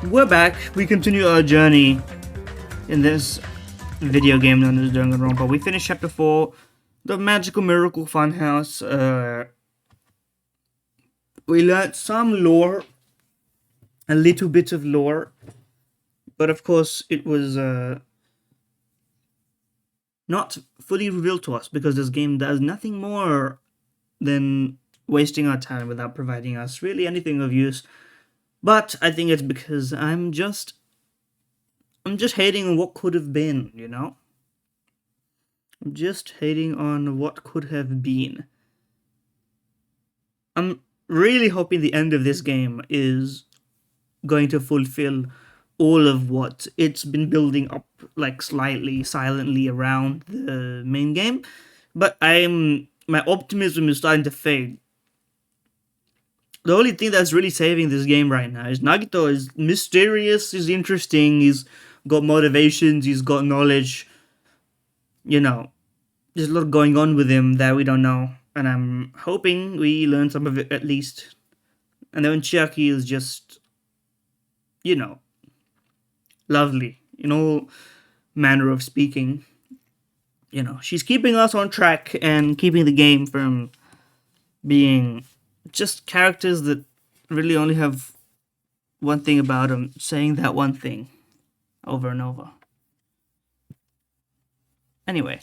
We're back. We continue our journey in this video game known as Danganronpa. We finished chapter 4, the Magical Miracle Funhouse. We learned some lore, a little bit of lore, but of course it was not fully revealed to us because this game does nothing more than wasting our time without providing us really anything of use. But I think it's because I'm just hating on what could have been, you know? I'm just hating on what could have been. I'm really hoping the end of this game is going to fulfill all of what it's been building up, like slightly, silently around the main game. But my optimism is starting to fade. The only thing that's really saving this game right now is Nagito is mysterious, he's interesting, he's got motivations, he's got knowledge. You know, there's a lot going on with him that we don't know. And I'm hoping we learn some of it at least. And then Chiaki is just, you know, lovely in all manner of speaking. You know, she's keeping us on track and keeping the game from being just characters that really only have one thing about them, saying that one thing over and over. Anyway.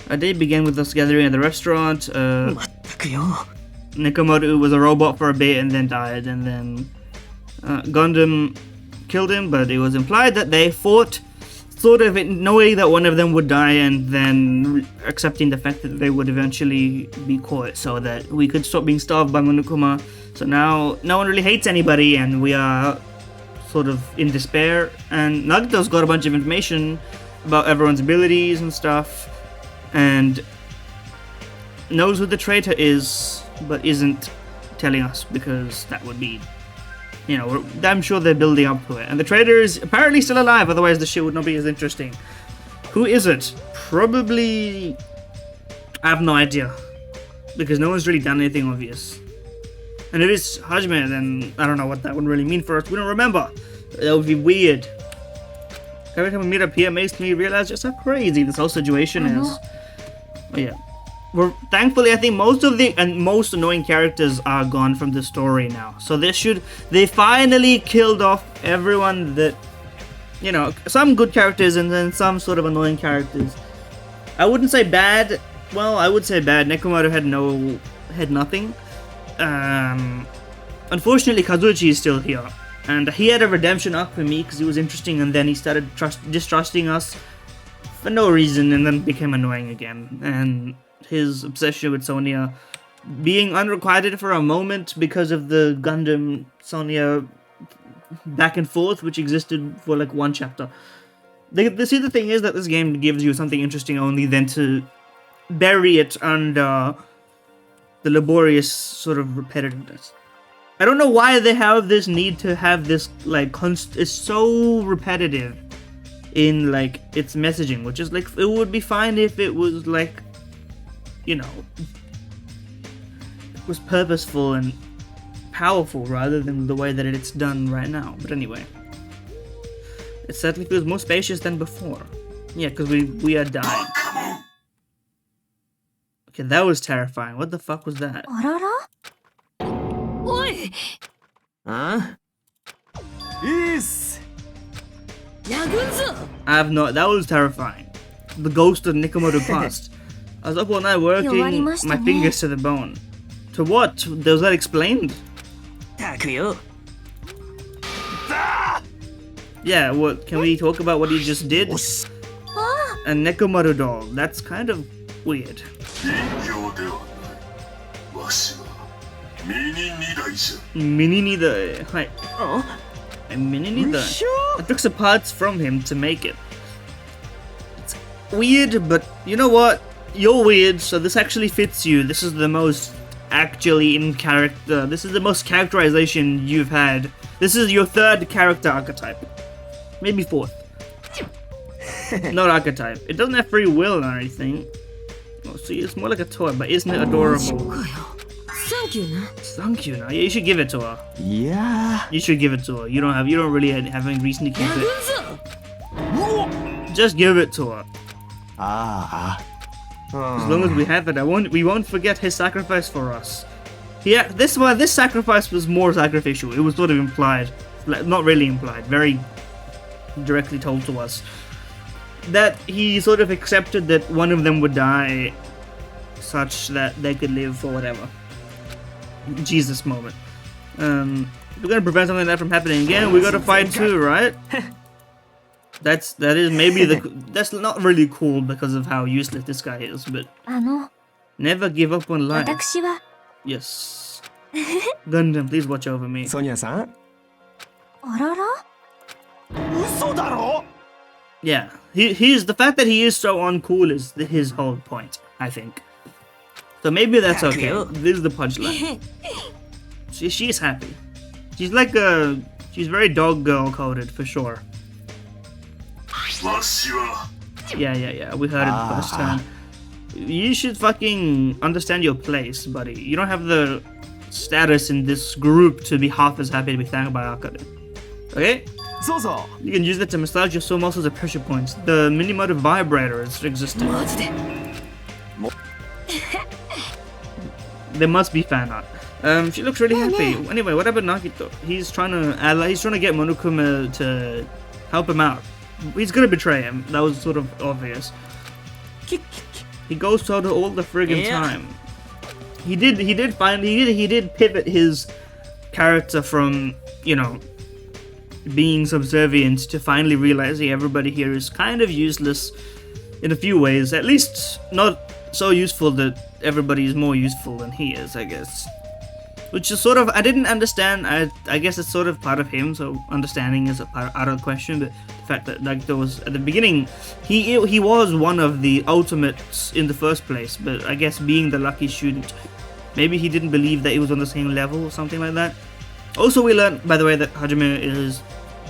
Our day began with us gathering at the restaurant. Nekomaru was a robot for a bit and then died, and then Gundam killed him, but it was implied that they fought, sort of knowing that one of them would die and then accepting the fact that they would eventually be caught so that we could stop being starved by Monokuma. So now no one really hates anybody and we are sort of in despair, and Nagito's got a bunch of information about everyone's abilities and stuff and knows who the traitor is but isn't telling us because that would be, you know, I'm sure they're building up to it. And the traitor is apparently still alive, otherwise the shit would not be as interesting. Who is it? Probably... I have no idea. Because no one's really done anything obvious. And if it's Hajime, then I don't know what that would really mean for us. We don't remember. That would be weird. Every time we meet up here, it makes me realize just how crazy this whole situation is. Oh yeah. Thankfully, I think most of the most annoying characters are gone from the story now. So they finally killed off everyone that, you know, some good characters and then some sort of annoying characters. I wouldn't say bad. Well, I would say bad. Nekomaru had nothing. Unfortunately, Kazuchi is still here. And he had a redemption arc for me because he was interesting, and then he started distrusting us for no reason and then became annoying again. And his obsession with Sonia being unrequited for a moment because of the Gundam Sonia back and forth, which existed for like one chapter. See, the thing is that this game gives you something interesting only then to bury it under the laborious sort of repetitiveness. I don't know why they have this need to have this like it's so repetitive in like its messaging, which is like, it would be fine if it was like, you know, it was purposeful and powerful rather than the way that it's done right now. But anyway, it certainly feels more spacious than before. Yeah, because we are dying. Okay, that was terrifying. What the fuck was that? Huh? Yes. I have no. That was terrifying. The ghost of Nekomaru passed. I was up all night working my fingers to the bone. To what? Was that explained? Yeah, what? Can we talk about what he just did? And Nekomaru doll. That's kind of weird. Mini Nida. Hi. Mini Nida. I took some parts from him to make it. It's weird, but you know what? You're weird, so this actually fits you. This is the most actually in character. This is the most characterization you've had. This is your third character archetype. Maybe fourth. Not archetype. It doesn't have free will or anything. Oh, see, it's more like a toy, but isn't it adorable? Thank you, na. Thank you. Now you should give it to her. Yeah. You should give it to her. You don't really have any reason to keep it. Yagunzo! Just give it to her. Ah. As long as we have it, we won't forget his sacrifice for us. Yeah, this sacrifice was more sacrificial. It was sort of implied, like, not really implied, very directly told to us that he sort of accepted that one of them would die, such that they could live or whatever. Jesus moment. We're gonna prevent something like that from happening again. We gotta fight too, right? That is maybe that's not really cool because of how useless this guy is, but never give up on life. 私は Yes. Gundam, please watch over me. ソニアさんあらら嘘だろ Yeah, he's the fact that he is so uncool is his whole point, I think. So maybe that's okay. This is the punchline. She's happy. She's like she's very dog girl coded for sure. Yeah. We heard it the first time. You should fucking understand your place, buddy. You don't have the status in this group to be half as happy to be thanked by Akane. Okay? そうそう You can use that to massage your sore muscles at pressure points. The mini-motor vibrator is existing. マジで There must be fan art. She looks really happy. Anyway, what about Nagito? He's trying to get Monokuma to help him out. He's gonna betray him. That was sort of obvious. He goes to all the friggin' time. He did pivot his character from, you know, being subservient to finally realizing everybody here is kind of useless in a few ways. At least not so useful that everybody is more useful than he is, I guess. Which is sort of, I didn't understand. I guess it's sort of part of him, so understanding is out of the question. But the fact that Nagito was at the beginning, he was one of the ultimates in the first place. But I guess being the lucky student, maybe he didn't believe that he was on the same level or something like that. Also, we learned, by the way, that Hajime is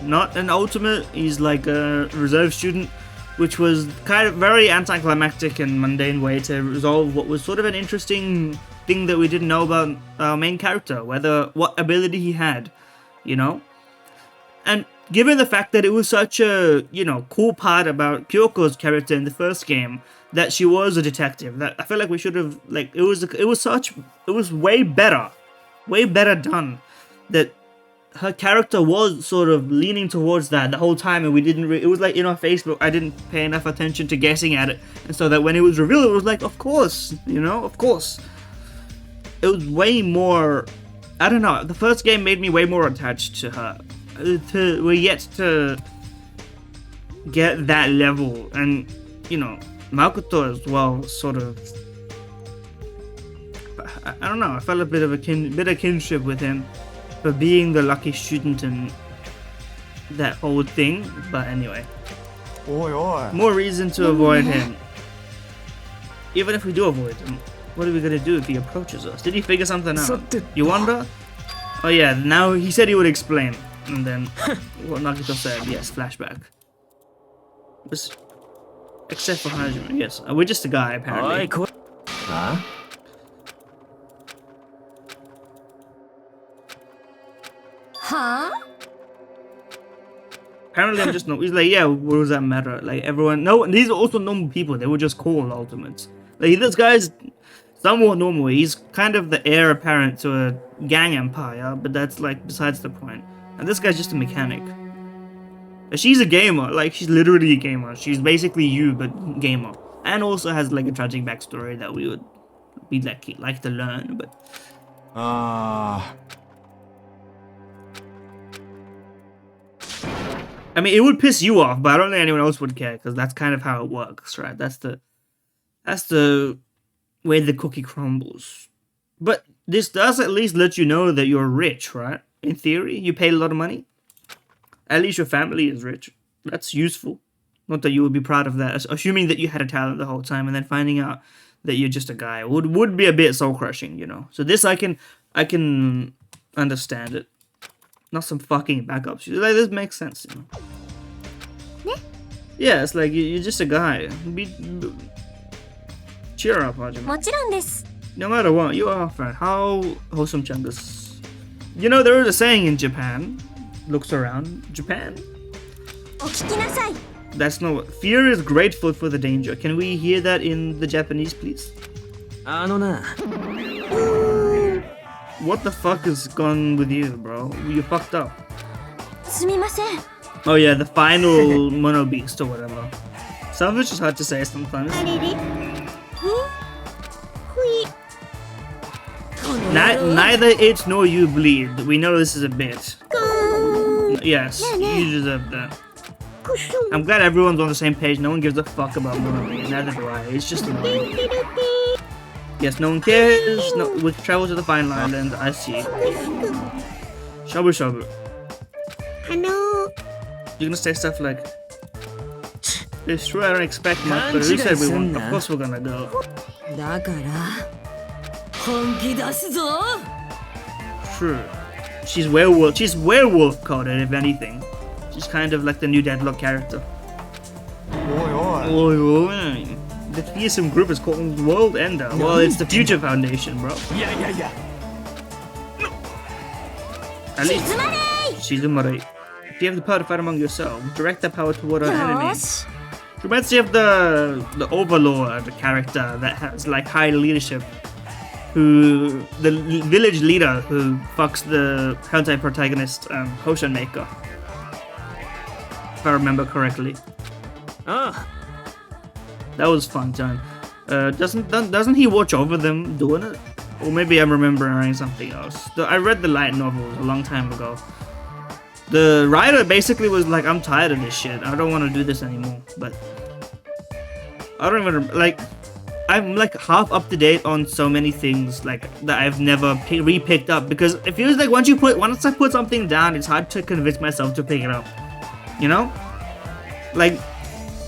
not an ultimate. He's like a reserve student, which was kind of very anticlimactic and mundane way to resolve what was sort of an interesting thing that we didn't know about our main character, what ability he had, you know? And given the fact that it was such a, you know, cool part about Kyoko's character in the first game, that she was a detective, that I feel like we should have, like, it was way better done, that her character was sort of leaning towards that the whole time, and we didn't it was like in our Facebook, I didn't pay enough attention to guessing at it, and so that when it was revealed, it was like, of course, you know, of course. It was way more, I don't know, the first game made me way more attached to her. We're yet to get that level, and, you know, Makoto as well, sort of, I don't know, I felt a bit of kinship with him for being the lucky student and that whole thing, but anyway. おいおい More reason to avoid him. Even if we do avoid him, what are we gonna do if he approaches us? Did he figure something out? You wonder? Oh yeah, now he said he would explain. And then what Nagito said, yes, flashback. Except for Hajime, yes. We're just a guy, apparently. あ はあ Apparently I'm just no. He's like, yeah, what does that matter? Like everyone, no, these are also normal people. They were just called ultimates. Like this guy's somewhat normal. He's kind of the heir apparent to a gang empire, but that's like besides the point. And this guy's just a mechanic. She's a gamer. Like she's literally a gamer. She's basically you, but gamer. And also has like a tragic backstory that we would be like to learn. But あ I mean, it would piss you off, but I don't think anyone else would care because that's kind of how it works, right? That's the way the cookie crumbles. But this does at least let you know that you're rich, right? In theory, you paid a lot of money. At least your family is rich. That's useful. Not that you would be proud of that, assuming that you had a talent the whole time, and then finding out that you're just a guy would be a bit soul crushing, you know. So this I can understand it. Not some fucking backups. Like this makes sense, you know. Yeah, it's like you're just a guy. Cheer up, Hajime. もちろんです No matter what, you are a friend. How wholesome Chungus. You know, there is a saying in Japan. Looks around. Japan? お聞きなさい That's not. Fear is grateful for the danger. Can we hear that in the Japanese, please? あのな What the fuck is gone with you, bro? You fucked up. すみません Oh yeah, the final Mono Beast or whatever. Salvage is hard to say sometimes. あれれほい Neither it nor you bleed. We know this is a bit. Yes, you deserve that. I'm glad everyone's on the same page. No one gives a fuck about Mono Beast. Neither do I. It's just annoying. Yes, no one cares. No, we travel to the final island. I see. Shabu shabu. あの You're gonna say stuff like, it's true I don't expect much, but we said we want. Of course we're gonna go. だから本気出すぞ True. She's werewolf. She's werewolf coded, if anything. She's kind of like the new Deadlock character. おいおい Oi, oi. The fearsome group is called World Ender. Well, it's the Future Foundation, bro. いやいやいや At least 静まれ Shizumare. If you have the power to fight among yourselves, direct that power toward our よ enemies. し Reminds me of the Overlord character that has like high leadership, who the village leader who fucks the hentai protagonist potion maker, if I remember correctly. ああ That was fun time. Doesn't he watch over them doing it? Or maybe I'm remembering something else. I read the light novels a long time ago. The writer basically was like, I'm tired of this shit. I don't want to do this anymore. But I don't even like. I'm like half up to date on so many things like that I've never re-picked up, because it feels like once I put something down, it's hard to convince myself to pick it up. You know, like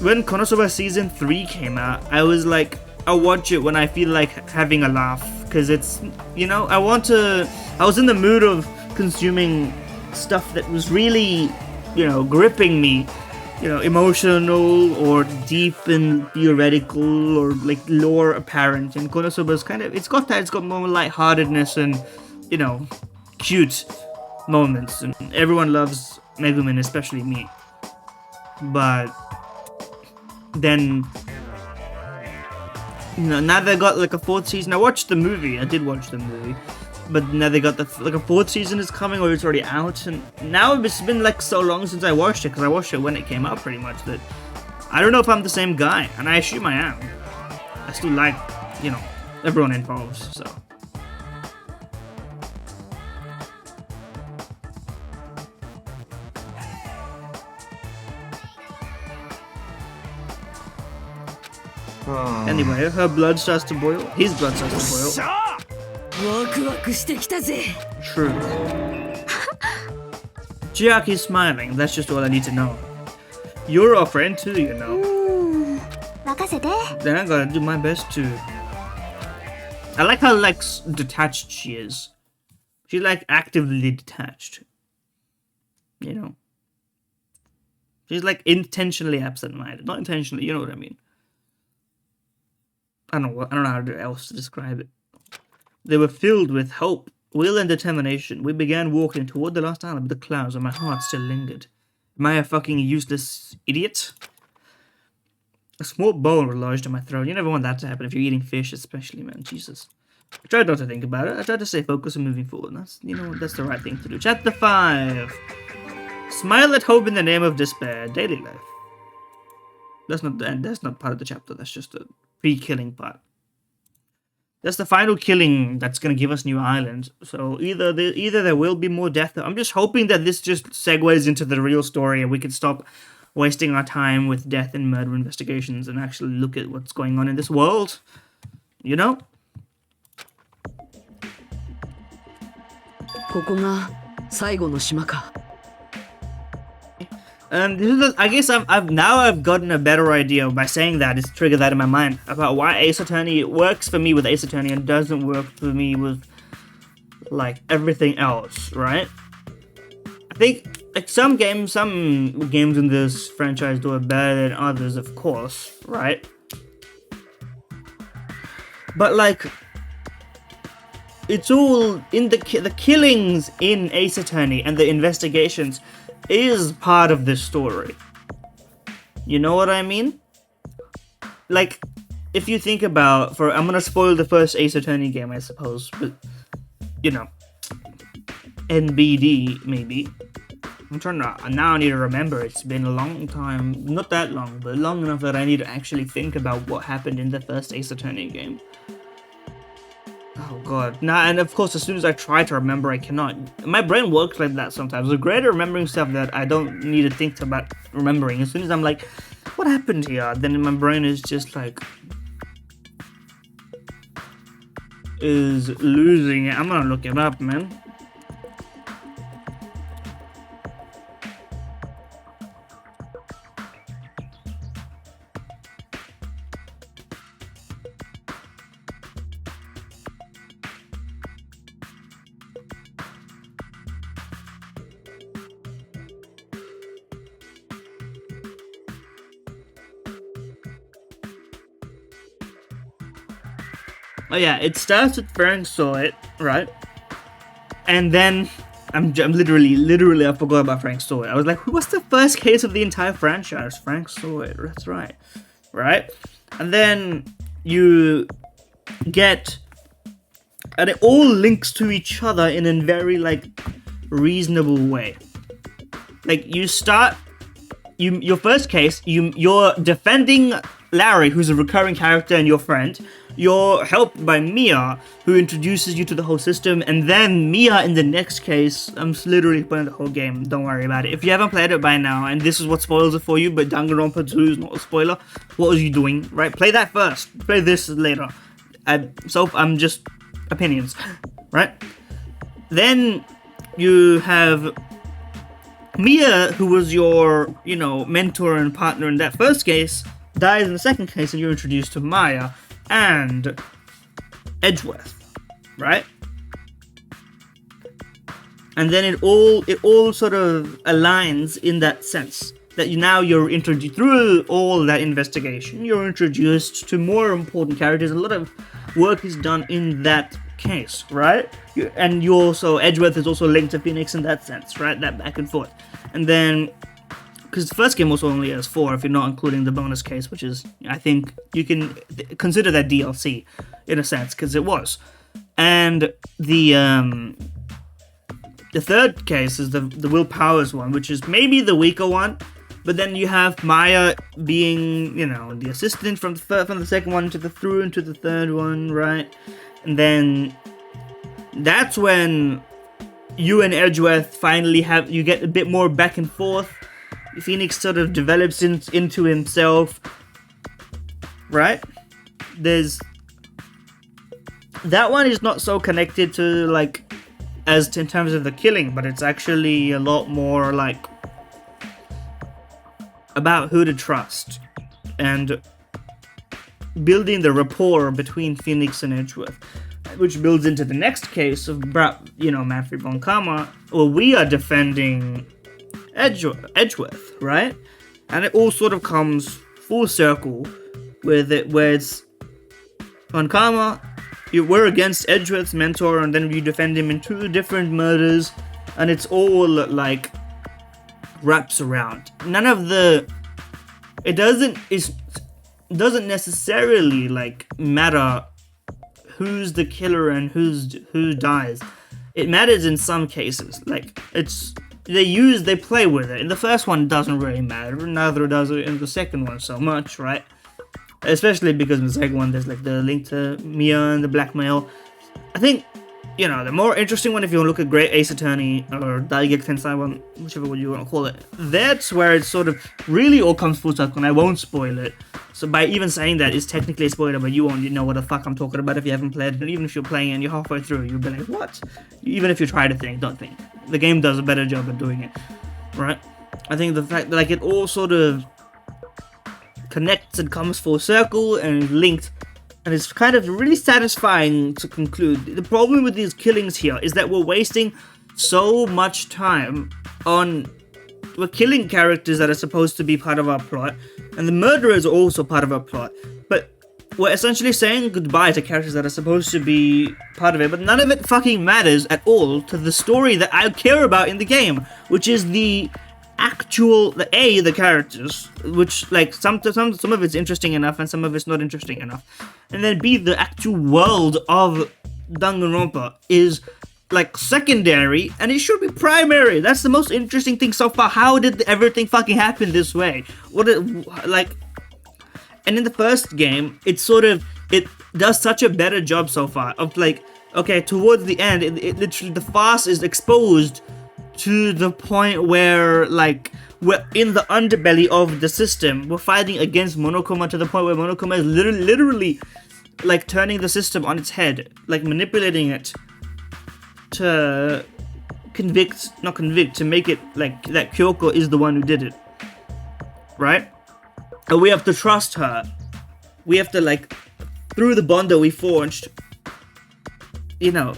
when Konosuba season 3 came out, I was like, I'll watch it when I feel like having a laugh, because it's, you know, I was in the mood of consuming stuff that was really, you know, gripping me, you know, emotional or deep and theoretical or like lore apparent. And Konosuba's it's got more lightheartedness and, you know, cute moments, and everyone loves Megumin, especially me. But then, you know, now they got like a 4th season. I watched the movie. I did watch the movie. But now they got like a 4th season is coming, or it's already out. And now it's been like so long since I watched it, because I watched it when it came out pretty much, that I don't know if I'm the same guy. And I assume I am. I still like, you know, everyone involved, so. Anyway, her blood starts to boil. His blood starts to boil. しゃあ ワクワクしてきたぜ True. Chiaki's smiling. That's just all I need to know. You're our friend too, you know. 任せて Then I gotta do my best too. I like how like detached she is. She's like actively detached. You know. She's like intentionally absent-minded. Not intentionally, you know what I mean. I don't know how else to describe it. They were filled with hope, will, and determination. We began walking toward the last island, but the clouds on my heart still lingered. Am I a fucking useless idiot? A small bowl was lodged in my throat. You never want that to happen if you're eating fish, especially, man. Jesus. I tried not to think about it. I tried to stay focused and moving forward. That's, you know, that's the right thing to do. Chapter 5. Smile at hope in the name of despair. Daily life. That's not the end. That's not part of the chapter. That's just the pre-killing part. That's the final killing that's gonna give us New Island. So either there will be more death. I'm just hoping that this just segues into the real story and we can stop wasting our time with death and murder investigations and actually look at what's going on in this world. You know? ここが最後の島か And I guess I've gotten a better idea by saying that. It's triggered that in my mind about why Ace Attorney works for me with Ace Attorney and doesn't work for me with like everything else, right? I think like some games in this franchise do it better than others, of course, right? But like it's all in the killings in Ace Attorney and the investigations is part of this story. You know what I mean? Like, if you think about, I'm gonna spoil the first Ace Attorney game, I suppose, but, you know, NBD, maybe. Now I need to remember, it's been a long time, not that long, but long enough that I need to actually think about what happened in the first Ace Attorney game. Oh god. And of course, as soon as I try to remember, I cannot. My brain works like that sometimes. It's great at remembering stuff that I don't need to think about remembering. As soon as I'm like, what happened here? Then my brain is just like, is losing it. I'm gonna look it up, man. Oh yeah, it starts with Frank saw it, right? And then I'm literally I forgot about Frank saw it. I was like, what's the first case of the entire franchise? Frank saw it. That's right, right? And then you get, and it all links to each other in a very like reasonable way. Like you start, your first case, you're defending Larry, who's a recurring character and your friend. You're helped by Mia, who introduces you to the whole system, and then Mia in the next case. I'm literally playing the whole game, don't worry about it. If you haven't played it by now, and this is what spoils it for you, but Danganronpa 2 is not a spoiler, what are you doing, right? Play that first, play this later. I'm just opinions, right? Then you have Mia, who was your, mentor and partner in that first case, dies in the second case, and you're introduced to Maya and Edgeworth, right? And then it all sort of aligns in that sense that you're introduced through all that investigation. You're introduced to more important characters. A lot of work is done in that case, right? And you also, Edgeworth is also linked to Phoenix in that sense, right? That back and forth, and then. Because the first game also only has 4 if you're not including the bonus case, which is, I think, you can consider that DLC, in a sense, because it was. And the third case is the Will Powers one, which is maybe the weaker one, but then you have Maya being, the assistant from the second one through into the third one, right? And then that's when you and Edgeworth finally you get a bit more back and forth. Phoenix sort of develops into himself, right? That one is not so connected to in terms of the killing, but it's actually a lot more like about who to trust and building the rapport between Phoenix and Edgeworth, which builds into the next case of Manfred von Kammer, where we are defending Edgeworth, right? And it all sort of comes full circle with it, where it's on Karma, we're against Edgeworth's mentor, and then you defend him in 2 different murders, and it's all like wraps around. It doesn't necessarily matter who's the killer and who dies. It matters in some cases. They play with it. In the first one, it doesn't really matter. Neither does it in the second one so much, right? Especially because in the second one, there's the link to Mia and the blackmail. I think, the more interesting one, if you look at Great Ace Attorney or Daigek Tensai one, whichever one you want to call it, that's where it sort of really all comes full circle, and I won't spoil it. So by even saying that, it's technically a spoiler, but you won't know what the fuck I'm talking about if you haven't played it. And even if you're playing and you're halfway through, you'll be like, what? Even if you try to think, don't think. The game does a better job at doing it, right? I think the fact that it all sort of connects and comes full circle and linked, and it's kind of really satisfying to conclude. The problem with these killings here is that we're wasting so much time on... We're killing characters that are supposed to be part of our plot, and the murderers are also part of our plot. But we're essentially saying goodbye to characters that are supposed to be part of it, but none of it fucking matters at all to the story that I care about in the game, which is the characters, which like some of it's interesting enough and some of it's not interesting enough, and then B, the actual world of Danganronpa is like secondary and it should be primary. That's the most interesting thing so far. How did everything fucking happen this way? And in the first game, it does such a better job so far of like, okay, towards the end, it literally, the farce is exposed to the point where like we're in the underbelly of the system. We're fighting against Monokuma to the point where Monokuma is literally like turning the system on its head, like manipulating it to to make it like that Kyoko is the one who did it, right? And we have to trust her. We have to, like, through the bond that we forged, you know,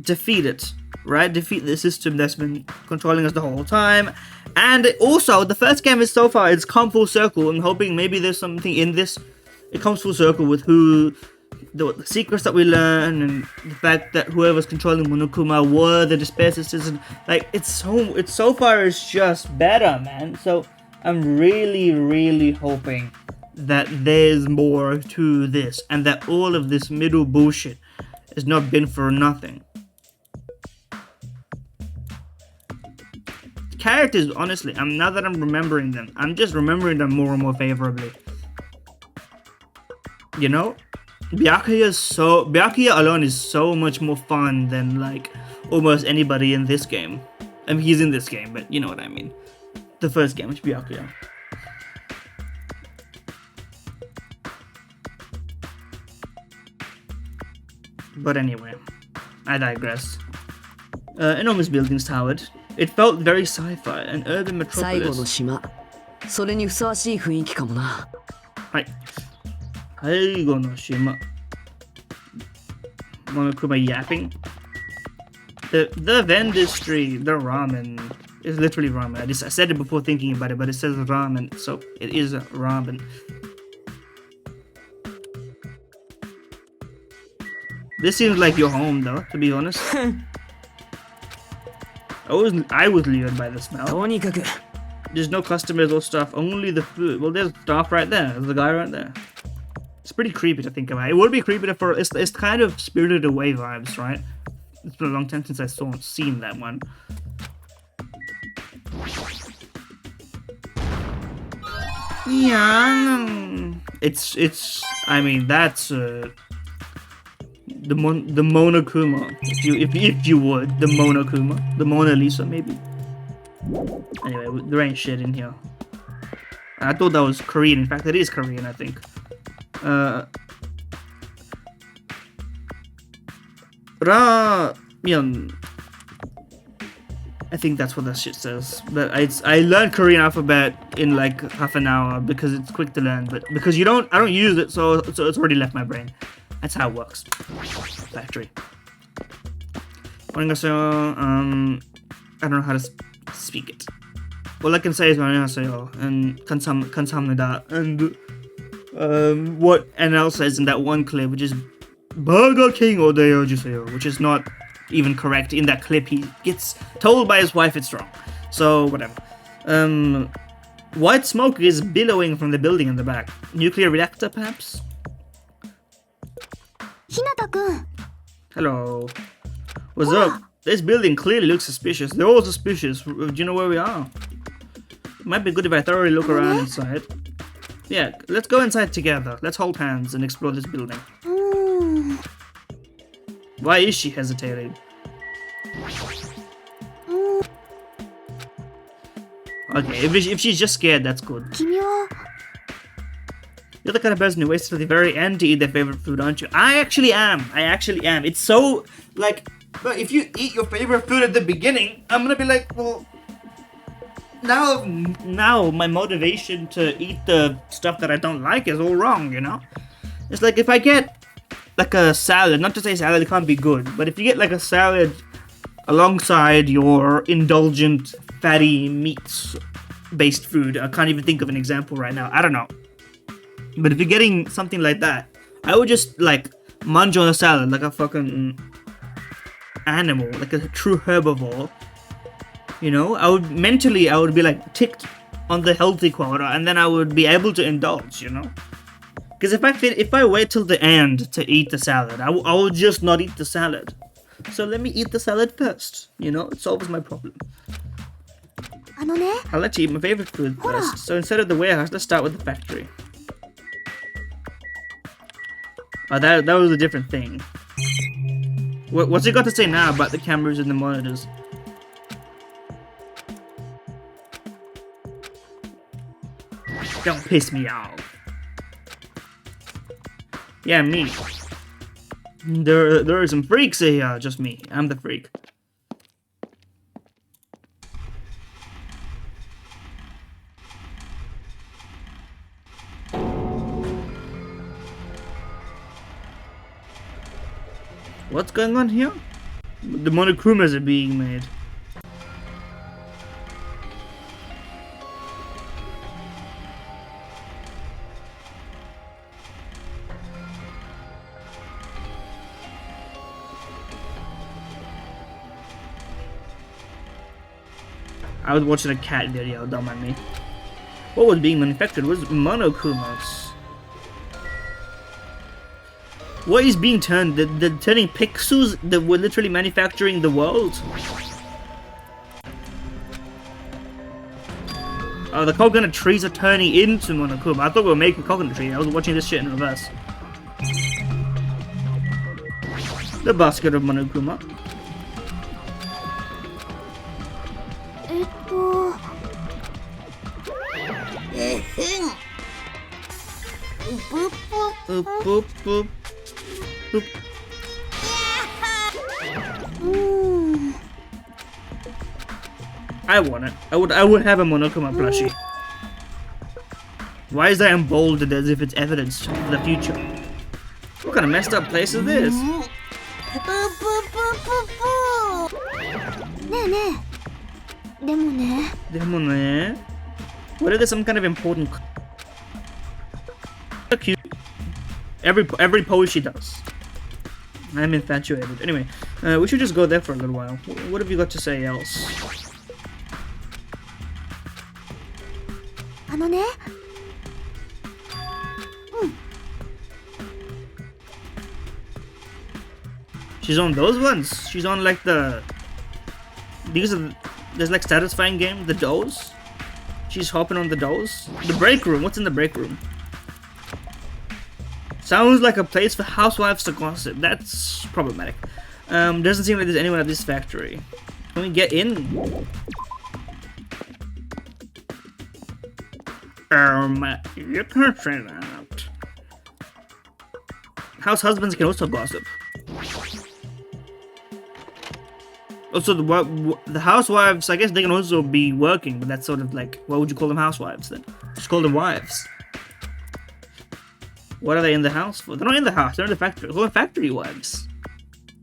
defeat it, right? Defeat the system that's been controlling us the whole time. And also, the first game is so far, it's come full circle. I'm hoping maybe there's something in this. It comes full circle with the secrets that we learn and the fact that whoever's controlling Monokuma were the Despair Sisters. And, like, it's so far it's just better, man. So I'm really, really hoping that there's more to this and that all of this middle bullshit has not been for nothing. Characters, honestly, now that I'm remembering them, I'm just remembering them more and more favorably. You know? Byakuya alone is so much more fun than like almost anybody in this game. I mean, he's in this game, but you know what I mean. The first game is Byakuya. But anyway, I digress. Enormous buildings towered. It felt very sci-fi, an urban 最後の metropolis. 島それにふさわしい雰囲気かもな Hi. 最後の島. Monokuma yapping. The vendistry, the ramen, is literally ramen. I said it before thinking about it, but it says ramen, so it is ramen. This seems like your home, though, to be honest. I was lured by the smell. とにかく There's no customers or staff, only the food. Well, there's staff right there. There's the guy right there. It's pretty creepy to think about. It would be creepy it's kind of Spirited Away vibes, right? It's been a long time since I've seen that one. Yeah, it's. I mean, that's the Monokuma, if you would, the Monokuma, the Mona Lisa, maybe. Anyway, there ain't shit in here. I thought that was Korean. In fact, it is Korean, I think. Ramyeon. I think that's what that shit says. But I learned Korean alphabet in like half an hour because it's quick to learn. But because I don't use it, so it's already left my brain. That's how it works. Factory. 안녕하세요. I don't know how to speak it. All I can say is 안녕하세요 and 감사합니다 and what NL says in that one clip, which is Burger King 어디요 주세요, which is not even correct. In that clip, he gets told by his wife it's wrong. So whatever. White smoke is billowing from the building in the back. Nuclear reactor, perhaps? ひなたくん Hello. What's up? This building clearly looks suspicious. They're all suspicious. Do you know where we are? Might be good if I thoroughly look around inside. Yeah, let's go inside together. Let's hold hands and explore this building. うーん Why is she hesitating? Okay, if she's just scared, that's good. 君は You're the kind of person who waits till the very end to eat their favorite food, aren't you? I actually am. It's so, like, but if you eat your favorite food at the beginning, I'm gonna be like, well, now my motivation to eat the stuff that I don't like is all wrong, you know? It's like if I get like a salad, not to say salad can't be good, but if you get like a salad alongside your indulgent fatty meats based food, I can't even think of an example right now. I don't know. But if you're getting something like that I would just like munch on a salad like a fucking animal, like a true herbivore. You know, I would be like ticked on the healthy quota, and then I would be able to indulge. You know, because if I wait till the end to eat the salad, I will just not eat the salad. So let me eat the salad first. You know, it solves my problem. I like to eat my favorite food first. So instead of the warehouse, let's start with the factory. Oh, that was a different thing. What's he got to say now about the cameras and the monitors? Don't piss me off. Yeah, me. There are some freaks here. Just me. I'm the freak. What's going on here? The Monokumas are being made. I was watching a cat video, don't mind me. What was being manufactured was Monokumas. What is being turned? They're turning pixels that were literally manufacturing the world? Oh, the coconut trees are turning into Monokuma. I thought we were making coconut trees. I was watching this shit in reverse. The basket of Monokuma. Boop, boop, boop. Boop. I want it. I would have a Monokuma plushie. Why is that emboldened as if it's evidence for the future? What kind of messed up place is this? What if there's some kind of important? So cute. Every pose she does. I'm infatuated. Anyway, we should just go there for a little while. What have you got to say else? She's on those ones. She's on like the. There's like satisfying game, the dolls. She's hopping on the dolls. The break room. What's in the break room? Sounds like a place for housewives to gossip. That's problematic. Doesn't seem like there's anyone at this factory. Can we get in? You can't say that. House husbands can also gossip. Also, the housewives, I guess they can also be working, but that's sort of like, why would you call them housewives then? Just call them wives. What are they in the house for? They're not in the house, they're in the factory. Call them factory wives.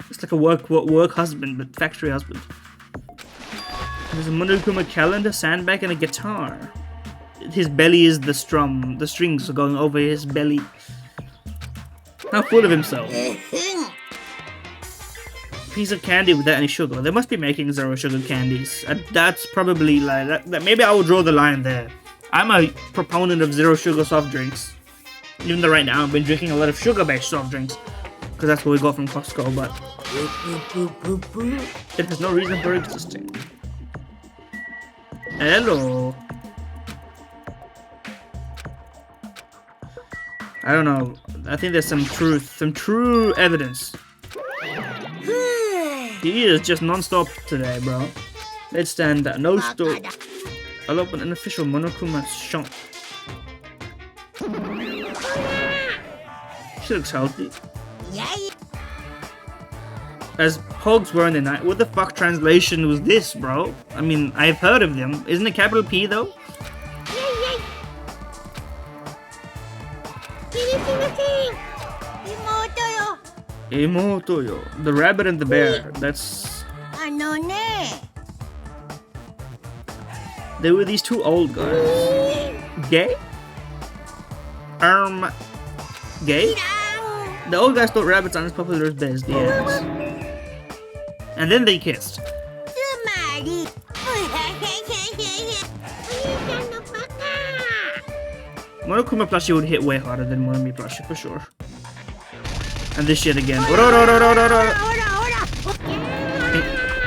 It's like a work husband, but factory husband. There's a Monokuma calendar, sandbag, and a guitar. His belly is the strum. The strings are going over his belly. How full of himself. Piece of candy without any sugar. They must be making zero sugar candies. That's probably like that. Maybe I will draw the line there. I'm a proponent of zero sugar soft drinks. Even though right now I've been drinking a lot of sugar-based soft drinks. Because that's what we got from Costco, but it has no reason for existing. Hello. I don't know. I think there's some true evidence. He is just non-stop today, bro. Let's stand that. No store. I'll open an official Monokuma shop. She looks healthy. As hogs were in the night. What the fuck translation was this, bro? I mean, I've heard of them. Isn't it capital P though? Imoto yo. The rabbit and the bear. That's. They were these two old guys. Gay? Gay? The old guys thought rabbits aren't as popular as bears. The end. And then they kissed. つまりお兄ちゃんのバカ Monokuma plushie would hit way harder than Monomi plushie for sure. And this shit again. ほらほらほら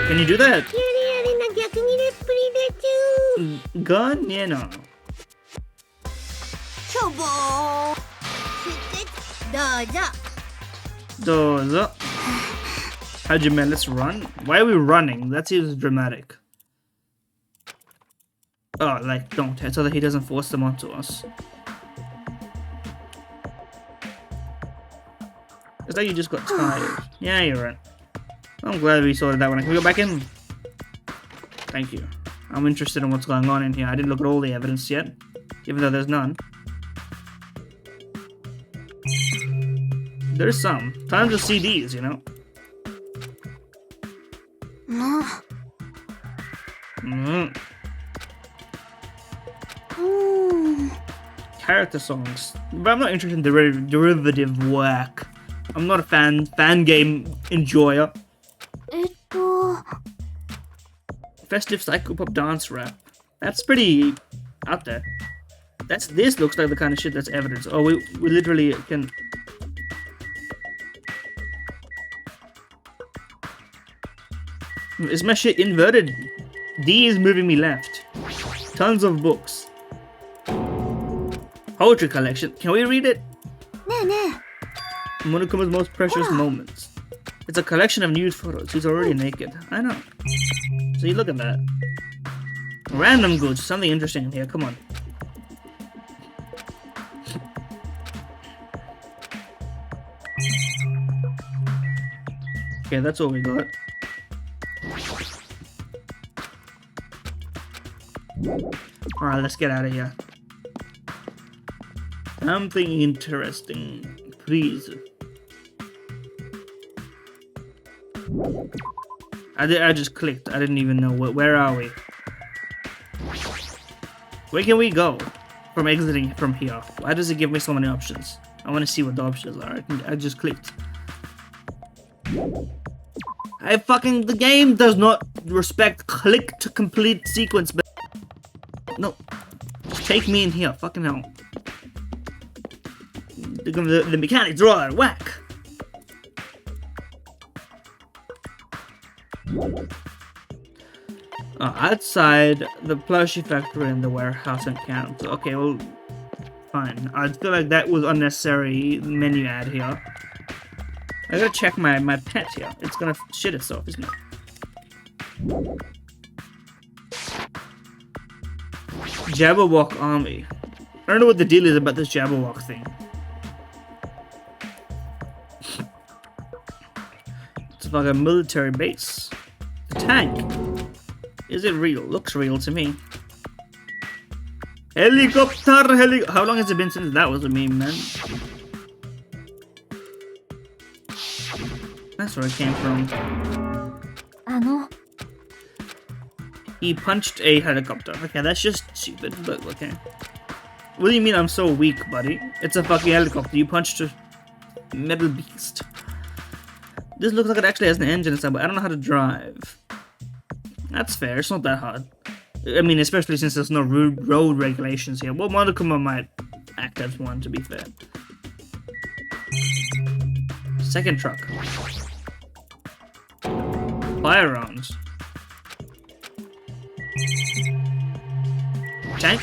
Can you do that? やれやれな逆にレプリでちゅ Gun? Yeah, no. しょぼーどうぞ Dozo. Hajime, let's run. Why are we running? That seems dramatic. Oh, like, don't. So that he doesn't force them onto us. It's like you just got tired. Yeah, you're right. I'm glad we sorted that one. Can we go back in? Thank you. I'm interested in what's going on in here. I didn't look at all the evidence yet, even though there's none. There's some. Tons of CDs, you know? Character songs. But I'm not interested in derivative work. I'm not a fan game enjoyer. と Festive psychopop dance rap. That's pretty out there. This looks like the kind of shit that's evidence. Oh, we literally can. Is my shit inverted? D is moving me left. Tons of books. Poetry collection. Can we read it? ねえね Monokuma's most precious moments. It's a collection of nude photos. He's already naked. I know. See, look at that. Random goods. Something interesting in here. Come on. Okay, that's all we got. Alright, let's get out of here. Something interesting. Please. I just clicked. I didn't even know. Where are we? Where can we go from exiting from here? Why does it give me so many options? I want to see what the options are. I just clicked. The game does not respect click to complete sequence. But no, just take me in here. Fucking hell. The mechanics are all out of whack. Outside the plushie factory and the warehouse and count. Okay, well, fine. I feel like that was unnecessary menu ad here. I gotta check my pet here. It's gonna shit itself, isn't it? Jabberwock army. I don't know what the deal is about this Jabberwock thing. It's like a military base. The tank. Is it real? Looks real to me. Helicopter, how long has it been since that was a meme, man? That's where it came from. あの He punched a helicopter. Okay, that's just stupid, but okay. What do you mean I'm so weak, buddy? It's a fucking helicopter. You punched a metal beast. This looks like it actually has an engine inside, but I don't know how to drive. That's fair. It's not that hard. I mean, especially since there's no road regulations here. Well, Monokuma might act as one, to be fair. Second truck. Firearms. Tank.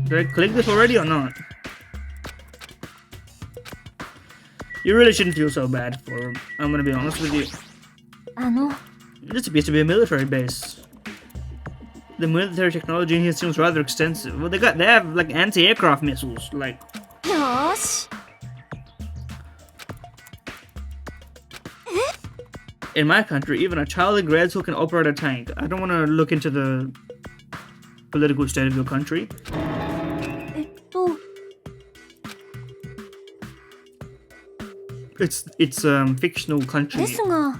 Did I click this already or not? You really shouldn't feel so bad for him. I'm gonna be honest with you. あの This appears to be a military base. The military technology in here seems rather extensive. Well, they have like anti-aircraft missiles. Like, よーし in my country, even a child in grade school can operate a tank. I don't want to look into the political state of your country. と It's fictional country. ですが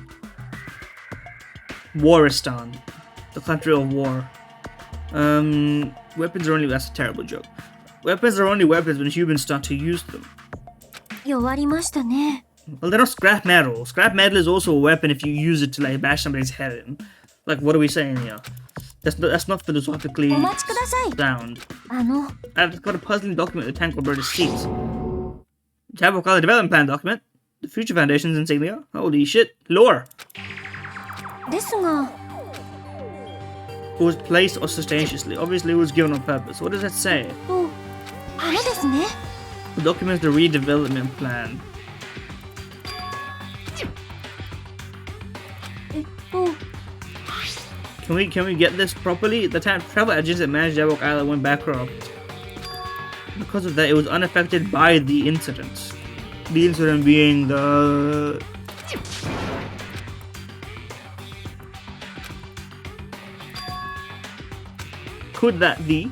Waristan, the country of war. Weapons are only. That's a terrible joke. Weapons are only weapons when humans start to use them. 弱りましたね。 Well, they're not scrap metal. Scrap metal is also a weapon if you use it to like bash somebody's head in. Like, what are we saying here? That's not philosophically お待ちください。 sound. あの、 I've got a puzzling document the tank will burn his seats. Jabba called a development plan document. The Future Foundation's insignia. Holy shit. Lore. ですが、 It was placed ostentatiously. Obviously, it was given on purpose. What does that say? と、あのですね。 The document's the redevelopment plan. と、 Can we get this properly? The travel agents that managed Jabba Island went bankrupt. Because of that, it was unaffected by the incident. The incident being the... Could that be?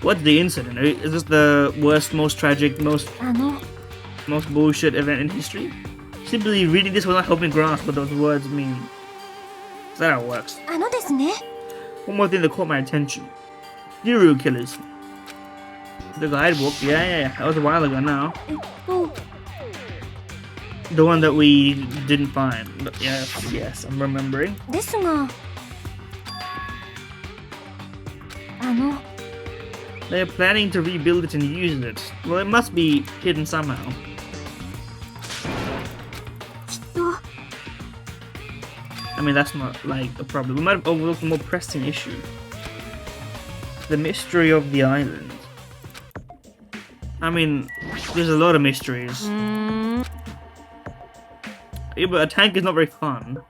What's the incident? Is this the worst, most tragic, most あの、 bullshit event in history? Simply reading this will not help me grasp what those words mean. Is that how it works? あのですね。 One more thing that caught my attention. Serial killers. The guidebook, yeah, that was a while ago now. と、 The one that we didn't find. But yes, I'm remembering. ですが、あの、 They're planning to rebuild it and use it. Well, it must be hidden somehow. きっと、 I mean, that's not like a problem. We might have overlooked a more pressing issue. The mystery of the island. I mean, there's a lot of mysteries. Yeah, but a tank is not very fun.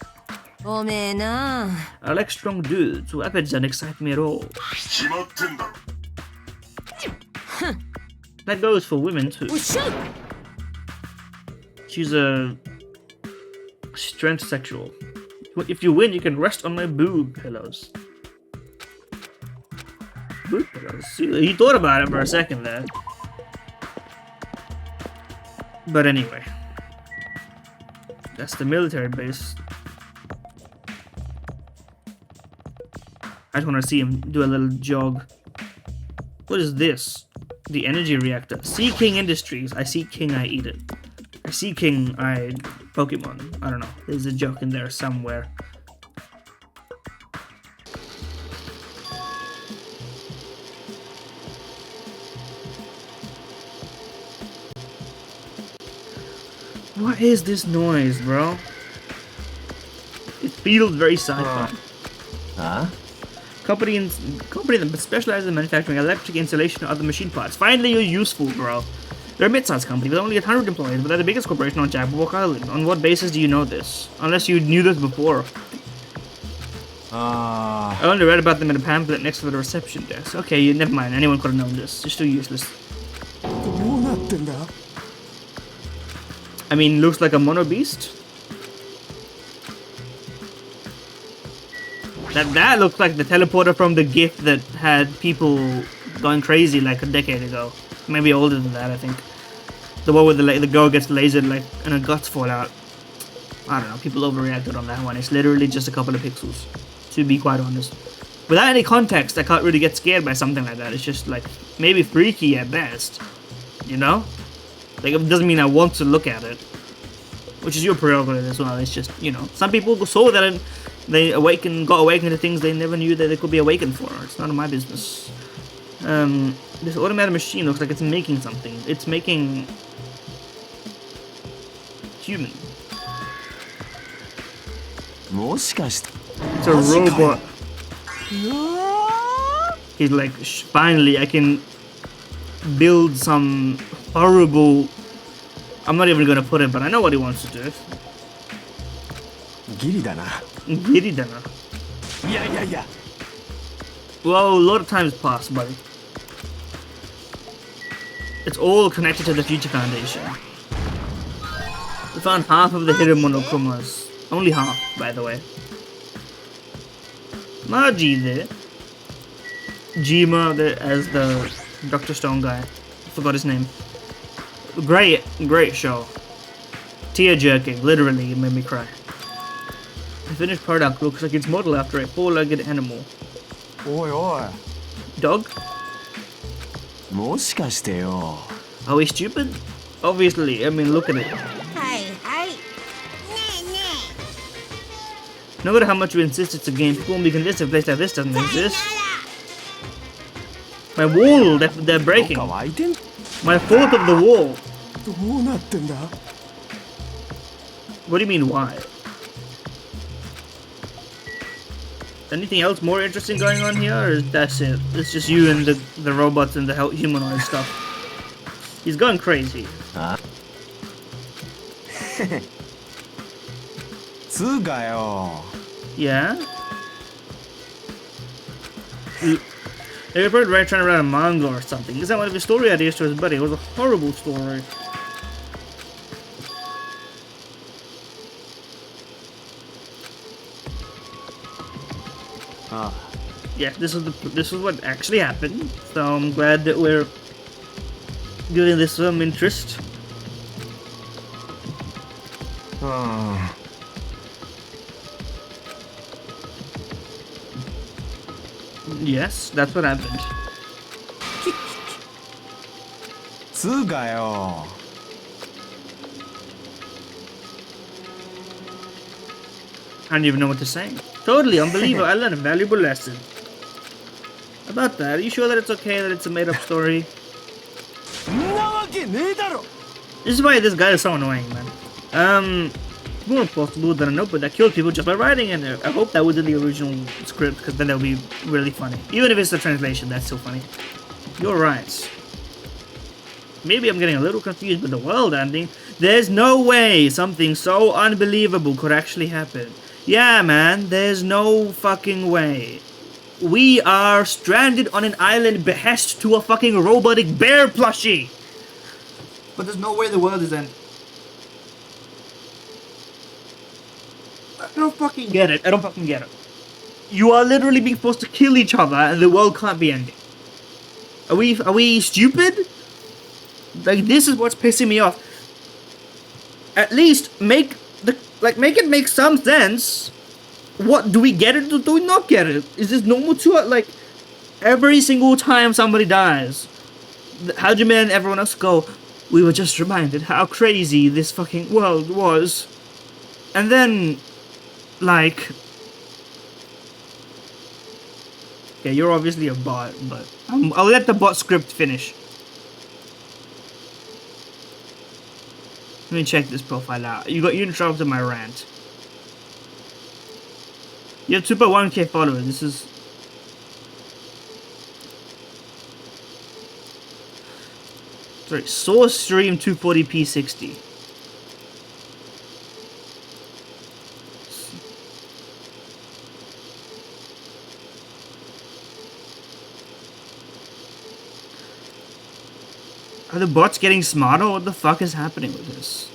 おめえな。 I like strong dudes. Weapons don't excite me at all. That goes for women too. おっしゃい。 She's a strength sexual. If you win, you can rest on my boob pillows. Boob pillows? See, he thought about it for a second there. But anyway. That's the military base. I just want to see him do a little jog. What is this? The energy reactor. See King Industries. I see King, I eat it. I see King, I Pokemon. I don't know. There's a joke in there somewhere. What is this noise, bro? It feels very sci-fi. Huh? Company that specializes in manufacturing electric installation and other machine parts. Finally, you're useful, bro. They're a mid-sized company with only 100 employees, but they're the biggest corporation on Jabberwock Island. On what basis do you know this? Unless you knew this before. I only read about them in a pamphlet next to the reception desk. Okay, never mind. Anyone could have known this. You're still useless. どうなってんだ I mean, looks like a mono beast. That looks like the teleporter from the GIF that had people going crazy like a decade ago. Maybe older than that, I think. The one where the girl gets lasered like and her guts fall out. I don't know. People overreacted on that one. It's literally just a couple of pixels, to be quite honest. Without any context, I can't really get scared by something like that. It's just like maybe freaky at best, you know? Like it doesn't mean I want to look at it, which is your prerogative as well. It's just, you know, some people saw that and they got awakened to things they never knew that they could be awakened for. It's none of my business. This automated machine looks like it's making something. It's making human. もしかして It's a robot. He's like, finally, I can build some horrible. I'm not even gonna put it, but I know what he wants to do. ギリだな Giddy dinner. いやいやいや Well, a lot of times passed, buddy. It's all connected to the Future Foundation. We found half of the hidden Monokumas. Only half, by the way. Maji there. Jima there as the Dr. Stone guy. I forgot his name. Great show. Tear jerking, literally, it made me cry. The finished product looks like it's modeled after a four-legged animal. おいおい Dog? もしかしてよ。 Are we stupid? Obviously. I mean, look at it. はいはい。ねえね No matter how much we insist it's a game, people won't be convinced if a place like this doesn't え。さよ exist. なら。 My wall, they're どっ breaking. か湧いてん。 My fault of the wall. どうなってんだ。 What do you mean, why? Anything else more interesting going on here, or that's it? It's just you and the robots and the humanoid stuff. He's going crazy. あつうかよ。 Yeah? They reported Ray trying to write a manga or something. Is that one of his story ideas to his buddy? It was a horrible story. Yeah, this is what actually happened. So I'm glad that we're giving this some interest. うん。 Yes, that's what happened. つうかよ。 I don't even know what to say. Totally unbelievable. I learned a valuable lesson. About that, are you sure that it's okay that it's a made-up story? んなわけねえだろ。 This is why this guy is so annoying, man. It's more possible than a notebook that killed people just by writing in it. I hope that was in the original script, because then that would be really funny. Even if it's the translation, that's so funny. You're right. Maybe I'm getting a little confused with the world ending. There's no way something so unbelievable could actually happen. Yeah, man, there's no fucking way. We are stranded on an island behest to a fucking robotic bear plushie. But there's no way the world is ending. I don't fucking get it. I don't fucking get it. You are literally being forced to kill each other and the world can't be ending. Are we stupid? Like, this is what's pissing me off. At least make it make some sense. What, do we get it or do we not get it? Is this normal to it? Like, every single time somebody dies, Hajime and everyone else go, we were just reminded how crazy this fucking world was. And then, like, okay, you're obviously a bot, but I'll let the bot script finish. Let me check this profile out. You interrupted my rant. You have 2.1k followers. This is... Sorry, source stream 240p 60. Are the bots getting smarter? What the fuck is happening with this?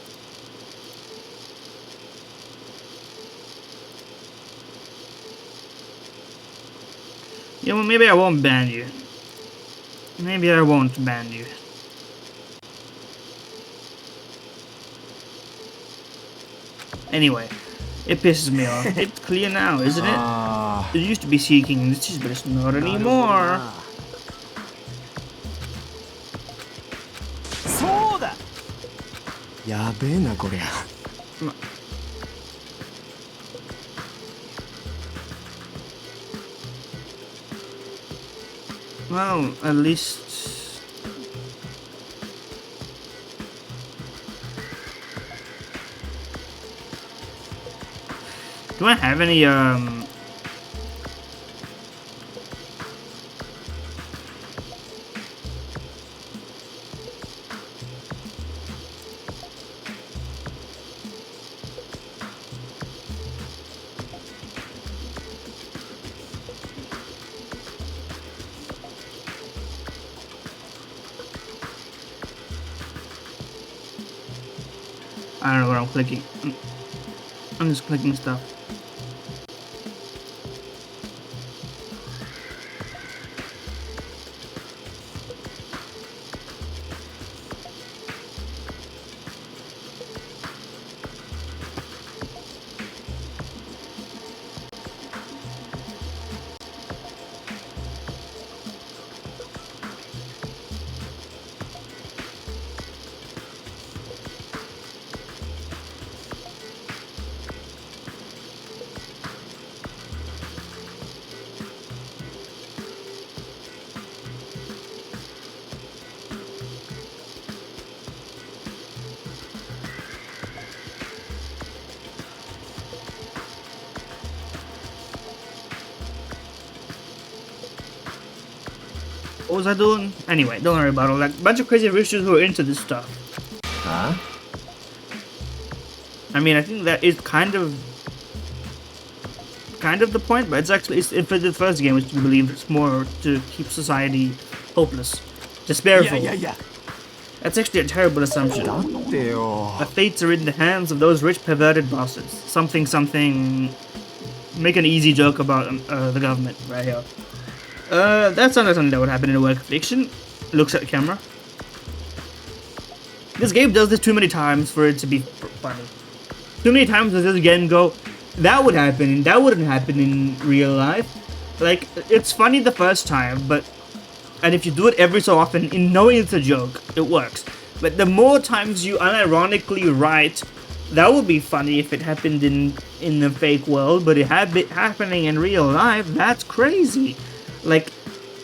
Yeah, well, maybe I won't ban you. Maybe I won't ban you. Anyway, it pisses me off. It's clear now, isn't it? It used to be seeking indices, but it's not anymore. そうだ。やべえなこりゃ。 Well, at least... Do I have any, I don't know what I'm clicking. I'm just clicking stuff. What was I doing? Anyway, don't worry about it. Like, a bunch of crazy rich dudes who are into this stuff. Huh? I mean, I think that is kind of the point, but it's actually, for the first game, which we believe it's more to keep society hopeless, despairful. Yeah. That's actually a terrible assumption. The fates are in the hands of those rich perverted bosses. Something. Make an easy joke about the government right here. That's not something that would happen in a work of fiction. Looks at the camera. This game does this too many times for it to be funny. Too many times does this again go, that would happen, that wouldn't happen in real life. Like, it's funny the first time, and if you do it every so often, in knowing it's a joke, it works. But the more times you unironically write, that would be funny if it happened in the fake world, but it had been happening in real life, that's crazy. Like,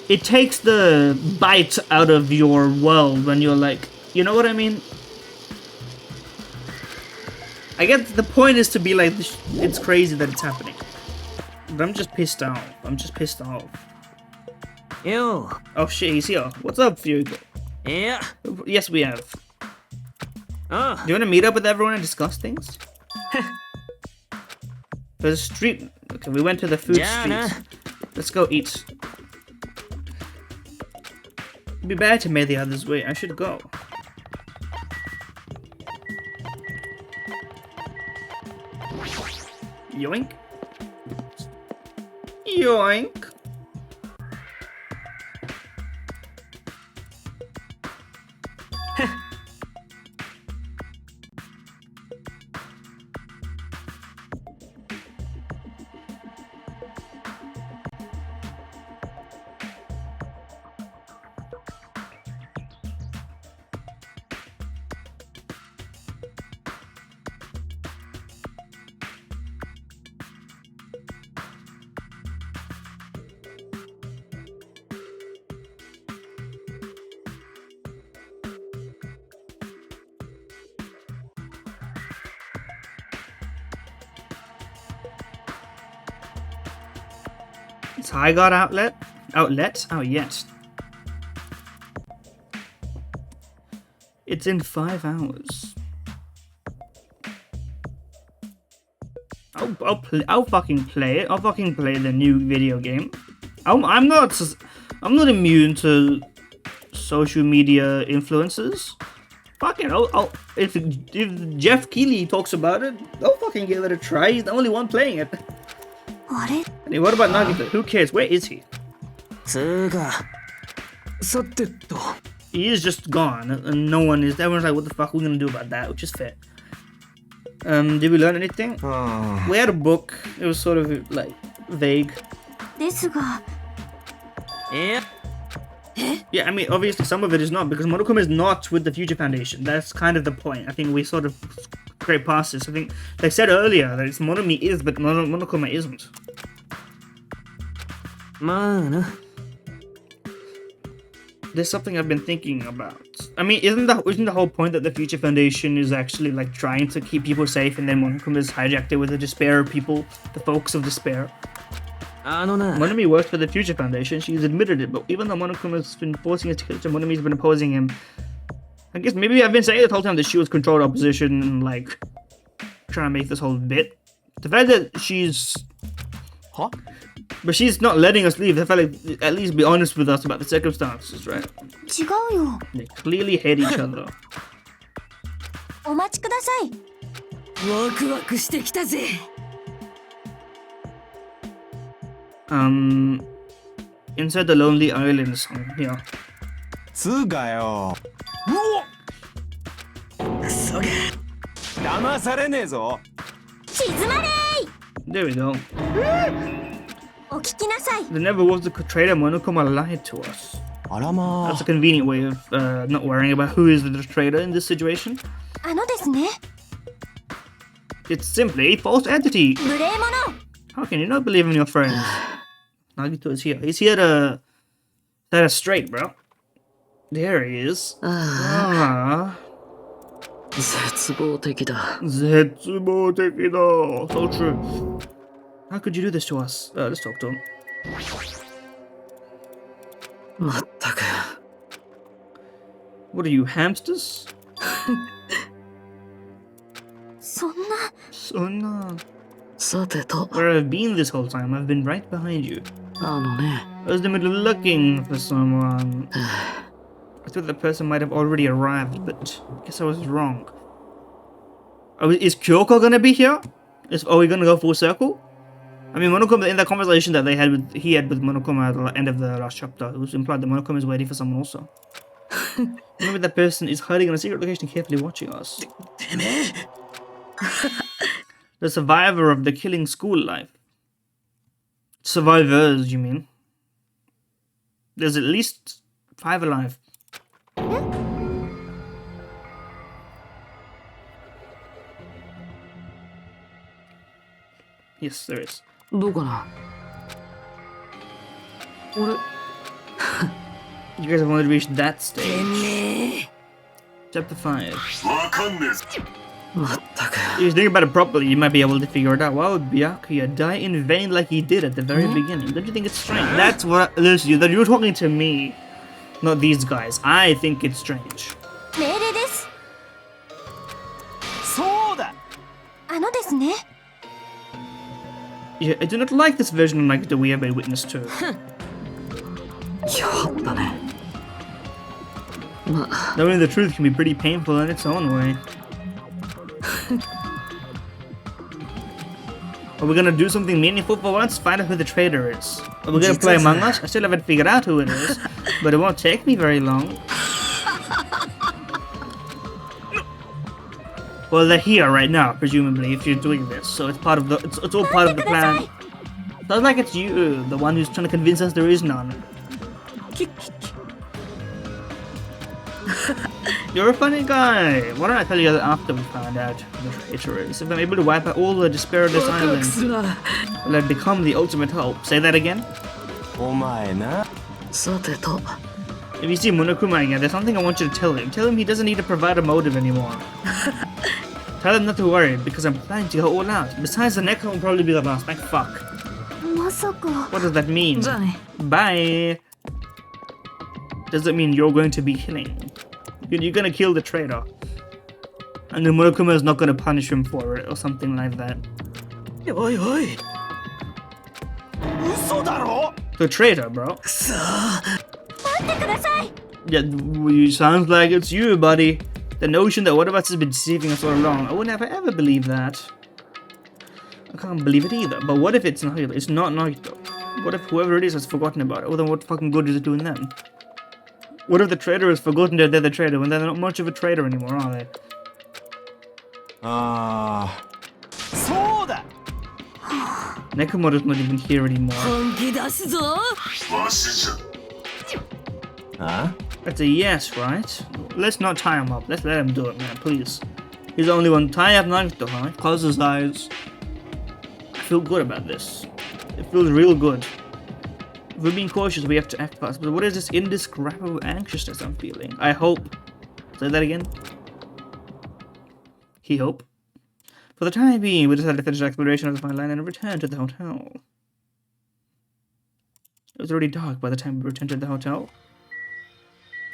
it takes the bite out of your world when you're like, you know what I mean? I guess the point is to be like, it's crazy that it's happening. But I'm just pissed off. Yo. Oh shit, he's here. What's up, Fugo? Yeah. Yes, we have. Oh. Do you want to meet up with everyone and discuss things? There's a street. Okay, we went to the food street. Let's go eat. It'd be bad to make the others wait. I should go. Yoink. Yoink. Tigard outlet? Oh, yes. It's in 5 hours. I'll fucking play it. I'll fucking play the new video game. I'm not immune to social media influences. Fucking, if Jeff Keighley talks about it, I'll fucking give it a try. He's the only one playing it. Hey, what about Nagito? Who cares? Where is he? He is just gone, and no one is. Everyone's like, what the fuck are we gonna do about that? Which is fair. Did we learn anything? We had a book. It was sort of like vague. Yeah, I mean, obviously some of it is not, because Monokuma is not with the Future Foundation. That's kind of the point. I think we sort of scrape past this. I think, like I said earlier, that it's Monomi is, but Monokuma isn't. There's something I've been thinking about. I mean, isn't the whole point that the Future Foundation is actually like trying to keep people safe, and then Monokuma is hijacked it with the despair people, the folks of despair? Monomi works for the Future Foundation, she's admitted it, but even though Monokuma's been forcing us to kill each other, Monomi's been opposing him. I guess maybe I've been saying the whole time that she was controlled opposition and like trying to make this whole bit. The fact that she's... Huh? But she's not letting us leave. The fact like, at least be honest with us about the circumstances, right? They clearly hate each other. Inside the Lonely Island song, yeah. つうかよ。騙されねえぞ。 There we go. There never was a traitor. Monokuma lied to us. That's a convenient way of not worrying about who is the traitor in this situation. It's simply a false entity. How can you not believe in your friends? Nagito is here. He's here to set us straight, bro. There he is. So true. How could you do this to us? Let's talk to him. まったく What are you, hamsters? そんな。 So no. さてと Where I've been this whole time, I've been right behind you. あのね I was in the middle of looking for someone. I thought that person might have already arrived, but I guess I was wrong. Is Kyoko gonna be here? Are we gonna go full circle? I mean, Monokuma, in that conversation that he had with Monokuma at the end of the last chapter, it was implied that Monokuma is waiting for someone also. Maybe that person is hiding in a secret location carefully watching us. The survivor of the killing school life. Survivors, you mean? There's at least 5 alive. Yes, there is. どうかな俺 You guys have only reached that て stage. めえ Chapter 5. まったく If you think about it properly, you might be able to figure it out. Why would Byakuya die in vain like he did at the very beginning? Don't you think it's strange? That's what you're talking to me, not these guys. I think it's strange. 命令です。そうだですね。 Yeah, I do not like this version of Nagito we have been witness to. やったねまあ Knowing the truth can be pretty painful in its own way. Are we gonna do something meaningful for once? Find out who the traitor is. Are we gonna play Among Us? I still haven't figured out who it is, but it won't take me very long. Well, they're here right now, presumably, if you're doing this. So it's part of the. It's all part of the plan. Sounds like it's you, the one who's trying to convince us there is none. You're a funny guy. Why don't I tell you that after we find out who the traitor is? If I'm able to wipe out all the despair of this ワクワク island, するな will I become the ultimate hope? Say that again. お前なさてと If you see Monokuma again, there's something I want you to tell him. Tell him he doesn't need to provide a motive anymore. Tell him not to worry, because I'm planning to go all out. Besides, the next one will probably be the last. Thank fuck. まさか。 What does that mean? じゃあね Bye. Does it mean you're going to be killing? You're gonna kill the traitor. And then Monokuma is not gonna punish him for it or something like that. おいおい嘘だろ The traitor, bro. くそー 待ってください。 Yeah, sounds like it's you, buddy. The notion that one of us has been deceiving us all along. I would never ever believe that. I can't believe it either. But what if it's Nagito? It's not Nagito. What if whoever it is has forgotten about it? Well, then what fucking good is it doing then? What if the traitor has forgotten that they're the traitor when they're not much of a traitor anymore, are they? ああそうだ Nekomaru's not even here anymore. 本気出すぞ あ That's a yes, right? Let's not tie him up. Let's let him do it, man, please. He's the only one. Tie up Nagito, huh? Close his eyes. I feel good about this. It feels real good. If we're being cautious, we have to act fast. But what is this indescribable anxiousness I'm feeling? I hope. Say that again. He hope. For the time being, we decided to finish the exploration of the fine line and return to the hotel. It was already dark by the time we returned to the hotel.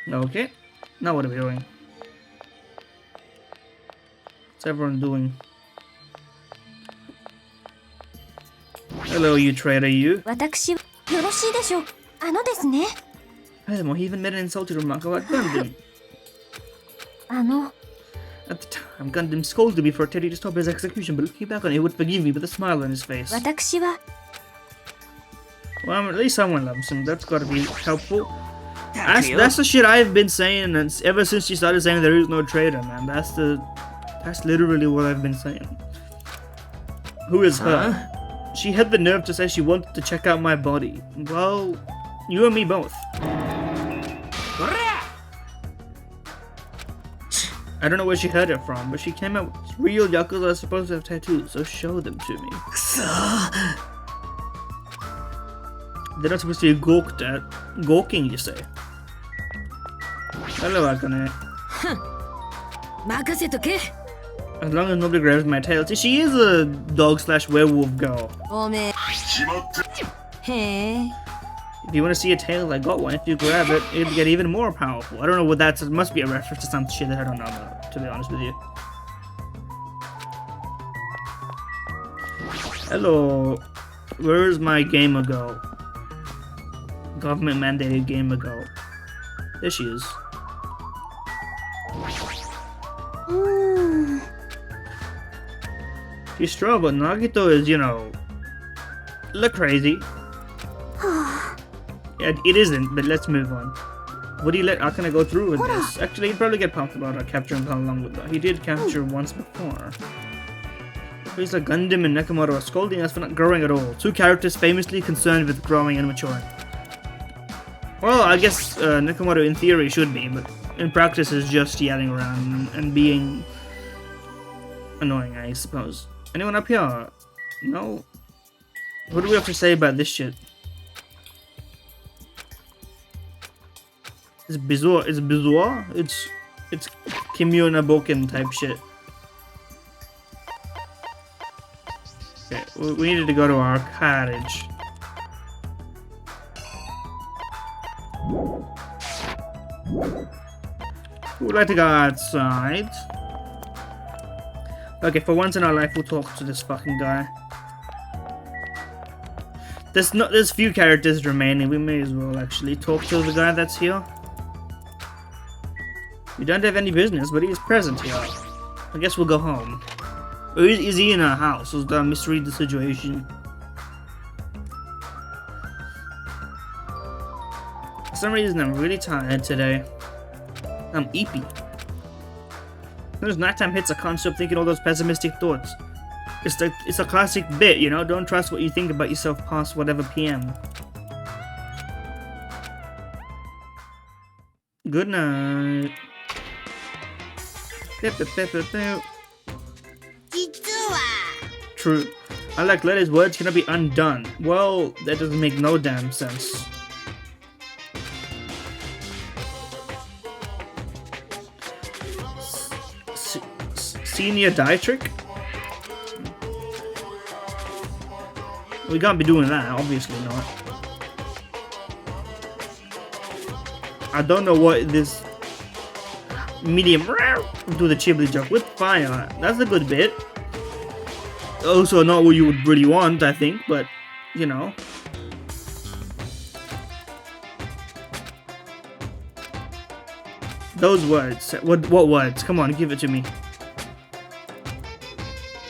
Okay. Now what are we doing? What's everyone doing? Hello, you traitor, you. 私はよろしいでしょう。ですね。 Furthermore, he even made an insulting remark about Gundam. At the time, Gundam scolded me for attempting to stop his execution, but looking back on it, he would forgive me with a smile on his face. 私は Well, at least someone loves him. That's gotta be helpful. That's the shit I've been saying ever since she started saying there is no traitor, man. That's literally what I've been saying. Who is her? She had the nerve to say she wanted to check out my body. Well, you and me both. I don't know where she heard it from, but she came out with real Yakuza are supposed to have tattoos, so show them to me. くそー They're not supposed to be gawked at. Gawking, you say? Hello, Akane. 任せとけ As long as nobody grabs my tail. See, she is a dog/werewolf girl. おめえへえ If you want to see a tail, I got one. If you grab it, it'll get even more powerful. I don't know what that's. It must be a reference to some shit that I don't know about, to be honest with you. Hello. Where's my gamer go? Government mandated gamer go. There she is. She's strong, but Nagito is, you know, look crazy. Yeah, it isn't, but let's move on. Would he let Akane go through with this? Actually, he'd probably get pumped about capturing Pal along with that. He did capture once before. He's like Gundam and Nekomaru are scolding us for not growing at all. Two characters famously concerned with growing and maturing. Well, I guess Nekomaru in theory should be, but in practice is just yelling around and being annoying, I suppose. Anyone up here? No? What do we have to say about this shit? It's bizarre. It's bizarre. It's Kimyo Naboken type shit. Okay, we needed to go to our cottage. We would like to go outside. Okay, for once in our life, we'll talk to this fucking guy. There's few characters remaining. We may as well actually talk to the guy that's here. We don't have any business, but he is present here. I guess we'll go home. Or is he in our house? Or did I misread the situation? For some reason, I'm really tired today. I'm eepy. As soon as nighttime hits, I can't stop thinking all those pessimistic thoughts. It's a classic bit, you know? Don't trust what you think about yourself past whatever PM. Good night. True. Unlike letters, words cannot be undone. Well, that doesn't make no damn sense. Senior Dietrich? We can't be doing that, obviously not. I don't know what this medium do the Chibli joke with fire. That's a good bit. Also not what you would really want, I think, but you know. Those words. What words? Come on, give it to me.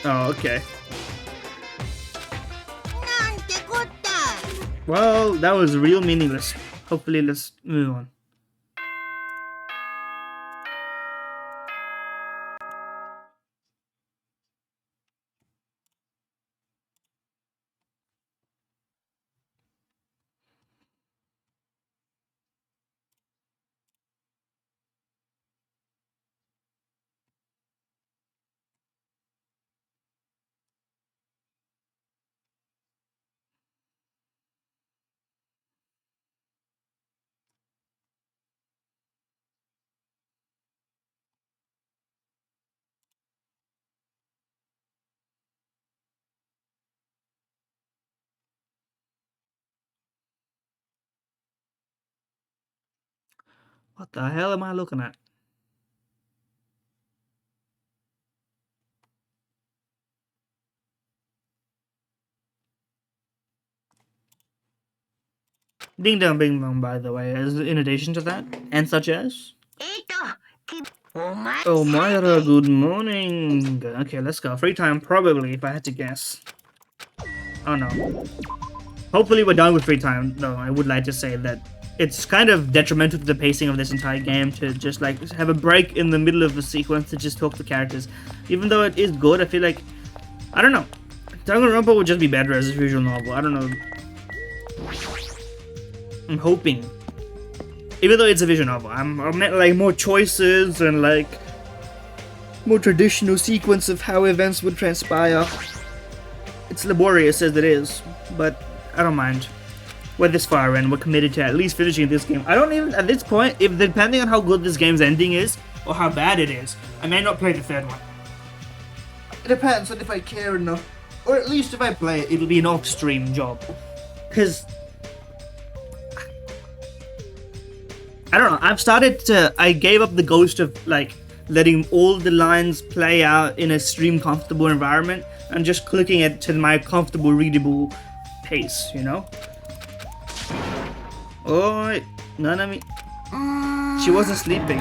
Oh, okay. Well, that was real meaningless. Hopefully, let's move on. What the hell am I looking at? Ding dong bing bong, by the way, as in addition to that, and such as. Oh, Myra, good morning. Okay, let's go. Free time, probably, if I had to guess. Oh no. Hopefully we're done with free time, though. I would like to say that it's kind of detrimental to the pacing of this entire game to just like have a break in the middle of the sequence to just talk to characters. Even though it is good, I feel like, I don't know. Danganronpa would just be better as a visual novel. I don't know. I'm hoping. Even though it's a visual novel, I meant like more choices and like more traditional sequence of how events would transpire. It's laborious as it is, but I don't mind. We're this far in, we're committed to at least finishing this game. I don't even, at this point, if depending on how good this game's ending is, or how bad it is, I may not play the third one. It depends on if I care enough, or at least if I play it, it'll be an off-stream job. Because I don't know. I gave up the ghost of like letting all the lines play out in a stream comfortable environment and just clicking it to my comfortable readable pace, you know? Oh, Nanami. She wasn't sleeping.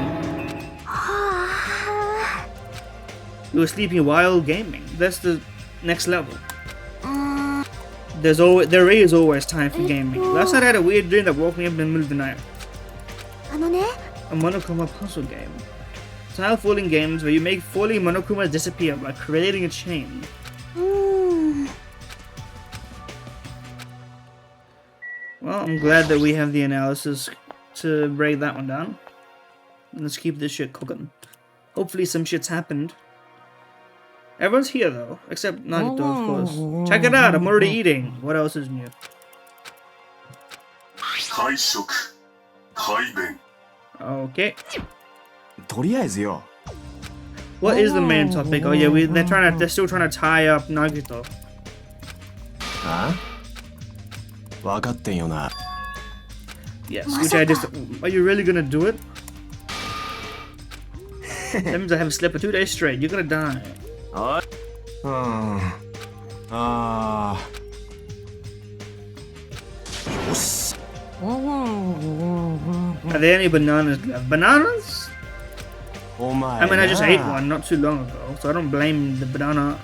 You were sleeping while gaming. That's the next level. There is always time for gaming. Last night I had a weird dream that woke me up in the middle of the night. A Monokuma puzzle game. Tile-falling games where you make falling Monokumas disappear by creating a chain. Well, I'm glad that we have the analysis to break that one down. Let's keep this shit cooking. Hopefully some shit's happened. Everyone's here though, except Nagito, of course. Check it out, I'm already eating. What else is new? Okay. とりあえずよ What is the main topic? Oh yeah, they're still trying to tie up Nagito. あ分かってんよな Yes, which I just. Are you really gonna do it? That means I haven't slept for 2 days straight. You're gonna die. うんあよし Are there any bananas left? Bananas? お前 I mean, I just な ate one not too long ago, so I don't blame the banana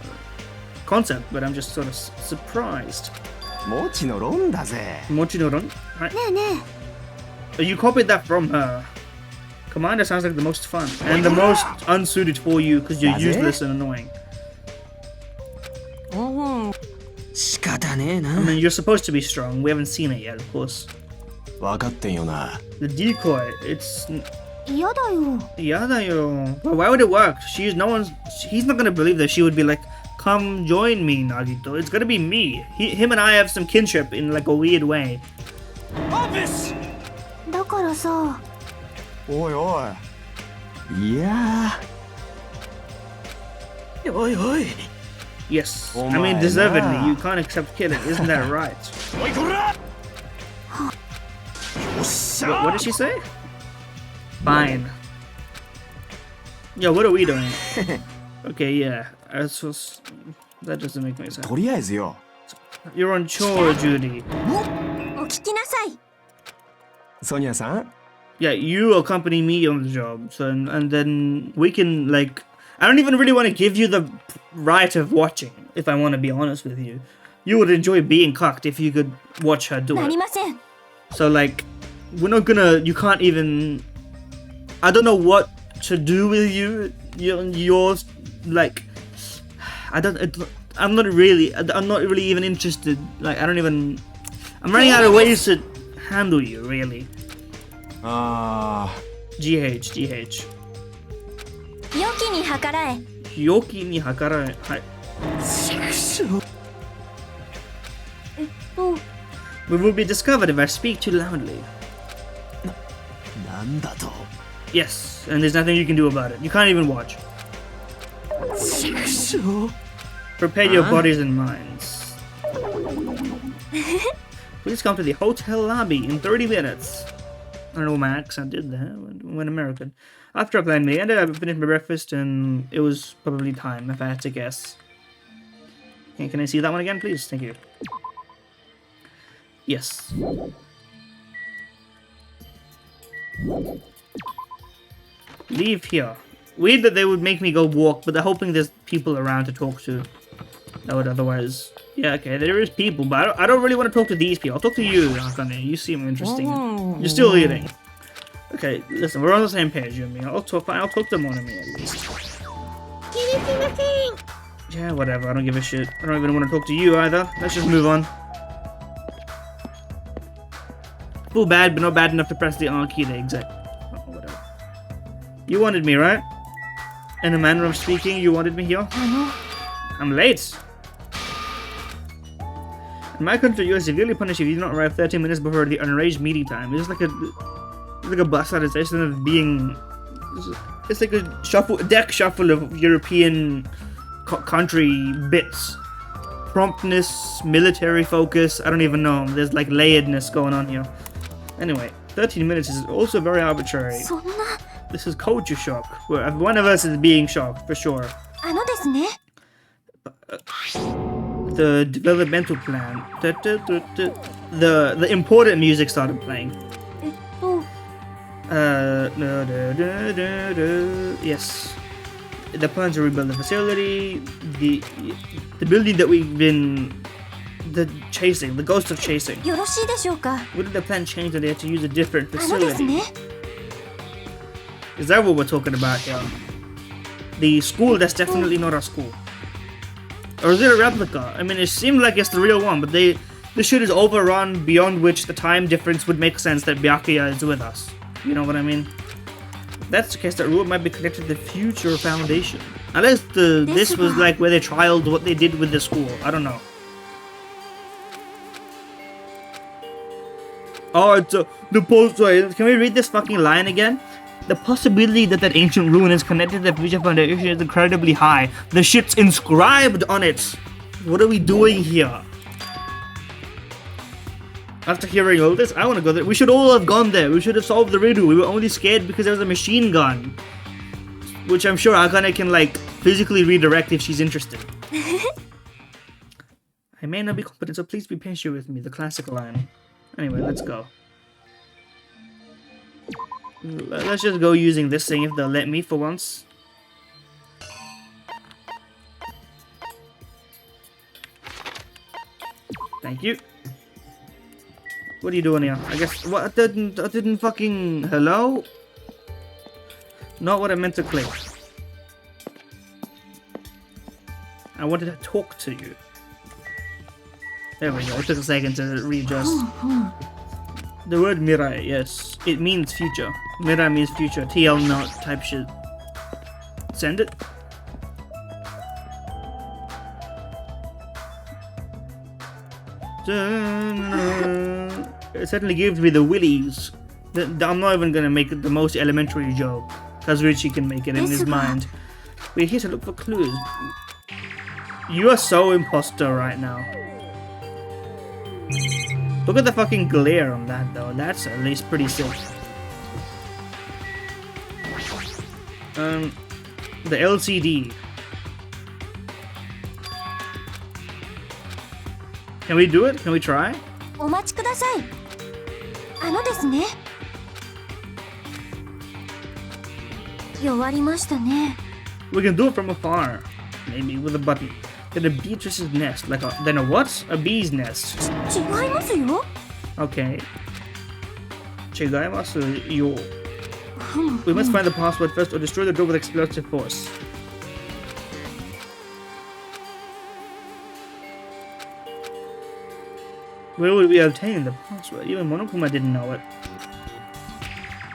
concept, but I'm just sort of surprised. もちのろんだぜ Mochinoron? Hi. ねえね You copied that from her. Commander sounds like the most fun, and the most unsuited for you because you're Does it? useless and annoying. 仕方ねえ I な mean, you're supposed to be strong. We haven't seen it yet, of course. 分かってんよな The decoy, it's. え嫌だよ Yadayo. But why would it work? He's not gonna believe that she would be like, come join me, Nagito. It's gonna be me. Him and I have some kinship in like a weird way. だからさおいおいいやおいおい Yes. Oh I mean, my deservedly. God. You can't accept killing. Isn't that right? おいこらよっしゃ What did she say? Fine. Yeah, what are we doing? Okay, yeah. That doesn't make any sense. とりあえずよ You're on chore duty. お聞きなさいソニアさん Yeah, you accompany me on the job, so and then we can like. I don't even really want to give you the right of watching. If I want to be honest with you, you would enjoy being cucked if you could watch her do なり it. ません So like, we're not gonna. You can't even. I don't know what to do with you. You're like. I'm not really even interested. Like I don't even. I'm running out of ways to handle you really. あ GH. 良きに計らえ Yoki ni hakara. Hi. と We will be discovered if I speak too loudly. ーなんだと Yes, and there's nothing you can do about it. You can't even watch. 畜生 Prepare your bodies and minds. Please come to the hotel lobby in 30 minutes. I don't know what my accent did there. Went American. After I planned me, I finished my breakfast and it was probably time if I had to guess. Okay, can I see that one again, please? Thank you. Yes. Leave here. Weird that they would make me go walk, but they're hoping there's people around to talk to. That would otherwise... Yeah, okay, there is people, but I don't really want to talk to these people. I'll talk to you, Akane. You seem interesting. You're still eating. Okay, listen, we're on the same page, you and me. I'll talk to Monami at least. 気にしません Yeah, whatever, I don't give a shit. I don't even want to talk to you either. Let's just move on. Feel bad, but not bad enough to press the R key to exit. Oh, whatever. You wanted me, right? In a manner of speaking, you wanted me here? I'm late. In my country, you are severely punished if you do not arrive 30 minutes before the unarranged meeting time. It's like a bastardization of being. It's like a deck shuffle of European country bits. Promptness, military focus. I don't even know. There's like layeredness going on here. Anyway, 13 minutes is also very arbitrary. そんな This is culture shock. Where one of us is being shocked, for sure. ですね The developmental plan. The important music started playing. えっと Yes. The plan to rebuild the facility, the building that we've been the ghost of chasing. よろしいでしょうか What did the plan change when they had to use a different です facility? ね Is that what we're talking about here? The school that's definitely not our school. Or is it a replica? I mean, it seemed like it's the real one, but the shit is overrun beyond which the time difference would make sense that Byakuya is with us. You know what I mean? If that's the case, that route might be connected to the future foundation. Unless this was like where they trialed what they did with the school. I don't know. Oh, it's the post. Can we read this fucking line again? The possibility that that ancient ruin is connected to the future foundation is incredibly high. The shit's inscribed on it. What are we doing here? After hearing all this, I want to go there. We should all have gone there. We should have solved the riddle. We were only scared because there was a machine gun. Which I'm sure Akane can, like, physically redirect if she's interested. I may not be competent, so please be patient with me. The classic line. Anyway, let's go. Let's just go using this thing if they'll let me for once. Thank you. What are you doing here? I guess what I didn't fucking hello? Not what I meant to click. I wanted to talk to you. There we go. It took a second to readjust. The word Mirai, yes. It means future. Mirai means future. TL not type shit. Send it. It certainly gives me the willies. I'm not even gonna make it the most elementary joke. Kazuichi can make it in his mind. We're here to look for clues. You are so imposter right now. Look at the fucking glare on that though. That's at least pretty sick. The LCD. Can we do it? Can we try? お待ちくださいですね弱りましたね We can do it from afar. Maybe with a button. Then a Beatrice's nest. Then a what? A bee's nest. 違いますよ Okay. 違いますよ We must find the password first or destroy the door with explosive force. Where would we obtain the password? Even Monokuma didn't know it.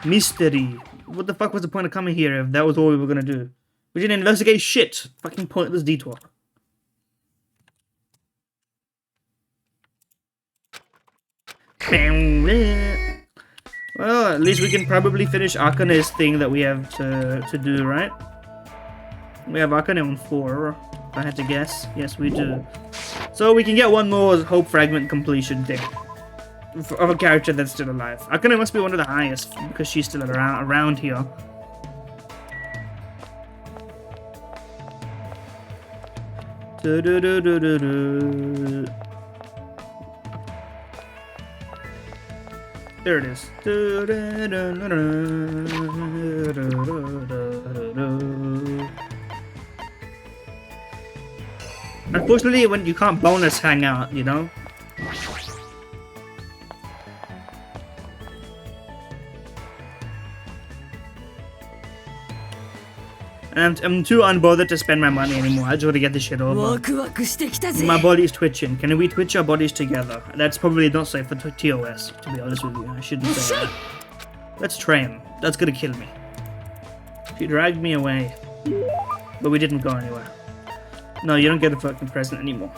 Mystery. What the fuck was the point of coming here if that was all we were gonna do? We didn't investigate shit. Fucking pointless detour. Well, at least we can probably finish Akane's thing that we have to do, right? We have Akane on 4, if I had to guess. Yes, we do. So we can get one more Hope Fragment completion thing. Of a character that's still alive. Akane must be one of the highest, because she's still around here. There it is. Unfortunately, when you can't bonus hang out, you know? And I'm too unbothered to spend my money anymore. I just want to get this shit over. ワクワクしてきたぜ My body's twitching. Can we twitch our bodies together? That's probably not safe for TOS, to be honest with you. I shouldn't say that. Let's train. That's gonna kill me. She dragged me away. But we didn't go anywhere. No, you don't get a fucking present anymore.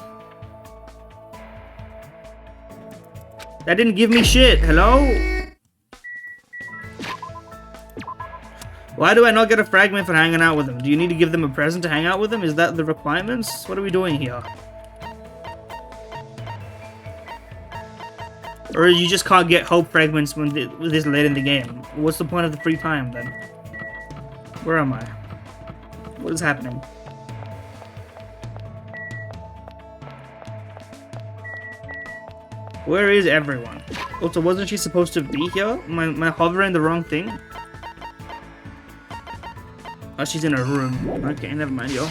That didn't give me shit. Hello? Why do I not get a fragment for hanging out with them? Do you need to give them a present to hang out with them? Is that the requirements? What are we doing here? Or you just can't get hope fragments when this late in the game. What's the point of the free time then? Where am I? What is happening? Where is everyone? Also, wasn't she supposed to be here? Am I hovering the wrong thing? Oh, she's in her room. Okay, never mind, yo.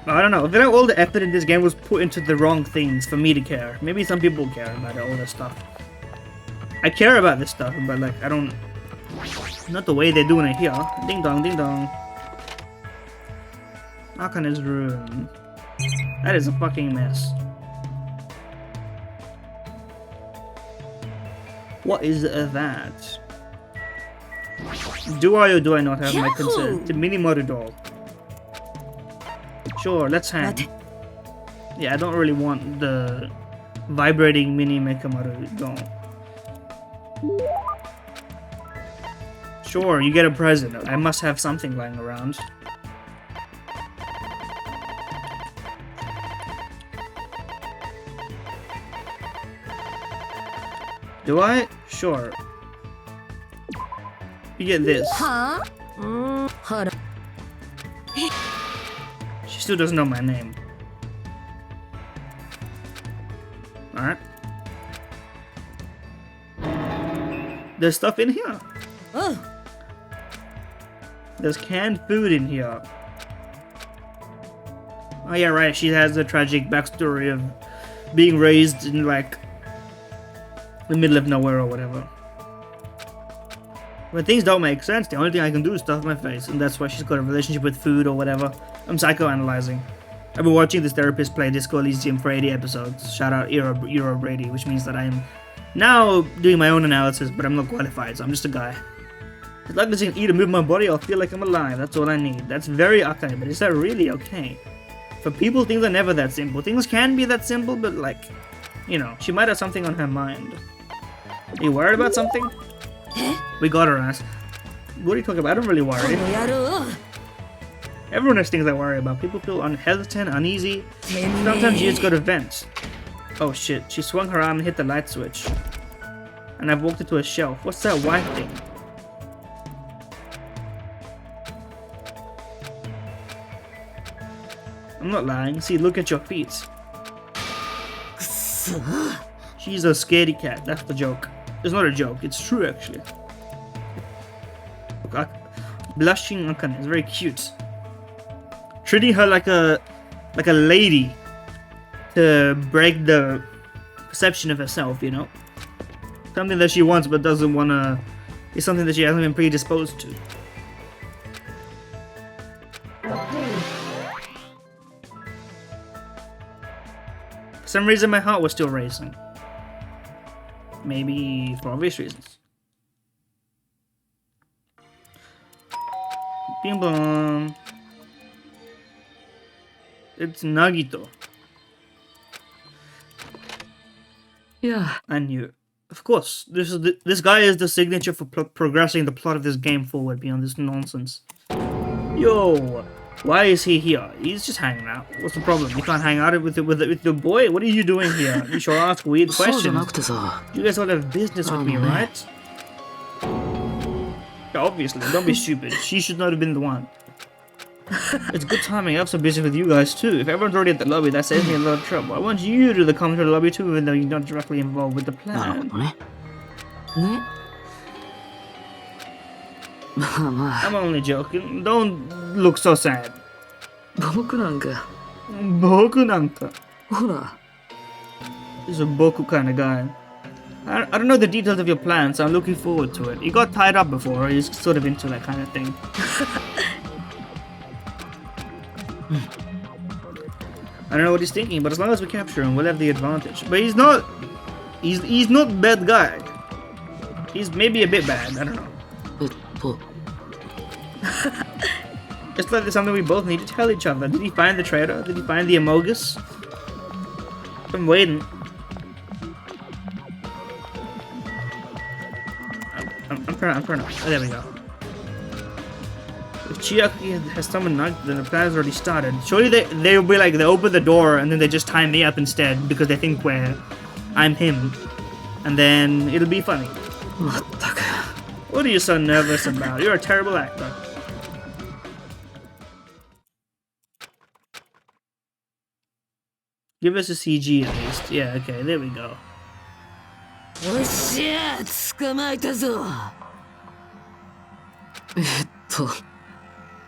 I don't know. I feel like all the effort in this game was put into the wrong things for me to care. Maybe some people care about all this stuff. I care about this stuff, but like, I don't... Not the way they're doing it here. Ding dong, ding dong. Akane's room. That is a fucking mess. What is that? Do I or do I not have my consent? The Minimoru doll. Sure, let's hang. Yeah, I don't really want the vibrating mini Mekamaru doll. Sure, you get a present. I must have something lying around. Do I? Sure. You get this. Huh? She still doesn't know my name. Alright. There's stuff in here. Oh. There's canned food in here. Oh yeah, right. She has a tragic backstory of being raised in like the middle of nowhere or whatever. When things don't make sense, the only thing I can do is stuff my face, and that's why she's got a relationship with food or whatever. I'm psychoanalyzing. I've been watching this therapist play Disco Elysium for 80 episodes. Shout out Euro Brady, which means that I am now doing my own analysis, but I'm not qualified, so I'm just a guy. As long as I can eat and move my body, I'll feel like I'm alive. That's all I need. That's very okay, but is that really okay? For people, things are never that simple. Things can be that simple, but like, you know, she might have something on her mind. Are you worried about something? We got her ass. What are you talking about? I don't really worry. Everyone has things I worry about. People feel hesitant, uneasy. Sometimes you just go to vent. Oh shit, she swung her arm and hit the light switch. And I've walked into a shelf. What's that white thing? I'm not lying. See, look at your feet. She's a scaredy cat. That's the joke. It's not a joke. It's true, actually. Blushing Akane is very cute. Treating her like a lady to break the perception of herself, you know? Something that she wants but doesn't want to... is something that she hasn't been predisposed to. For some reason, my heart was still racing. Maybe for obvious reasons. Bing bong. It's Nagito. Yeah. I knew. Of course, this guy is the signature for progressing the plot of this game forward beyond this nonsense. Yo, why is he here? He's just hanging out. What's the problem? You can't hang out with your boy? What are you doing here? You sure ask weird questions. You guys all have business with me, right? Yeah, obviously, don't be stupid. She should not have been the one. It's good timing. I'm so busy with you guys too. If everyone's already at the lobby, that saves me a lot of trouble. I want you to come to the lobby too, even though you're not directly involved with the plan. I'm only joking. Don't look so sad. Boku nanka. He's a Boku kind of guy. I don't know the details of your plan, so I'm looking forward to it. He got tied up before. He's sort of into that kind of thing. I don't know what he's thinking, but as long as we capture him, we'll have the advantage. But he's not bad guy. He's maybe a bit bad. I don't know. Just like there's something we both need to tell each other. Did he find the traitor? Did he find the Amogus? I'm waiting. I'm trying to. Oh, there we go. If Chiaki has summoned Nagito, then the plan's already started. Surely they'll be like, they open the door and then they just tie me up instead because they think I'm him. And then it'll be funny. What are you so nervous about? You're a terrible actor. Give us a CG at least. Yeah, okay, there we go. おっしゃ捕まえたぞ。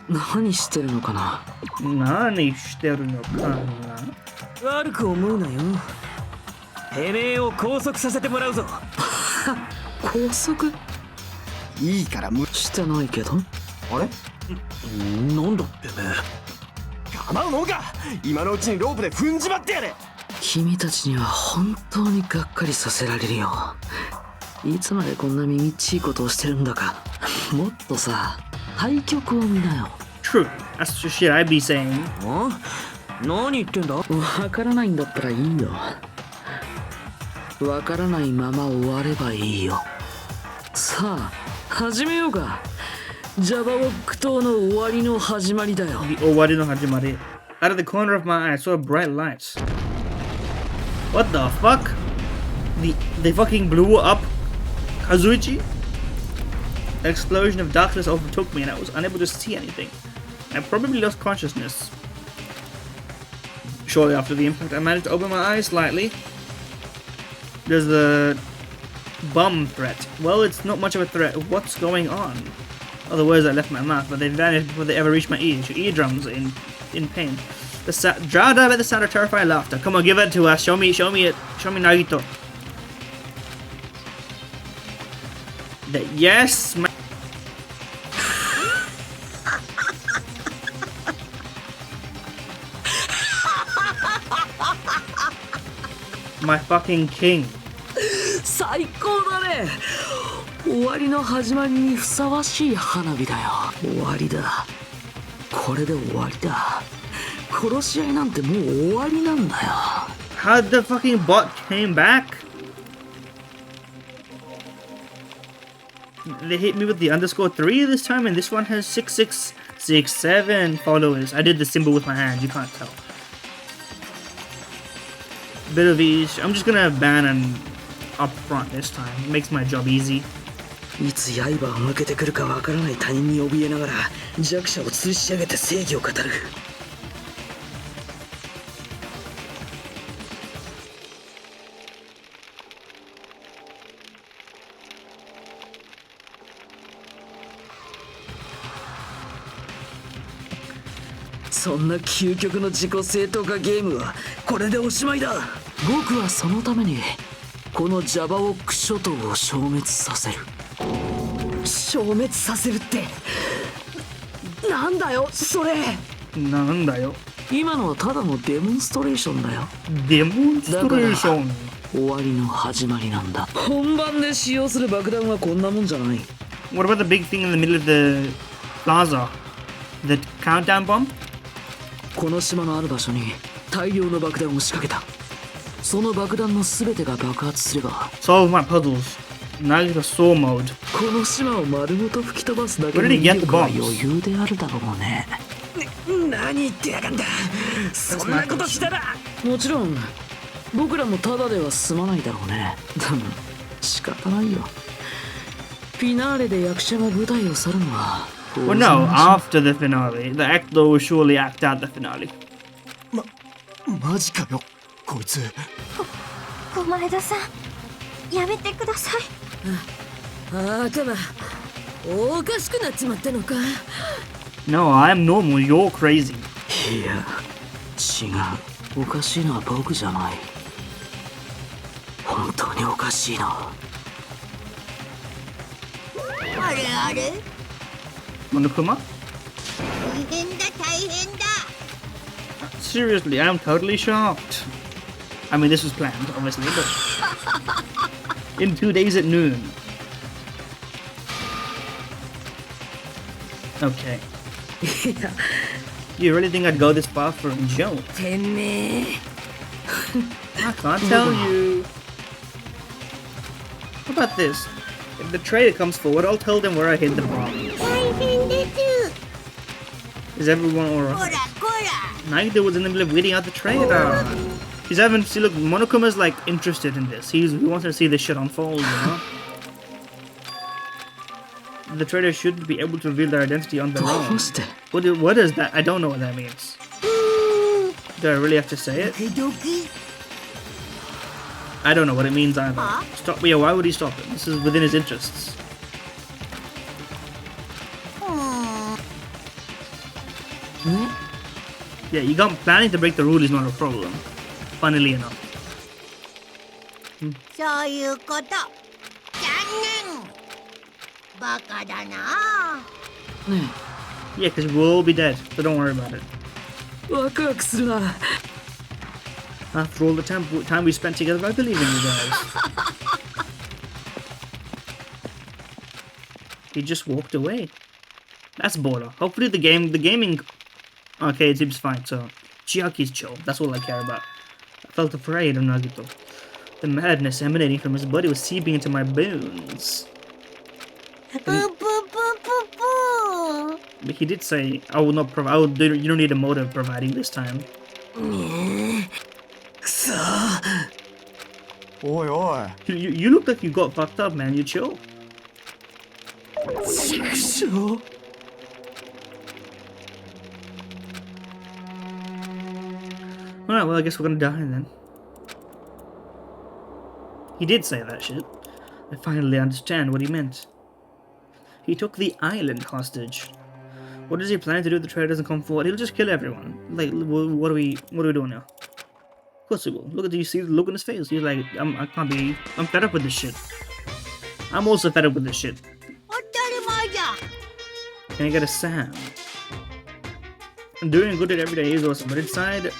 何してるのかな。何してるのかな。悪く思うなよ。てめえを拘束させてもらうぞ。拘束？いいからしてないけど。あれなんだってめえ。構うのか。今のうちにロープで踏んじまってやれ。君たちには本当にがっかりさせられるよ。いつまでこんな耳っちいことをしてるんだか。もっとさ、対局を見なよ。True. That's the shit I'd be saying. 何言ってんだ。わからないんだったらいいよ。わからないまま終わればいいよ。さあ、始めようか。ジャバオック島の終わりの始まりだよ。The 終わりの始まり. Out of the corner of my eye, I saw bright lights. What the fuck? They fucking blew up Kazuichi? An explosion of darkness overtook me and I was unable to see anything. I probably lost consciousness. Shortly after the impact, I managed to open my eyes slightly. There's the bum threat. Well, it's not much of a threat. What's going on? Oh, the words that left my mouth, but they vanished before they ever reached my ears. Your eardrums in pain. Drowned out by the sound of terrifying laughter. Come on, give it to us. Show me it. Show me Nagito. Yes, my fucking king. 最高だね。終わりの始まりにふさわしい花火だよ。終わりだ。これで終わりだ。殺し合いなんてもう終わりなんだよ。How the fucking bot came back? They hit me with the _3 this time, and this one has 6667 followers. I did the symbol with my hand, you can't tell. Bit of ease. I'm just gonna ban him up front this time. It makes my job easy. いつ刃を向けてくるかわからない他人に怯えながら弱者を吊るし上げて正義を語る。そんな究極の自己正当化ゲームはこれでおしまいだ。僕はそのためにこのジャバオック諸島を消滅させる。消滅させるってなんだよそれ。なんだよ。今のはただのデモンストレーションだよ。デモンストレーション。終わりの始まりなんだ。本番で使用する爆弾はこんなもんじゃない。What about the big thing in the middle of the plaza? The countdown bomb? この島のある場所に大量の爆弾を仕掛けた。その爆弾の全てが爆発すれば Solve my puzzles. Nagito Soul Mode. この島を丸ごと吹き飛ばすだけの威力は余裕であるだろうね。何言ってやがんだ。そんなことしたら。もちろん僕らもただでは済まないだろうね。でも仕方ないよ。フィナーレで役者が舞台を去るのは Well, no, after the finale. The actor will surely act out the finale. マジかよこいつ。小前田さん、やめてください。ああ、ただおかしくなっちまったのか。 No, I'm normal. You're crazy. いや、違う。おかしいのは僕じゃない。本当におかしいな。あれあれ。Monokuma? 大変だ大変だ。 Seriously, I'm totally shocked. I mean, this was planned, obviously, but in 2 days at noon. Okay. You really think I'd go this far for a joke? I can't tell you. How about this? If the trader comes forward, I'll tell them where I hid the bomb. 大変です。Is everyone alright? Naito was in the middle of waiting out the trader. He's having, see look, Monokuma's like interested in this. He wants to see this shit unfold, you know? The trader should be able to reveal their identity on their own. What is that? I don't know what that means. Do I really have to say it? I don't know what it means either. Stop. Yeah, why would he stop it? This is within his interests. Yeah, you got planning to break the rule is not a problem. Funnily enough. Yeah, because we'll all be dead, so don't worry about it. After all the time we spent together, I believe in you guys. He just walked away. That's border. Hopefully the gaming arcade seems fine, so Chiaki's chill. That's all I care about. I felt afraid of Nagito. The madness emanating from his body was seeping into my bones. But he did say, I will not provide. You don't need a motive providing this time. You look like you got fucked up, man. You chill. Alright, well, I guess we're gonna die then. He did say that shit. I finally understand what he meant. He took the island hostage. What does he plan to do if the trader doesn't come forward? He'll just kill everyone. Like, what are we doing now? Of course he will. Look at, you see the look on his face. He's like, I'm fed up with this shit. I'm also fed up with this shit. Can I get a Sam? I'm doing good at every day is awesome, but inside,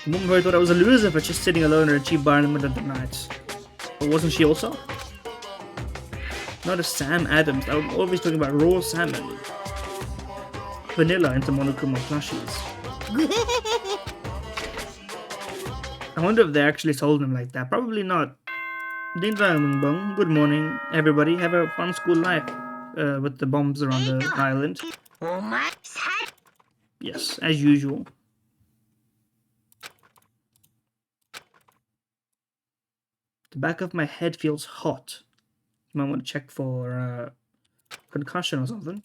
the moment where I thought I was a loser for just sitting alone at a cheap bar in the middle of the night. But wasn't she also? Not a Sam Adams. I'm always talking about raw salmon. Vanilla into Monokuma plushies. I wonder if they actually sold them like that. Probably not. Ding dong bong. Good morning, everybody. Have a fun school life with the bombs around the island. Yes, as usual. The back of my head feels hot. You might want to check for concussion or something.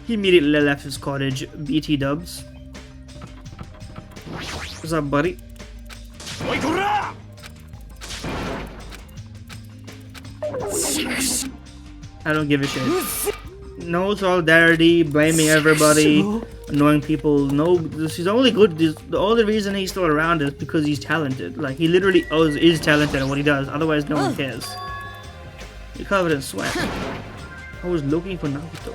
He immediately left his cottage. BT dubs. What's up, buddy? I don't give a shit. No solidarity, blaming everybody, annoying people. No, he's only good. The only reason he's still around is because he's talented. Like, he literally is talented at what he does. Otherwise, no one cares. You're covered in sweat. I was looking for Nagito.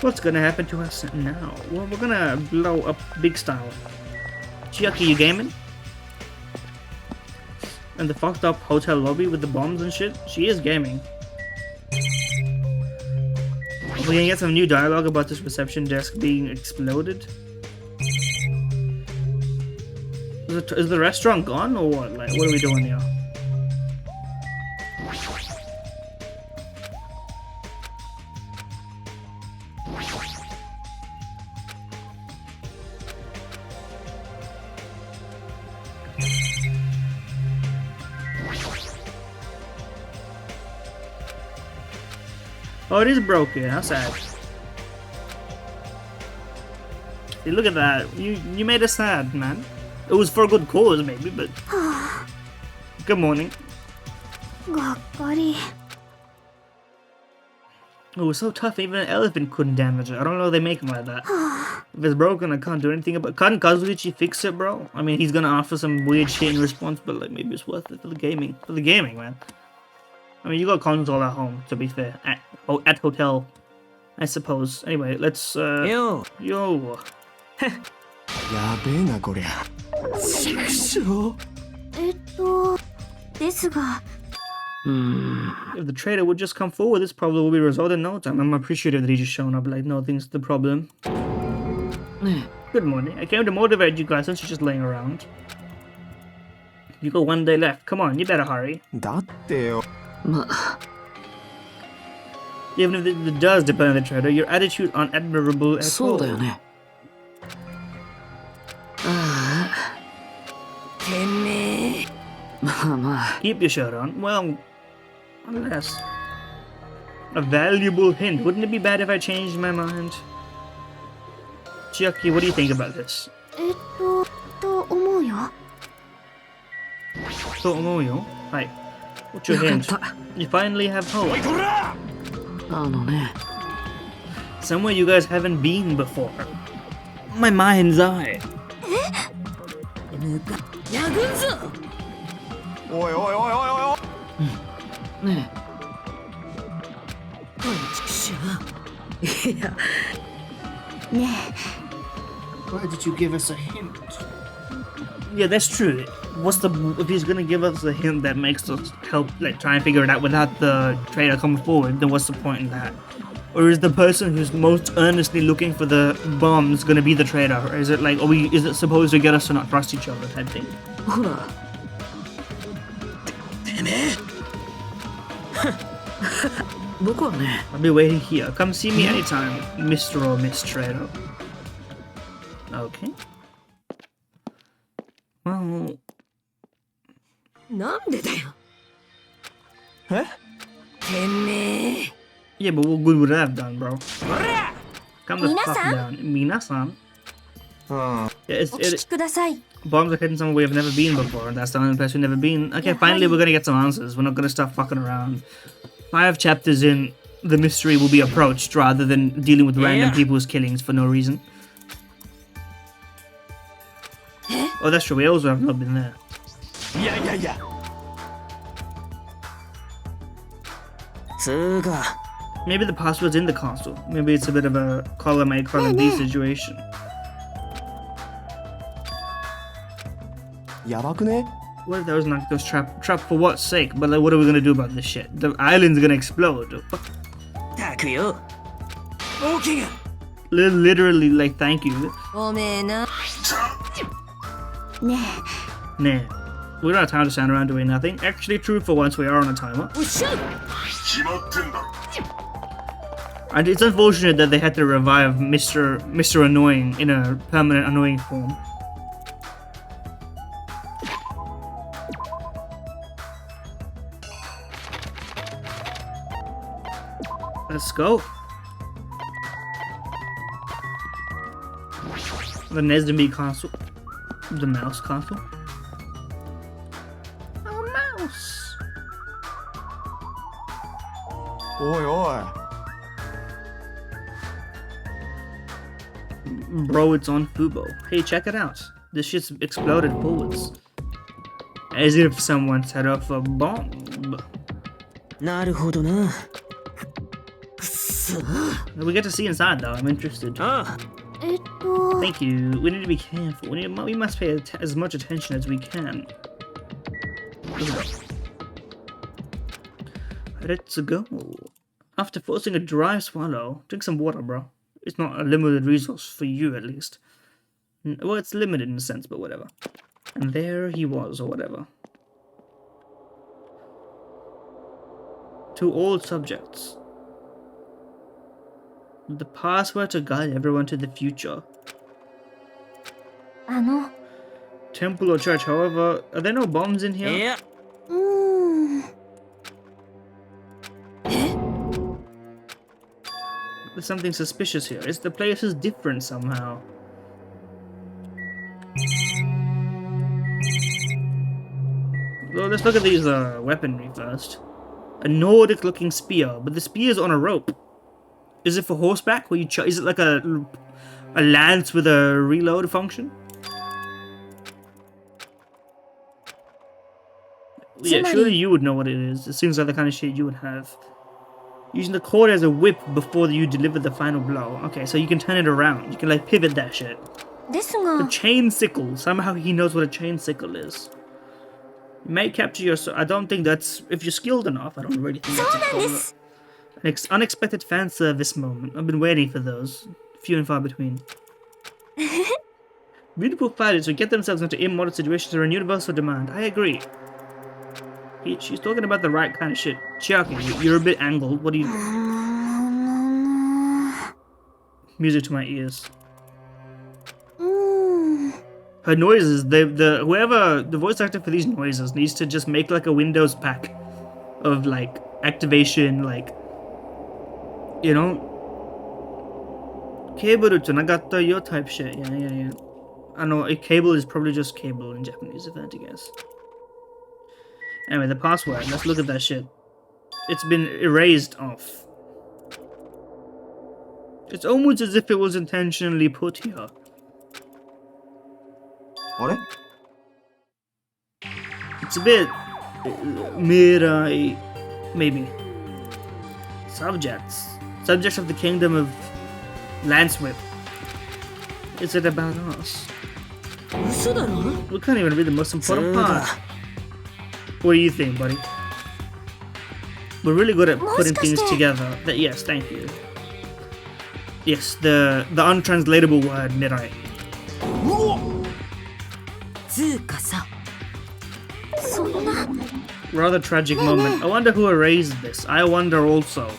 What's gonna happen to us now? Well, we're gonna blow up big style. Chiaki, you gaming? And the fucked up hotel lobby with the bombs and shit? She is gaming. We're gonna get some new dialogue about this reception desk being exploded. Is the restaurant gone or what? Like, what are we doing here? Oh, it is broken. How sad. See, look at that. You made us sad, man. It was for a good cause, maybe, but... Good morning. It was so tough, even an elephant couldn't damage it. I don't know how they make them like that. If it's broken, I can't do anything about it. Can't Kazuichi fix it, bro? I mean, he's gonna offer some weird shit in response, but like, maybe it's worth it for the gaming. For the gaming, man. I mean, you got a console at home, to be fair. At hotel, I suppose. Anyway, let's, Yo! If the trader would just come forward, this problem will be resolved in no time. I'm appreciative that he just shown up, like, no, thing's the problem. Good morning. I came to motivate you guys since you're just laying around. You got 1 day left. Come on, you better hurry. だってよ。ま、 Even if it does depend on the trader, your attitude aren't admirable at そうだよ all. ね。ああ。てめえ。まあまあ。 Keep your shirt on. Well, unless... A valuable hint. Wouldn't it be bad if I changed my mind? Chiaki, what do you think about this? と思うよ。と思うよ。はい。What's your よか hint? った。 You finally have hope. あのね。 Somewhere you guys haven't been before. My mind's eye. やぐんぞ。おいおいおいおいおい。ねこの畜生。え。いや、ね Why did you give us a hint? Yeah, that's true. What's the if he's gonna give us a hint that makes us help, like try and figure it out without the trader coming forward? Then what's the point in that? Or is the person who's most earnestly looking for the bombs gonna be the trader? Or is it like, is it supposed to get us to not trust each other type thing? ほら。てめえ。僕はね、 I'll be waiting here. Come see me anytime, Mr. or Miss Trader. Okay. Well, なんでだよ。え？てめえ。 yeah, but what good would that have done, bro? Come the fuck Minasan? down. Minasan? うん。 Yeah, お聞きください。 bombs are hidden somewhere we have never been before, and that's the only place we've never been. Okay, finally we're gonna get some answers. We're not gonna stop fucking around. 5 chapters in, the mystery will be approached rather than dealing with random people's killings for no reason. Oh, that's true. We also have not been there. いやいやいや。つーか。 Maybe the password's in the castle. Maybe it's a bit of a column A, column B situation. やばくね？ What if that was an Octo's trap? Trap for what sake? But like, what are we gonna do about this shit? The island's gonna explode. Fuck. たくよ。大きが。 Literally, like, thank you. おめえな。ね Nah. We don't have time to stand around doing nothing. Actually, true for once, we are on a timer. え。おっしゃ。 And it's unfortunate that they had to revive Mr. Annoying in a permanent annoying form. Let's go. The Nesdemy castle. The mouse castle. A mouse. おいおい。 Bro, it's on Fubo. Hey, check it out. This shit's exploded forwards. As if someone set off a bomb. なるほどな。 We get to see inside though, I'm interested. ああ。Thank you. We need to be careful. We must pay as much attention as we can. Let's go. After forcing a dry swallow, drink some water, bro. It's not a limited resource for you, at least. Well, it's limited in a sense, but whatever. And there he was, or whatever. To all subjects. The password to guide everyone to the future. あの。 Temple or church, however, are there no bombs in い here? や。 There's something suspicious here. The place is different somehow. Well, let's look at these weaponry first. A Nordic-looking spear, but the spear's on a rope. Is it for horseback? Where you is it like a lance with a reload function? Yeah, surely you would know what it is. It seems like the kind of shit you would have. Using the cord as a whip before you deliver the final blow. Okay, so you can turn it around. You can like pivot that shit. です The が。 chain sickle. Somehow he knows what a chain sickle is. You may capture your... I don't think that's... If you're skilled enough, I don't really think that's a problem. An unexpected fan service moment. I've been waiting for those. Few and far between. Beautiful fighters who get themselves into immoral situations are in universal demand. I agree. She's talking about the right kind of shit. Chiaki, you're a bit angled. What do you... Music to my ears. Her noises, whoever, the voice actor for these noises needs to just make like a Windows pack of like activation, like, you know, cable to nagata yo type shit. Yeah. I know a cable is probably just cable in Japanese, if I had to guess. Anyway, the password. Let's look at that shit. It's been erased off. It's almost as if it was intentionally put here. What? It's a bit Mirai, maybe. Subjects of the kingdom of Lancewhip. Is it about us? We can't even read the most important part. What do you think, buddy? We're really good at putting things together. Yes, thank you. Yes, the untranslatable word Mirai. Rather tragic moment. I wonder who erased this. I wonder also.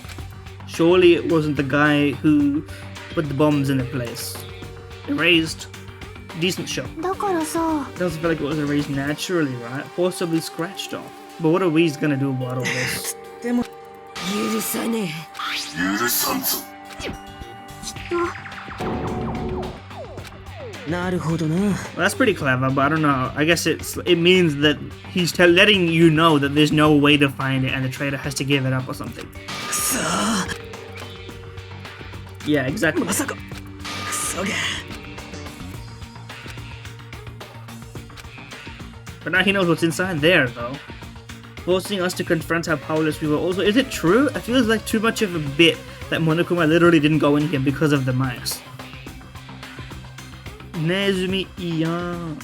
Surely it wasn't the guy who put the bombs in the place. Erased. Decent shot. Doesn't feel like it was erased naturally, right? Forcibly scratched off. But what are we gonna do about all this? Well, that's pretty clever, but I don't know. I guess it means that he's letting you know that there's no way to find it and the trader has to give it up or something. Yeah, exactly. But now he knows what's inside there, though. Forcing us to confront how powerless we were. Also, is it true? It feels like too much of a bit that Monokuma literally didn't go in here because of the mice. Nezumi Ian.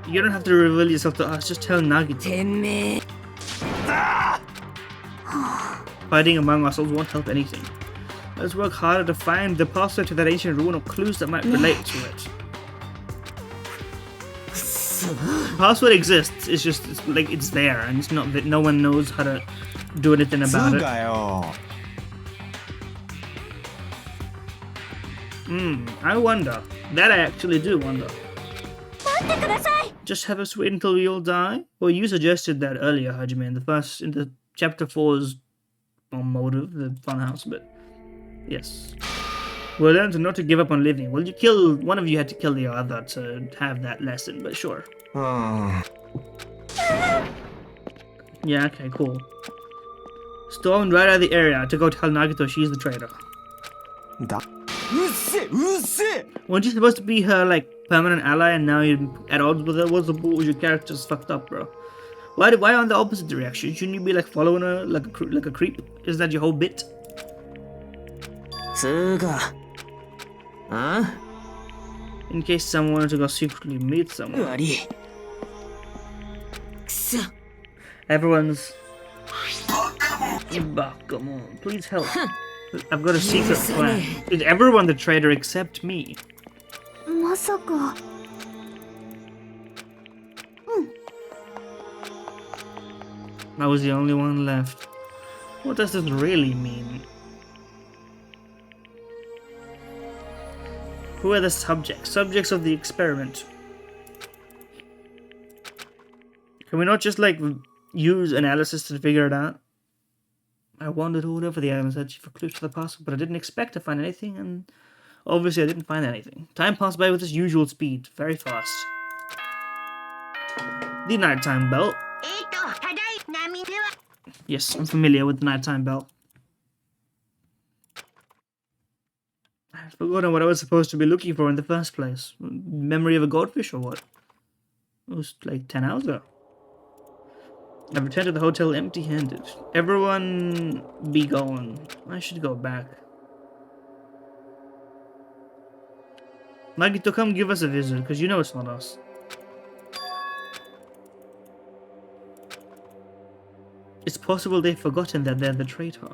You don't have to reveal yourself to us, just tell Nagito. Fighting among ourselves won't help anything. Let's work harder to find the password to that ancient ruin or clues that might relate to it. The password exists, it's just it's there, and it's not that no one knows how to do anything about it. I wonder. That I actually do wonder. Just have us wait until we all die? Well, you suggested that earlier, Hajime, in the chapter 4's motive, the funhouse bit. Yes. We'll learn to not to give up on living. Well, one of you had to kill the other to have that lesson, but sure. Yeah, okay, cool. Stormed right out of the area to go tell Nagito she's the traitor. Weren't you supposed to be her, permanent ally and now you're at odds with her? What's the bull? Your character's fucked up, bro. Why on the opposite direction? Shouldn't you be, following her like a creep? Isn't that your whole bit? In case someone wanted to go secretly meet someone. Everyone's... Bakamon, please help. I've got a secret plan. Is everyone the traitor except me? I was the only one left. What does this really mean? Who are the subjects? Subjects of the experiment. Can we not just, use analysis to figure it out? I wandered all over the island searching for clues to the past, but I didn't expect to find anything, and obviously I didn't find anything. Time passed by with its usual speed, very fast. The nighttime bell. Yes, I'm familiar with the nighttime bell. I've forgotten what I was supposed to be looking for in the first place. Memory of a goldfish or what? It was 10 hours ago. I've returned to the hotel empty-handed. Everyone be gone. I should go back. Nagito, come give us a visit, because you know it's not us. It's possible they've forgotten that they're the traitor.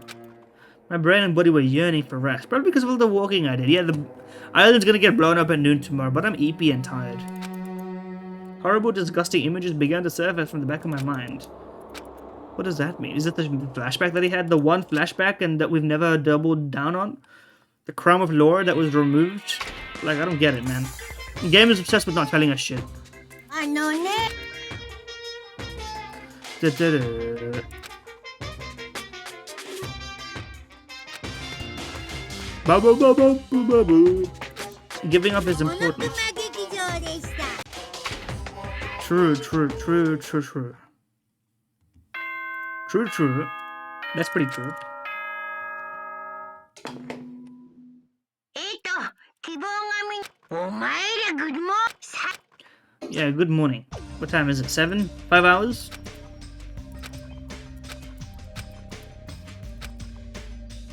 My brain and body were yearning for rest, probably because of all the walking I did. Yeah, the island's gonna get blown up at noon tomorrow, but I'm eepy and tired. Horrible, disgusting images began to surface from the back of my mind. What does that mean? Is it the flashback that he had? The one flashback and that we've never doubled down on? The crumb of lore that was removed? Like, I don't get it, man. The game is obsessed with not telling us shit. I know it. Giving up is important. True. That's pretty true. Yeah, good morning. What time is it? 7? 5 hours?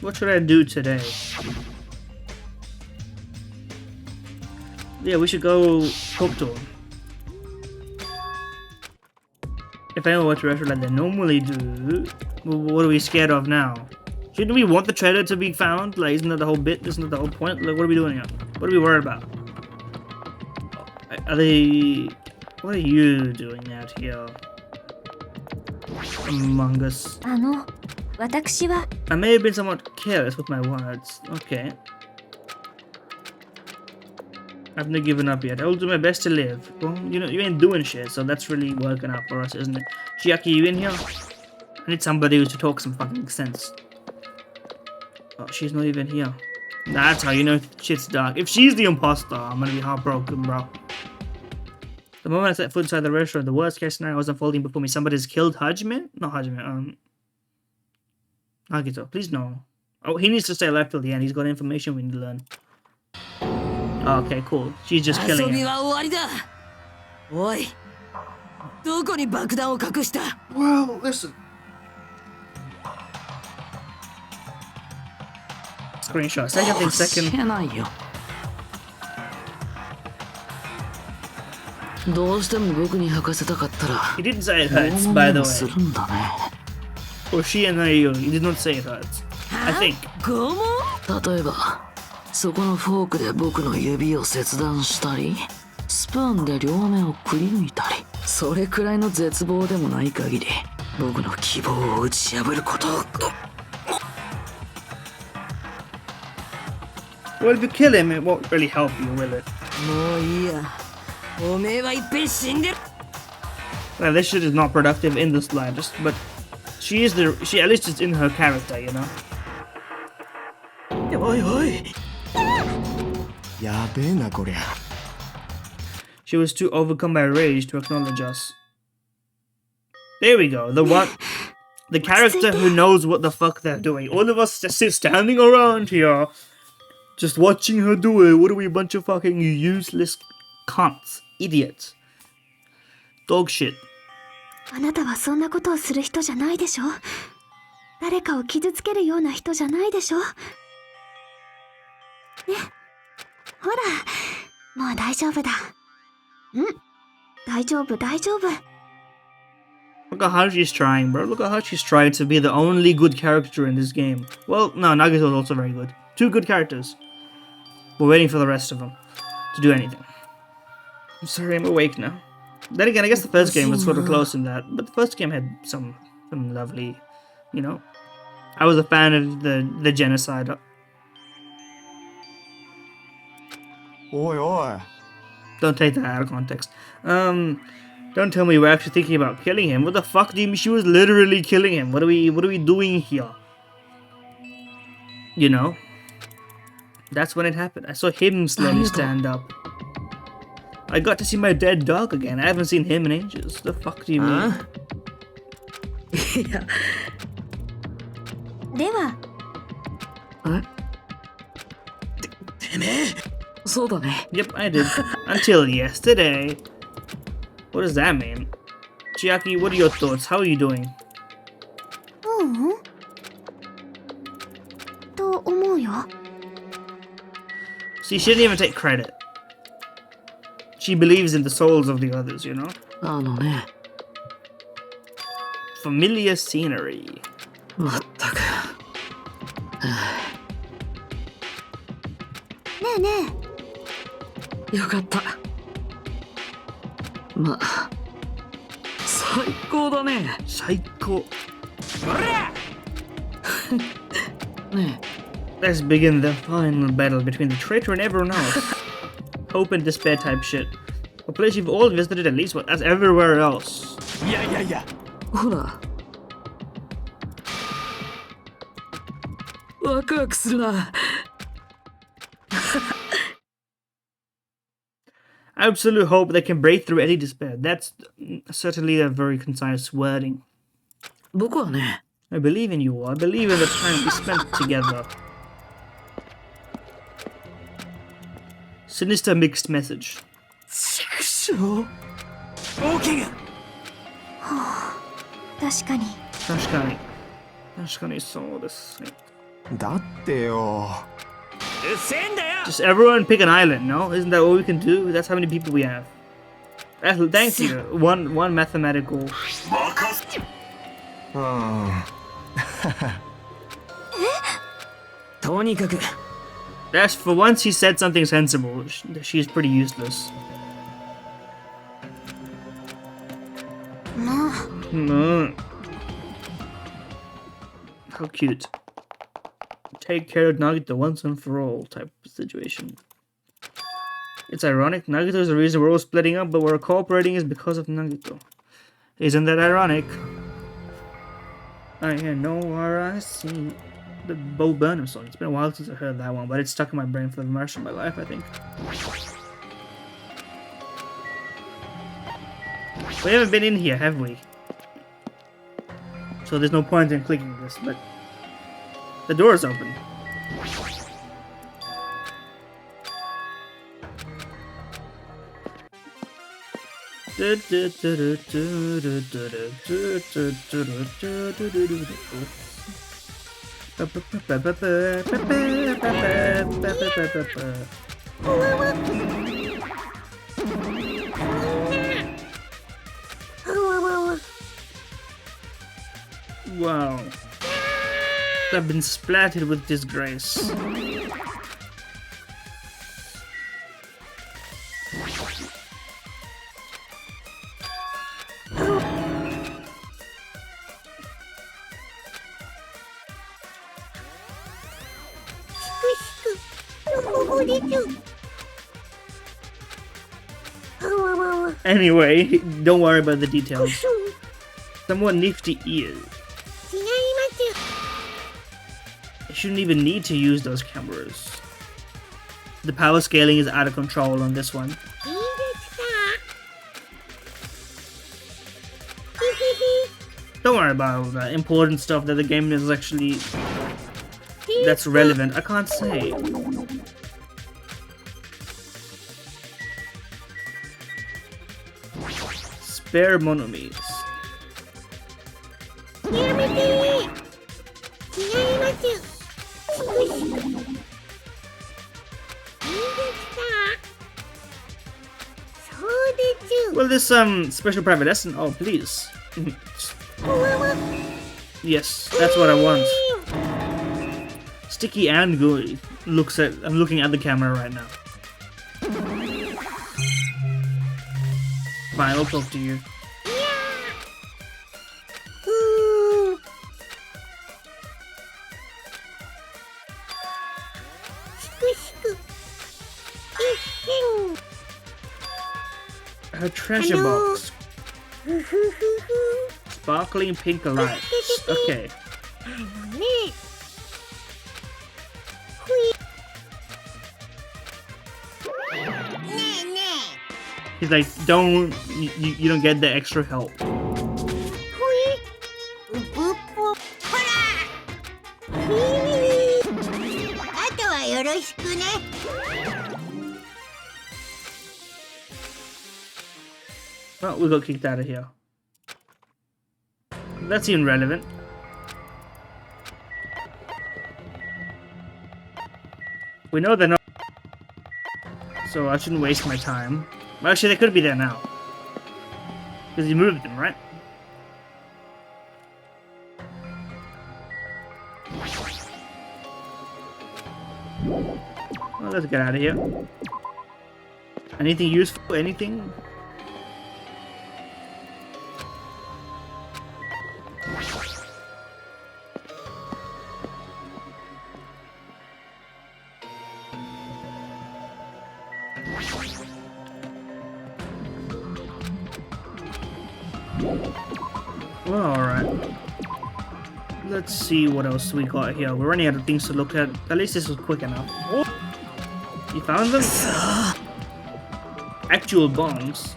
What should I do today? Yeah, we should go talk to him. If I know what restaurant like they normally do, what are we scared of now? Shouldn't we want the trailer to be found? Like, isn't that the whole bit? Isn't that the whole point? Like, what are we doing here? What are we worried about? Are they... What are you doing out here? Among us. I may have been somewhat careless with my words. Okay. I haven't given up yet. I will do my best to live. Well, you know, you ain't doing shit, so that's really working out for us, isn't it? Chiaki, you in here? I need somebody who to talk some fucking sense. Oh, she's not even here. That's how you know shit's dark. If she's the imposter, I'm gonna be heartbroken, bro. The moment I set foot inside the restaurant, the worst case scenario was unfolding before me. Somebody's killed Hajime? Not Hajime, Nagito, please no. Oh, he needs to stay alive till the end. He's got information we need to learn. Oh, okay, cool. She's just killing him. Well, listen. Screenshot. Second. He didn't say it hurts, by the way. Or she and I, he did not say it hurts. I think. 例えばそこのフォークで僕の指を切断したりスプーンで両目をくり抜いたりそれくらいの絶望でもない限り僕の希望を打ち破ること Well, if you kill him, it won't really help you, will it? もういいやおめえはいっぺん死んでる Well, this shit is not productive in the slightest, but she at least it's in her character, you know? おいおい やべえなこりゃ She was too overcome by rage to acknowledge us. There we go. The character who knows what the fuck they're doing. All of us just standing around here, just watching her do it. What are we, a bunch of fucking useless cunts, idiots, dog shit. あなたはそんなことをする人じゃないでしょ。誰かを傷つけるような人じゃないでしょ。ね、ほら、もう大丈夫だ。大丈夫。 Look at how she's trying, bro. Look at how she's trying to be the only good character in this game. Well, no, Nagito is also very good. 2 good characters. We're waiting for the rest of them to do anything. I'm sorry, I'm awake now. Then again, I guess the first game was sort of close in that, but the first game had some lovely, you know. I was a fan of the genocide. おいおい Don't take that out of context. Don't tell me we're actually thinking about killing him. What the fuck do you mean? She was literally killing him. What are we doing here? You know? That's when it happened. I saw him slowly stand up. I got to see my dead dog again. I haven't seen him in ages. The fuck do you mean? では、てめえそうだね Yep, I did. Until yesterday. What does that mean? Chiaki, what are your thoughts? How are you doing? と思うよ。 See, she didn't even take credit. She believes in the souls of the others, you know? あのね Familiar scenery. まったくねえねえ。よかった。まあ最高だね。最高。ね Let's begin the final battle between the traitor and everyone else. Hope and despair type shit. A place you've all visited at least, but that's everywhere else. いやいやいや、え、ほらワクワクするな。Absolute hope they can break through any despair. That's certainly a very concise wording. 僕はね、 I believe in you all. I believe in the time we spent together. Sinister mixed message. 畜生。大怪我。確かに。確かに。確かにそうですね。だってよ。うっせえんだよ。 Just everyone pick an island, no? Isn't that what we can do? That's how many people we have. Thank you. One mathematical. うん。とにかく That's for once he said something sensible. She's pretty useless. もう。 No. How cute. Take care of Nagito once and for all type of situation. It's ironic. Nagito is the reason we're all splitting up, but we're cooperating is because of Nagito. Isn't that ironic? I know where I see the Bo Burnham song. It's been a while since I heard that one, but it's stuck in my brain for the rest of my life, I think. We haven't been in here, have we? So there's no point in clicking this, but the door is open. Wow. I've been splattered with disgrace. Anyway, don't worry about the details. Somewhat nifty ears. I shouldn't even need to use those cameras. The power scaling is out of control on this one. Don't worry about all that important stuff that the game is actually... that's relevant. I can't say. Spare monomies. Well, this special private lesson. Oh, please. Yes, that's what I want. Sticky and gooey. I'm looking at the camera right now. Fine, I'll talk to you. Her treasure box. Sparkling pink lights. Okay. He's like, don't, you don't get the extra help. Oh, we got kicked out of here. That's irrelevant. We know they're not, so I shouldn't waste my time. Well, actually, they could be there now. Because you moved them, right? Well, let's get out of here. Anything useful? Anything? Well, alright. Let's see what else we got here. We're running out of things to look at. At least this was quick enough. You found them? Actual bombs.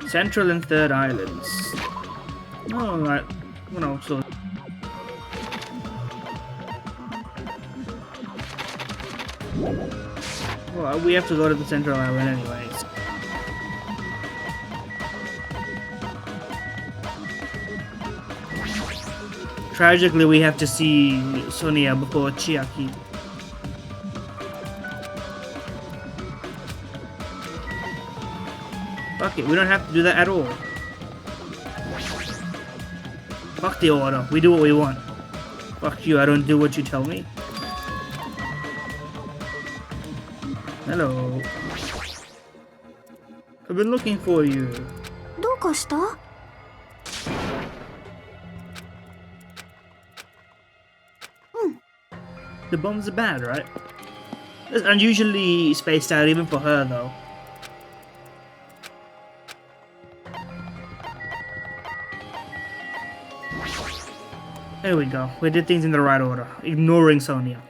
Central and Third Islands. Oh, right. You know, so. Well, we have to go to the Central Island anyways. Tragically, we have to see Sonia before Chiaki. Fuck it, we don't have to do that at all. Fuck the order, we do what we want. Fuck you, I don't do what you tell me. Hello. I've been looking for you. どうかした？ The bombs are bad, right? It's unusually spaced out even for her, though. There we go. We did things in the right order, ignoring Sonia.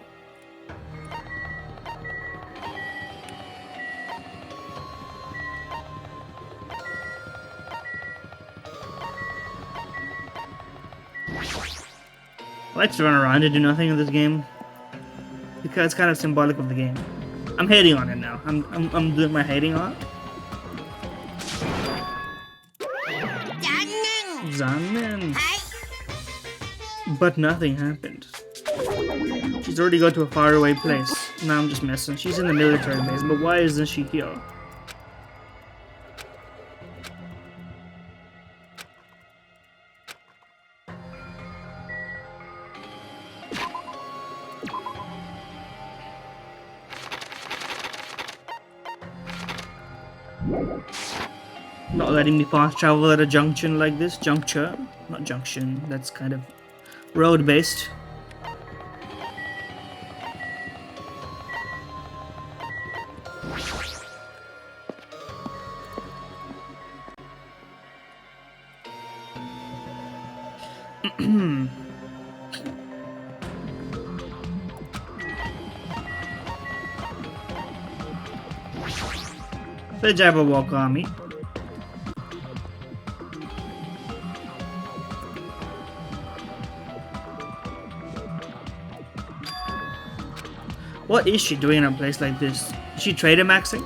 I like to run around and do nothing in this game because it's kind of symbolic of the game. I'm hating on it now. I'm doing my hating on it. Zanen. But nothing happened. She's already gone to a faraway place. Now I'm just messing. She's in the military base, but why isn't she here? Not letting me fast travel at a junction like this. Juncture. Not junction. That's kind of road-based. The Jabberwock army. What is she doing in a place like this? Is she trader maxing?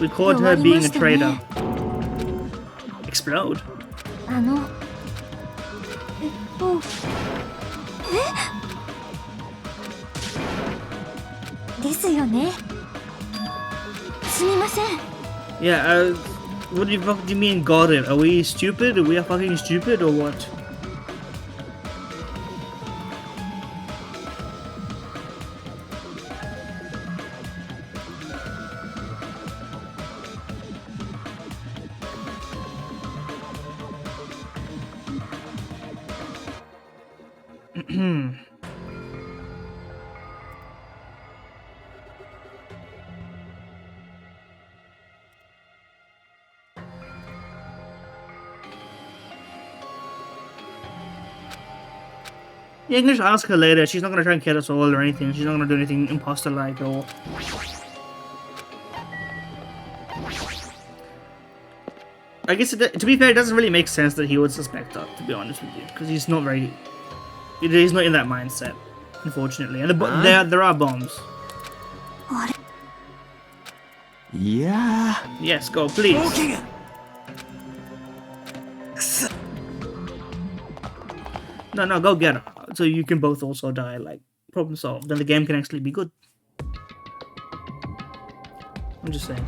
We caught her being a trader. Explode. ですよね。すみません。 Yeah, what the fuck do you mean got it? Are we stupid? Are we fucking stupid or what? Yeah, you can just ask her later. She's not gonna try and kill us all or anything. She's not gonna do anything imposter-like or... I guess, to be fair, it doesn't really make sense that he would suspect her, to be honest with you. Because he's not very... He's not in that mindset, unfortunately. And there are bombs. Yeah. Yes, go, please. No, go get her. So you can both also die, like, problem solved. Then the game can actually be good. I'm just saying.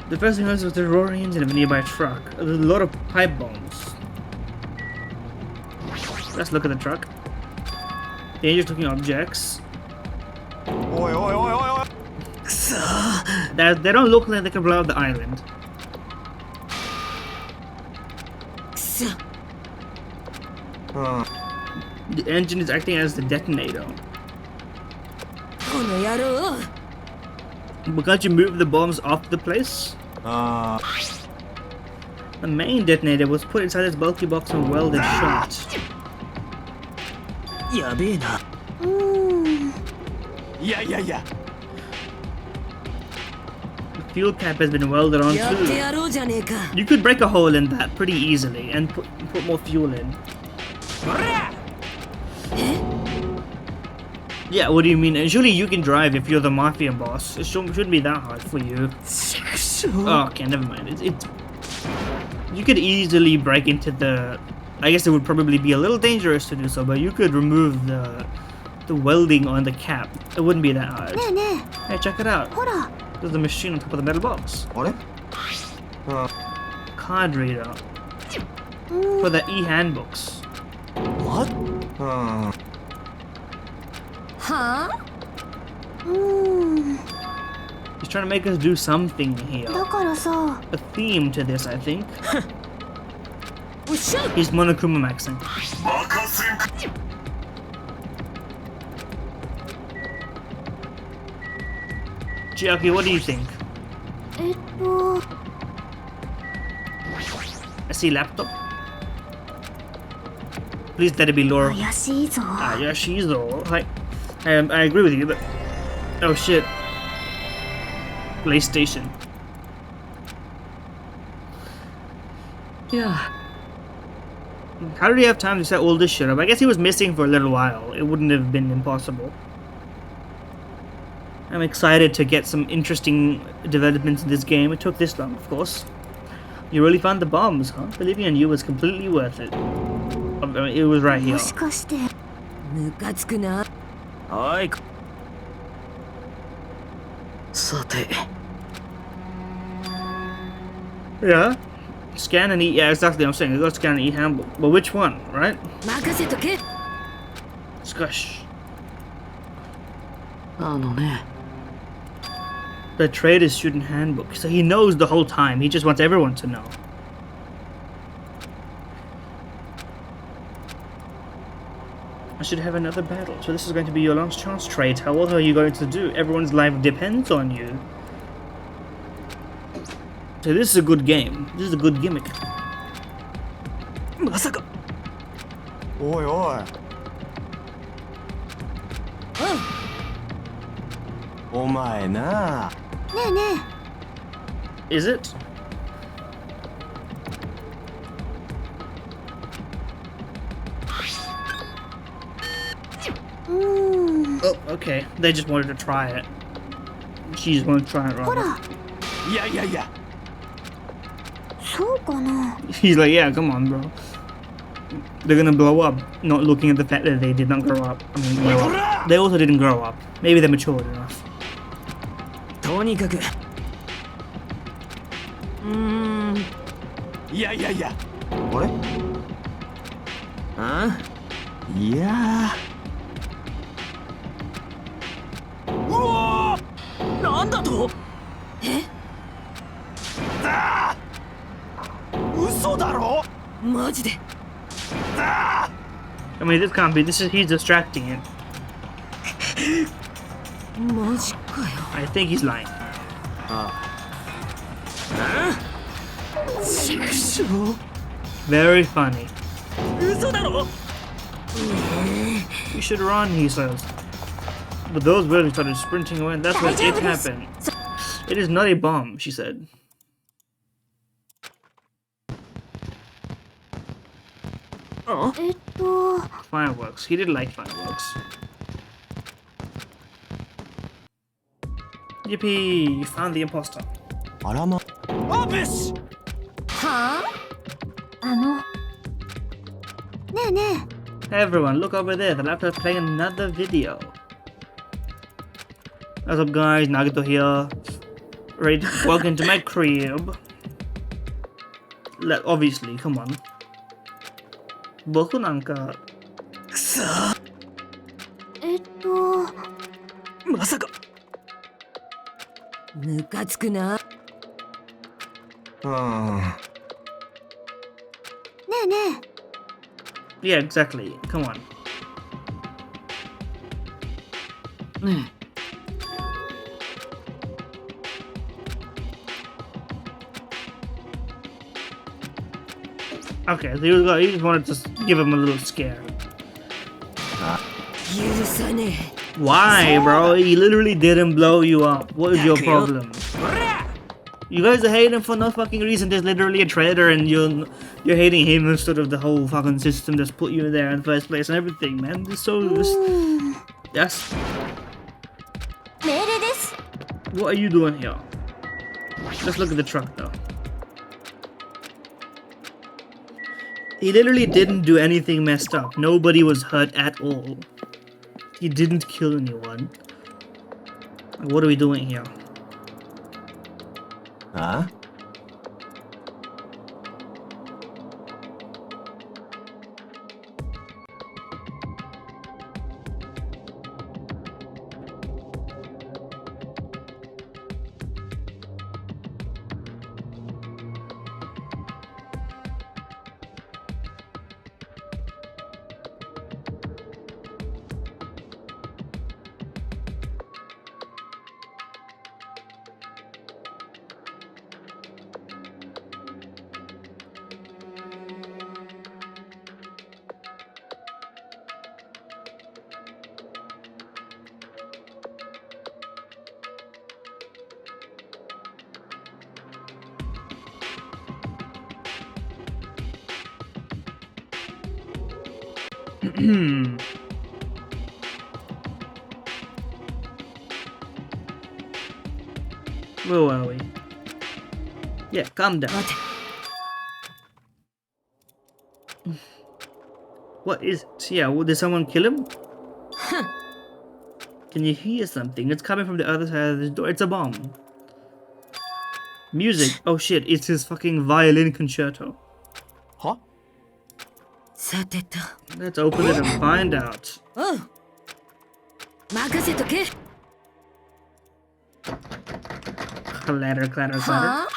The first thing was the roaring engine of a nearby truck. There's a lot of pipe bombs. Let's look at the truck. Dangerous looking objects. Oi, oi, oi, oi, oi. They don't look like they can blow up the island. The engine is acting as the detonator. But can't you move the bombs off the place? The main detonator was put inside this bulky box and welded shut. Yeah. The fuel cap has been welded on too. You could break a hole in that pretty easily and put more fuel in. Yeah, what do you mean? And surely you can drive if you're the mafia boss. It shouldn't be that hard for you. Oh, okay, never mind. You could easily break into the... I guess it would probably be a little dangerous to do so, but you could remove the welding on the cap. It wouldn't be that hard. Hey, check it out. There's a machine on top of the metal box. What? Card reader. For the e-handbooks. What? He's trying to make us do something here. A theme to this, I think. He's Monokuma maxing. Chiaki, what do you think? I see laptop. Please let it be Laura. Yashizo. I agree with you, but... Oh shit. PlayStation. Yeah. How did he have time to set all this shit up? I guess he was missing for a little while. It wouldn't have been impossible. I'm excited to get some interesting developments in this game. It took this long, of course. You really found the bombs, huh? Believing in you was completely worth it. I mean, it was right here. Yeah? Scan and eat. Yeah, exactly. I'm saying you gotta scan and eat handbook. But which one, right? Scush. The trader student handbook. So he knows the whole time. He just wants everyone to know. I should have another battle. So this is going to be your last chance, traitor. What are you going to do? Everyone's life depends on you. So this is a good game. This is a good gimmick. Oi, oi. Omae na. Is it? Oh, okay. They just wanted to try it. She just wanted to try it, right? Yeah. He's like, yeah, come on, bro. They're gonna blow up, not looking at the fact that they did not grow up. I mean, grow up. They also didn't grow up. Maybe they're matured enough. Yeah. What? Yeah. I mean, this can't be. He's distracting it. I think he's lying. Very funny. You should run, he says. But those birds started sprinting away, and that's when it happened. It is not a bomb, she said. Fireworks. He didn't like fireworks. Yippee! You found the imposter. Obvious! Hey everyone, look over there. The laptop's playing another video. What's up, guys? Nagato here. Ready to walk into my crib. Obviously, come on. Boku nanka. くそー。まさか。ムカつくな。ねえねえ。 Yeah, exactly. Come on. ね Okay, so he just wanted to give him a little scare. え。許さね Why, bro? He literally didn't blow you up. What is your problem? You guys are hating him for no fucking reason. There's literally a traitor, and you're hating him instead of the whole fucking system that's put you there in the first place and everything, man. This so yes. 命令です。 What are you doing here? Let's look at the truck, though. He literally didn't do anything messed up. Nobody was hurt at all. He didn't kill anyone. What are we doing here? Huh? Where are we? Yeah, calm down. What is it? Yeah, did someone kill him? Can you hear something? It's coming from the other side of this door. It's a bomb. Music. Oh shit, it's his fucking violin concerto. Huh? さてと。 Let's open it and find out. おう。任せとけ。 Clatter, clatter, clatter.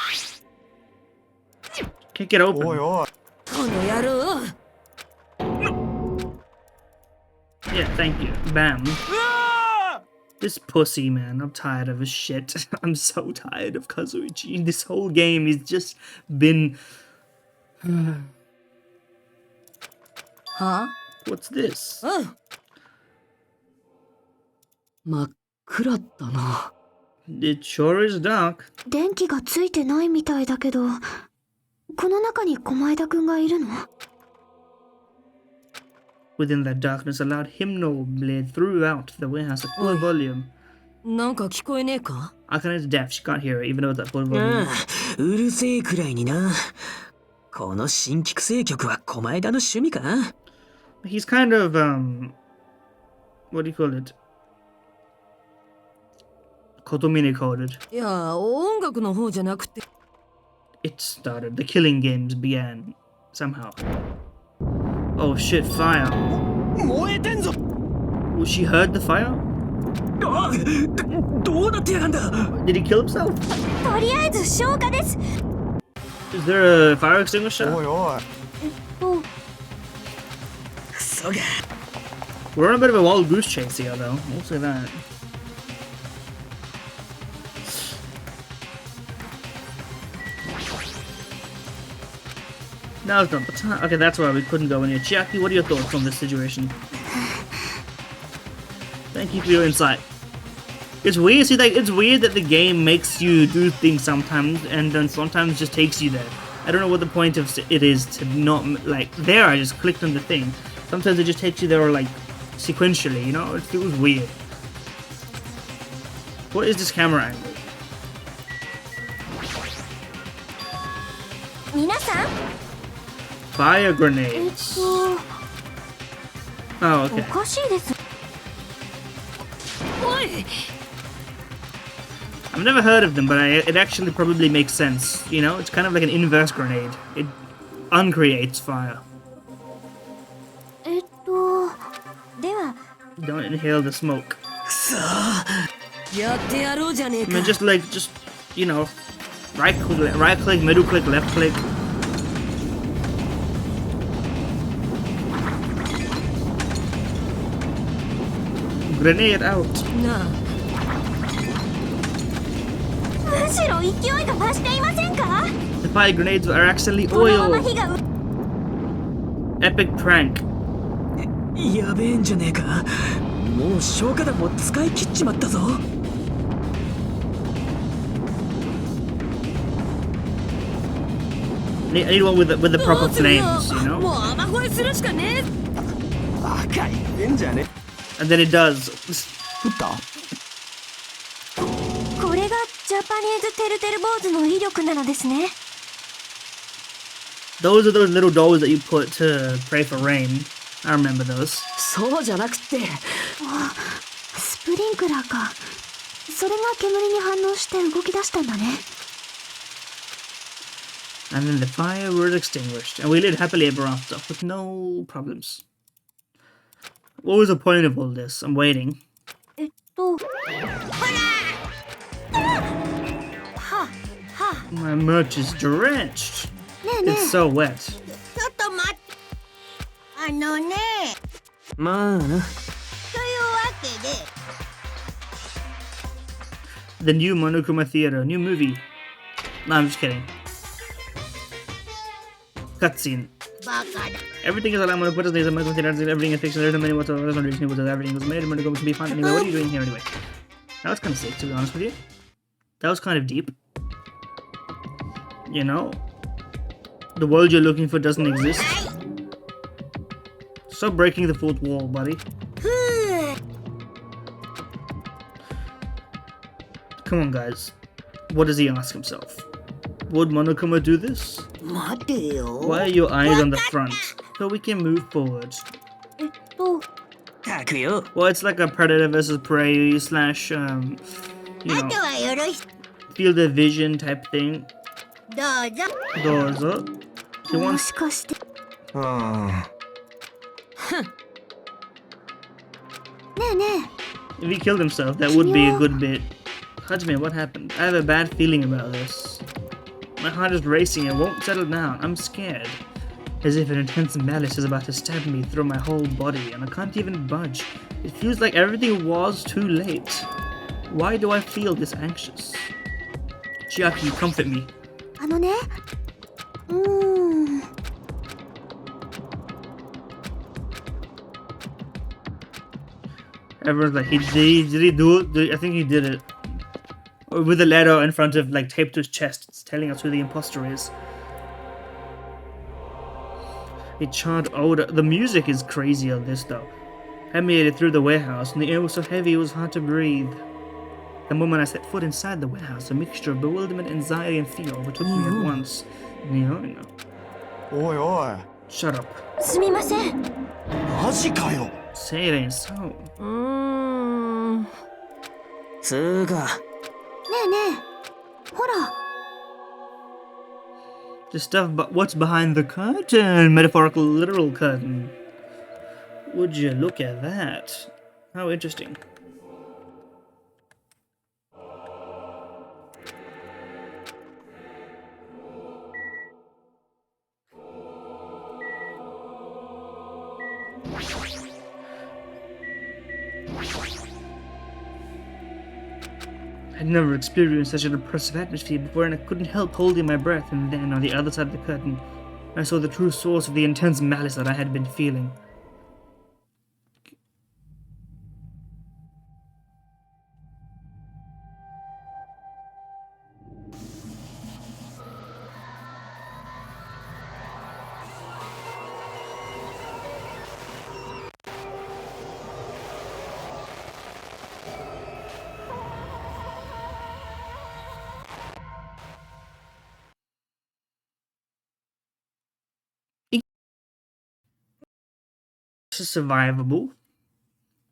Kick it open. おいおい。この野郎。 Yeah, thank you. Bam. This pussy, man. I'm tired of his shit. I'm so tired of Kazuichi. This whole game has just been... は What's this? おう。真っ暗だな。 It sure is dark. 電気がついてないみたいだけど、この中に駒枝くんがいるの？ Within that darkness, a loud hymnal played throughout the warehouse at full volume. なんか聞こえねえか？ Akane is deaf. She can't hear it, even though it's at full あ volume. あ、うるせえくらいにな。この新規生曲は駒枝の趣味か？ He's kind of, what do you call it? Kotomine coded. いや、音楽の方じゃなくて。 It started. The killing games began. Somehow. Oh shit, fire. 燃えてんぞ。 Well, she heard the fire? あ、どうなってやがんだ。 Did he kill himself? とりあえず消火です。 Is there a fire extinguisher? おいおい。クソが。 We're on a bit of a wild goose chase here, though. We'll say that. Now's not the time. Okay, that's why we couldn't go in here. Chiaki, what are your thoughts on this situation? Thank you for your insight. It's weird. See, like, it's weird that the game makes you do things sometimes, and then sometimes just takes you there. I don't know what the point of it is to not like. There, I just clicked on the thing. Sometimes it just takes you there, like sequentially. You know, it feels weird. What is this camera angle? 皆さん、 Fire grenades. Oh, お okay. かしいです。おい。I've never heard of them, but it actually probably makes sense. You know, it's kind of like an inverse grenade. It uncreates fire. では Don't inhale the smoke. くそーやってやろうじゃねえ I か mean, just you know, right click, middle click, left click. Grenade out. なあむしろ勢いが増していませんか The fire grenades are actually このまま oil. 火が Epic prank. やべえんじゃねえかもう消火弾も使い切っちまったぞ I need one with the proper どうするよ flames, you も know? う雨乞いするしかねバカ言ってんじゃね And then it does. 降った これがジャパニーズてるてる坊主の威力なのですね Those are those little dolls that you put to pray for rain. I remember those. そうじゃなくってスプリンクラーかそれが煙に反応して動き出したんだね And then the fire was extinguished, and we lived happily ever after, with no problems. What was the point of all this? I'm waiting. ほら My merch is drenched. ねえね It's so wet. ちょっと待ってあのねまあなというわけで The new Monokuma Theater, new movie. No, I'm just kidding. Cutscene. バカだ Everything is allowed. Monokuma doesn't Monokuma Theater. Everything is fiction. There's no many whatsoever. There's no reason whatsoever. Everything was made. Monokuma should be fine anyway. What are you doing here anyway? That was kind of sick, to be honest with you. That was kind of deep. You know, the world you're looking for doesn't exist. Stop breaking the fourth wall, buddy. Come on, guys. What does he ask himself? Would Monokuma do this? 待てよ Why are your eyes on the front? So we can move forward. たくよ Well, it's like a predator versus prey slash, you あ know, とはよろしく field of vision type thing. どうぞ Dozo. He も wants. しかしてうんねえね If he killed himself, that would be a good bit. Hajime, what happened? I have a bad feeling about this. My heart is racing and won't settle down. I'm scared. As if an intense malice is about to stab me through my whole body, and I can't even budge. It feels like everything was too late. Why do I feel this anxious? Chiaki, comfort me. えあのねうーん Everyone's like, did he do it? I think he did it. Or with a letter in front of, like, taped to his chest. It's telling us who the imposter is. A charred odor. The music is crazy on this, though. Permeated through the warehouse, and the air was so heavy it was hard to breathe. The moment I set foot inside the warehouse, a mixture of bewilderment, anxiety, and fear overtook me at once. No. おいおい Shut up. すみませんマジかよ Say it ain't so. つーかねえねえほら The stuff, but what's behind the curtain? Metaphorical, literal curtain. Would you look at that? How interesting. I'd never experienced such an oppressive atmosphere before, and I couldn't help holding my breath. And then, on the other side of the curtain, I saw the true source of the intense malice that I had been feeling. This is survivable.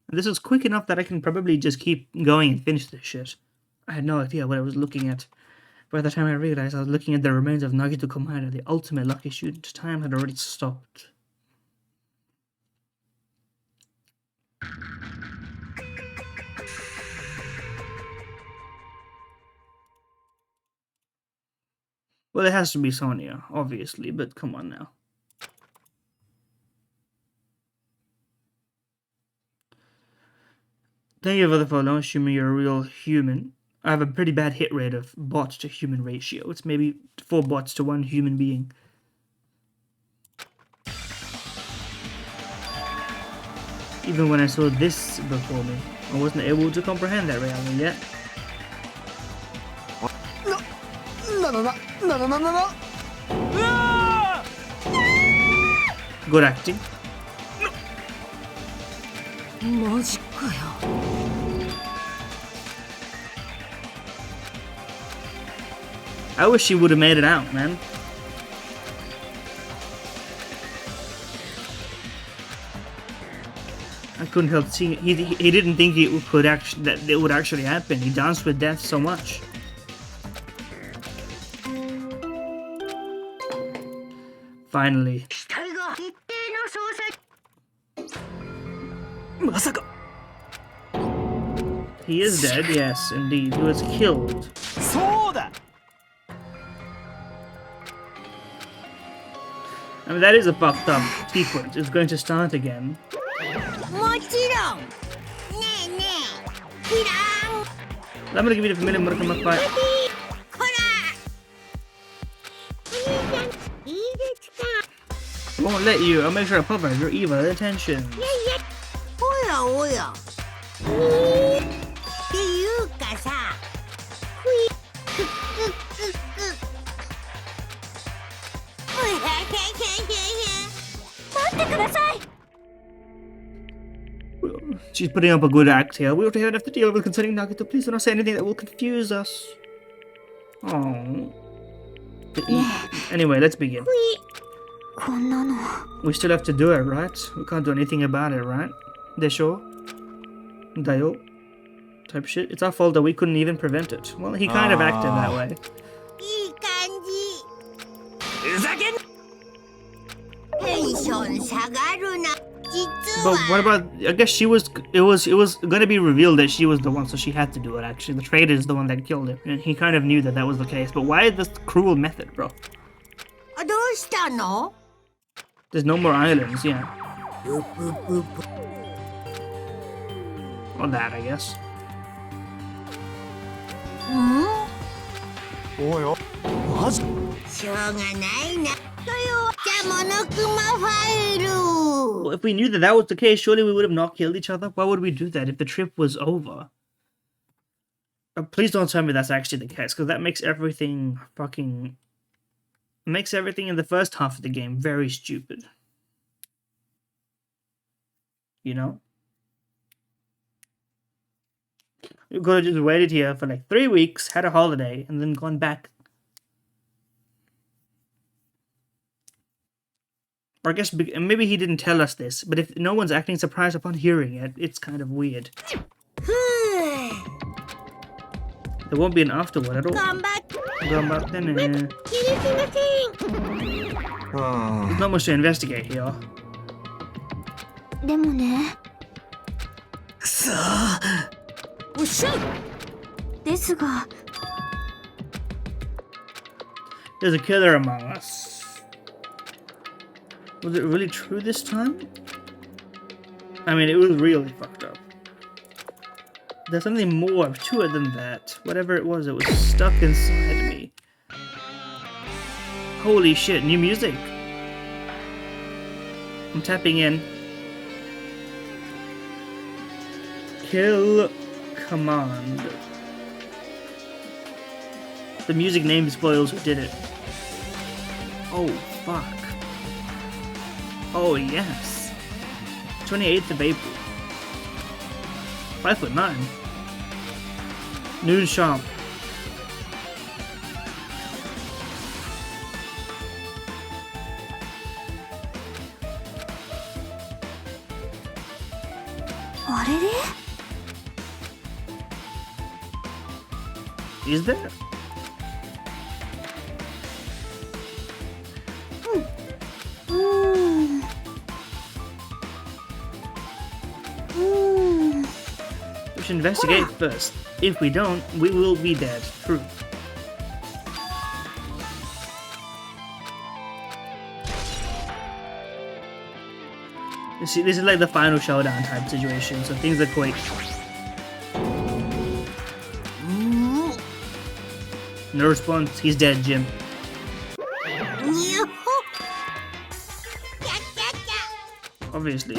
This is quick enough that I can probably just keep going and finish this shit. I had no idea what I was looking at. By the time I realized, I was looking at the remains of Nagito Komada, the ultimate lucky student. Time had already stopped. Well, it has to be Sonia, obviously, but come on now. Thank you for the follow, assuming you're a real human. I have a pretty bad hit rate of bot to human ratio. It's maybe 4 bots to 1 human being. Even when I saw this before me, I wasn't able to comprehend that reality yet. No. Good acting. I wish she would have made it out, man. I couldn't help seeing it. He didn't think it could actually that it would actually happen. He danced with death so much. Finally. He is dead, yes, indeed. He was killed. I mean, that is a fucked up sequence. It's going to start again. I'm gonna give you a minute, Monokuma fight. Won't let you. I'll make sure I provide your evil intentions. She's putting up a good act here. We don't have to deal with concerning Nagito. Please do not say anything that will confuse us. Oh. Anyway, let's begin. We still have to do it, right? We can't do anything about it, right? Desho? Dayo? Type shit. It's our fault that we couldn't even prevent it. Well, he kind of acted that way. But what about? I guess it was gonna be revealed that she was the one, so she had to do it. Actually, the traitor is the one that killed him, and he kind of knew that that was the case. But why this cruel method, bro? There's no more islands, yeah. Or that, I guess. Well, if we knew that that was the case, surely we would have not killed each other. Why would we do that if the trip was over? Please don't tell me that's actually the case, because that makes everything fucking... makes everything in the first half of the game very stupid. You know? You could have just waited here for like 3 weeks, had a holiday, and then gone back. Or I guess maybe he didn't tell us this, but if no one's acting surprised upon hearing it, it's kind of weird. There won't be an afterword at all. There's not much to investigate here. There's a killer among us. Was it really true this time? I mean, it was really fucked up. There's something more to it than that. Whatever it was stuck inside me. Holy shit, new music. I'm tapping in. Kill command. The music name spoils who did it. Oh, fuck. Oh, yes. 28th of April. 5'9". Noon sharp. Is there? We should investigate first. If we don't, we will be dead. True. You see, this is like the final showdown type situation, so things are quite... No response, he's dead, Jim. Obviously.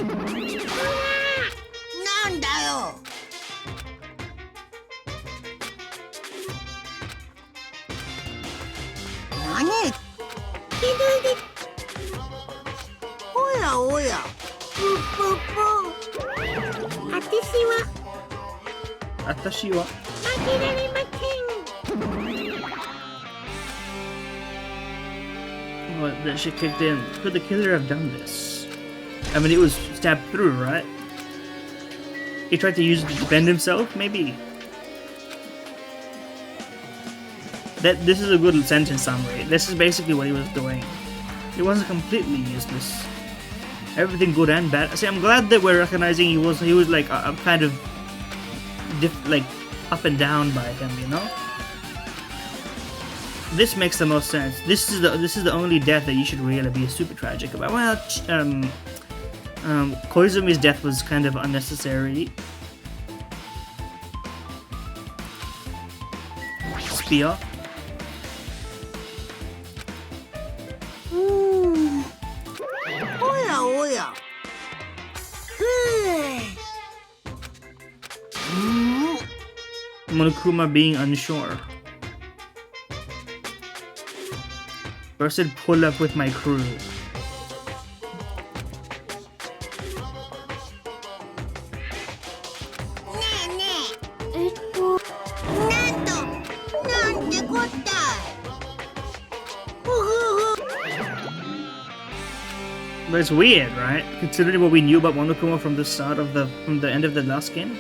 Atashi wa What, that shit kicked in. Could the killer have done this? I mean, it was stabbed through, right? He tried to use it to defend himself, maybe? This is a good sentence summary. This is basically what he was doing. He wasn't completely useless. Everything good and bad. See, I'm glad that we're recognizing he was like a kind of like up and down by him, you know? This makes the most sense. This is the only death that you should really be super tragic about. Well, Koizumi's death was kind of unnecessary. Spear. Monokuma being unsure. First I'd pull up with my crew. But it's weird, right? Considering what we knew about Monokuma from the start of from the end of the last game.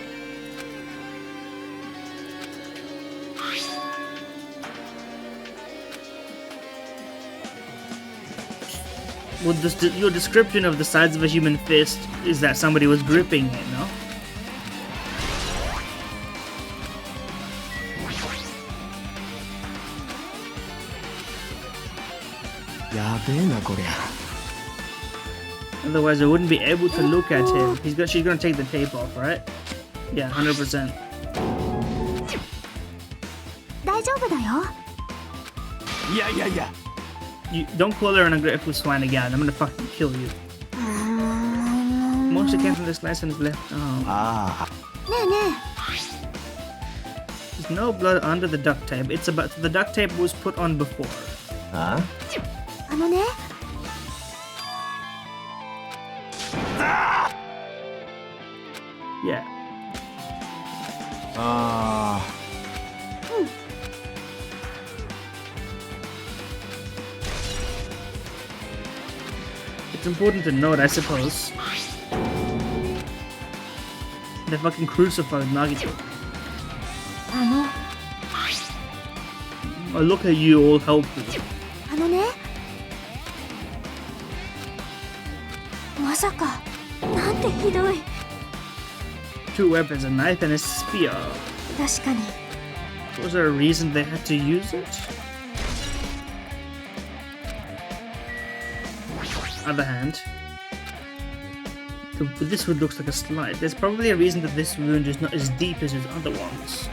Well, your description of the size of a human fist is that somebody was gripping it, no? Otherwise, I wouldn't be able to look at him. She's gonna take the tape off, right? Yeah, 100%. Yeah. You don't call her an ungrateful swine again. I'm gonna fucking kill you. Mostly came from this license left arm. There's no blood under the duct tape. It's about the duct tape was put on before. Huh? Yeah. It's important to note, I suppose. They fucking crucified Nagito. Oh, look at you, all helpful. Two weapons, a knife and a spear. Was there a reason they had to use it? Other hand, this wound looks like a slide. There's probably a reason that this wound is not as deep as his other ones.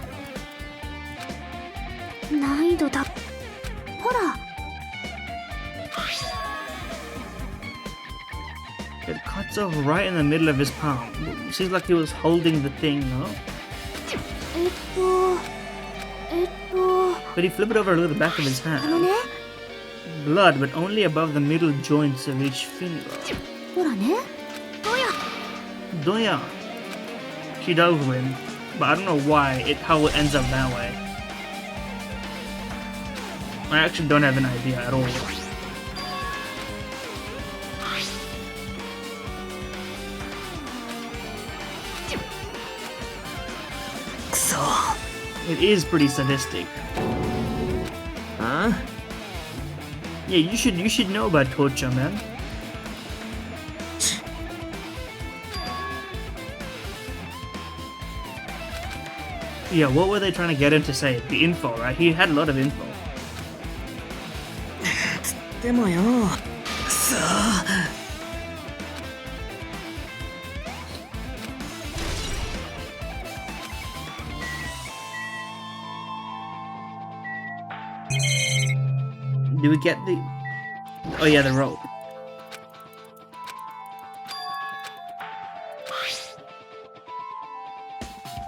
It cuts off right in the middle of his palm. Seems like he was holding the thing, no? But he flipped it over to the back of his hand. Blood, but only above the middle joints of each finger. Doya. She does win, but I don't know how it ends up that way. I actually don't have an idea at all. It is pretty sadistic. Huh? Yeah, you should know about torture, man. Yeah, what were they trying to get him to say? The info, right? He had a lot of info. でもよ、さあ。Do we get the... Oh yeah, the rope.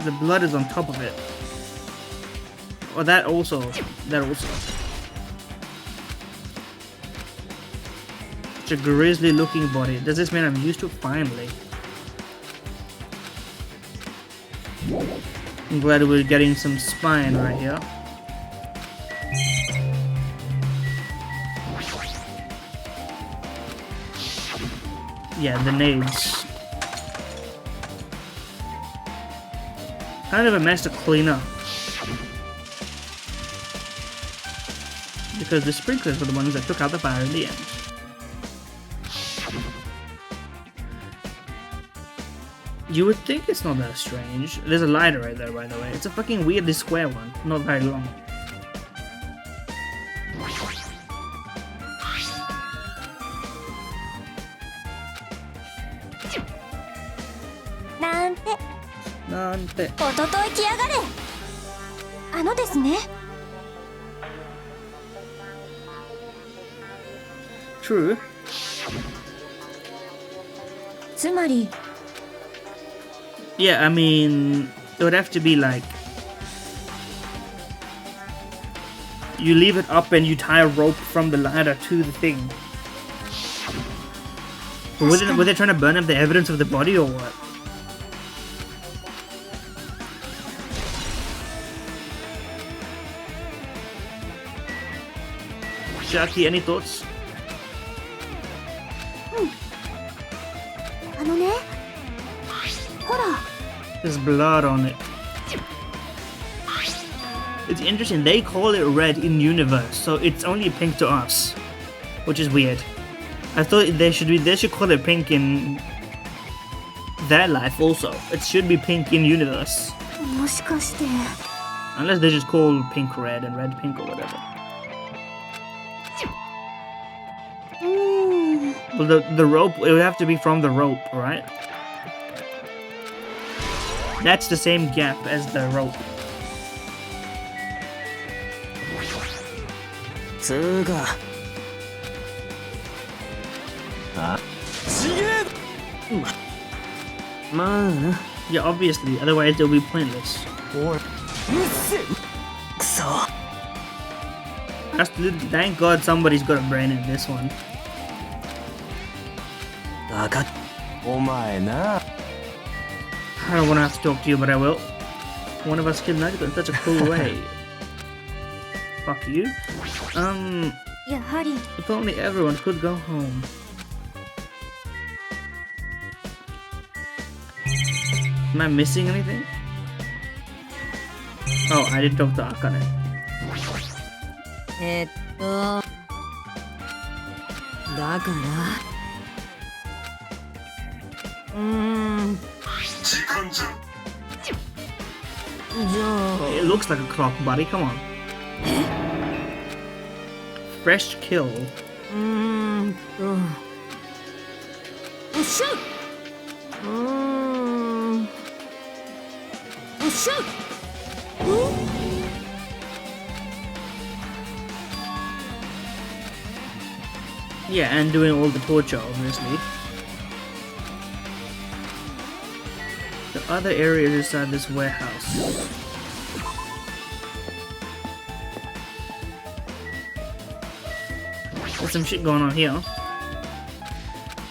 The blood is on top of it. Oh, that also. That also. It's a grisly looking body. Does this mean I'm used to it? Finally. I'm glad we're getting some spine right here. Yeah, the nades. Kind of a mess to clean up. Because the sprinklers were the ones that took out the fire in the end. You would think it's not that strange. There's a lighter right there, by the way. It's a fucking weirdly square one. Not very long. Nante. おととい来やがれ。あのですね。 True. つまり Yeah, I mean, it would have to be like you leave it up and you tie a rope from the ladder to the thing. But were they trying to burn up the evidence of the body or what? Jackie, any thoughts? あのね。ほら。 There's blood on it. It's interesting, they call it red in universe, so it's only pink to us. Which is weird. I thought they should call it pink in their life also. It should be pink in universe. もしかして。 Unless they just call pink red and red pink or whatever. Well, the rope, it would have to be from the rope, right? That's the same gap as the rope. つーか。あ、ちげえ。まあな。 Yeah, obviously, otherwise it'll be pointless. おい。くそ。 Thank God somebody's got a brain in this one. わかっ。お前な。 I don't want to have to talk to you, but I will. One of us killed Nagito in such a cool way. Fuck you. やはり If only everyone could go home. Am I missing anything? Oh, I didn't talk to Akane. だから。時間じゃ。じゃあ。 It looks like a clock, buddy. Come on. Fresh kill. よっしゃ。よっしゃ。Yeah, and doing all the torture, obviously. The other area is inside this warehouse. There's some shit going on here.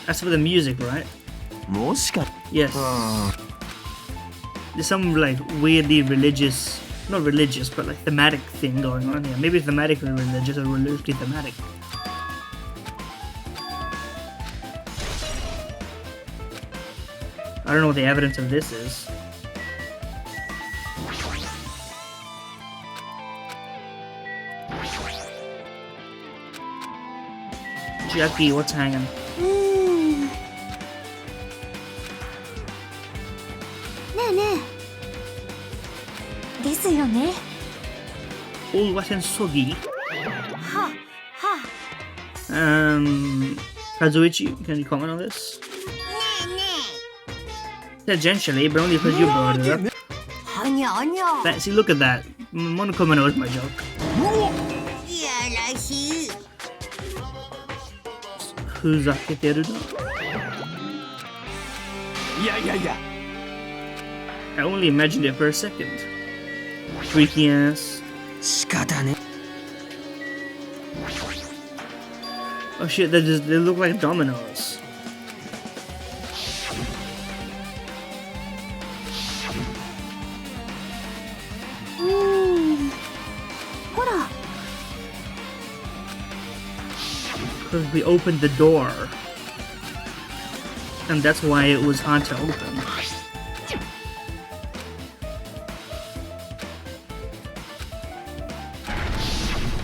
That's for the music, right? もしか。 Yes. There's some like weirdly religious, not religious, but like thematic thing going on here. Maybe thematically religious or religiously thematic. I don't know what the evidence of this is. Jackie, what's hanging? うーん。ねえねえ。ですよね。 All wet and soggy. は、は。Kazuichi, can you comment on this? Tangentially, but only because you brought it up. はにゃはにゃ。 See, look at that. Monokuma knows my joke. いやらしい。 Fuzaketeru. いやいやいや I only imagined it for a second. Freaky ass. 仕方ね Oh shit, they look like dominoes. Because we opened the door. And that's why it was hard to open.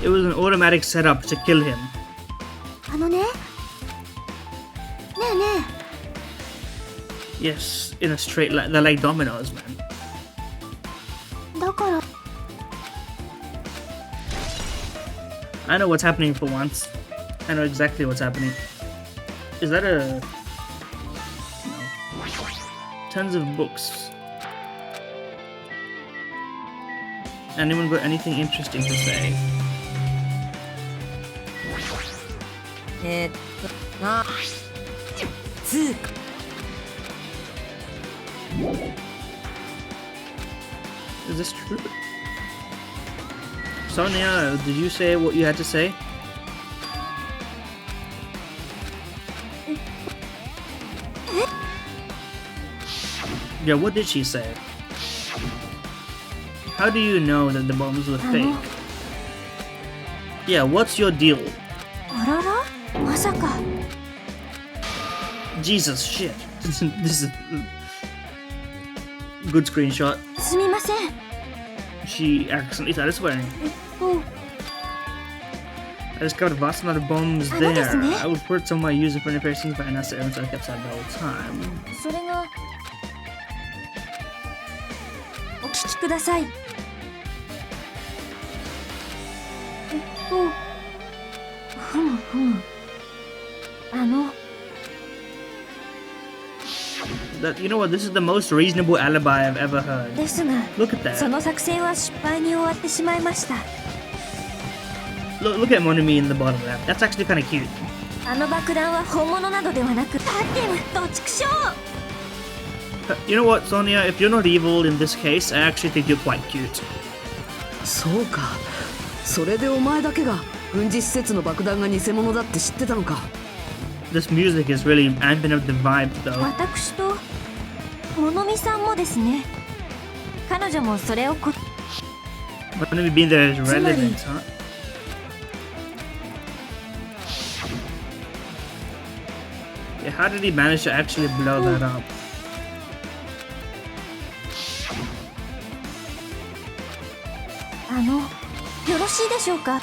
It was an automatic setup to kill him. あのね。ねえね Yes, in a straight line. They're like dominoes, man. え。だから。 I know what's happening for once. I know exactly what's happening. Is that a... No. Tons of books. Anyone got anything interesting to say? な。つーか。 Is this true? Sonia, did you say what you had to say? Yeah, what did she say? How do you know that the bombs were fake? Yeah, what's your deal? あららまさか。 Jesus, shit. This is... Good screenshot. すみません。 She accidentally started swearing. お I discovered a vast amount of bombs I know there. this, ne? I would put some of my user-friendly facings by NASA until I kept sad the whole time. それが。お聞きください。ふむふむ。That, you know what? This is the most reasonable alibi I've ever heard. ですが、 Look at そ that. の作戦は失敗に終わってしまいました。 Look at Monami in the bottom left. That's actually kind of cute. あの爆弾は本物などではなく、タッテム、どちくしょう。 You know what, Sonia? If you're not evil in this case, I actually think you're quite cute. そうかそれでお前だけが軍事施設の爆弾が偽物だって知ってたのか This music is really amping up the vibe, though. 私と物見さんもですね。彼女もそれをMonami being there is relevant, huh? Yeah, how did he manage to actually blow that up? よろしいでしょうか。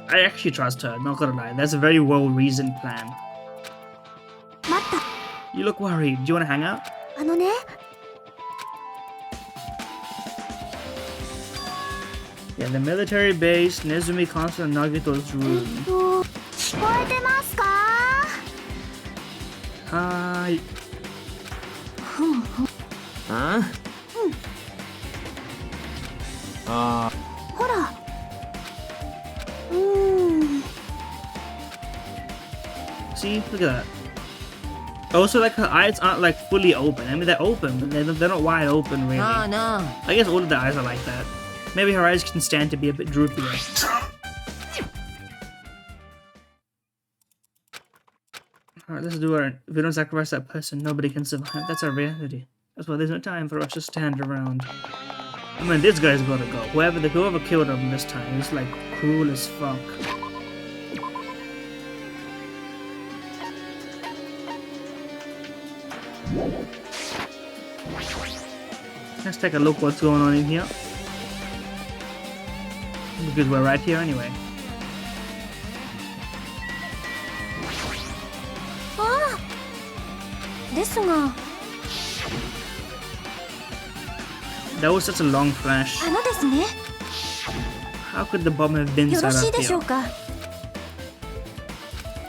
I actually trust her, not gonna lie. That's a very well-reasoned plan. 待った。 You look worried. Do you wanna hang out? ね。 Yeah, the military base, Nezumi Constant Nagito's room. 聞こえてますか。 Hi. ああほら。See, look at that. Also, like her eyes aren't like fully open. I mean, they're open, but they're not wide open, really. なあなあ。 I guess all of the eyes are like that. Maybe her eyes can stand to be a bit droopier. Alright, let's do it. If we don't sacrifice that person, nobody can survive. That's our reality. That's why there's no time for us to stand around. I mean, this guy's gotta go. Whoever killed him this time is like cruel as fuck. Let's take a look what's going on in here. Because we're right here anyway. ですが That was such a long flash. ですね How could the bomb have been よ set ろしい up でしょう here? か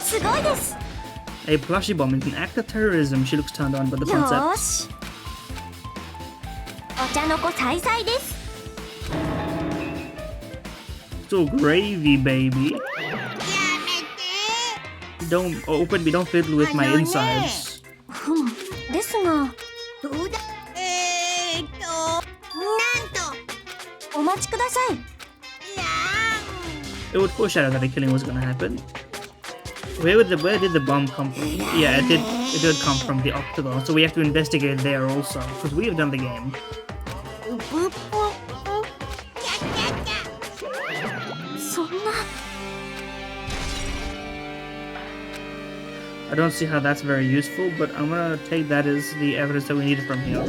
すごいです A plushy bomb is an act of terrorism. She looks turned on by the よ concept. ーしお茶の子さいさいです So gravy, baby. Don't open me. Don't fiddle with my insides. ふんですがどうだなんとお待ちください It would foreshadow that a killing was gonna happen. Where did the bomb come from? Yeah, it did come from the octagon. So we have to investigate there also because we have done the game. ぷっぷそんな I don't see how that's very useful, but I'm gonna take that as the evidence that we needed from here.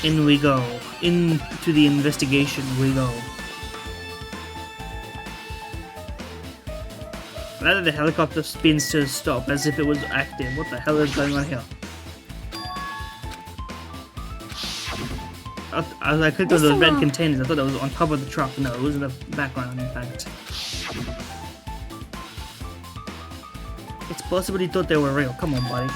In we go. Into the investigation we go. Rather the helicopter spins to a stop as if it was active. What the hell is going on here? I clicked on those red containers. I thought that was on top of the truck. No, it was in the background, in fact. It's possible he thought they were real. Come on, buddy.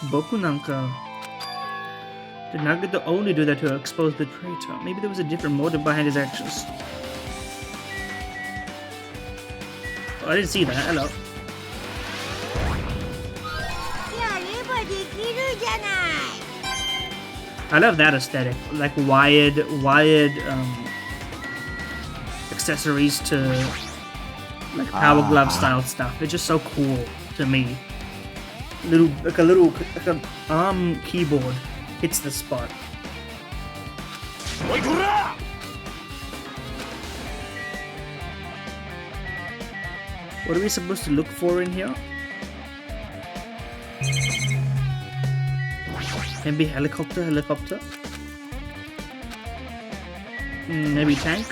Boku Nanka. Did Nagato only do that to expose the traitor? Maybe there was a different motive behind his actions. Oh, I didn't see that. Hello. やればできるじゃない I love that aesthetic. Like wired accessories to like Power Glove style stuff. It's just so cool to me. Like a arm keyboard hits the spot. おいこら What are we supposed to look for in here? Maybe helicopter? Maybe tank?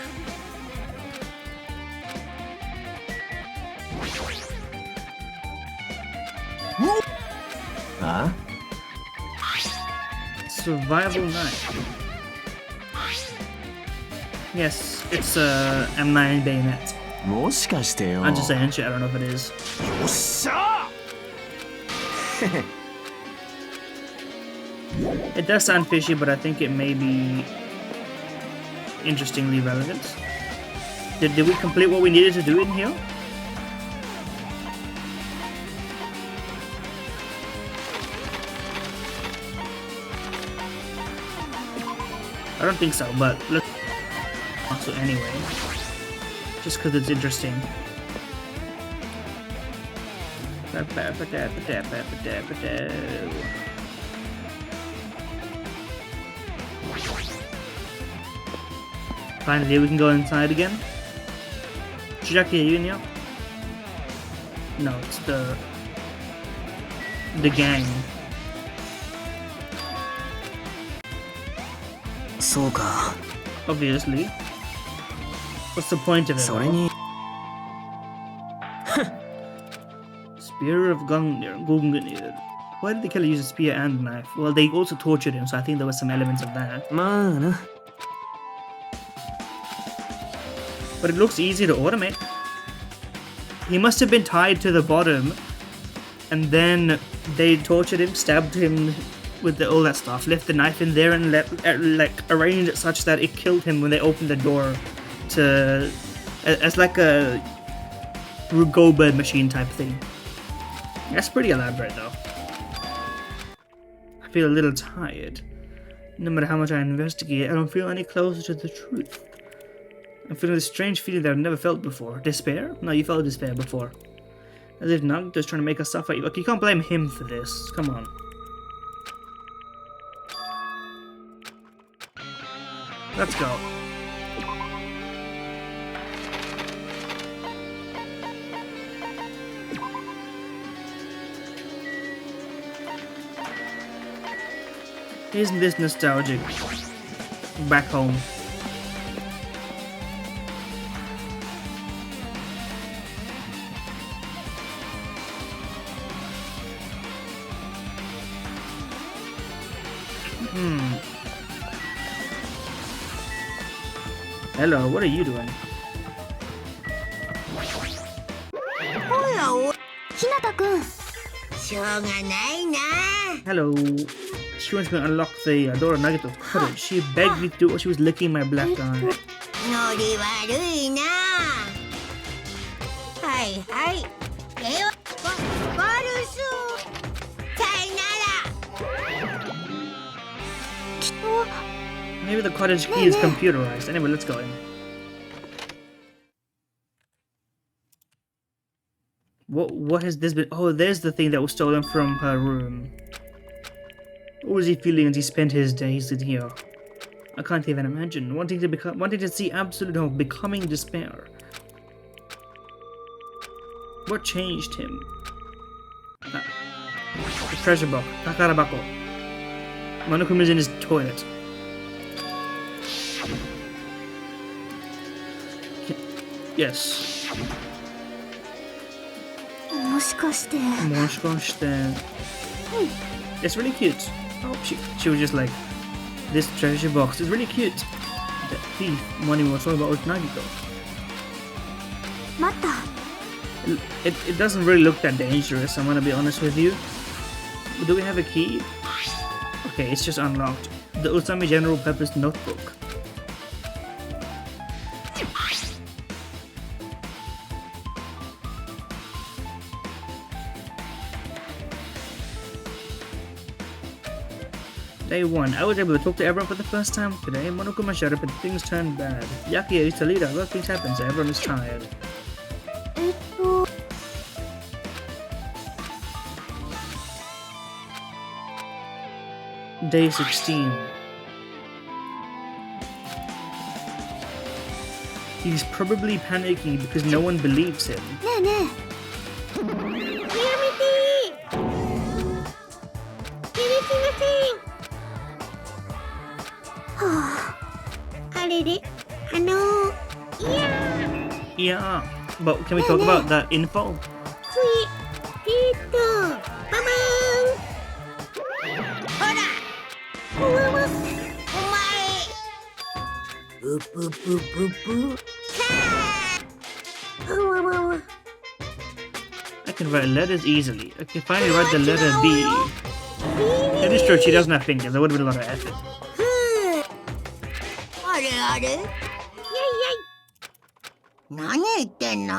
Huh? Survival knife. Yes, it's a M9 bayonet. もしかしてよ I'm just saying shit, I don't know if it is. よっしゃ It does sound fishy, but I think it may be interestingly relevant. Did we complete what we needed to do in here? I don't think so, but let's also anyway. Just because it's interesting. Finally, we can go inside again. Jackie, are you in here? No, it's the gang. そうか Obviously. What's the point of it? それに Spear of Gungnir. Why did the killer use a spear and a knife? Well, they also tortured him, so I think there was some elements of that. まあな But it looks easy to automate. He must have been tied to the bottom, and then they tortured him, stabbed him with all that stuff, left the knife in there, and arranged it such that it killed him when they opened the door to as like a go-bird machine type thing. That's pretty elaborate, though. I feel a little tired. No matter how much I investigate, I don't feel any closer to the truth. I'm feeling a strange feeling that I've never felt before. Despair? No, you felt despair before. As if Naruto's trying to make us suffer. Look, you can't blame him for this. Come on. Let's go. Isn't this nostalgic? Back home. Hello, what are you doing? ほらおひなたくん、しょうがないな Hello. She wants me to unlock the door of Nagito's cottage. She begged me to do it while she was licking my black eye. ノリ悪いなはいはいではバルスさよならきっと Maybe the cottage key is computerized. Anyway, let's go in. What has this been? Oh, there's the thing that was stolen from her room. What was he feeling as he spent his days in here? I can't even imagine. Wanting to see absolute hope, becoming despair. What changed him? The treasure box. Takarabako. Monokuma's in his toilet. Yes. もしかして It's really cute. Oh, she was just like, this treasure box is really cute. The thief money was all about Nagito. 待った It doesn't really look that dangerous, I'm gonna be honest with you. Do we have a key? Okay, it's just unlocked. The Usami General Purpose Notebook. Day 1. I was able to talk to everyone for the first time today. Monokuma showed up and things turned bad. Yakiya used to lead us, but things happen, so everyone is tired. と Day 16. He's probably panicking because no one believes him. ねえねえやめて許しませんはあれれいや Yeah, but can we talk about that info? ババーンほらうわわお前ブブブブブキャーうわわわ I can write letters easily. I can finally write the letter B. It is true, she doesn't have fingers. That would have been a lot of effort. あれあれやいやい何言ってんの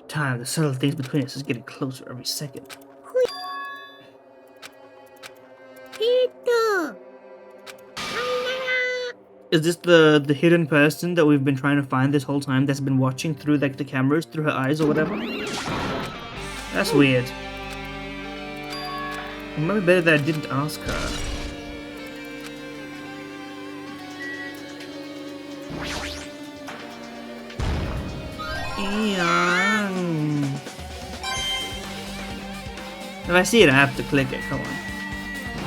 Time, the subtle things between us is getting closer every second. さよなら Is this the hidden person that we've been trying to find this whole time that's been watching through like the cameras, through her eyes or whatever? That's weird. It might be better that I didn't ask her. If I see it, I have to click it. Come on.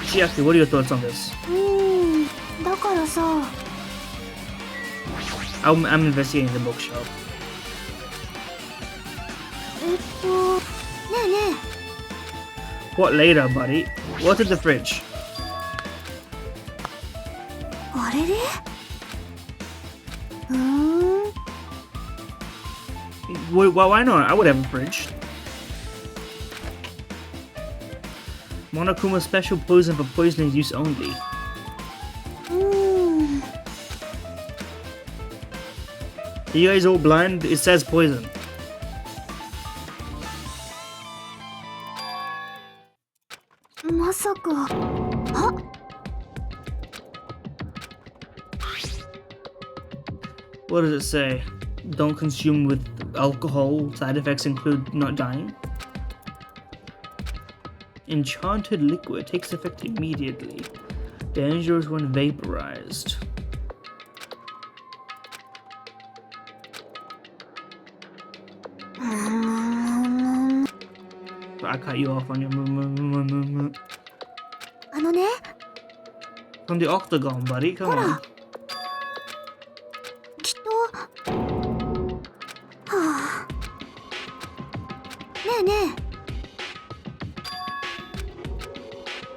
Chiaki, what are your thoughts on this? だからさ I'm investigating the bookshop. ねえね What later, buddy? What's in the fridge? えあれれWhy not? I would have a fridge. Monokuma special poison for poisoning use only. Are you guys all blind? It says poison.まさかあ What does it say? Don't consume with alcohol. Side effects include not dying. Enchanted liquid takes effect immediately. Dangerous when vaporized. I cut you off on your from the octagon, buddy. Come on. きっとはあねえね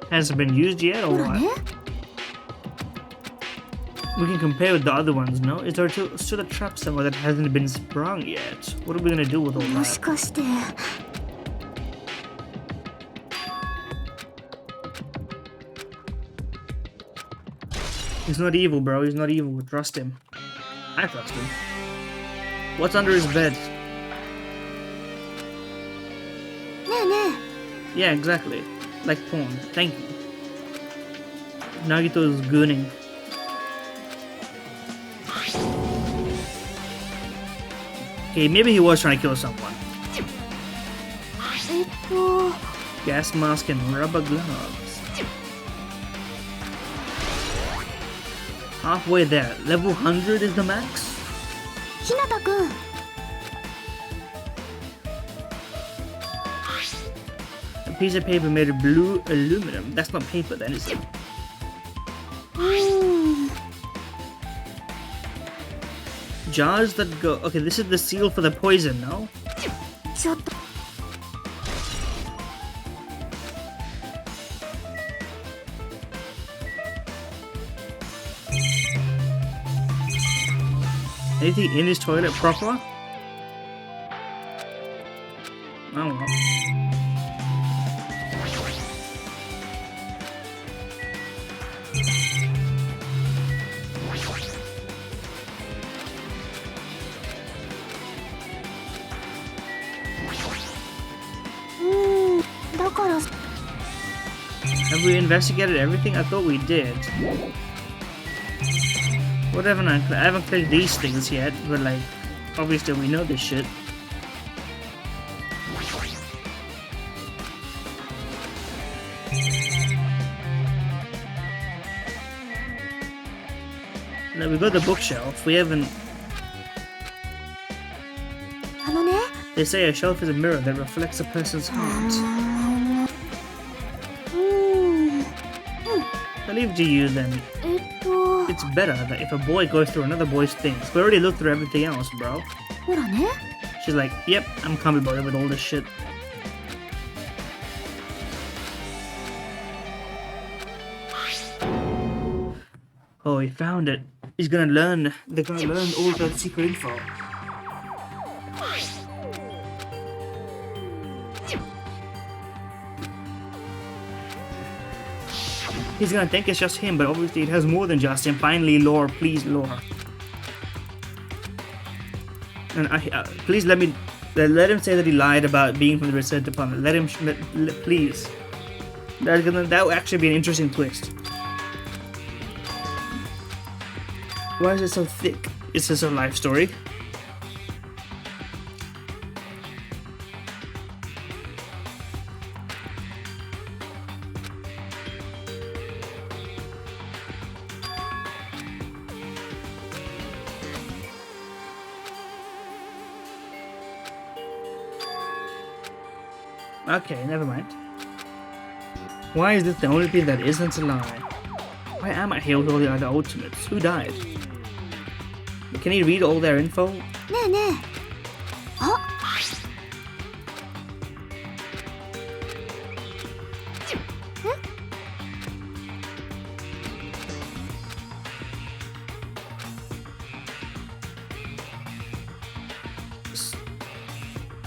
Hasn't been used yet, え or ほら what? ね We can compare with the other ones, no? Is there still a trap somewhere that hasn't been sprung yet? What are we gonna do with all もし that? かして He's not evil, bro. He's not evil. Trust him. I trust him. What's under his bed? ねえね Yeah, exactly. Like porn. Thank you. Nagito is gooning. Okay, maybe he was trying to kill someone. え Gas mask and rubber gloves. Halfway there. Level 100 is the max? ひなたくん A piece of paper made of blue aluminum. That's not paper then, is it? うーん Jars that go... Okay, this is the seal for the poison, no? ちょっと Anything in his toilet proper? I don't know. Have we investigated everything? I thought we did. Whatever, I haven't cleared these things yet, but like, obviously we know this shit. Now we got the bookshelf, we haven't... あのね They say a shelf is a mirror that reflects a person's heart. うーん I'll leave it to you then. It's better that if a boy goes through another boy's things. We already looked through everything else, bro. ほらね She's like, yep, I'm comfortable with all this shit. Oh, he found it. He's gonna learn. They're gonna learn all the secret info. He's gonna think it's just him, but obviously it has more than just him. Finally, lore, please, lore. And please let me let him say that he lied about being from the research department. Let him, please. That would actually be an interesting twist. Why is it so thick? Is this a life story? Okay, never mind. Why is this the only thing that isn't a lie? Why am I here with all the other ultimates? Who died? Can he read all their info? ねえねえあ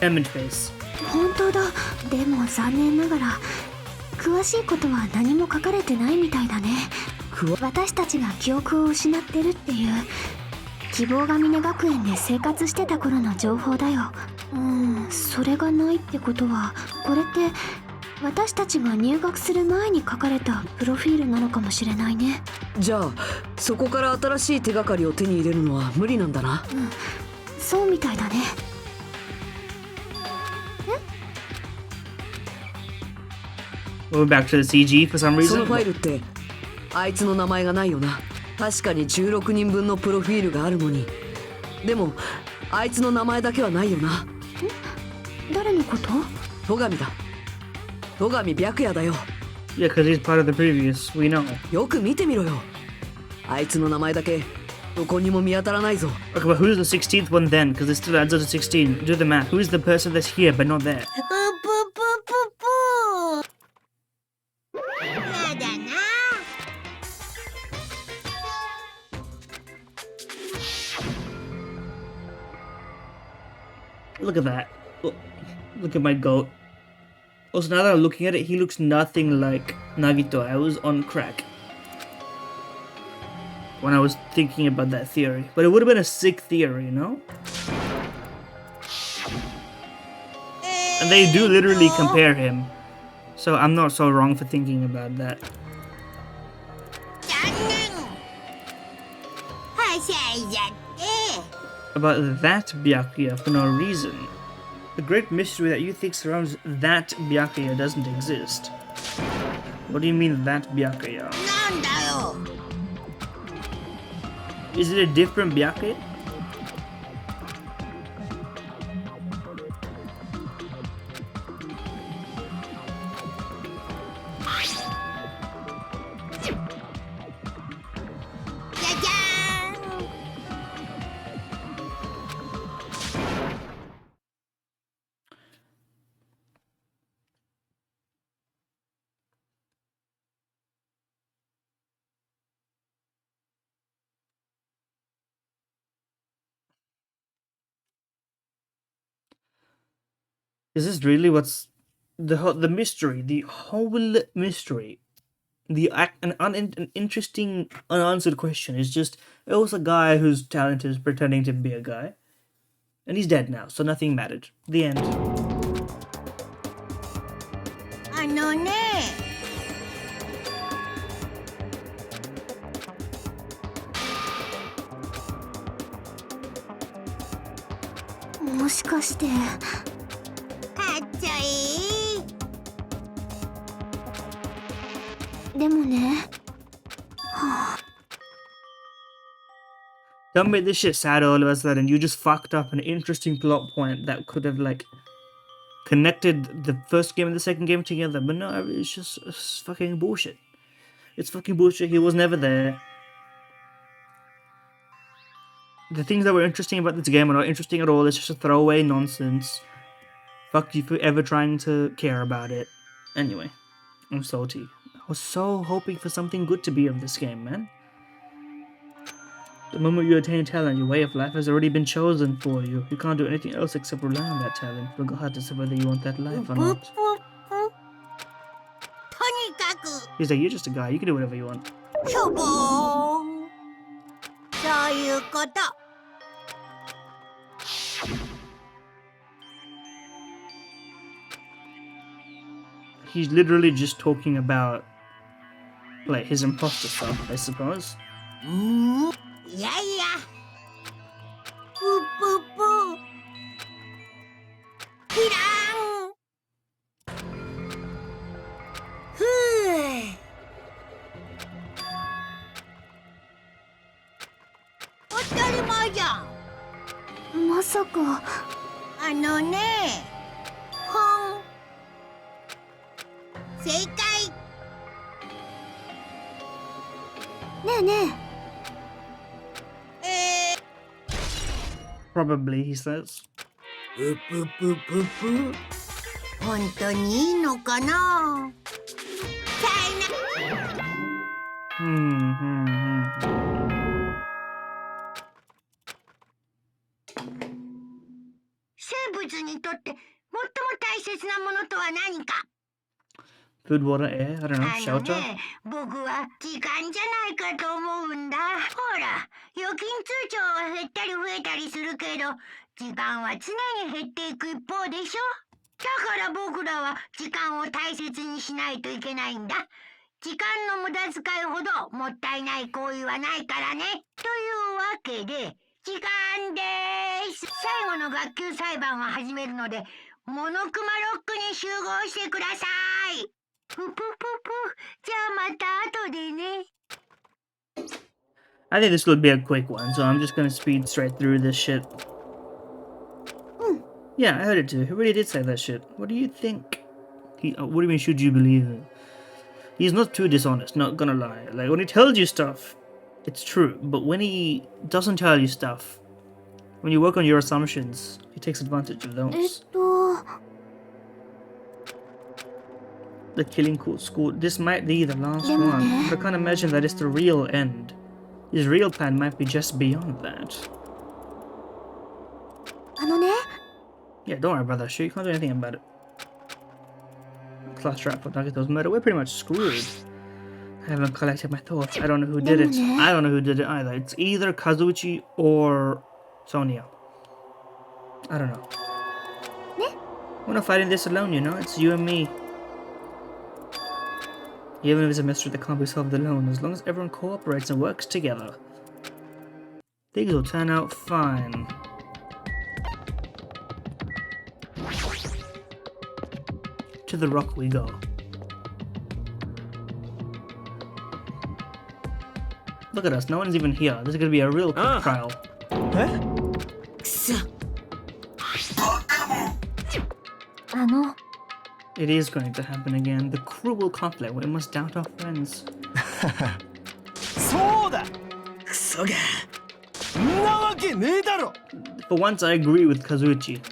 Image face. 本当だでも残念ながら詳しいことは何も書かれてないみたいだね私たちが記憶を失ってるっていう希望が峰学園で生活してた頃の情報だよそれがないってことはこれって私たちが入学する前に書かれたプロフィールなのかもしれないねじゃあそこから新しい手がかりを手に入れるのは無理なんだなそうみたいだね We're back to the CG for some そ reason. のファイルってあいつの名前がないよな確かに16人分のプロフィールがあるのにでもあいつの名前だけはないよな誰のこと戸上だ戸上白夜だよ。 Yeah, because he's part of the previous. We know. よく見てみろよ。あいつの名前だけどこにも見当たらないぞ。 Okay, but who's the 16th one then? Because it still adds up to 16. Do the math. Who's the person that's here but not there? ぷぷぷぷぷ。やだな。Look at that. Look at my goat. Also, now that I'm looking at it, he looks nothing like Nagito. I was on crack when I was thinking about that theory. But it would have been a sick theory, you know? And they do literally compare him. So I'm not so wrong for thinking about that. 残念。はしゃいじゃって。 About that Byakuya for no reason. The great mystery that you think surrounds that Byakuya doesn't exist. What do you mean that Byakuya? なんだよ。 Is it a different Byakuya? Is this really what's the mystery? The whole mystery, an interesting unanswered question is just it was a guy whose talent is pretending to be a guy, and he's dead now, so nothing mattered. The end. あのね。もしかして。かっちょいい。でもね。 Don't make this shit sad all of a sudden. You just fucked up an interesting plot point that could have like connected the first game and the second game together. But no, it's fucking bullshit. It's fucking bullshit. He was never there. The things that were interesting about this game are not interesting at all. It's just a throwaway nonsense. Fuck you for ever trying to care about it. Anyway, I'm salty. I was so hoping for something good to be of this game, man. The moment you attain talent, your way of life has already been chosen for you. You can't do anything else except rely on that talent, regardless of whether you want that life or ぷ not. ぷぷ。とにかく。 He's like, you're just a guy. You can do whatever you want. しょぼーん。そういうこと。 He's literally just talking about, like, his imposter stuff, I suppose. いやいや。ぷぷぷ。ひらん。ふぅ。当たり前じゃん。まさか。あのね。ほん。正解。ねえね Probably, he says. ぷぷぷぷぷ。本当にいいのかな。さいな。生物にとって最も大切なものとは何か。 Food, water, air, I don't know, shelter? 僕は時間じゃないかと思うんだ。ほら、預金通帳は減ったり増えたりするけど、時間は常に減っていく一方でしょ。だから僕らは時間を大切にしないといけないんだ。時間の無駄遣いほどもったいない行為はないからね。というわけで、時間です。最後の学級裁判を始めるので、モノクマロックに集合してください。ぷぷぷぷ。じゃあまた後でね。 I think this will be a quick one, so I'm just gonna speed straight through this shit. Yeah, I heard it too. He really did say that shit. What do you think? What do you mean, should you believe him? He's not too dishonest, not gonna lie. Like, when he tells you stuff, it's true. But when he doesn't tell you stuff, when you work on your assumptions, he takes advantage of those. The killing school. This might be the last one, but I can't imagine that it's the real end. His real plan might be just beyond that. Yeah, don't worry about that shit. You can't do anything about it. Class trap for Nagato's murder. We're pretty much screwed. I haven't collected my thoughts. I don't know who did it. I don't know who did it either. It's either Kazuichi or Sonia. I don't know. We're not fighting this alone, you know? It's you and me. Even if it's a mystery that can't be solved alone, as long as everyone cooperates and works together, things will turn out fine. To the rock we go. Look at us, no one's even here. This is gonna be a real quick trial. It is going to happen again. The cruel conflict where we must doubt our friends. For once, I agree with Kazuichi.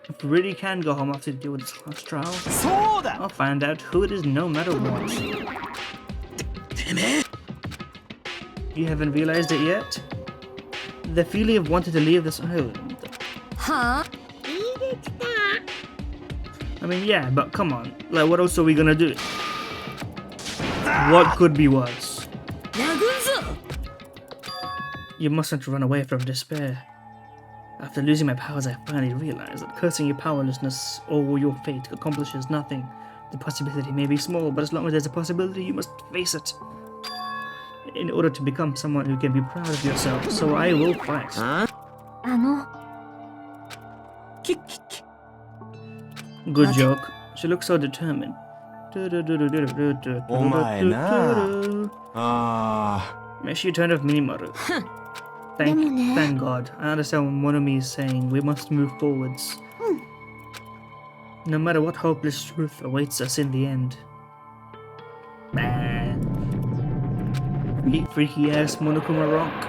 If we really can go home after to deal with this last trial, I'll find out who it is no matter what. You haven't realized it yet? The feeling of wanting to leave this island. I mean, yeah, but come on. Like, what else are we gonna do? What could be worse? You mustn't run away from despair. After losing my powers, I finally realized that cursing your powerlessness or your fate accomplishes nothing. The possibility may be small, but as long as there's a possibility, you must face it. In order to become someone who can be proud of yourself, so I will fight. Good joke. She looks so determined. She turned off Minimaru. Thank God. I understand what Monami is saying. We must move forwards. No matter what hopeless truth awaits us in the end. Freaky ass Monokuma rock.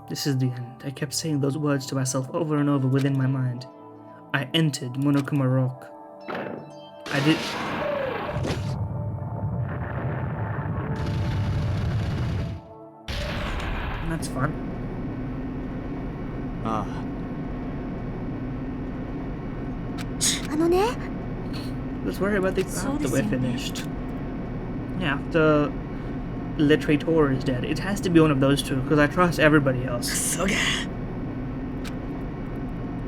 This is the end. I kept saying those words to myself over and over within my mind. I entered Monokuma Rock. I did. That's fun. Let's worry about this after we're finished. Yeah, after Literator is dead. It has to be one of those two, because I trust everybody else.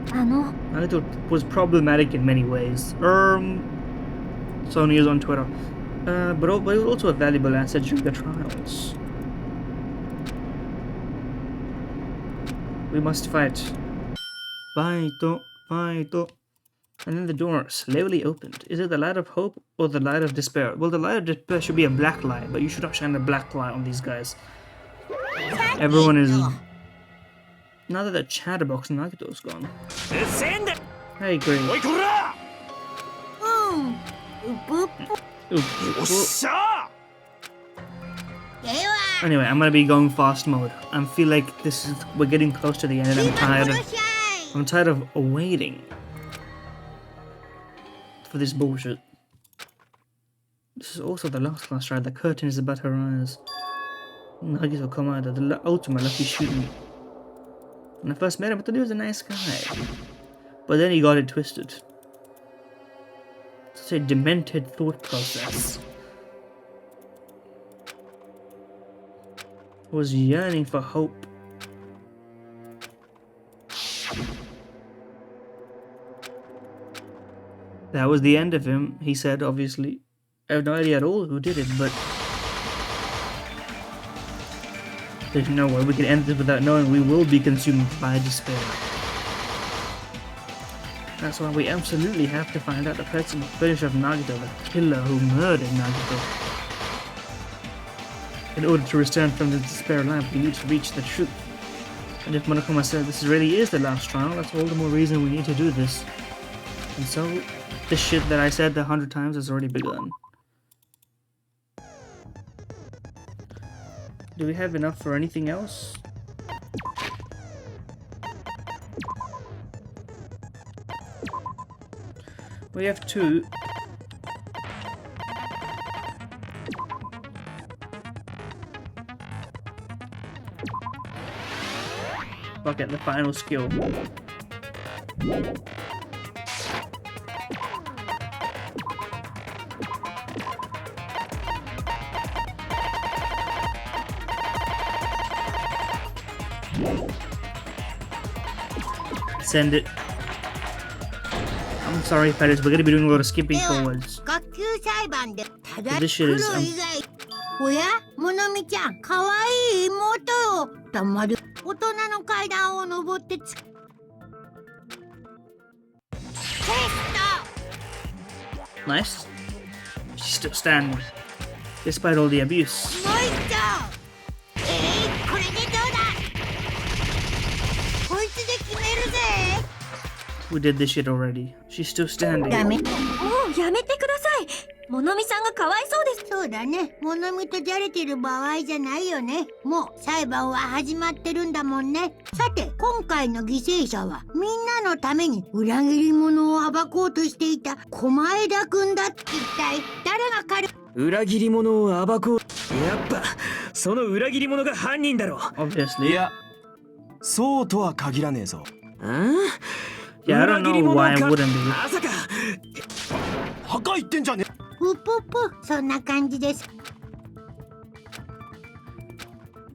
Naruto was problematic in many ways. Sony is on Twitter. But it was also a valuable asset during the trials. We must fight. Fight. And then the door slowly opened. Is it the light of hope or the light of despair? Well, the light of despair should be a black light, but you should not shine a black light on these guys. Everyone is... Now that the chatterbox Nagato's gone. I agree. Anyway, I'm gonna be going fast mode. I feel like we're getting close to the end and I'm tired of waiting for this bullshit. This is also the last class trial. The curtain is about her eyes. Nagito Komada, the ultimate lucky student. When I first met him, I thought he was a nice guy. But then he got it twisted. It's a demented thought process. I was yearning for hope. That was the end of him, he said, obviously. I have no idea at all who did it, but... There's no way we can end this without knowing we will be consumed by despair. That's why we absolutely have to find out the person who finished off Nagito, the killer who murdered Nagito. In order to return from the despair lamp, we need to reach the truth. And if Monokuma said this really is the last trial, that's all the more reason we need to do this. And so, this shit that I said 100 times has already begun. Do we have enough for anything else? We have 2. Fuck it, the final skill. Send it. I'm sorry, fellas, we're gonna be doing a lot of skipping forwards. 学級裁判でただ This 黒 shit 以 is 外おやモノミちゃんかわいい妹よ黙る大人の階段を登ってテスト nice. She's still standing, despite all the abuse. もう一丁これでどうだこいつで決めるぜ We did this shit already. She's still standing. ダメもうやめてください。モノミさんがかわいそうです。そうだねモノミとじゃれてる場合じゃないよねもう裁判は始まってるんだもんねさて今回の犠牲者はみんなのために裏切り者を暴こうとしていた狛枝くんだ。一体誰が彼裏切り者を暴こう。やっぱその裏切り者が犯人だろ。 Obviously. いやそうとは限らねえぞ。Yeah, I don't know why I wouldn't be. まさか墓言ってんじゃねえ。ぷぷぷそんな感じです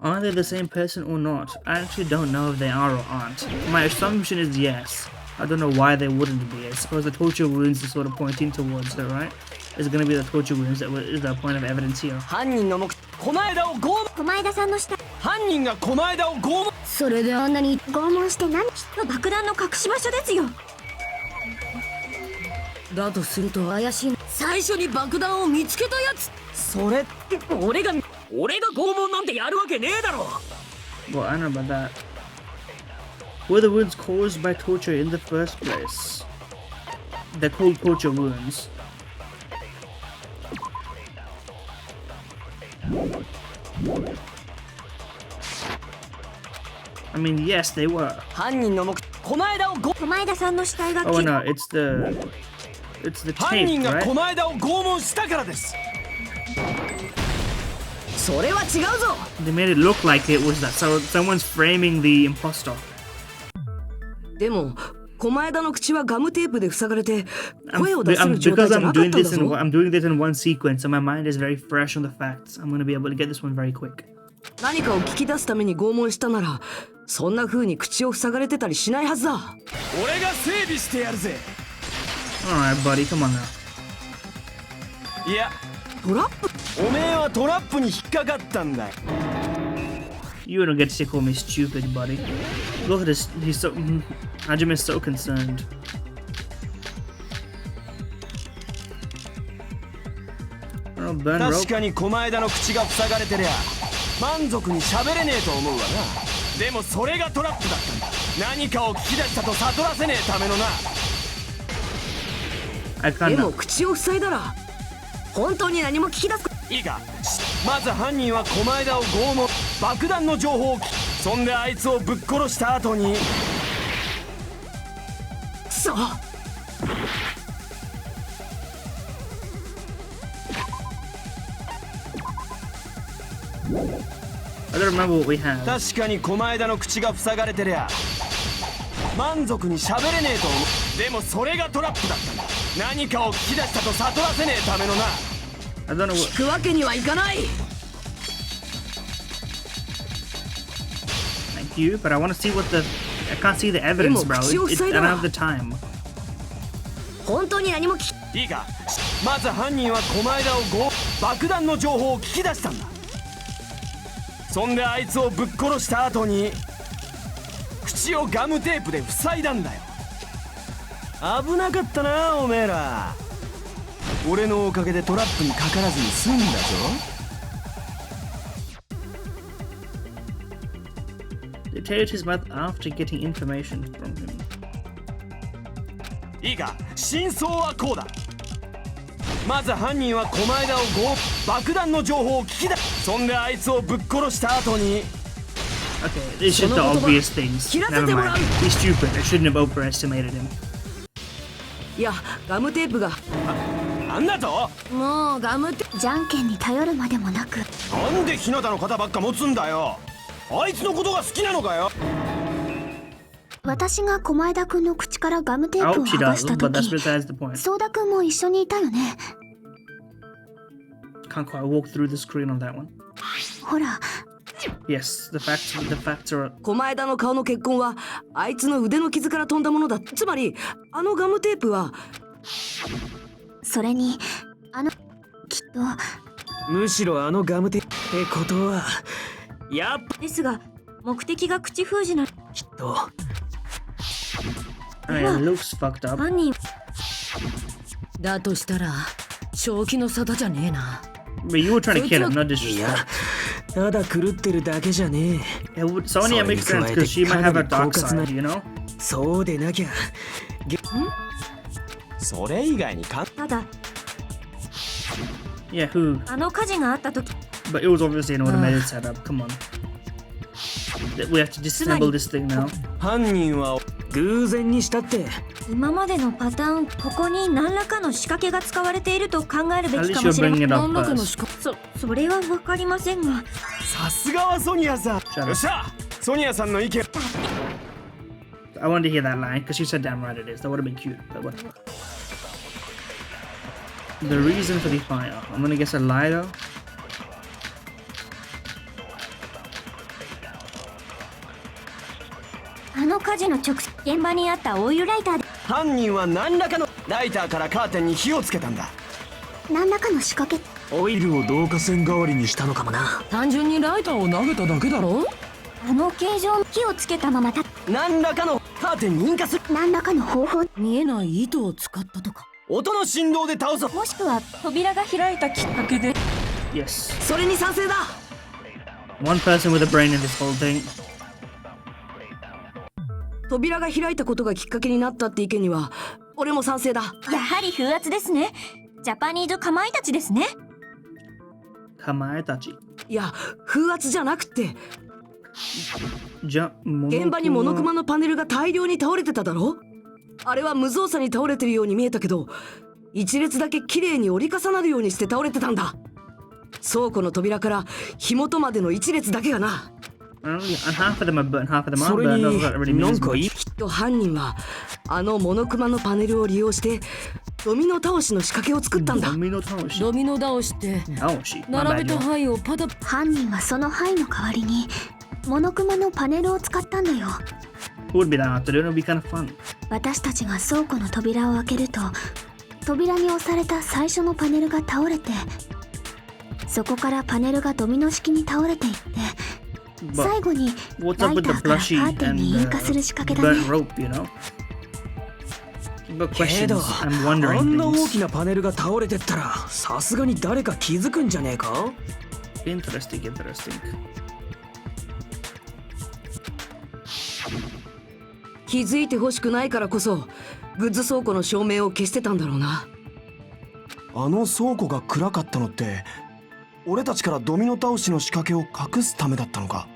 Are they the same person or not? I actually don't know if they are or aren't. My assumption is yes. I don't know why they wouldn't be. I suppose the torture wounds are sort of pointing towards it, right? It's gonna be the torture wounds that is the point of evidence here. 犯人の狛枝を拷問。狛枝さんの下。犯人が狛枝を拷問。それであんなに拷問して何？きっと爆弾の隠し場所ですよ。だとすると怪しい。最初に爆弾を見つけたやつ。それって俺が拷問なんてやるわけねえだろ。 Well, I don't know about that. Were the wounds caused by torture in the first place? They're called torture wounds. I mean, yes, they were. 犯人の狛枝を狛枝さんの死体が Oh no, it's the 犯 tape, 人が right? 狛枝を拷問したからです。それは違うぞ。 They made it look like it was that. So someone's framing the imposter. でも狛枝の口はガムテープで塞がれて声を出せる状態 Because じゃな I'm かっ doing たんだ this ぞ。 I'm doing this in one sequence, so my mind is very fresh on the facts. I'm gonna be able to get this one very quick. 何かを聞き出すために拷問したならそんな風に口を塞がれてたりしないはずだ。俺が整備してやるぜ。 Alright, buddy, come on now. いやトラップ。おめえはトラップに引っかかったんだよ。 You don't get to call me stupid, buddy. Look at this. He's so. Hajime is so concerned. Oh, burn 確 rope. かに狛枝の口が塞がれてりゃ満足に喋れねえと思うわな。でもそれがトラップだったんだ。何かを聞き出したと悟らせねえためのな。 I で can't. も口を塞いだら本当に何も聞き出す。いいかまず犯人は狛枝を拷問爆弾の情報を聞きそんであいつをぶっ殺した後にくそ。 I don't remember what we have. 確かに狛枝の口が塞がれてりゃ満足に喋れねえと思う。でもそれがトラップだったんだ。何かを聞き出したと悟らせねえためのな。 I don't know what. 聞くわけにはいかない。 Thank you, but I want to see what the. I can't see the evidence, bro. I don't have the time. 本当に何も聞き。いいかまず犯人は狛枝を爆弾の情報を聞き出したんだ。そんであいつをぶっ殺した後に口をガムテープで塞いだんだよ。危なかったなおめえら。俺のおかげでトラップにかからずに済んだぞ。 They barricaded his mouth after getting information from him. いいか、真相はこうだ。まず犯人は狛枝を爆弾の情報を聞き出し、そんであいつをぶっ殺した後に。 Okay, it's just the obvious things. Never mind. He's stupid. I shouldn't have overestimated him. いや、ガムテープが。なんだと？もうガムテじゃんけんに頼るまでもなく。なんで日向の肩ばっか持つんだよ。あいつのことが好きなのかよ。私が狛枝くんの口からガムテープを剥がした時、ソーダくんも一緒にいたよね。Can't quite walk through the screen on that one. ほら。Yes, the facts are. 狛枝の顔の血痕はあいつの腕の傷から飛んだものだ。つまりあのガムテープは。それにきっと。むしろあのガムテープってことはやっぱですが目的が口封じな。きっと。I mean, it looks fucked up. 犯人だとしたら正気の沙汰じゃねえな。But you were trying to kill him, not disrespect. ただ狂ってるだけじゃねえ。Sonya makes sense because she might have a dark side, you know? そうでなきゃ。それ以外にか。ただ。Yeah, who? あの火事があった時。But it was obviously an automated setup. Come on. We have to disassemble this thing now. 犯人は偶然にしたって。今までのパターン、ここに何らかの仕掛けが使われていると考えるべきかもしれません。何らかの仕掛け。それはわかりませんが。さすがはソニアさん。よっしゃ、ソニアさんの意見。I wanted to hear that line because she said damn right it is. That would have been cute, but whatever. The reason for the fire. I'm gonna guess a lie though. あの火事の直接現場にあったオイルライターで。犯人は何らかのライターからカーテンに火をつけたんだ。何らかの仕掛け。オイルを導火線代わりにしたのかもな。単純にライターを投げただけだろ。あの形状の火をつけたまま何らかのカーテンに引火する。何らかの方法。見えない糸を使ったとか。音の振動で倒す。もしくは扉が開いたきっかけで。Yes. それに賛成だ。One person with a brain in this whole thing. 扉が開いたことがきっかけになったって意見には俺も賛成だ。やはり風圧ですね。ジャパニーズかまいたちですね。かまえたち。いや、風圧じゃなくて。現場にモノクマのパネルが大量に倒れてただろ。あれは無造作に倒れてるように見えたけど、一列だけ綺麗に折り重なるようにして倒れてたんだ。倉庫の扉から火元までの一列だけがな。Half of them are burnt, half of them aren't それ burnt. に No, that really な means んか much. きっと犯人はあのモノクマのパネルを利用してドミノ倒しの仕掛けを作ったんだ。ドミノ倒し。ドミノ倒して倒し。並べた牌をパタ。犯人はその牌の代わりにモノクマのパネルを使ったんだよ。Who would be that after? It would be kind of fun. 私たちが倉庫の扉を開けると、扉に押された最初のパネルが倒れて、そこからパネルがドミノ式に倒れていって、最後にライターからカーテンに引火する仕掛けだね。けど、あんな大きなパネルが倒れてったらさすがに誰か気づくんじゃねえか。 Interesting. 気づいてほしくないからこそグッズ倉庫の照明を消してたんだろうな。あの倉庫が暗かったのって俺たちからドミノ倒しの仕掛けを隠すためだったのか。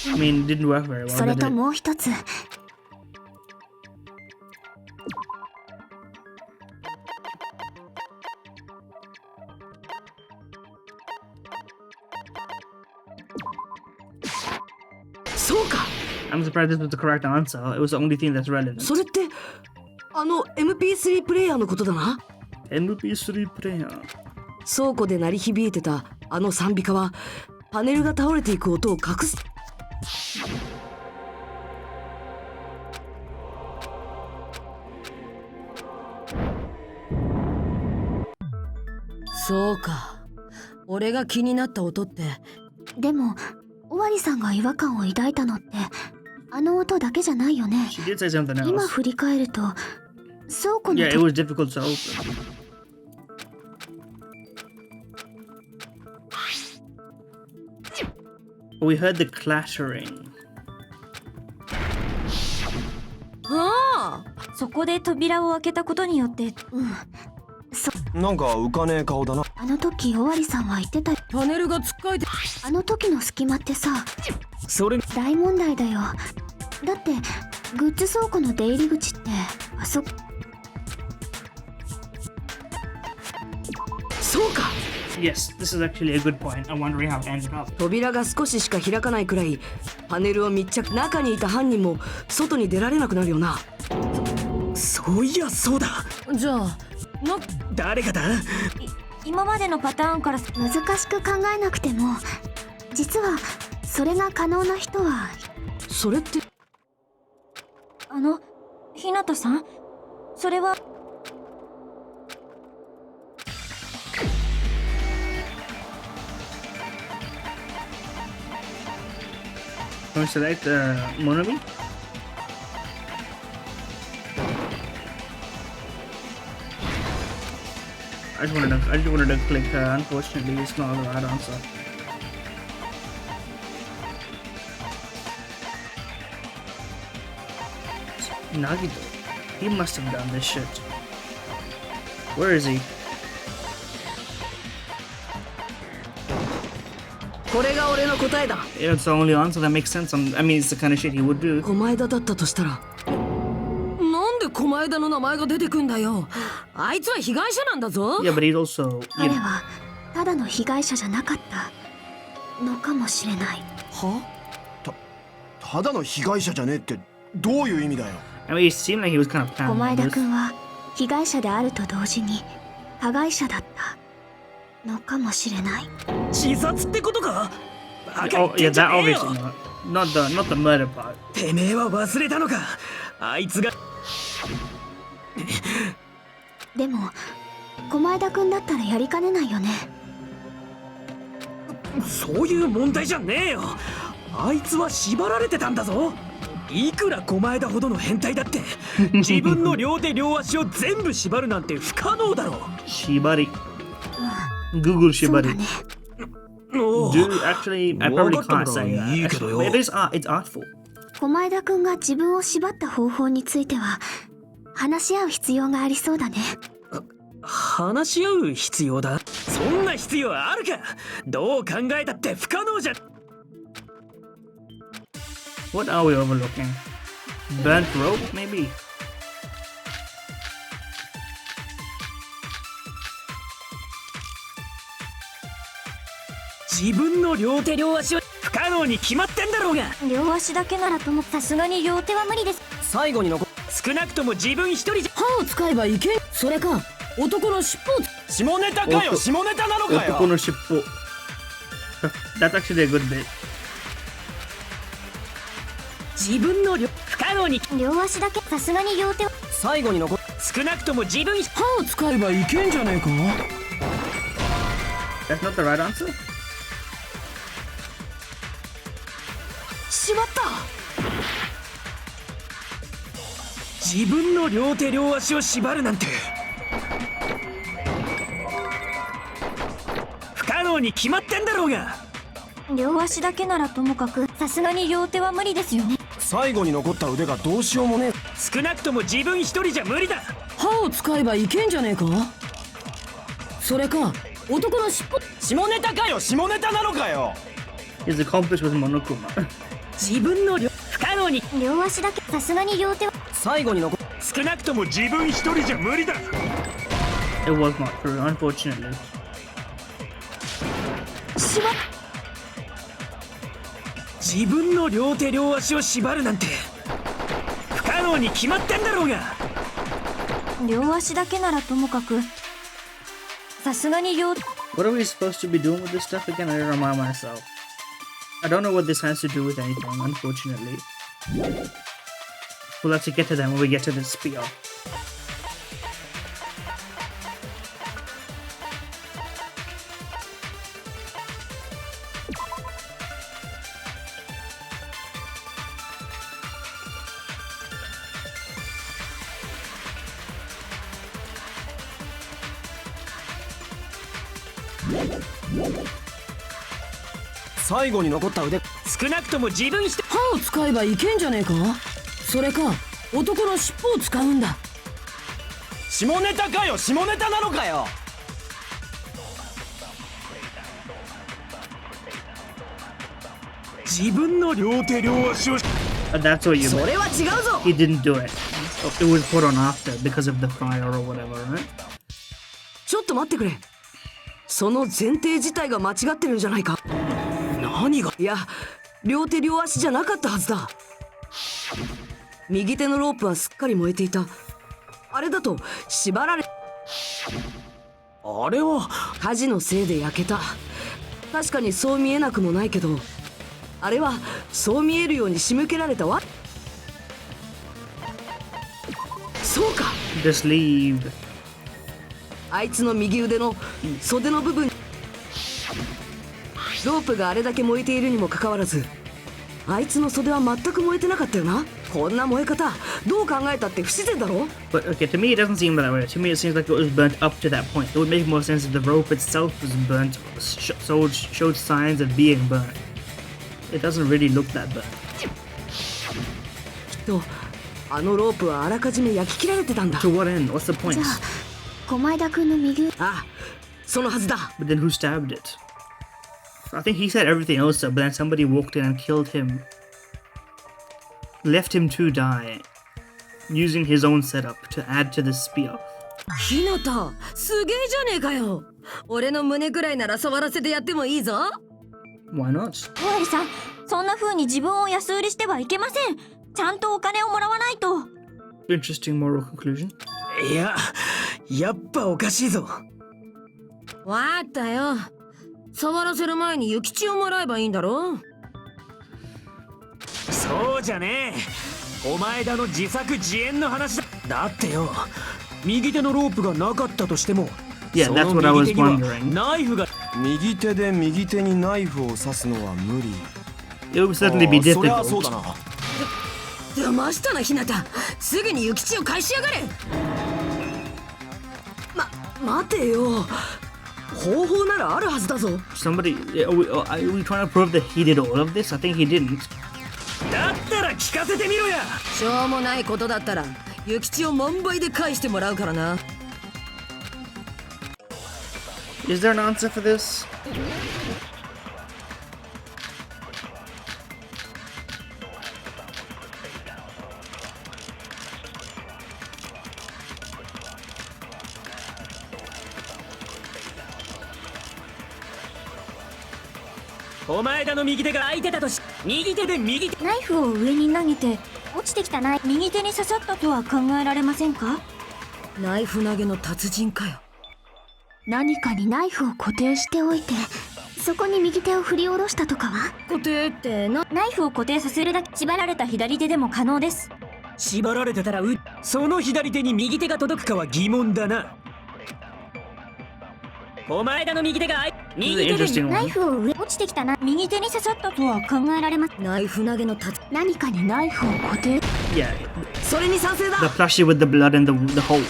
I mean, it didn't work very well. それともう一つ。そうか。 I'm surprised this was the correct answer. It was the only thing that's relevant. それってあの MP3 プレイヤーのことだな。MP3 プレイヤー。倉庫で鳴り響いてたあの賛美歌はパネルが倒れていく音を隠す。そうか。俺が気になった音って。でも尾張さんが違和感を抱いたのってあの音だけじゃないよね。 She did say something else. 今振り返ると倉庫の Yeah, it was difficult to open. We heard the clattering. ああ、そこで扉を開けたことによって、なんか浮かねえ顔だな。あの時尾張さんは言ってた。パネルがつっかえて、あの時の隙間ってさ、それ大問題だよ。だってグッズ倉庫の出入り口ってあそこ。そうか。 Yes, this is actually a good point. I'm wondering how it ended up. 扉が少ししか開かないくらいパネルを密着、中にいた犯人も外に出られなくなるよな。そういやそうだ。じゃあ誰がだ。今までのパターンから難しく考えなくても、実はそれが可能な人は。それってひなたさん、それは。Can we select Monokuma? I just wanted to click her. Unfortunately, it's not the right answer. Nagito. He must have done this shit. Where is he? これが俺の答えだ。 It's the only answer that makes sense. I mean, it's the kind of shit he would do. 狛枝だったとしたら、なんで狛枝の名前が出てくんだよ。あいつは被害者なんだぞ。 Yeah, but he's also, you 彼 know, はただの被害者じゃなかったのかもしれない。は？ただの被害者じゃねえってどういう意味だよ。I mean, it seemed like he was kind of 狛 planning 枝 this. 君は被害者であると同時に加害者だったのかもしれない。自殺ってことか？ Oh, yeah, that obviously not. Not the murder part. てめえは忘れたのか。あいつが。でも狛枝君だったらやりかねないよね。そういう問題じゃねえよ。あいつは縛られてたんだぞ。いくら狛枝ほどの変態だって自分の両手両足を全部縛るなんて不可能だろう。 Shibari. Google そうだ Shibari. ね。Dude, actually, I probably can't say that. Actually, but it is art. It's artful. 狛枝君が自分を縛った方法については話し合う必要がありそうだね。話し合う必要だ。そんな必要あるか。どう考えたって不可能じゃ。 What are we overlooking? Burnt rope, maybe? 自分の両手両足は不可能に決まってんだろうが。両足だけならともさすがに両手は無理です。最後に少なくとも自分一人じゃ。歯を使えばいけん。それか男の尻尾を。下ネタかよ。下ネタなのかよ。 Otoko no shippo. That's actually a good bit. 自分の不可能に。両足だけさすがに両手は。最後に少なくとも自分歯を使えばいけんじゃねえか。 That's not the right answer? しまった。自分の両手両足を縛るなんて不可能に決まってんだろうが。両足だけならともかくさすがに両手は無理ですよね。最後に残った腕がどうしようもねえ。少なくとも自分一人じゃ無理だ。歯を使えばいけんじゃねえか。それか男の尻尾。下ネタかよ。下ネタなのかよ。 He's accomplished with Monokuma. 自分の不可能に。両足だけさすがに両手は。最後に少なくとも自分一人じゃ無理だ。 It was not true, unfortunately. しまっ。自分の両手両足を縛るなんて不可能に決まってんだろうが。両足だけならともかくさすがに両。 What are we supposed to be doing with this stuff again? I don't remind myself. I don't know what this has to do with anything, unfortunately. We'll have to get to them when we get to this spiel.最後に残った腕少なくとも自分して歯を使えばいけんじゃねえか。それか男の尻尾を使うんだ。下ネタかよ、下ネタなのかよ。自分の両手両足を That's what you そ meant. れは違うぞ。 He didn't do it. It was put on after because of the fire or whatever, right? ちょっと待ってくれ。その前提自体が間違ってるんじゃないか。何が。いや、両手両足じゃなかったはずだ。右手のロープはすっかり燃えていた。あれだと縛られ、あれは火事のせいで焼けた。確かにそう見えなくもないけど、あれはそう見えるように仕向けられたわ。そうか。 The sleeve. あいつの右腕の袖の部分、ロープがあれだけ燃えているにもかかわらず、あいつの袖は全く燃えてなかったよな。こんな燃え方どう考えたって不自然だろ。 But okay, to me it doesn't seem that way. To me it seems like it was burnt up to that point. It would make more sense if the rope itself was burnt, showed signs of being burnt. It doesn't really look that burnt. きっとあのロープはあらかじめ焼き切られてたんだ。 To what end? What's the point? じゃあ駒枝くんの右ああ、そのはずだ。 But then who stabbed it? I think he said everything else, but then somebody walked in and killed him. Left him to die, using his own setup to add to the spear. ひなた、すげえじゃねえかよ。俺の胸ぐらいなら触らせてやってもいいぞ。 Why not? おわりさん、そんな風に自分を安売りしてはいけません。ちゃんとお金をもらわないと。 Interesting moral conclusion. いや、やっぱおかしいぞ。わかったよ。触らせる前に諭吉をもらえばいいんだろ。そうじゃねえ。お前だの自作自演の話だ。だってよ、右手のロープがなかったとしても、 Yeah, そ that's の what I was 右手には wondering. ナイフが。右手で右手にナイフを刺すのは無理。 It would certainly be そりゃそうだ difficult. な。騙したな、ひなた。すぐに諭吉を返しやがれ。待てよ。方法ならあるはずだぞ。 Somebody, are we trying to prove that he did all of this? I think he didn't. だったら聞かせてみろや。しょうもないことだったら諭吉を万倍で返してもらうからな。 Is there an answer for this? お前だの右手が空いてたとし、右手で右手。ナイフを上に投げて落ちてきたナイフ右手に刺さったとは考えられませんか？ナイフ投げの達人かよ。何かにナイフを固定しておいて、そこに右手を振り下ろしたとかは？固定ってな。ナイフを固定させるだけ縛られた左手でも可能です。縛られてたらその左手に右手が届くかは疑問だな。お前だの右手が右手で Interesting ナイ one. フを上落ちてきたな右手に刺さったとは考えられます。ナイフ投げの達。何かにナイフを固定。 Yeah, それに賛成だ。 the plushie with the blood and the hole.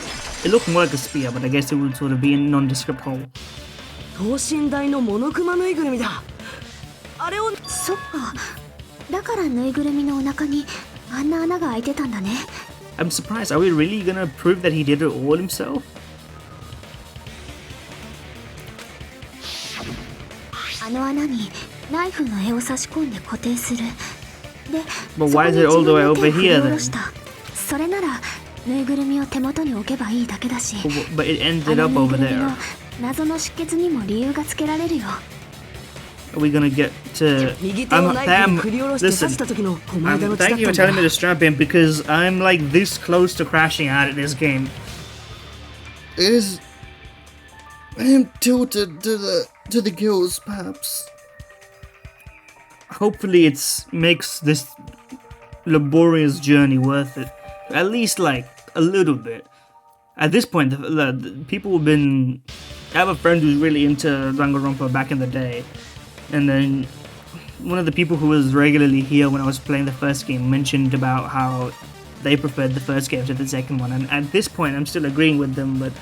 It looked more like a spear, but I guess it would sort of be a nondescript hole. 等身大のモノクマぬいぐるみだ。あれを。そっか。だからぬいぐるみのお腹にあんな穴が開いてたんだね。 I'm surprised. Are we really gonna prove that he did it all himself? あの穴にナイフの柄を差し込んで固定する。で、 But そこ why に is it 自 all the 分 way の手 over を振り here 下ろ then? した。それならぬいぐるみを手元に置けばいいだけだし、 But it あ ended の up ぬい over ぐるみの there. 謎の出血にも理由がつけられるよ。 Are we gonna get to? 右手をナイフに振り下ろして刺 Listen. した時のお前がの血だっ Thank you た for ん telling me だ。 to strap in because I'm like this close to crashing out at this game. I am tilted to the gills, perhaps. Hopefully, it makes this laborious journey worth it. At least, like a little bit. At this point, the people have been. I have a friend who's really into Danganronpa back in the day, and then one of the people who was regularly here when I was playing the first game mentioned about how they preferred the first game to the second one, and at this point, I'm still agreeing with them, but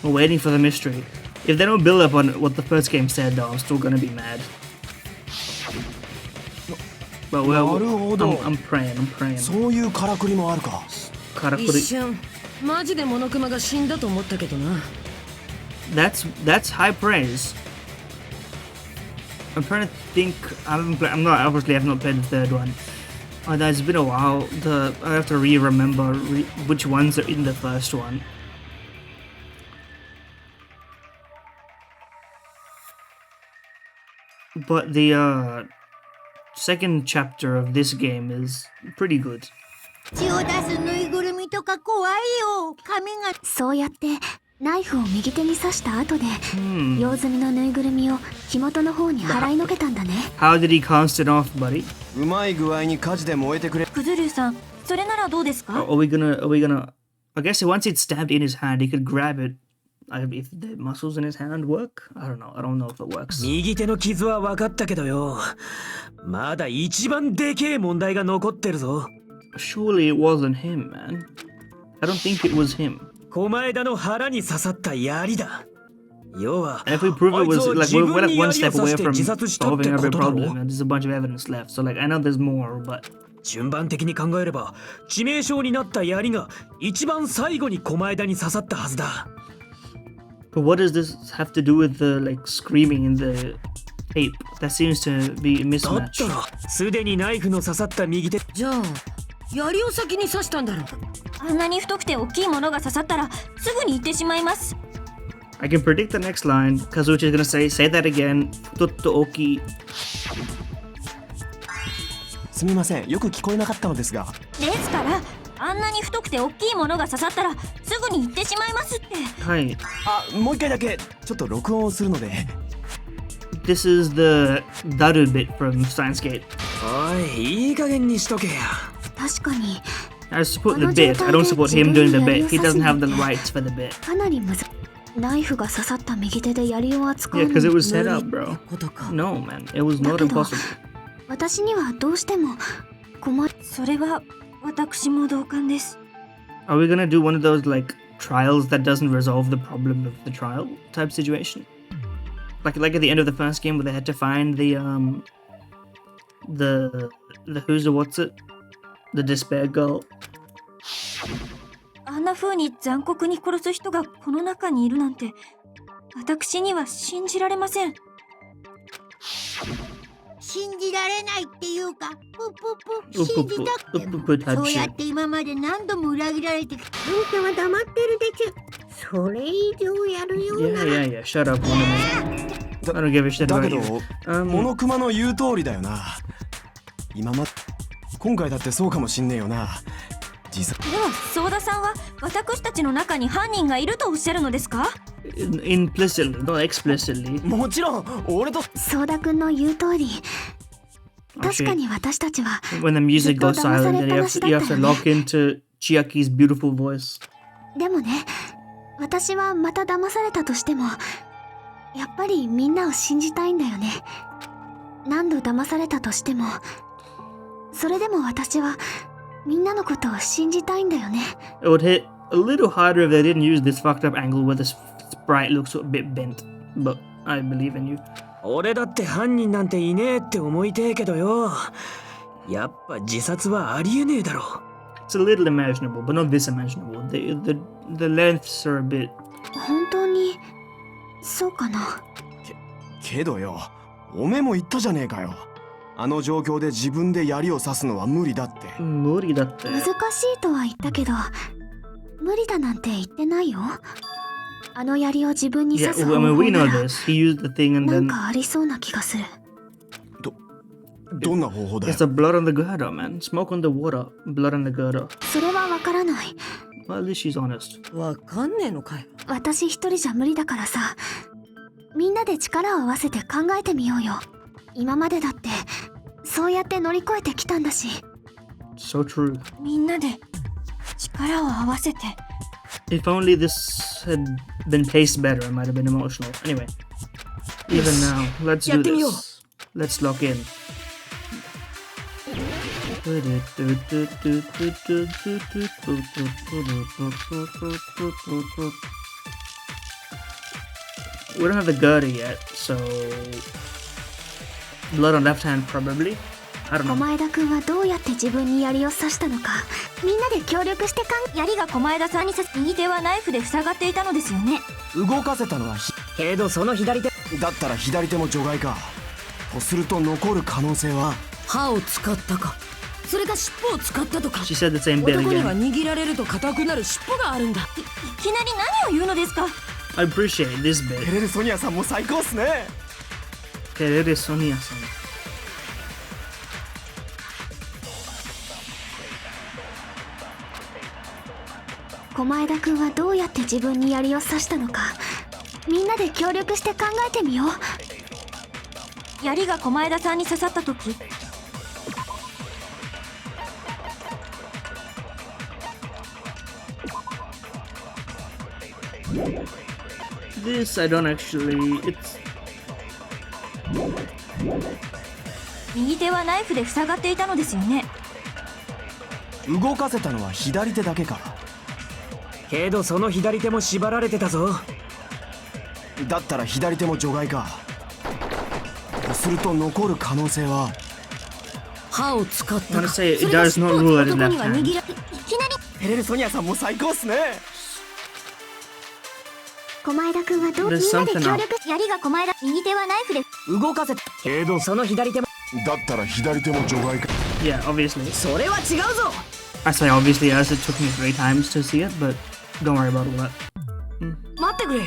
we're waiting for the mystery. If they don't build up on what the first game said, though, I'm still gonna be mad. But I'm praying. そういうからくりもあるか。カラクリ。一瞬マジでモノクマが死んだと思ったけどな。That's high praise. I'm trying to think. I'm not obviously. I've not played the third one. It's been a while. I have to remember which ones are in the first one. But the second chapter of this game is pretty good. 血を出すぬいぐるみとか怖いよ。髪がそうやってナイフを右手に刺した後で、用済みのぬいぐるみを火元の方に払いのけたんだね。How did he cast it off, buddy? うまい具合に火事で燃えてくれ。クズルーさん、それならどうですか？ Are we gonna? I guess once it's stabbed in his hand, he could grab it. If the muscles in his hand work, I don't know. I don't know if it works. 右手の傷は分かったけどよ。まだ一番でけえ問題が残ってるぞ。Surely it wasn't him, man. I don't think it was him. 狛枝の腹に刺さった槍だ。要は、 And if we prove it was like we're like one step away from 自殺したって solving こ every とだろ。 problem, and there's a bunch of evidence left. So like I know there's more, but 順番的に考えれば、致命傷になった槍が一番最後に狛枝に刺さったはずだ。but what does this have to do with the like screaming in the tape? That seems to be a だっ mismatch. たら、すでにナイフの刺さった右手。じゃあ、槍を先に刺したんだろう。あんなに太くて大きいものが刺さったらすぐに行ってしまいます。I can predict the next line. Kazuchi is gonna say that again. Totooki. すみません、よく聞こえなかったのですが。ですから、あんなに太くて大きいものが刺さったらすぐに行ってしまいますって。Hi. あ、もう一回だけちょっと録音をするので。This is the Daru bit from Steins Gate. おい、いい加減にしとけや。確かに I support the bit. I don't support him doing the bit. He doesn't have the rights for the bit. かなりナイフが刺さった右手で槍を扱う Yeah, の because it に was set up, bro. ことか。 No, man. It was not だけど impossible. 私にはどうしてもそれは私も同感です。 Are we gonna do one of those like trials that doesn't resolve the problem of the trial type situation? Like at the end of the first game where they had to find the who's the what's it? The despair girl. あんな風に残酷に殺す人がこの中にいるなんて私には信じられません。信じられないっていうか、信じたくても、そうやって今まで何度も裏切られてきた。あんたは黙ってるでちゅ。それ以上やるようなら。 Yeah. Shut up, one of me. I don't give a shit だ about け you. ど、モノクマの言う通りだよな。今回だってそうかもしんねえよな。では、ソーダさんは私たちの中に犯人がいるとおっしゃるのですか？ Implicitly, not explicitly. もちろん、俺と。ソーダ君の言う通り、確かに私たちは When the music goes ずっと騙さ silent, れっ then ぱ you なし have だ to, った you よ have to ね。 lock into Chiaki's beautiful voice. でもね、私はまた騙されたとしても、やっぱりみんなを信じたいんだよね。何度騙されたとしても、それでも私はみんなのことを信じたいんだよね。 It would hit a little harder if they didn't use this fucked up angle where the sprite looks a bit bent. But I believe in you. 俺だって犯人なんていねえって思いてえけどよ。やっぱ自殺はありえねえだろ。It's a little imaginable, but not this imaginable. The lengths are a bit. 本当にそうかな。けどよ、おめえも言ったじゃねえかよ。あの状況で自分で槍を刺すのは無理だって。難しいとは言ったけど、無理だなんて言ってないよ。あの槍を自分に Yeah, 刺す I 方 mean, 法 we な know ら this. He used the thing and なん then かありそうな気がする。どんな方法だよ。 it's the blood on the girdle, man. Smoke on the water, blood on the girdle. それはわからない。 Well, at least she's honest. わかんねえのかよ。私一人じゃ無理だからさ、みんなで力を合わせて考えてみようよ。今までだってそうやって乗り越えてきたんだし。 So true. みんなで力を合わせて。 If only this had been paced better, I might have been emotional. Anyway, even now, let's do this. Let's lock in. We don't have the girdle yet, so blood on left hand probably. I don't 小 know. 前田くんはどうやって自分に槍を刺したのか、みんなで協力して槍が小前田さんに刺す。右手はナイフで塞がっていたのですよね。動かせたのはけどその左手だったら左手も除外か。とすると残る可能性は歯を使ったか、それか尻尾を使ったとか。 She said the same bit 男には again. 握られると硬くなる尻尾があるんだ。いきなり何を言うのですか。 I appreciate this テ bit. レルソニアさんも最高っすね。 Querer Sonia-san. 小前田くんはどうやって自分に槍を刺したのか、みんなで協力して考えてみよう。槍が小前田さんに刺さった時、 This I don't actually. It's 右手はナイフで塞がっていたのですよね。動かせたのは左手だけか。けどその左手も縛られてたぞ。だったら左手も除外か。とすると残る可能性は歯を使っ I た want to か。 say it does not rule out his 男 left には握 hand. らいきなりテレルソニアさんも最高っすね。小前田くんはどうみん There's なで something 協 up. 力。槍が小前田、右手はナイフで。動かせた。けどその左手も。だったら左手も除外か。 Yeah, obviously. それは違うぞ。 I say obviously as it took me 3 times to see it, but don't worry about all that. 待ってくれ。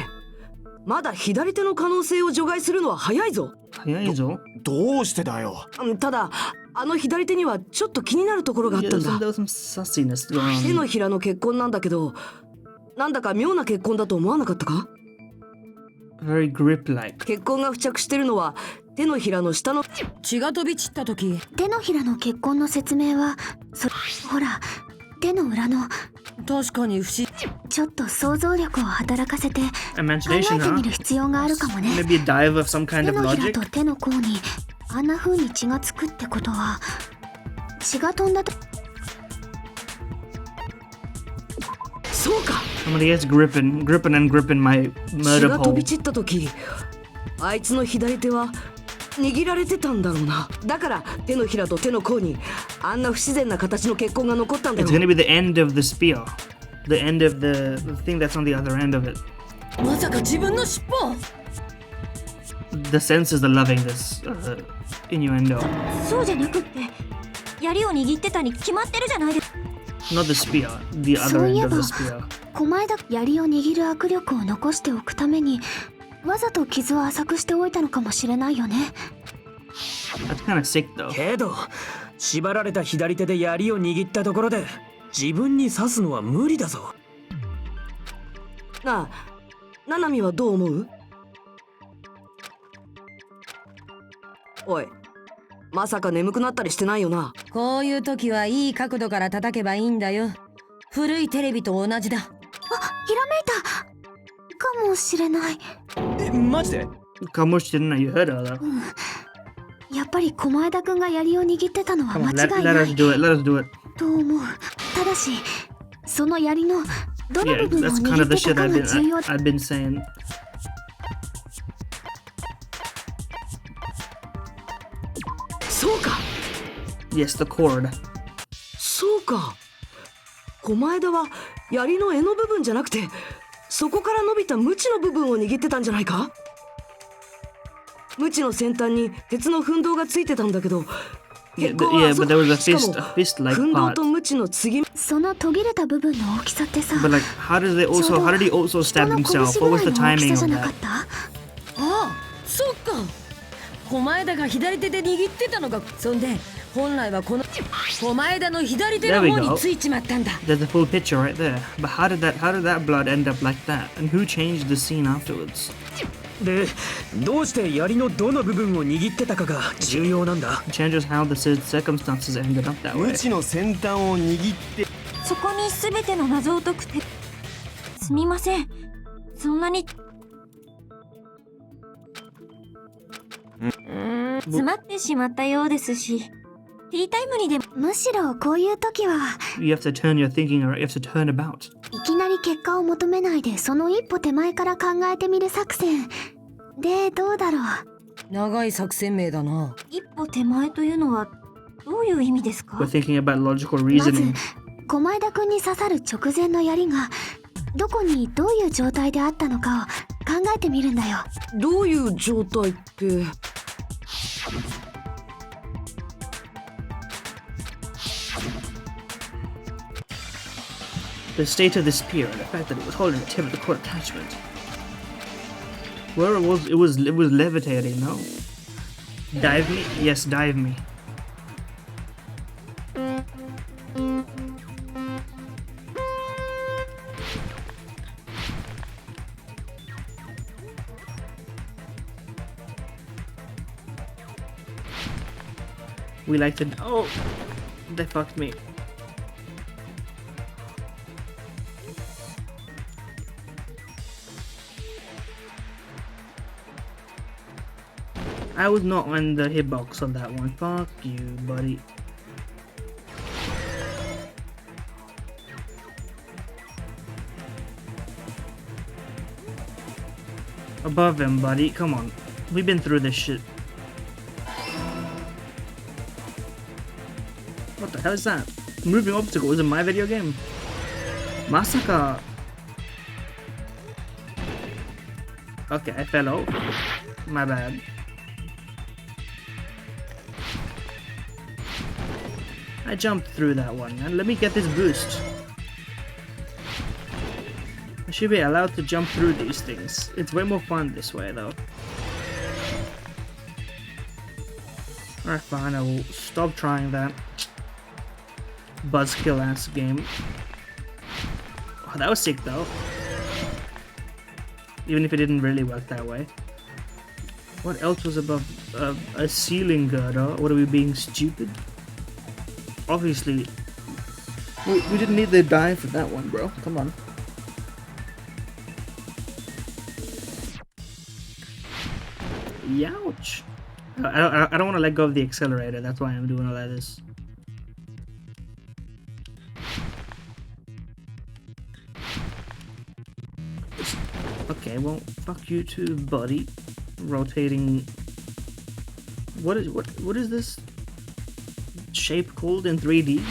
まだ左手の可能性を除外するのは早いぞ。早いぞ。どうしてだよ。ただあの左手にはちょっと気になるところがあったん There だ。 was some sussiness going 手の on. ひらの血痕なんだけど、なんだか妙な血痕だと思わなかったか。 Very grip-like. 血痕が付着してるのは手のひらの下の血が飛び散った時。手のひらの血痕の説明は、ほら、手の裏の、確かに不思議。ちょっと想像力を働かせて考え Imagination, てみ huh? る必要があるかもね。 Maybe a dive of some kind 手 of のひら logic? と手の甲にあんな風に血がつくってことは、血が飛んだと。そうか。 Somebody gets gripping and gripping my 血 murder が飛び pole. 散った時、あいつの左手は握られてたんだろうな。だから手のひらと手の甲にあんな不自然な形の血痕が残ったんだ It's ろう。 gonna be the end of the spear. The end of the thing that's on the other end of it. まさか自分の尻尾。 The senses are loving this innuendo. そうじゃなくって、槍を握ってたに決まってるじゃないですか。 Not the spear, the other end of the spear. 小前田、槍を握る握力を残しておくためにわざと傷を浅くしておいたのかもしれないよね。 That's kind of sick though. けど縛られた左手で槍を握ったところで自分に刺すのは無理だぞ。なあ、ナナミはどう思う？おい、まさか眠くなったりしてないよな。こういう時はいい角度から叩けばいいんだよ。古いテレビと同じだ。あ、ひらめいたかもしれない。マジで？ Kamush didn't know you heard of that. やっぱり小前田くんが槍を握ってたのは Come 間 on, 違い let な us い do it. Let us do it. と思う。ただしその槍のどの Yeah, 部分を that's kind 握 of って the た shit か I've が重要。 I've been saying. そうか。 Yes, the cord. そうか。小前田は槍の柄の部分じゃなくて、そこから伸びた鞭の部分を握ってたんじゃないか。鞭の先端に鉄の奮闘がついてたんだけど、 Yeah, 血痕は yeah, そ but there was a しか fist, も a fist-like 奮闘 part. と鞭の継ぎ。その途切れた部分の大きさってさ、 But like, how did they also? How did he also 人 stab の himself? 拳 What ぐ was らい the の大き timing さ of じゃなかっ that? た？ああ、そっか。小前田が左手で握ってたのが、そんで本来はこの小前田の左手の方についちまったんだ。 There's a full picture right there. But how did that blood end up like that? And who changed the scene afterwards? で、どうして槍のどの部分を握ってたかが重要なんだ。 It changes how the circumstances ended up that way. 無知の先端を握って。そこに全ての謎を解くて。すみません。そんなに。詰まってしまったようですし、ティータイムにでも。むしろこういう時は You have to turn your thinking, or you have to turn about. いきなり結果を求めないでその一歩手前から考えてみる作戦でどうだろう。長い作戦名だな。一歩手前というのはどういう意味ですか？ We're thinking about logical まず reasoning. 狛枝くんに刺さる直前の槍がどこにどういう状態であったのかを考えてみるんだよ。どういう状態って。The state of the spear and the fact that it was holding the tip of the cord attachment. Where it was levitating, no? Dive me? Yes, dive me. We like to. Oh, they fucked me. I was not on the hitbox on that one. Fuck you, buddy. Above him, buddy. Come on. We've been through this shit. What the hell is that? Moving obstacles in my video game? Masaka. Okay, I fell off. My bad. I jumped through that one, man. Let me get this boost. I should be allowed to jump through these things. It's way more fun this way, though. Alright, fine. I will stop trying that buzzkill ass game. Oh, that was sick, though. Even if it didn't really work that way. What else was above a ceiling girder? What are we being stupid? Obviously, we didn't need to die for that one, bro. Come on. Youch. I don't want to let go of the accelerator. That's why I'm doing all of this. Okay, well, fuck you too, buddy. Rotating. What is this shape called in 3D?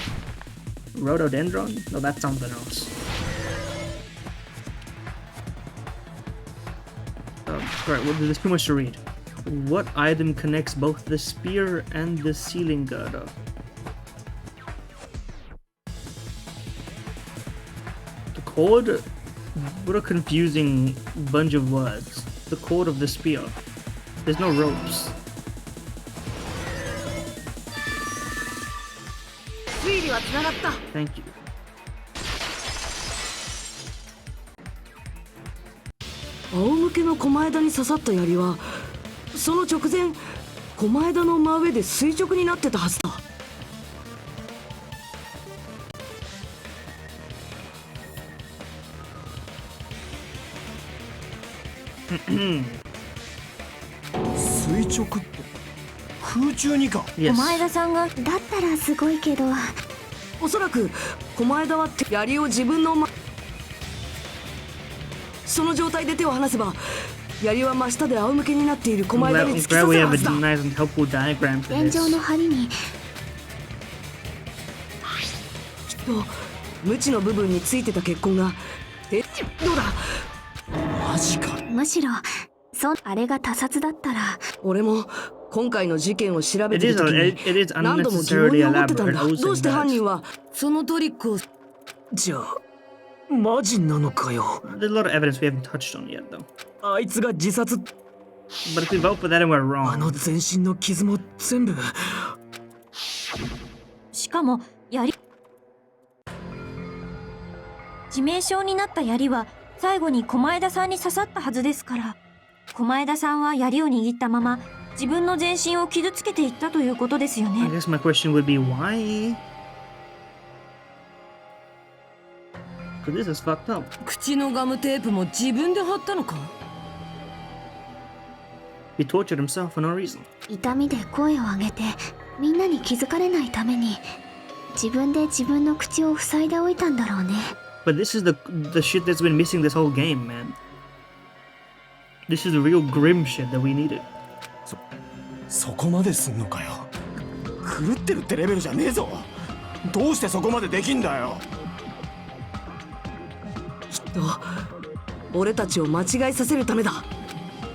Rhododendron? No, that's something else. Alright, well, there's too much to read. What item connects both the spear and the ceiling girder? The cord? What a confusing bunch of words. The cord of the spear. There's no ropes. Thank you. 仰向けの狛枝に刺さった槍はその直前狛枝の真上で垂直になってたはずだ。垂直って空中にか。狛枝さんがだったらすごいけど、おそらく狛枝は槍を自分のその状態で手を離せば槍は真下で仰向けになっている狛枝に突き刺さるはずだ。天井の梁にきっと無知の部分についてた血痕がどうだ。マジか。むしろあれが他殺だったら。俺も今回の事件を調べてる時に何度も疑問に思ってたんだ。どうして犯人はそのトリックを。じゃあマジなのかよ。 There's a lot of evidence we haven't touched on yet, though. あいつが自殺。 But if we vote for that and we're あ wrong, の全身の傷も全部。しかも槍。致命傷になった槍は最後に狛枝さんに刺さったはずですから、狛枝さんは槍を握ったまま自分の全身を傷つけていったということですよ I ね。 guess my question would be why? Because this is fucked up. 口のガムテープも自分で貼ったのか。 He tortured himself for no reason. 痛みで声を上げてみんなに気づかれないために自分で自分の口を塞いでおいたんだろうね。 But this is the shit that's been missing this whole game, man. This is the real grim shit that we needed. そこまですんのかよ。狂ってるってレベルじゃねえぞ。どうしてそこまでできんだよ。きっと俺たちを間違いさせるためだ。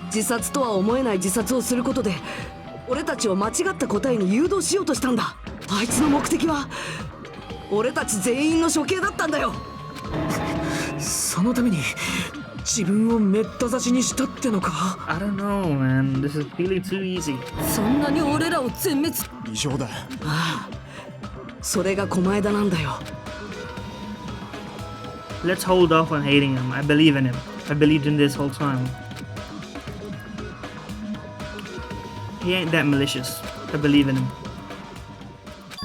自殺とは思えない自殺をすることで俺たちを間違った答えに誘導しようとしたんだ。あいつの目的は俺たち全員の処刑だったんだよ。そのために自分をめった刺しにしたってのか。 I don't know, man. This is really too easy. そんなに俺らを全滅。異常だ。ああ、それが狛枝なんだよ。 Let's hold off on hating him. I believe in him. I believed in this whole time. He ain't that malicious. I believe in him.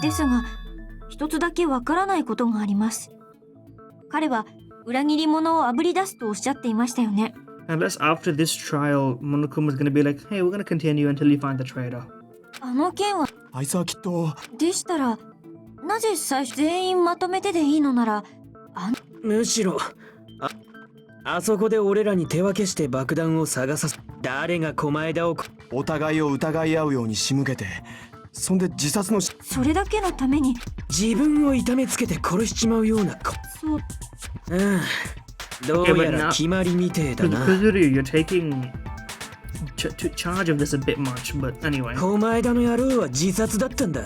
ですが、一つだけわからないことがあります。彼は裏切り者をあぶり出すとおっしゃっていましたよね。Unless after this trial, Monokuma's gonna be like, hey, we're gonna continue until you find the traitor. あの件は、あいつはきっとでしたら、なぜ最初全員まとめてでいいのなら、むしろあそこで俺らに手分けして爆弾を探させ、誰が狛枝をお互いを疑い合うように仕向けて、そんで自殺のそれだけのために、自分を痛めつけて殺しちまうようなそう、どうやら決まりみてえだな。Kuzuru, you're taking charge of this a bit much, but anyway. 狛枝の野郎は自殺だったんだ。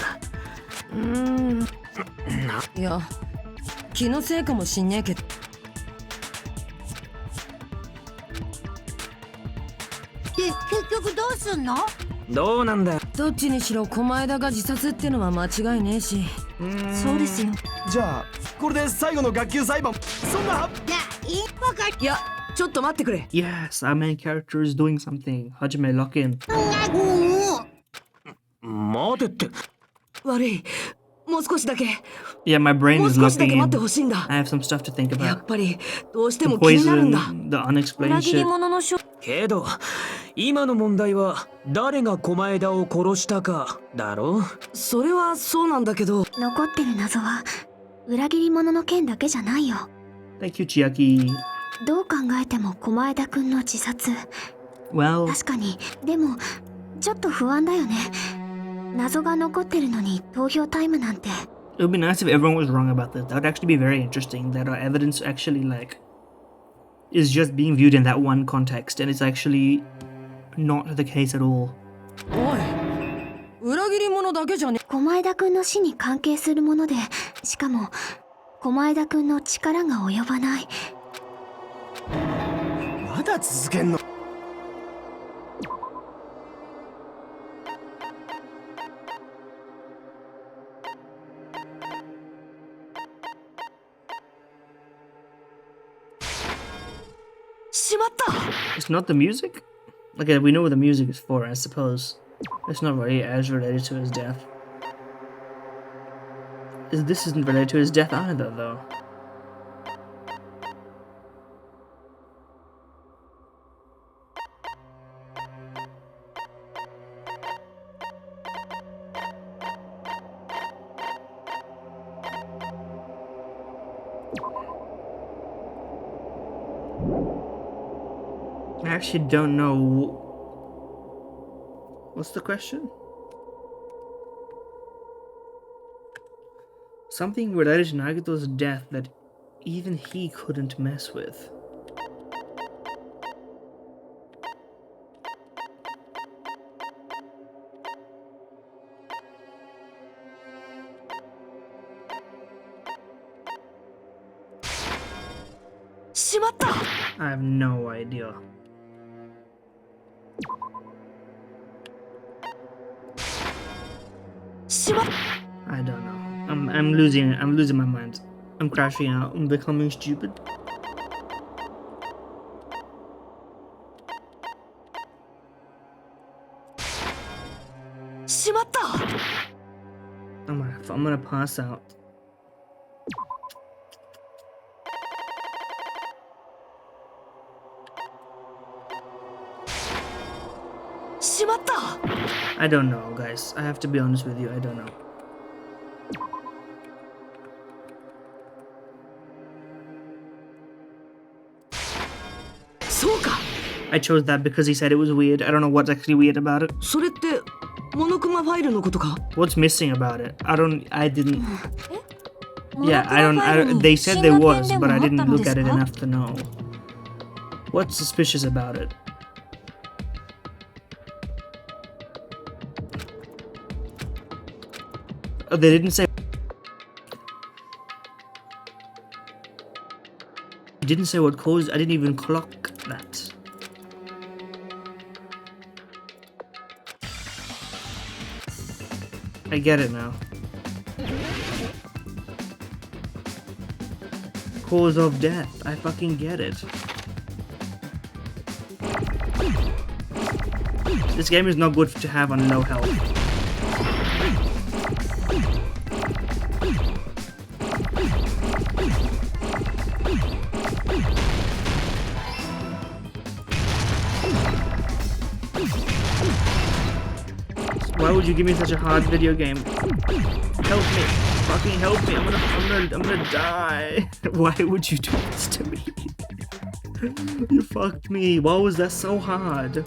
いや、気のせいかもしんねえけど。で、結局どうすんの？どうなんだ。どっちにしろ狛枝が自殺ってのは間違いねえし。そうですよ。じゃあこれで最後の学級裁判。そんな。じゃあ、いいわかいや、ちょっと待ってくれ。 Yes, our main character is doing something. Hajime, lock in. 待てって。悪い。もう少しだけ。 Yeah, my brain もう is 少しだ locking け待って in. ほしいんだ。 I have some stuff to think や about. っぱりどうして The も気になるんだ。 poison, the 裏 unexplained 切り shit. 者の処けど今の問題は誰が狛枝を殺したかだろ。それはそうなんだけど、残ってる謎は裏切り者の件だけじゃないよ。 Thank you, Chiaki. どう考えても狛枝くんの自殺。 Well, 確かに。でもちょっと不安だよね。謎が残ってるのに投票タイムなんて。 it would be nice if everyone was wrong about this. That would actually be very interesting. That our evidence actually is just being viewed in that one context, and it's actually not the case at all. おい、裏切り者だけじゃね。狛枝くんの死に関係するもので、しかも狛枝くんの力が及ばない。まだ続けんの？しまった。 It's not the music? Okay, we know what the music is for, I suppose. It's not really as related to his death. This isn't related to his death either, though. I actually don't know. What's the question? Something related to Nagato's death that even he couldn't mess with. I have no idea. I don't know. I'm losing it. I'm losing my mind. I'm crashing out. I'm becoming stupid. I'm gonna pass out. I don't know, guys. I have to be honest with you. I don't know. I chose that because he said it was weird. I don't know what's actually weird about it. それってモノクマファイルのことか？ What's missing about it? I didn't. Yeah, モノクマファイルに they said there 不審な was, 点 but で I もあっ didn't たの look です at it か？ enough to know. What's suspicious about it? Oh, they didn't say. It didn't say what caused. I didn't even clock that. I get it now. Cause of death. I fucking get it. This game is not good to have on low health. Why would you give me such a hard video game? Help me. Fucking help me. I'm gonna die. Why would you do this to me? You fucked me. Why was that so hard?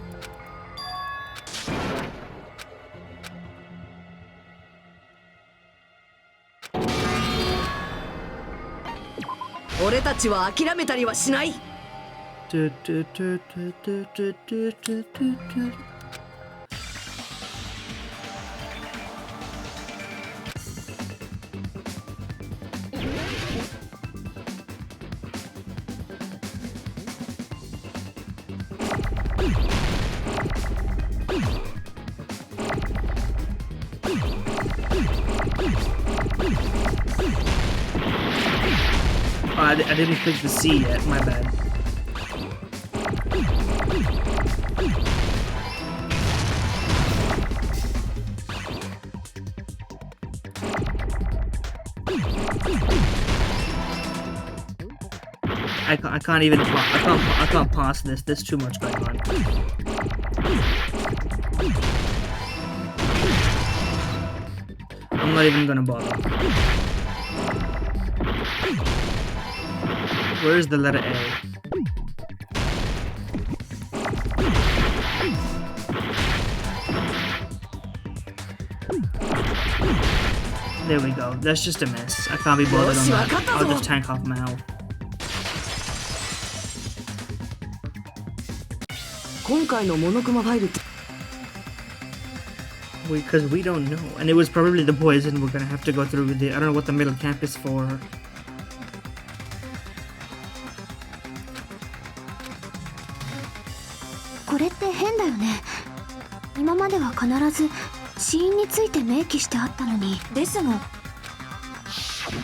Oh, I didn't click the C yet, my bad. I can't even I can't pass this. There's too much going on. I'm not even gonna bother. Where is the letter A? There we go. That's just a mess. I can't be bothered on that. I'll just tank off Mal. Because we don't know. And it was probably the poison we're gonna have to go through with it. I don't know what the middle camp is for.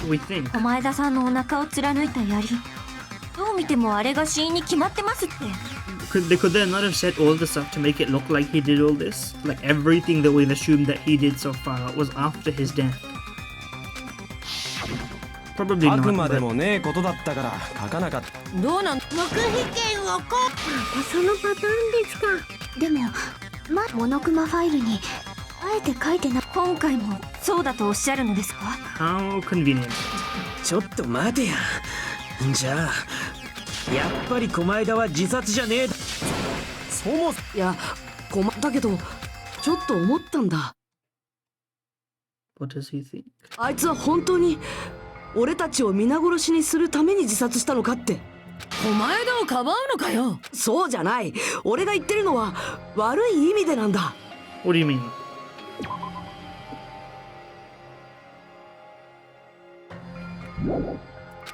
We think. 狛枝さんのお腹を貫いた槍。どう見てもあれが死因に決まってますって。Could they not have said all the stuff to make it look like he did all this? Like everything that we've assumed that he did so far was after his death. Probably not. あくまでもねえことだったから書かなかった。どうなん？黙秘権をそのパターンですか。でもモノクマファイルにあえて書いてない。今回もそうだとおっしゃるのですか？ How convenient. ちょっと待てや。じゃあやっぱり狛枝は自殺じゃねえ。そうもいや困ったけどちょっと思ったんだ。 What does he think? あいつは本当に俺たちを皆殺しにするために自殺したのかって。狛枝をかばうのかよ。そうじゃない。俺が言ってるのは悪い意味でなんだ。 What do you mean?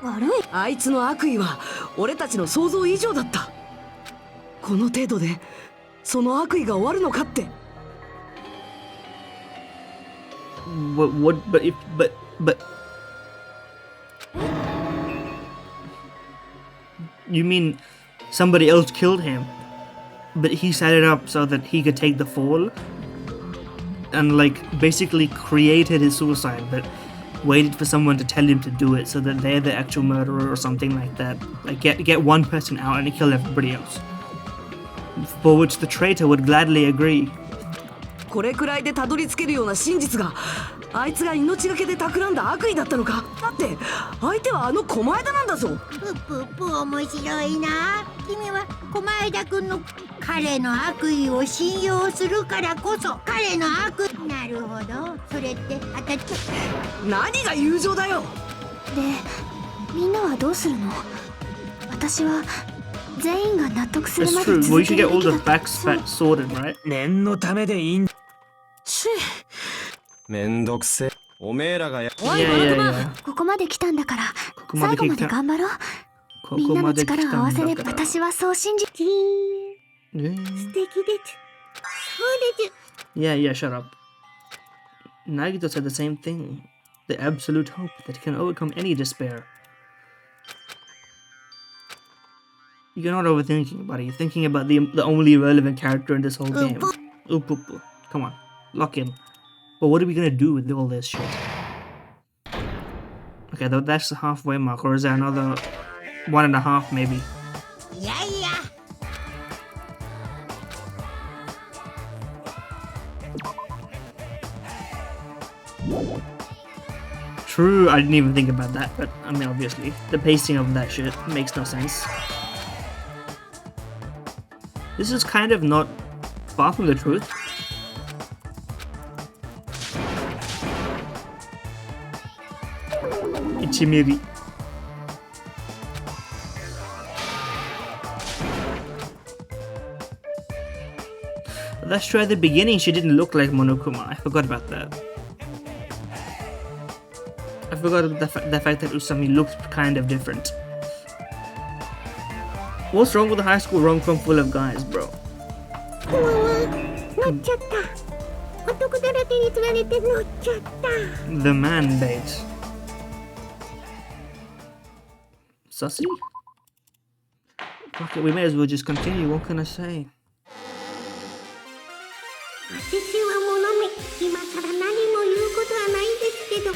悪い。あいつの悪意は俺たちの想像以上だった。この程度でその悪意が終わるのかって。But you mean somebody else killed him, but he set it up so that he could take the fall and like basically created his suicide, but waited for someone to tell him to do it so that they're the actual murderer or something like that. Like get one person out and kill everybody else. For which the traitor would gladly agree. これくらいでたどり着けるような真実があいつが命がけで企んだ悪意だったのか。だって相手はあの狛枝なんだぞ。ぷぷぷ面白いな。君は狛枝君の彼の悪意を信用するからこそ彼の悪意。なるほど、それって何が友情だよ。でみんなはどうするの？私は全員が納得する That's まで true. 続 We け should る get べ all き the だ。 facts sorted, right? 念のためでいいんだ。ちめんどくせえ。おめえらがや。おい Yeah, モノ yeah, クマ yeah. ここまで来たんだからここまで来た最後まで頑張ろう。みんなの力を合わせればここまで来たんだから。私はそう信じ。素敵です。そうです。 Yeah, yeah, shut up. Nagito said the same thing. The absolute hope that can overcome any despair. You're not overthinking, buddy. You're thinking about the only relevant character in this whole game. Oop, oop, oop. Come on, lock in. But what are we gonna do with all this shit? Okay, that's the halfway mark, or is there another 1.5 maybe? いやいや。True, I didn't even think about that, but I mean, obviously, the pacing of that shit makes no sense. This is kind of not far from the truth. Ichimiri. That's true, at the beginning she didn't look like Monokuma. I forgot about that. I forgot about the fact that Usami looked kind of different. What's wrong with the high school rom-com full of guys, bro? 乗っちゃった。男だらけに釣られて乗っちゃった。 The man bait. Sussy? Fuck it, we may as well just continue. What can I say? 私は物見。今さら何も言うことはないんですけど。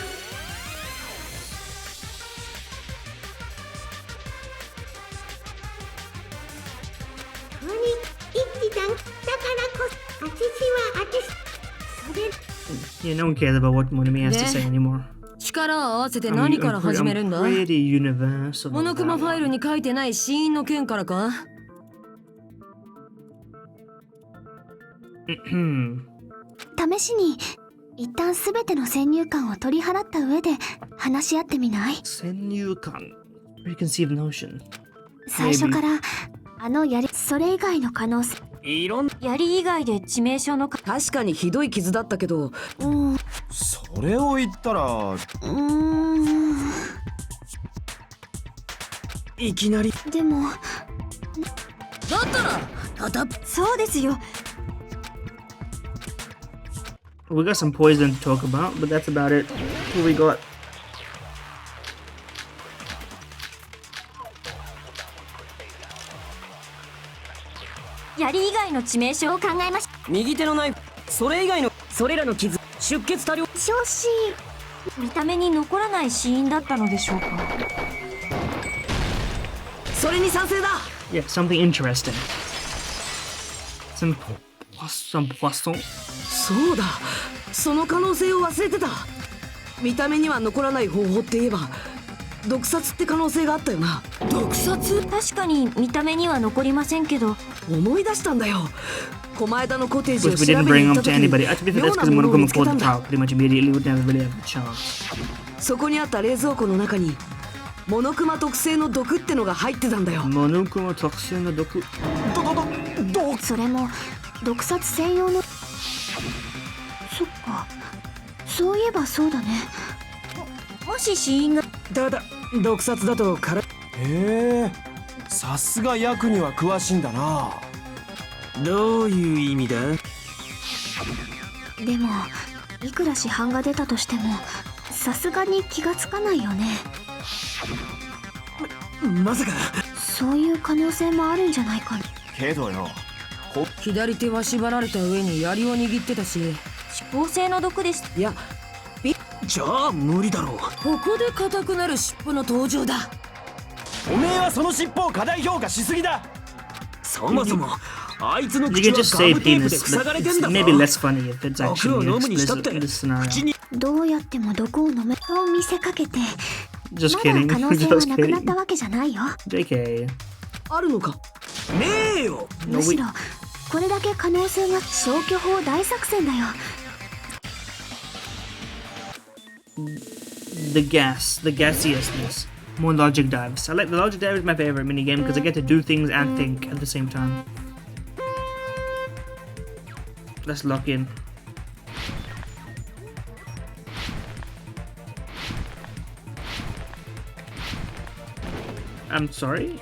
一段だからこそ、私はそれ。Yeah, no one cares about what Monami has to say anymore. 力を合わせて何から始めるんだ？ I'm pretty universal. モノクマファイルに書いてない死因の件からか？試しに一旦すべての先入観を取り払った上で話し合ってみない？先入観 preconceived notion. 最初からそれ以外の可能性。いろん。槍以外で致命傷の確かにひどい傷だったけど、それを言ったら。いきなり。でもだったらそうですよ。We got some poison to talk about, but that's about it. What we got? 槍以外の致命傷を考えまし右手のナイフ、それ以外のそれらの傷、出血多量。少子見た目に残らない死因だったのでしょうか。それに賛成だ。 Yeah, something interesting. Some poisson. そうだ、その可能性を忘れてた。見た目には残らない方法って言えば毒殺って可能性があったよな。毒殺？確かに見た目には残りませんけど。思い出したんだよ。狛江田のコテージを Which 調 we べ didn't に bring 行っ up た to 時 anybody. To be fair, 妙 that's な because ものを Monokuma 見つけ called た the んだ。 tower pretty much immediately. Would never really have a chance. そこにあった冷蔵庫の中にモノクマ特製の毒ってのが入ってたんだよ。Monokuma 特製の毒。それも毒殺専用の。そっか、そういえばそうだね。もし死因がただ毒殺だとから。へえ、さすが薬には詳しいんだな。どういう意味だ？でもいくら市販が出たとしてもさすがに気がつかないよね。まさかそういう可能性もあるんじゃないかな。けどよ、左手は縛られた上に槍を握ってたし、指向性の毒でした。いやじゃあ無理だろう。ここで硬くなる尻尾の登場だ。おめえはその尻尾を過大評価しすぎだ。そもそもあいつの You 口 can は just ガ say ムテープ penis. で塞がれてん It's だぞ。 maybe less funny if it's 毒 actually を飲むにしたっ explicit て in this scenario. 口にどうやっても毒を飲めと見せかけて Just ま kidding. だ可能性は Just なくなった kidding. わけじゃないよ。 JK. あるのか？ねえよ。むしろこれだけ可能性が消去法大作戦だよ。The gassiousness. More logic dives. I like the logic dive is my favorite minigame because I get to do things and think at the same time. Let's lock in. I'm sorry?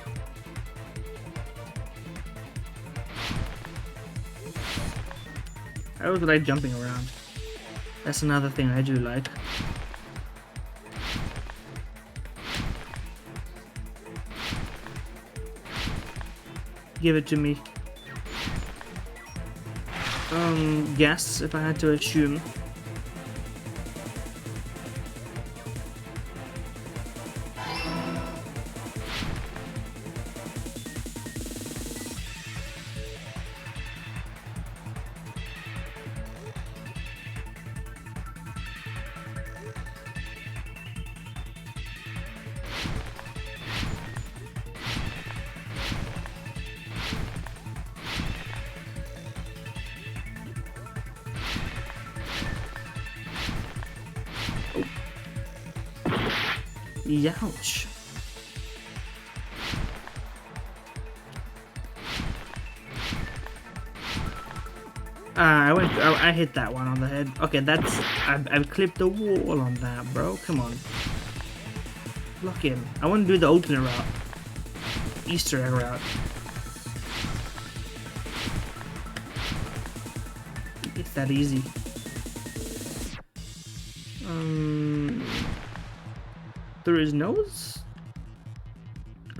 I always like jumping around. That's another thing I do like. Give it to me. Guess if I had to assume. Ouch. I hit that one on the head. Okay, that's I've clipped the wall on that, bro. Come on. Lock in. I want to do the alternate route. Easter egg route. It's that easy. Through his nose?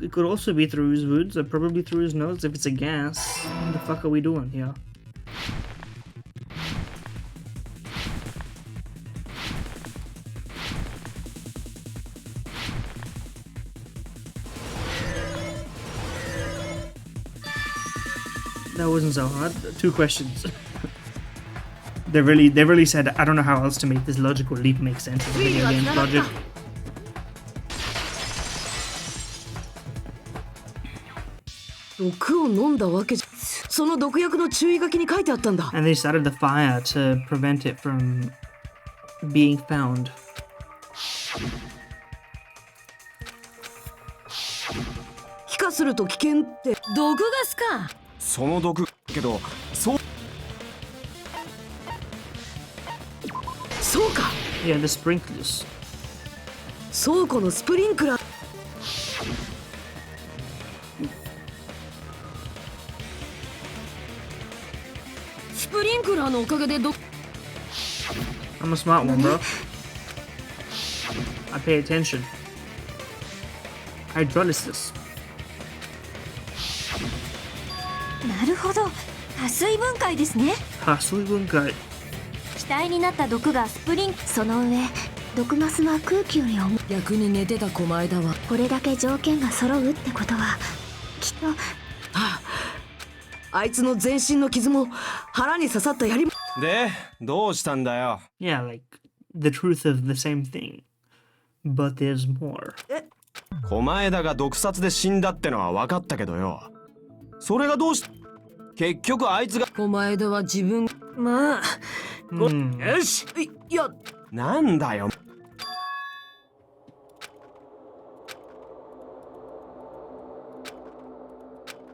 It could also be through his woods, or probably through his nose if it's a gas. What the fuck are we doing here? That wasn't so hard. 2 questions. They really said, I don't know how else to make this logical leap make sense as a video game logic. And they started the fire to prevent it from being found. Yeah, the sprinklers. 倉庫のスプリンクラー。スプリンクラーのおかげでど。I'm a smart one, bro. I pay attention. Hydrolysis. なるほど。破水分解ですね。破水分解。気体になった毒がスプリン。その上、毒ガスは空気より重い。逆に寝てた狛枝は。これだけ条件が揃うってことは、きっと。あいつの全身の傷も腹に刺さった槍も。で、どうしたんだよ。Yeah, like the truth of the same thing, but there's more. 狛枝が毒殺で死んだってのは分かったけどよ。それがどうし。結局あいつが。狛枝は自分。まあ。よし。いや。なんだよ。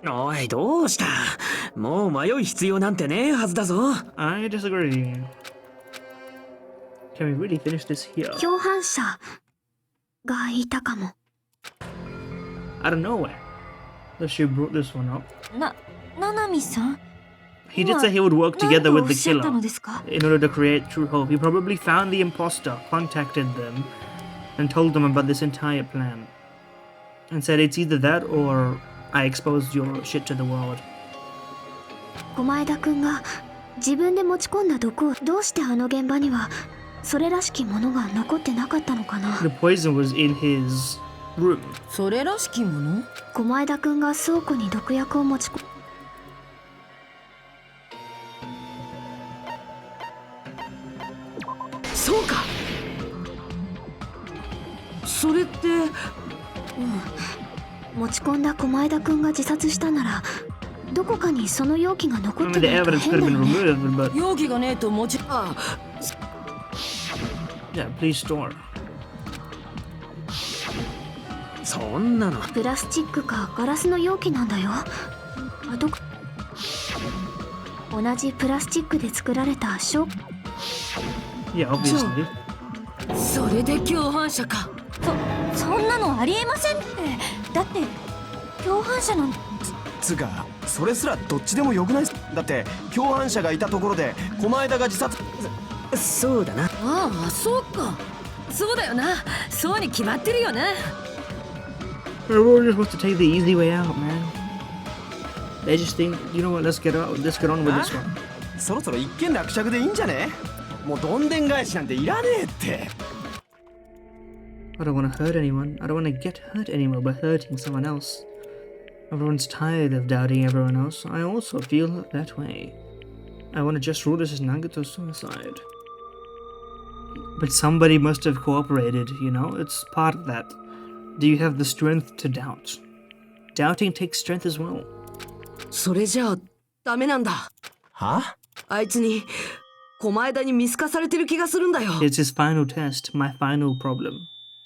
おい、どうした？もう迷い必要なんてねえはずだぞ。I disagree. Can we really finish this here? 共犯者がいたかも。Out of nowhere. So she brought this one up. ナナミさん? He did say he would work together with the 何 killer をおっしゃったのですか? in order to create true hope. He probably found the imposter, contacted them, and told them about this entire plan. And said it's either that or I exposed your shit to the world. 狛枝くんが自分で持ち込んだ毒をどうしてあの現場にはそれらしきものが残ってなかったのかな。 The poison was in his room. それらしきもの？狛枝くんが倉庫に毒薬を持ち込む。そうか。それって、持ち込んだ狛枝くんが自殺したならどこかにその容器が残 I って mean, the ないと evidence 変 could だ have よ been ね。 removed, but 容器がねえともちあ yeah, please store. そんなのプラスチックかガラスの容器なんだよ。後か同じプラスチックで作られた小 Yeah, obviously. それで共犯者か。そんなのありえませんって。だって共犯者のつかそれすらどっちでもよくないっす。だって共犯者がいたところで狛枝が自殺。そうだな。ああ、そうか。そうだよな。そうに決まってるよな。 Everyone just wants to take the easy way out, man. They just think, you know what, let's get on with this one. そろそろ一件落着でいいんじゃね？もうどんでん返しなんていらねえって。 I don't want to hurt anyone. I don't want to get hurt anymore by hurting someone else. Everyone's tired of doubting everyone else. I also feel that way. I want to just rule this as Nagato's suicide. But somebody must have cooperated, you know? It's part of that. Do you have the strength to doubt? Doubting takes strength as well. それじゃあダメなんだ。は？あいつに狛枝に見透かされてる気がするんだよ。 It's his final test, my final problem.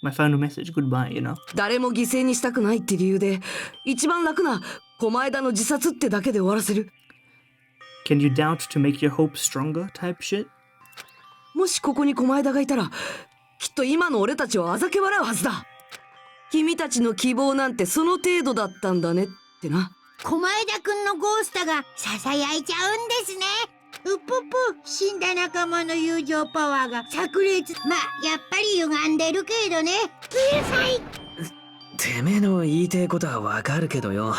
My final message, goodbye, you know? 誰も犠牲にしたくないって理由で一番楽な狛枝の自殺ってだけで終わらせる。 Can you doubt to make your hope stronger type shit? もしここに狛枝がいたらきっと今の俺たちをあざけ笑うはずだ。君たちの希望なんてその程度だったんだねってな。狛枝くんのゴーストがささやいちゃうんですね。うっぷっぷ、死んだ仲間の友情パワーが炸裂。まあやっぱり歪んでるけどね。うるさい。てめえの言いてえことはわかるけどよ。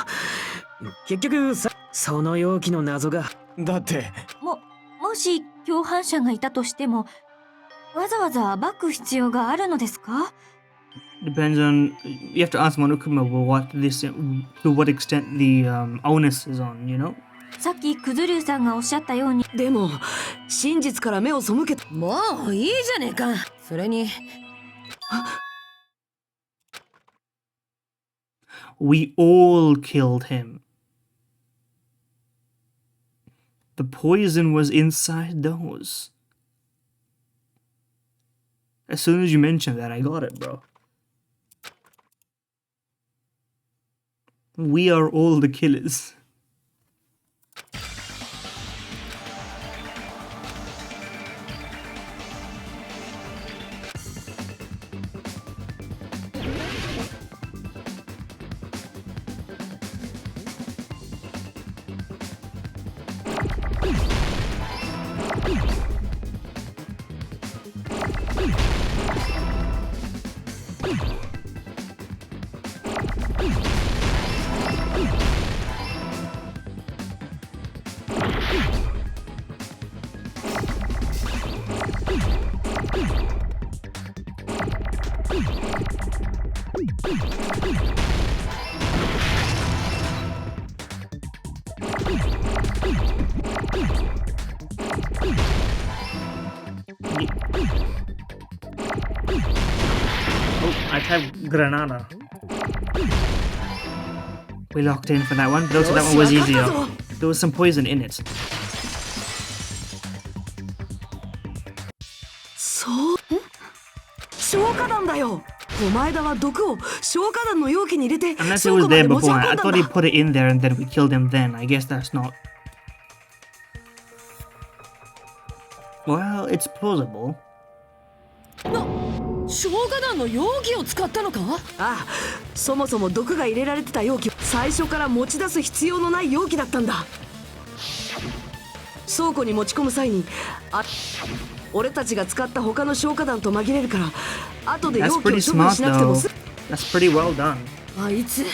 結局さ、その容器の謎が。だってもし共犯者がいたとしてもわざわざ暴く必要があるのですか？ Depends on, you have to ask Monokuma to what extent the onus is on, you know? さっきクズリュウさんがおっしゃったようにでも真実から目を背けた。もういいじゃねえか。それに We all killed him. The poison was inside those. As soon as you mentioned that, I got it, bro. We are all the killers. I typed Granada. We locked in for that one, but also that one was easier. There was some poison in it. そう消火弾だよ。狛枝は毒を消火弾の容器に入れて Unless it 倉 was 庫ま there で持ち before. 運ん I だ thought ん he だ。 put it in there and then we killed him then. I guess that's not. Well, it's plausible. 消火弾の容器を使ったのか？ああ、そもそも毒が入れられてた容器、最初から持ち出す必要のない容器だったんだ。倉庫に持ち込む際に俺たちが使った他の消火弾と紛れるから後で That's 容器を pretty 処分 smart しなくても though. That's pretty well done. あいつ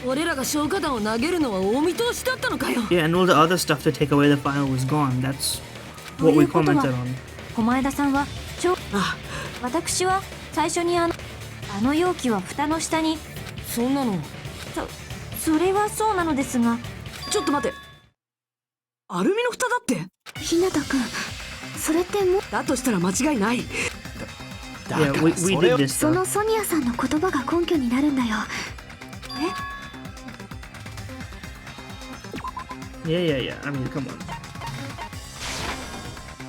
俺らが消火弾を投げるのはお見通しだったのかよ。 Yeah, and all the other stuff to take away the fire was gone. That's what we commented on. 狛枝さんは私は最初にあの容器は蓋の下に。そんなのそれはそうなのですが。ちょっと待って、アルミの蓋だって。日向くん、それってもだとしたら間違いない。だ Yeah, から we それ did を this そ stuff. のソニアさんの言葉が根拠になるんだよ。Yeah. I mean, come on.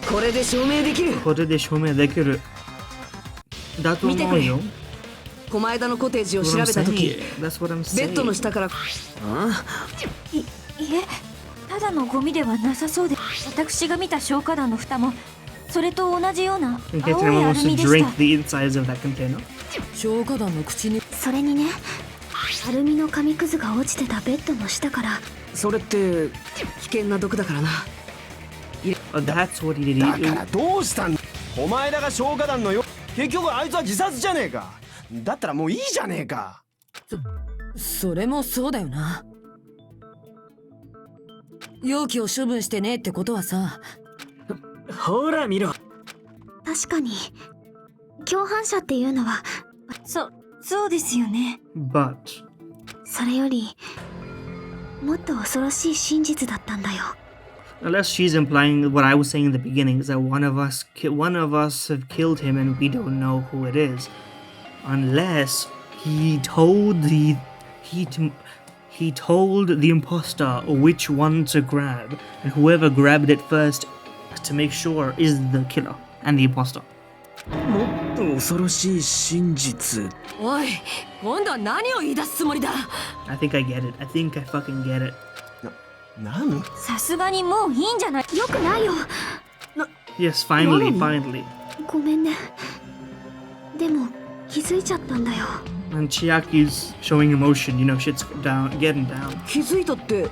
これで証明できる。これで証明できる。だと思うよ。狛江田のコテージを調べたとき、ベッドの下から。いえ、ただのゴミではなさそうで、私が見た消火弾の蓋もそれと同じような青いアルミでした。消火弾の口に。それにね、アルミの紙くずが落ちてたベッドの下から。それって危険な毒だからな。That's what he did. だからどうしたんだ。お前らが消火弾のよ。結局あいつは自殺じゃねえか。だったらもういいじゃねえか。それもそうだよな。容器を処分してねってことはさ。ほら見ろ。確かに共犯者っていうのは。そうですよね。 But それよりもっと恐ろしい真実だったんだよ。unless she's implying what I was saying in the beginning is that one of us have killed him and we don't know who it is, unless he told the imposter which one to grab, and whoever grabbed it first to make sure is the killer and the imposter. もっと恐ろしい真実。おい、今度は何を言い出すつもりだ。 I think I get it. I think I fucking get it. なんさすがにもういいんじゃない。よくないよ。Yes, finally. ごめんね。でも気づいちゃったんだよ。 And Chiaki's showing emotion, you know, shit's getting down. 気づいたって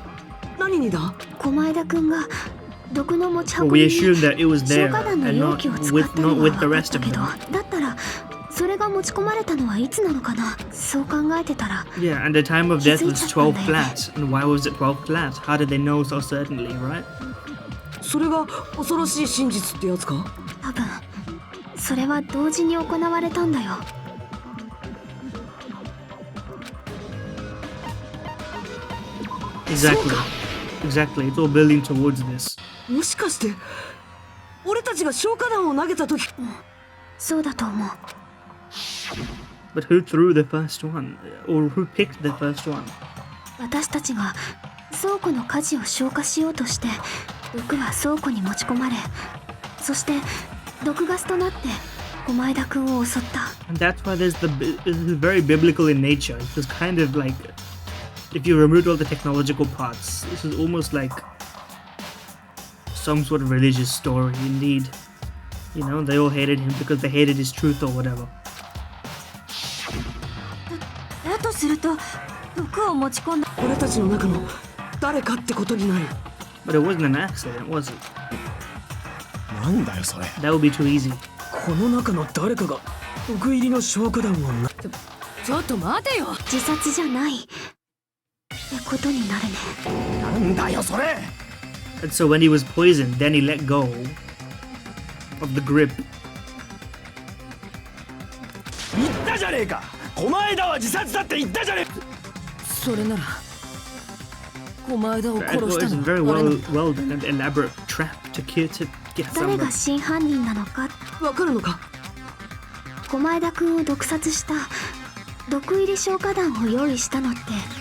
何にだ。狛江田くんが毒の持ち Well, 運 we びに assumed that it was 消 there 火弾の and 容 not 器を使っ with たの not は with the 分かっ rest た of けど、 them. だったらそれが持ち込まれたのはいつなのかな。そう考えてたら Yeah, and the time of death was 12 flat. And why was it 12 flat? How did they know so certainly, right? それが恐ろしい真実ってやつか。多分それは同時に行われたんだよ。Exactly. It's all building towards this. もしかして俺たちが消火弾を投げた時。そうだと思う。 But who threw the first one? Or who picked the first one? 私たちが倉庫の火事を消火しようとして毒は倉庫に持ち込まれ、そして毒ガスとなって狛江田くんを襲った。 And that's why it's very biblical in nature. It was kind of like, if you removed all the technological parts, this is almost like some sort of religious story indeed. You know, they all hated him because they hated his truth or whatever. だとすると毒を持ち込んだ。俺たちの中の誰かってことになる。 But it wasn't an accident, was it? なんだよそれ。 That would be too easy. この中の誰かが毒入りの消火弾をな。ちょっと待てよ。自殺じゃないってことになるね。なんだよそれ。 And so when he was poisoned, then he let go of the grip. 言ったじゃねえか。狛江田は自殺だって言ったじゃねえ。それなら狛江田を It 殺した was a の very は誰な well done and elaborate trap to get 誰 someone. が真犯人なのか。の。わかるのか。狛江田くんを毒殺した毒入り消火弾を用意したのって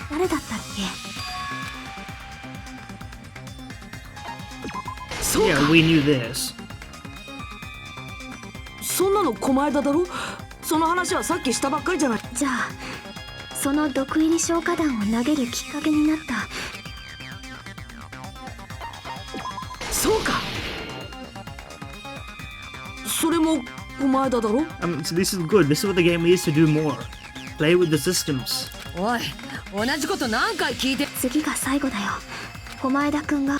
誰だったっけ。そうか。 Yeah, we knew this. そんなの狛江田だろ。その話はさっきしたばっかりじゃない。じゃあその毒入り消火弾を投げるきっかけになった。そうか。それも狛江田だろ。 So this is good. This is what the game needs to do more. Play with the systems. おい、同じこと何回聞いて。次が最後だよ。狛江田くんが。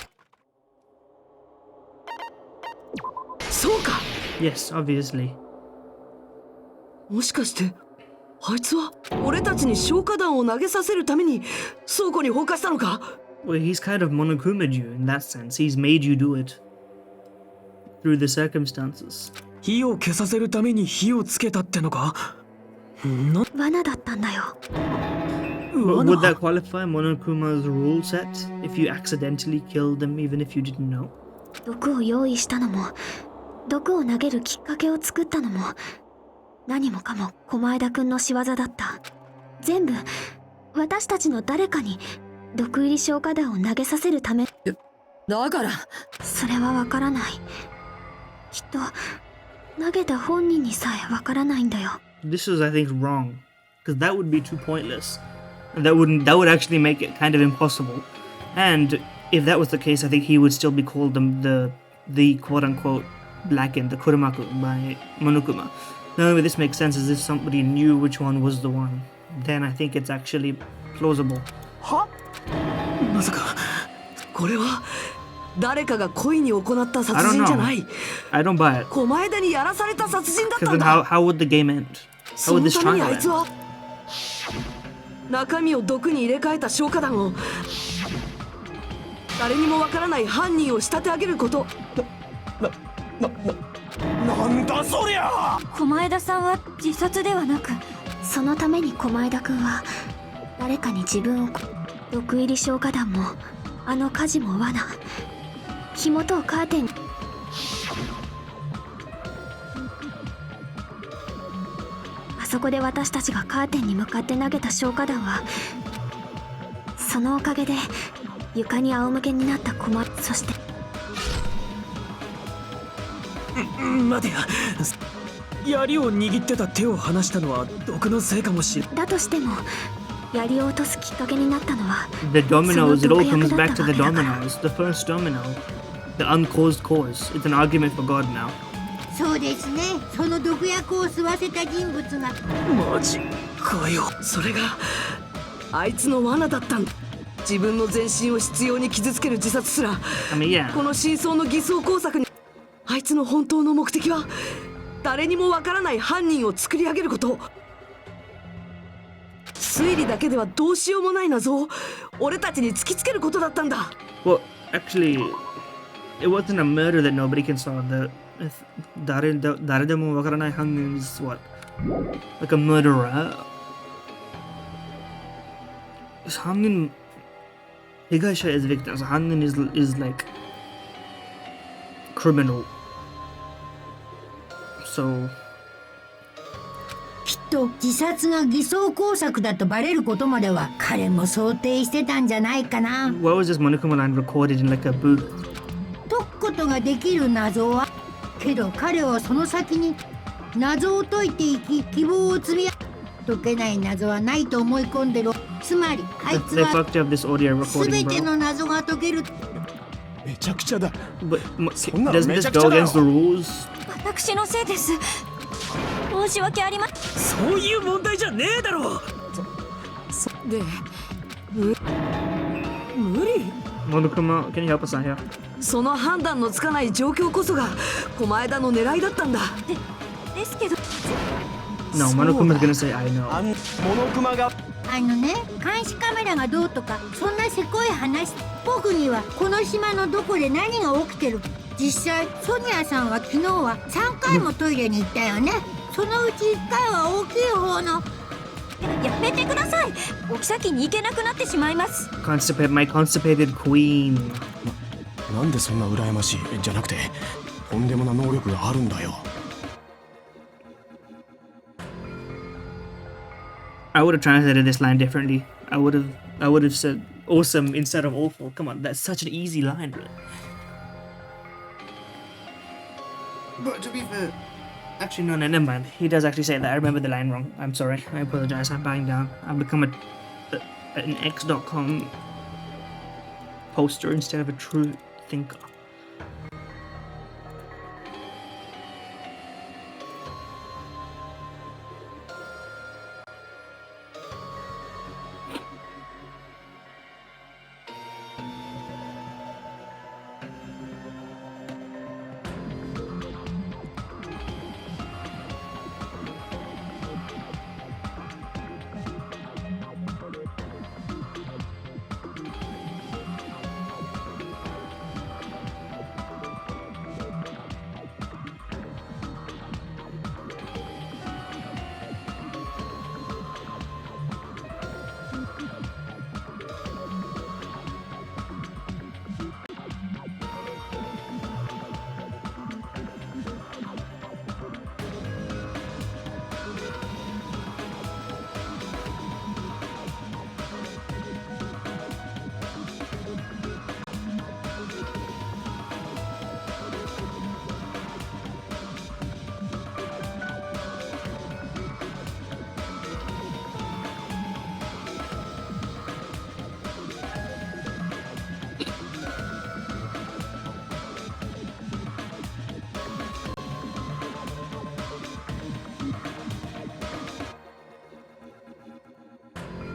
そうか。 Yes, obviously. もしかしてあいつは俺たちに消火弾を投げさせるために倉庫に放火したのか。 Well, he's kind of Monokuma'd you in that sense. He's made you do it through the circumstances. 火を消させるために火をつけたってのか。罠だったんだよ。 But would that qualify Monokuma's rule set if you accidentally killed them even if you didn't know? 毒を用意したのも毒を投げるきっかけを作ったのも何もかも狛江田くんの仕業だった。全部私たちの誰かに毒入り消化弾を投げさせるため。だからそれはわからない。きっと投げた本人にさえわからないんだよ。 This is, I think, wrong, because that would be too pointless, and that would actually make it kind of impossible. And if that was the case, I think he would still be called the quote unquote blackened, the Kuramaku by Monokuma. The only way this makes sense is if somebody knew which one was the one. Then I think it's actually plausible. は？まさかこれは誰かが故意に行った殺人じゃない。 I don't buy it. 狛枝にやらされた殺人だっ Because たん then だ。 how would the game end? How そ would の this ために trial あいつ end? は中身を毒に入れ替えた消化弾を誰にもわからない犯人を仕立て上げること。なんだそりゃ。狛枝さんは自殺ではなく、そのために狛枝くんは誰かに自分を毒入り消化弾もあの火事も罠、火元をカーテン。あそこで私たちがカーテンに向かって投げた消化弾はそのおかげで床に仰向けになった狛枝、そして待てや、槍を握ってた手を離したのは毒のせいかもしれない。だとしても槍を落とすきっかけになったのは The dominoes, it all comes back to the その毒薬だったわけだから。 dominoes. The first domino. The uncaused cause. It's an argument for God now. そうですね。その毒薬を吸わせた人物がマジかよ。それがあいつの罠だったんだ。自分の全身を執拗に傷つける自殺すら。 I mean, yeah. この真相の偽装工作にあいつの本当の目的は誰にもわからない犯人を作り上げること。推理だけではどうしようもない謎を俺たちに突きつけることだったんだ。 Well, actually, it wasn't a murder that nobody can solve. Daredemo wakaranai hangin is what? Like a murderer? Hangin... Higaisha is victim, so hangin is like... criminal. So... きっと自殺が偽装工作だとバレることまでは彼も想定してたんじゃないかな。 What was this Monokuma line recorded in like a booth? 解くことができる謎はけど彼はその先に謎を解いていき希望を積み解けない謎はないと思い込んでる。つまりあいつ They は fucked up this audio 全 recording, て bro. の謎が解ける。めちゃくちゃだ。 But そんなの doesn't め this ちゃくち go ゃだよ。 against the rules? 私のせいです。申し訳ありません。そういう問題じゃねえだろ。で無理。 Monokuma, can you help us out here? その判断のつかない状況こそが狛枝の狙いだったんだ。ですけど、 No, そうだ。 Monokuma's gonna say, I know. モノクマが監視カメラがどうとかそんなせこい話。僕にはこの島のどこで何が起きてる。実際ソニアさんは昨日は3回もトイレに行ったよね。そのうち1回は大きい方の。やめてください。お妃に行けなくなってしまいます。My constipated queen. なんでそんな羨ましいじゃなくてとんでもな能力があるんだよ。 I would have translated this line differently. I would have said awesome instead of awful. Come on, that's such an easy line, bro. But to be fair, actually no, never mind. He does actually say that. I remember the line wrong. I'm sorry. I apologize. I'm bowing down. I've become an X.com poster instead of a true thinker.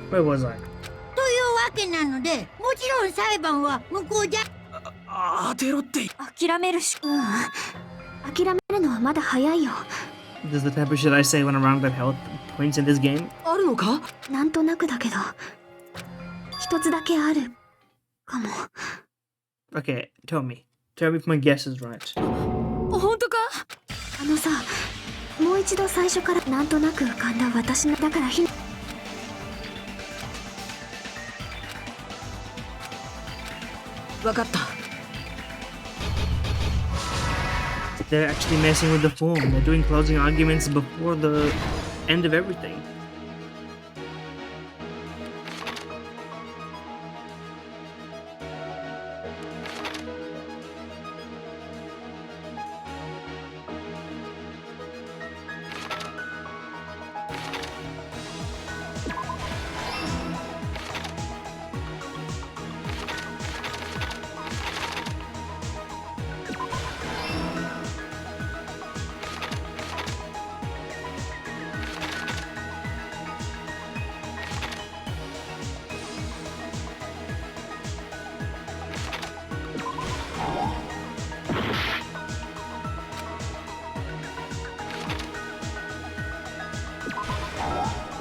Where was I? というわけなので、もちろん裁判は無効じゃ。当てろって。諦めるし。諦めるのはまだ早いよ。 This is the type of shit I say when I'm around at health points in this game. あるのか？なんとなくだけど、一つだけあるかも。Okay, tell me. Tell me if my guess is right. 本当か？あのさ、もう一度最初からなんとなく浮かんだ私のだからわかった。 They're actually messing with the form. They're doing closing arguments before the end of everything.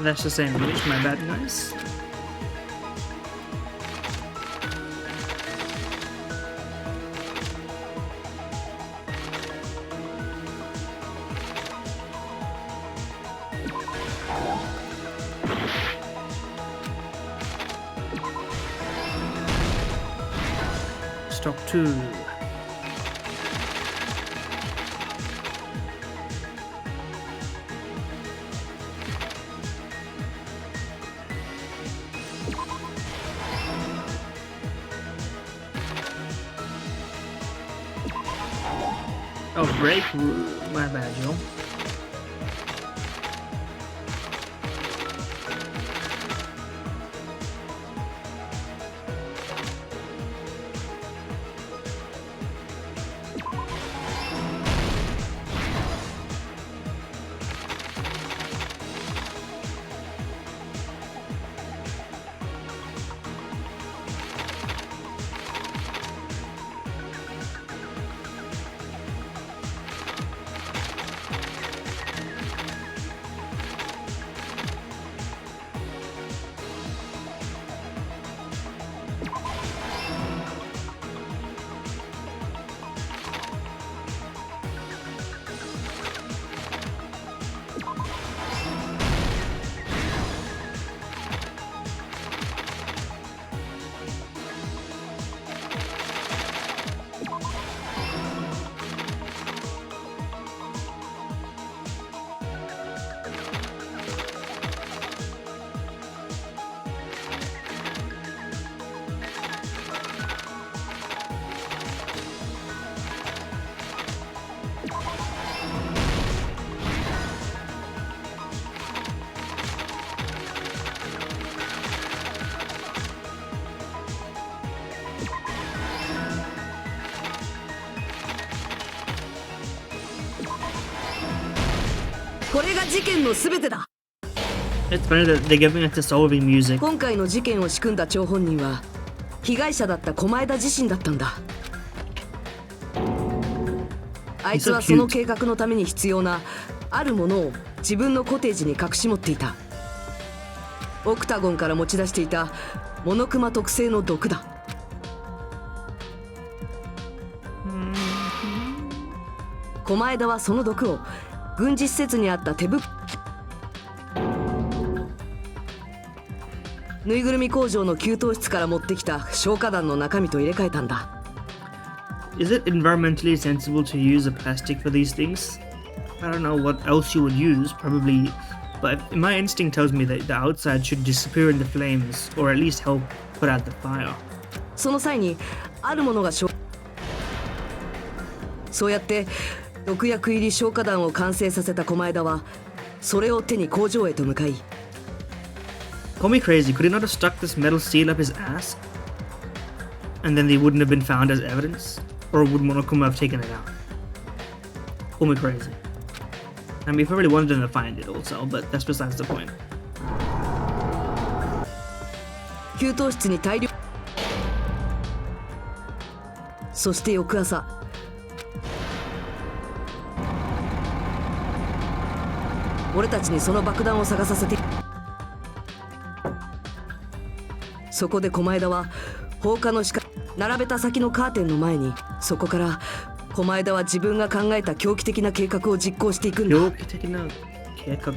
That's the same image, my bad guys. Stock 2. Oh, break. My bad, yo. It's funny that they're giving us the solving music. 今回の事件を仕組んだ張本人は被害者だった狛枝自身だったんだ。あいつはその計画のために必要なあるものを自分のコテージに隠し持っていた。オクタゴンから持ち出していたモノクマ特製の毒だ。狛枝はその毒を軍事施設にあったぬいぐるみ工場の給湯室から持ってきた消火弾の中身と入れ替えたんだ。Is it environmentally sensible to use a plastic for these things? I don't know what else you would use, probably, but my instinct tells me that the outside should disappear in the flames, or at least help put out the fire. その際にあるものがそうやって毒薬入り消火弾を完成させた狛枝はそれを手に工場へと向かい Call me crazy, could he not have stuck this metal seal up his ass? And then they wouldn't have been found as evidence? Or would Monokuma have taken it out? Call me crazy. I mean, if I really wanted them to find it also, but that's besides the point. 給湯室に大量。そして翌朝、俺たちにその爆弾を探させて。そこで狛枝は放火の仕方、並べた先のカーテンの前に、そこから狛枝は自分が考えた狂気的な計画を実行していくんだ。狂気的な計画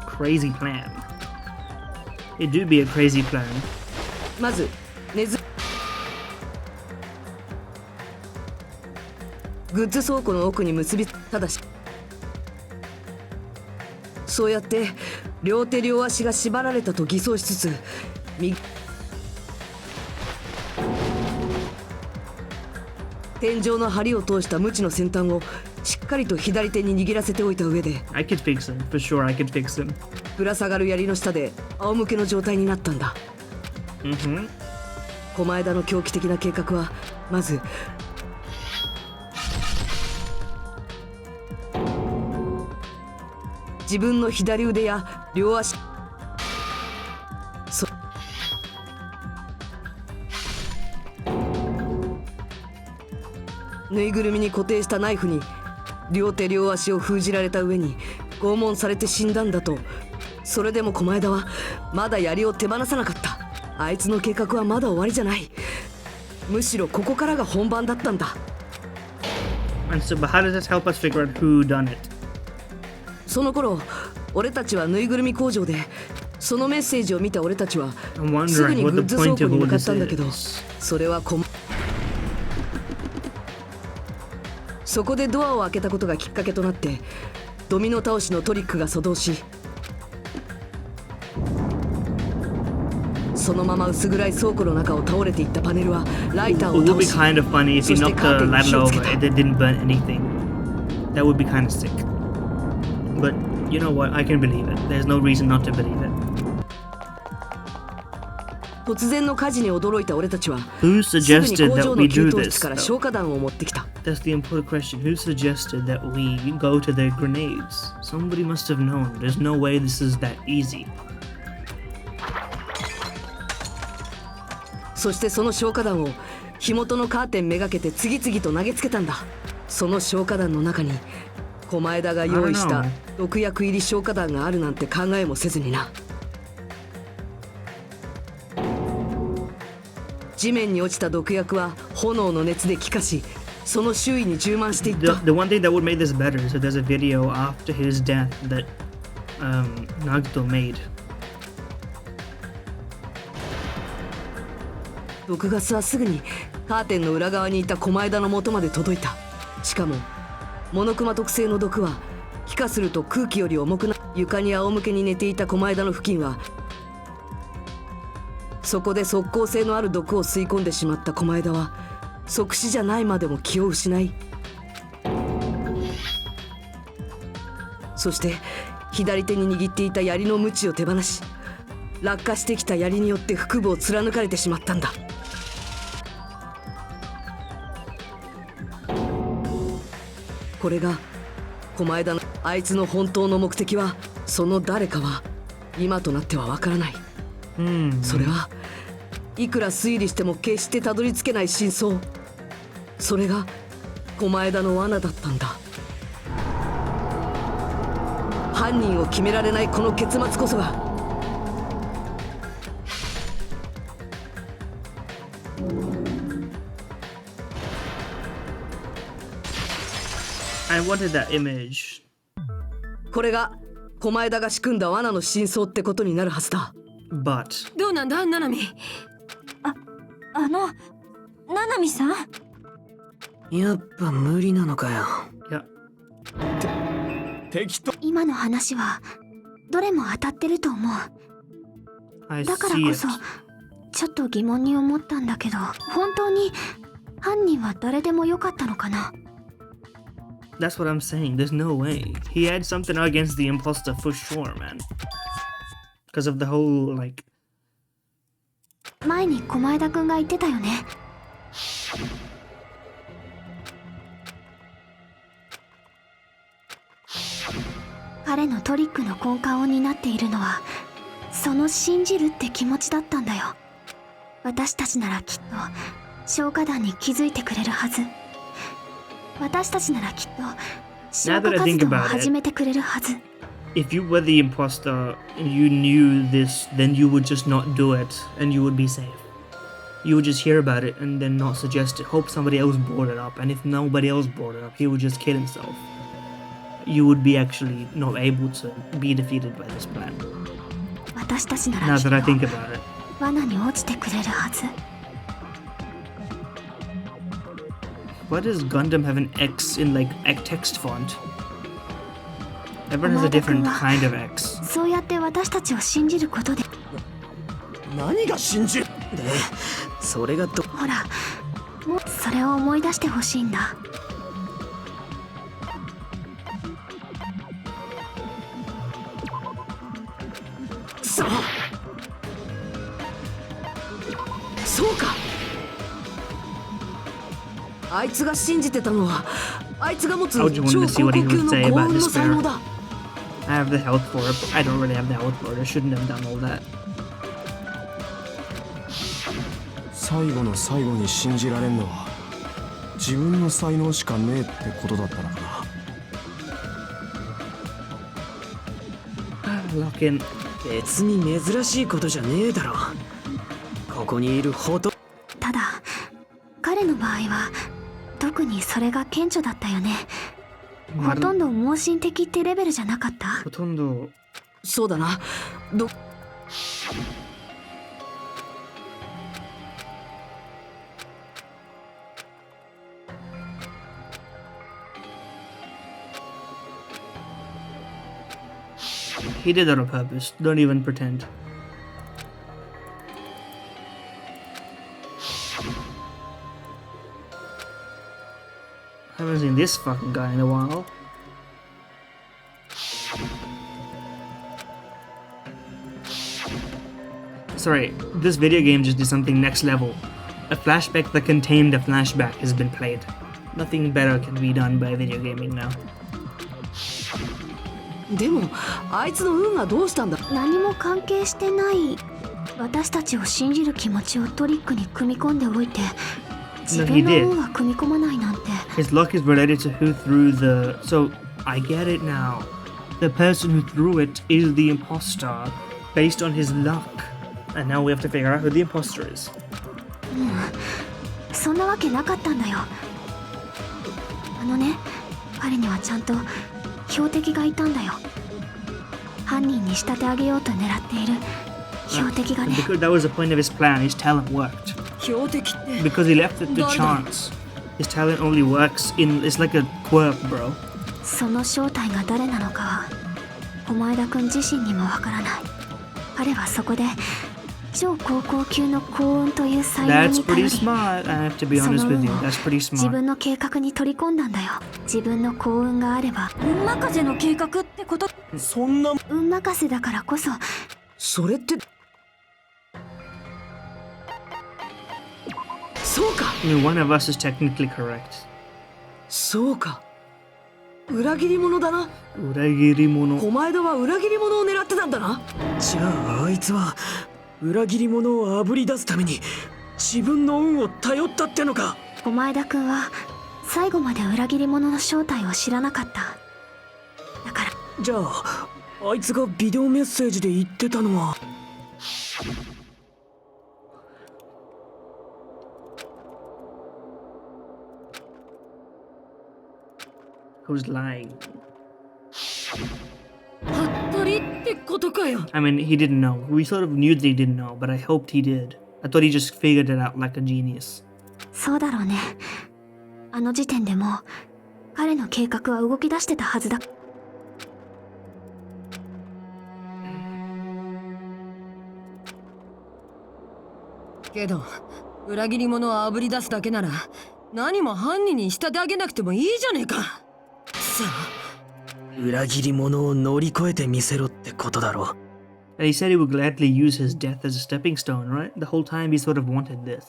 Crazy plan. It do be a crazy plan. まずグッズ倉庫の奥に結び、ただしそうやって両手両足が縛られたと偽装しつつ、天井の梁を通した鞭の先端をしっかりと左手に握らせておいた上で、 I could fix him. For sure I could fix him. ぶら下がる槍の下で仰向けの状態になったんだ。狛枝の狂気的な計画は、まず自分の左腕や両足、ぬいぐるみに固定したナイフに両手両足を封じられた上に拷問されて死んだんだと。それでも狛枝はまだ槍を手放さなかった。あいつの計画はまだ終わりじゃない。むしろここからが本番だったんだ。 And so, but how does this help us figure out who done it? その頃俺たちはぬいぐるみ工場で、そのメッセージを見た俺たちは I'm すぐ wondering にグ what ッ the ズ倉 point 庫 of に all 向かっ this たんだけど、 is. それはそこでドアを開けたことがきっかけとなって、ドミノ倒しのトリックが作動し、そのまま薄暗い倉庫の中を倒れていったパネルはライター It を would 倒 be し、 kind of funny if you そして knocked カー the テンに火 ladder をつけ over た。 and it didn't burn anything. That would be kind of sick. But you know what? I can believe it. There's no reason not to believe it. 突然の火事に驚いた俺たちは Who すぐに suggested 工 that 場 we の給 do 湯室 this? から though? 消火弾を持ってきた。 That's the important question. Who suggested that we go to their grenades? Somebody must have known. There's no way this is that easy. そしてその消火弾を火元のカーテンめがけて次々と投げつけたんだ。その消火弾の中に狛枝が用意した毒薬入り消火弾があるなんて考えもせずにな。地面に落ちた毒薬は炎の熱で気化し、その周囲に充満していっ The た。 one thing that would make this better, so there's a video after his death that Nagito made. 毒ガスはすぐにカーテンの裏側にいた狛枝の元まで届いた。しかもモノクマ特製の毒は気化すると空気より重くな、床に仰向けに寝ていた狛枝の付近は、そこで即効性のある毒を吸い込んでしまった狛枝は即死じゃないまでも気を失い、そして左手に握っていた槍の鞭を手放し、落下してきた槍によって腹部を貫かれてしまったんだ。これが狛枝の、あいつの本当の目的は、その誰かは今となってはわからない。それはいくら推理しても決してたどり着けない真相。それが狛枝の罠だったんだ。犯人を決められないこの結末こそが、I wanted that image. これが狛枝が仕組んだ罠の真相ってことになるはずだ。 But どうなんだ、ナナミ。ナナミさん。やっぱ無理なのかよ。 yeah, 適当今の話はどれも当たってると思う。 I だから see こ it. そちょっと疑問に思ったんだけど、本当に犯人は誰でもよかったのかな。 That's what I'm saying. There's no way. He had something against the imposter for sure, man. Because of the whole, like... 前に狛枝くんが言ってたよね。彼のトリックの根幹を担っているのは、その信じるって気持ちだったんだよ。私たちならきっと消火団に気づいてくれるはず。私たちならきっと消火活動を始めてくれるはず。If you were the imposter and you knew this, then you would just not do it and you would be safe. You would just hear about it and then not suggest it, hope somebody else brought it up, and if nobody else brought it up, he would just kill himself. You would be actually not able to be defeated by this plan. 私たちなら Now きっ that I think と about it. 罠に落ちてくれるはず。Why does Gundam have an X in like text font? Everyone has a different kind of X. そうやって私たちを信じることで、何が信じるで、それがどほら、もうそれを思い出してほしいんだ。そうか。あいつが信じてたのは、あいつが持つ超高校級の幸運の才能だ。I have the health for it, but I don't really have the health for it. I shouldn't have done all that. 最後の最後に信じられんのは自分の才能しかねえってことだったのかな。Lock in. 別に珍しいことじゃねえだろ。ここにいるほとただ、彼の場合は特にそれが顕著だったよね。ほとんど盲信的ってレベルじゃなかった？ほとんど。そうだな。He did that on purpose. Don't even pretend. I haven't seen this fucking guy in a while. Sorry, this video game just did something next level. A flashback that contained a flashback has been played. Nothing better can be done by video gaming now. でもあいつの運がどうしたんだ。何も関係してない。私たちを信じる気持ちをトリックに組み込んでおいて、自分の運は組み込まないなんて。His luck is related to who threw the... So, I get it now. The person who threw it is the imposter based on his luck. And now we have to figure out who the imposter is. そんなわけなかったんだよ。あのね、彼にはちゃんと標的がいたんだよ。犯人に仕立て上げようと狙っている標的がね。Because that was the point of his plan. His talent worked. 標的って。Because he left it to chance. His talent only works in... It's like a quirk, bro. その正体が誰なのかは駒枝くん自身にもわからない。彼はそこで超高校級の幸運という才能に頼り、その運を自分の計画に取り込んだんだよ。自分の幸運があれば運任せの計画ってこと。そんな運任せだからこそ。それってそうか。I mean, one of us is technically correct. そうか。裏切り者だな。裏切り者。狛枝は裏切り者を狙ってたんだな。じゃああいつは裏切り者をあぶり出すために自分の運を頼ったってのか。狛枝くんは最後まで裏切り者の正体を知らなかった。だからじゃああいつがビデオメッセージで言ってたのは。Who's lying? 服部ってことかよ。I mean, he didn't know. We sort of knew that he didn't know, but I hoped he did. I thought he just figured it out like a genius. そうだろうね。あの時点でもう彼の計画は動き出してたはずだ。けど裏切り者をあぶり出すだけなら何も犯人に仕立て上げなくてもいいじゃねえか。さあ、裏切り者を乗り越えてみせろってことだろ。And he said he would gladly use his death as a stepping stone, right? The whole time he sort of wanted this.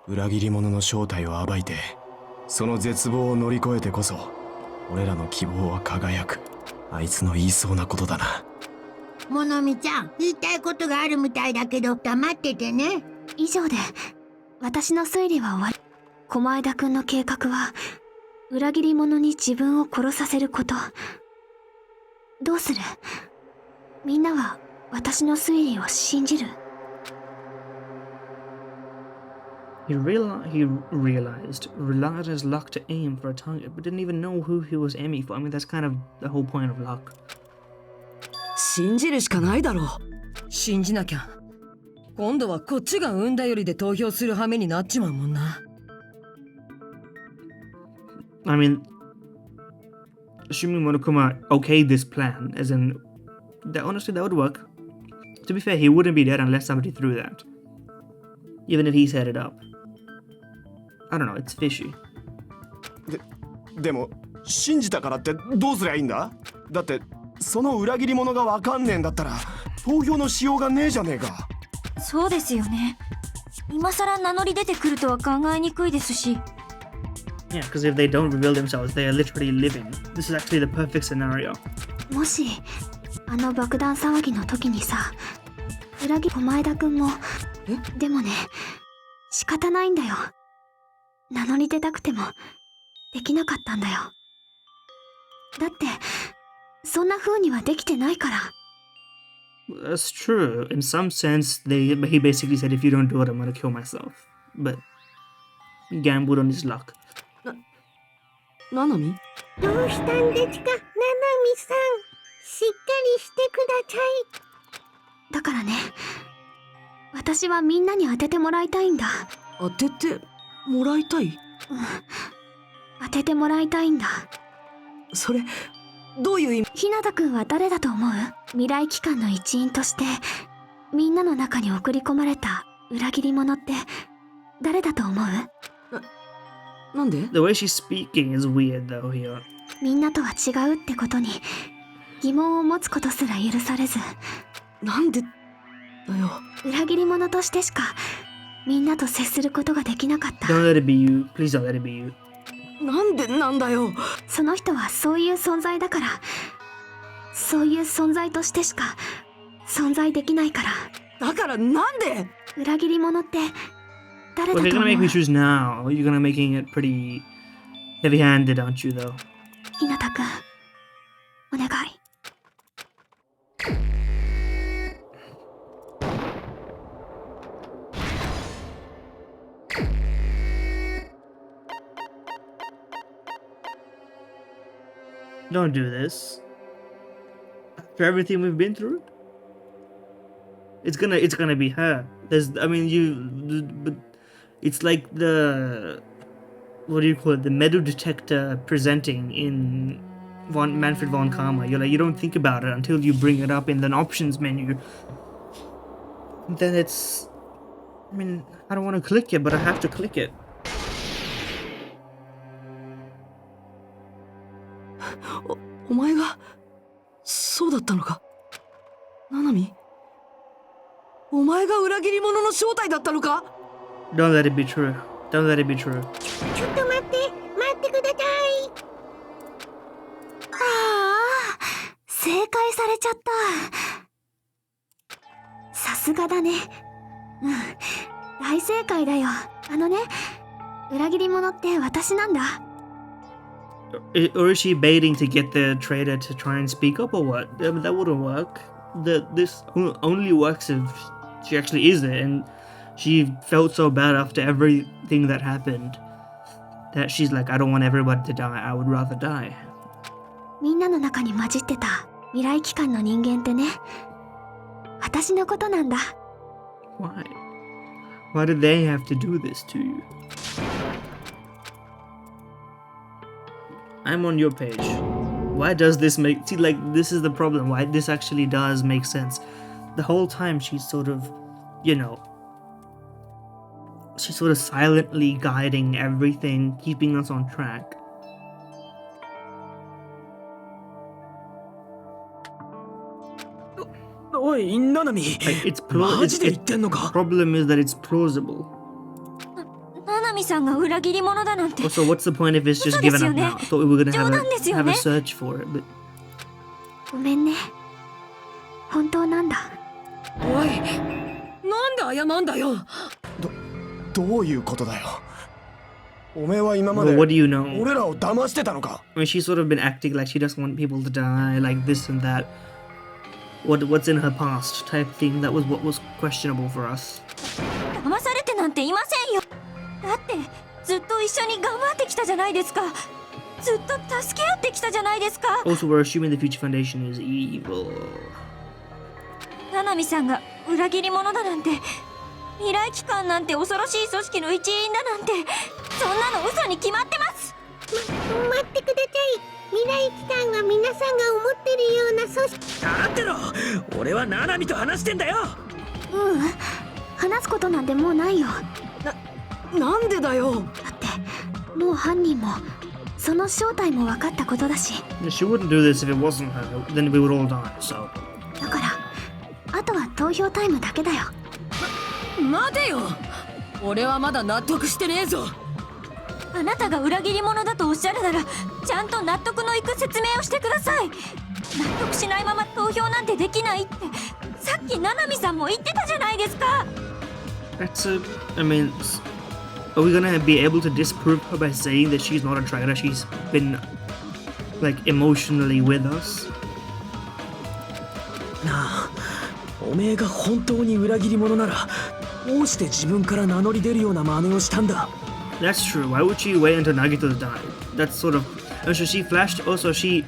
裏切り者の正体を暴いてその絶望を乗り越えてこそ俺らの希望は輝く。あいつの言いそうなことだな。モノミちゃん、言いたいことがあるみたいだけど黙っててね。以上で私の推理は終わり。狛枝くんの計画は裏切り者に自分を殺させること。どうする？みんなは私の推理を信じる？ He realized relied his luck to aim for a target, but didn't even know who he was aiming for. I mean, that's kind of the whole point of luck. 信じるしかないだろう。信じなきゃ今度はこっちが産んだよりで投票する羽目になっちまうもんな。I mean, assuming Monokuma okayed this plan, as in, that honestly that would work. To be fair, he wouldn't be dead unless somebody threw that. Even if he set it up. I don't know, it's fishy. でも信じたからってどうすりゃいいんだ？だってその裏切り者がわかんねえんだったら投票のしようがねえじゃねえか。そうですよね。今さら名乗り出てくるとは考えにくいですし。Yeah, because if they don't reveal themselves, they are literally living. This is actually the perfect scenario. もしあの爆弾騒ぎの時にさ、裏切り狛枝くんも。でもね、仕方ないんだよ。名乗り出たくてもできなかったんだよ。だってそんな風にはできてないから。That's true. In some sense, he basically said, if you don't do it, I'm gonna kill myself. But he gambled on his luck. ななみ？どうしたんですか、ななみさん。しっかりしてください。だからね、私はみんなに当ててもらいたいんだ。当ててもらいたい？うん、当ててもらいたいんだ。それどういう意味？日向くんは誰だと思う？未来機関の一員としてみんなの中に送り込まれた裏切り者って誰だと思う？なんで？ The way she's speaking is weird though here. みんなとは違うってことに疑問を持つことすら許されず。なんでだよ。裏切り者としてしかみんなと接することができなかった。 Don't let it be you. Please don't let it be you. なんでなんだよ。その人はそういう存在だから。そういう存在としてしか存在できないから。だからなんで？裏切り者って誰 Well, だ if you're と gonna 思 make う？ me choose now, you're gonna making it pretty heavy-handed, aren't you, though? 日向くん、お願い。Don't do this. After everything we've been through, it's gonna be her. But it's like the, what do you call it? The metal detector presenting in Manfred von Karma. You're like, you don't think about it until you bring it up in the options menu. Then it's, I don't want to click it, but I have to click it. お前がそうだったのか、ななみ。お前が裏切り者の正体だったのか。 Don't let it be true. Don't let it be true. ちょっと待ってください。ああ、正解されちゃった。さすがだね。うん、大正解だよ。裏切り者って私なんだ。Or is she baiting to get the traitor to try and speak up or what? That wouldn't work. This only works if she actually is it, and she felt so bad after everything that happened that she's like, I don't want everybody to die, I would rather die. みんなの中に混じってた未来機関の人間ってね、私のことなんだ。Why? Why did they have to do this to you? I'm on your page. Why does this make... See, like, this is the problem. Why this actually does make sense. The whole time she's sort of, she's sort of silently guiding everything, keeping us on track. Oi, Nanami. Like, it's the problem is that it's plausible. ななみさんが裏切り者だなんて。 Also, what's the point if it's just given up now? I thought we were gonna have a search for it, but ごめんね。本当なんだ。おい、なんで謝んだよ。どういうことだよ。おめえは今まで Well, what do you know? 俺らを騙してたのか。 I mean, she's sort of been acting like she doesn't want people to die, like this and that. What's in her past type thing. That was what was questionable for us. 騙されてなんていませんよ。だってずっと一緒に頑張ってきたじゃないですか。ずっと助け合ってきたじゃないですか。 Also, we're assuming the Future Foundation is evil. 七海さんが裏切り者だなんて、未来機関なんて恐ろしい組織の一員だなんて、そんなの嘘に決まってます。待ってください。未来機関は皆さんが思ってるような組織。だってろ、俺は七海と話してんだよ。話すことなんてもうないよ。なんでだよ。だってもう犯人もその正体も分かったことだし。 She wouldn't do this if it wasn't her. Then we would all die. So. だからあとは投票タイムだけだよ。待てよ、俺はまだ納得してねえぞ。あなたが裏切り者だとおっしゃるなら、ちゃんと納得のいく説明をしてください。納得しないまま投票なんてできないってさっき七海さんも言ってたじゃないですか。 That's a. I mean, are we gonna be able to disprove her by saying that she's not a traitor? She's been, like, emotionally with us. なあ、おめえが本当に裏切り者なら、どうして自分から名乗り出るような真似をしたんだ。 That's true. Why would she wait until Nagito's died? That's sort of. Also, she flashed. Also, she.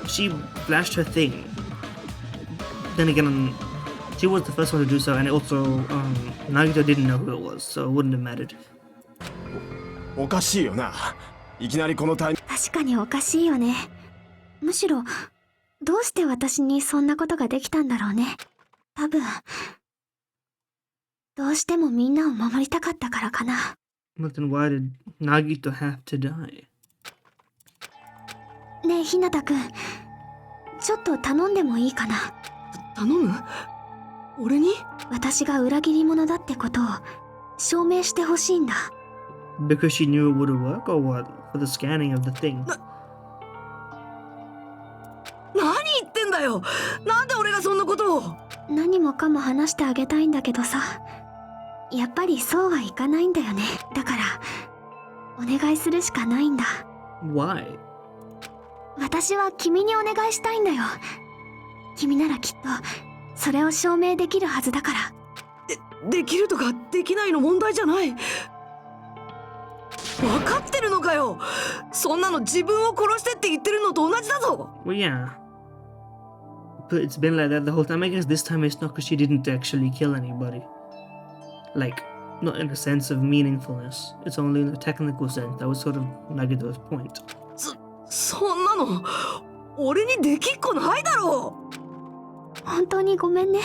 She flashed her thing. Then again, she was the first one to do so, and also, Nagito didn't know who it was, so it wouldn't have mattered. おかしいよな。いきなりこのタイミング。確かにおかしいよね。むしろどうして私にそんなことができたんだろうね。多分どうしてもみんなを守りたかったからかな。 But then why did Nagito have to die? ねえ日向くん、ちょっと頼んでもいいかな。頼む？俺に？私が裏切り者だってことを証明してほしいんだ。 Because she knew it would work, or what? For the scanning of the thing. 何言ってんだよ。なんで俺がそんなことを。何もかも話してあげたいんだけどさ、やっぱりそうはいかないんだよね。だからお願いするしかないんだ。 Why? 私は君にお願いしたいんだよ。君ならきっとそれを証明できるはずだから。できるとかできないの問題じゃない。分かってるのかよ。そんなの自分を殺してって言ってるのと同じだぞ。 Well, yeah. But it's been like that the whole time. I guess this time it's not because she didn't actually kill anybody. Like, not in a sense of meaningfulness. It's only in a technical sense. That was sort of Nagito's point. そんなの俺にできっこないだろう。本当にごめんね。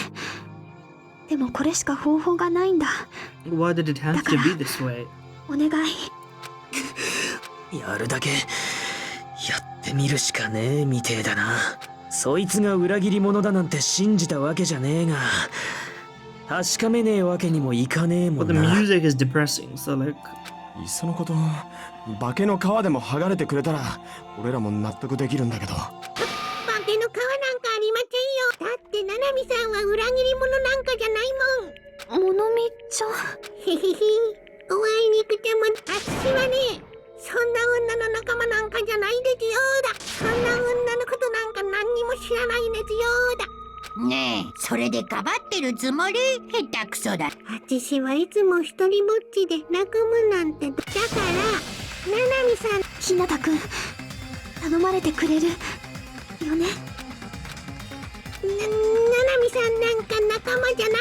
でもこれしか方法がないんだ。 Why did it have to be this way? お願い。やるだけやってみるしかねえみてえだな。そいつが裏切り者だなんて信じたわけじゃねえが、確かめねえわけにもいかねえもんな。 But the music is depressing, so like... いっそのこと、化けの皮でも剥がれてくれたら、俺らも納得できるんだけど。化けの皮なんかありませんよ。だって七海さんは裏切り者なんかじゃないもん。モノミちゃん。へへへ。お会いにくても、私はね、そんな女の仲間なんかじゃないですよだ。そんな女のことなんか何にも知らないですよだ。ねえ、それでかばってるつもり？下手くそだ。私はいつも一人ぼっちで泣くむなんて。だから、七海さん。日向くん、頼まれてくれるよね。七海さんなんか仲間じゃない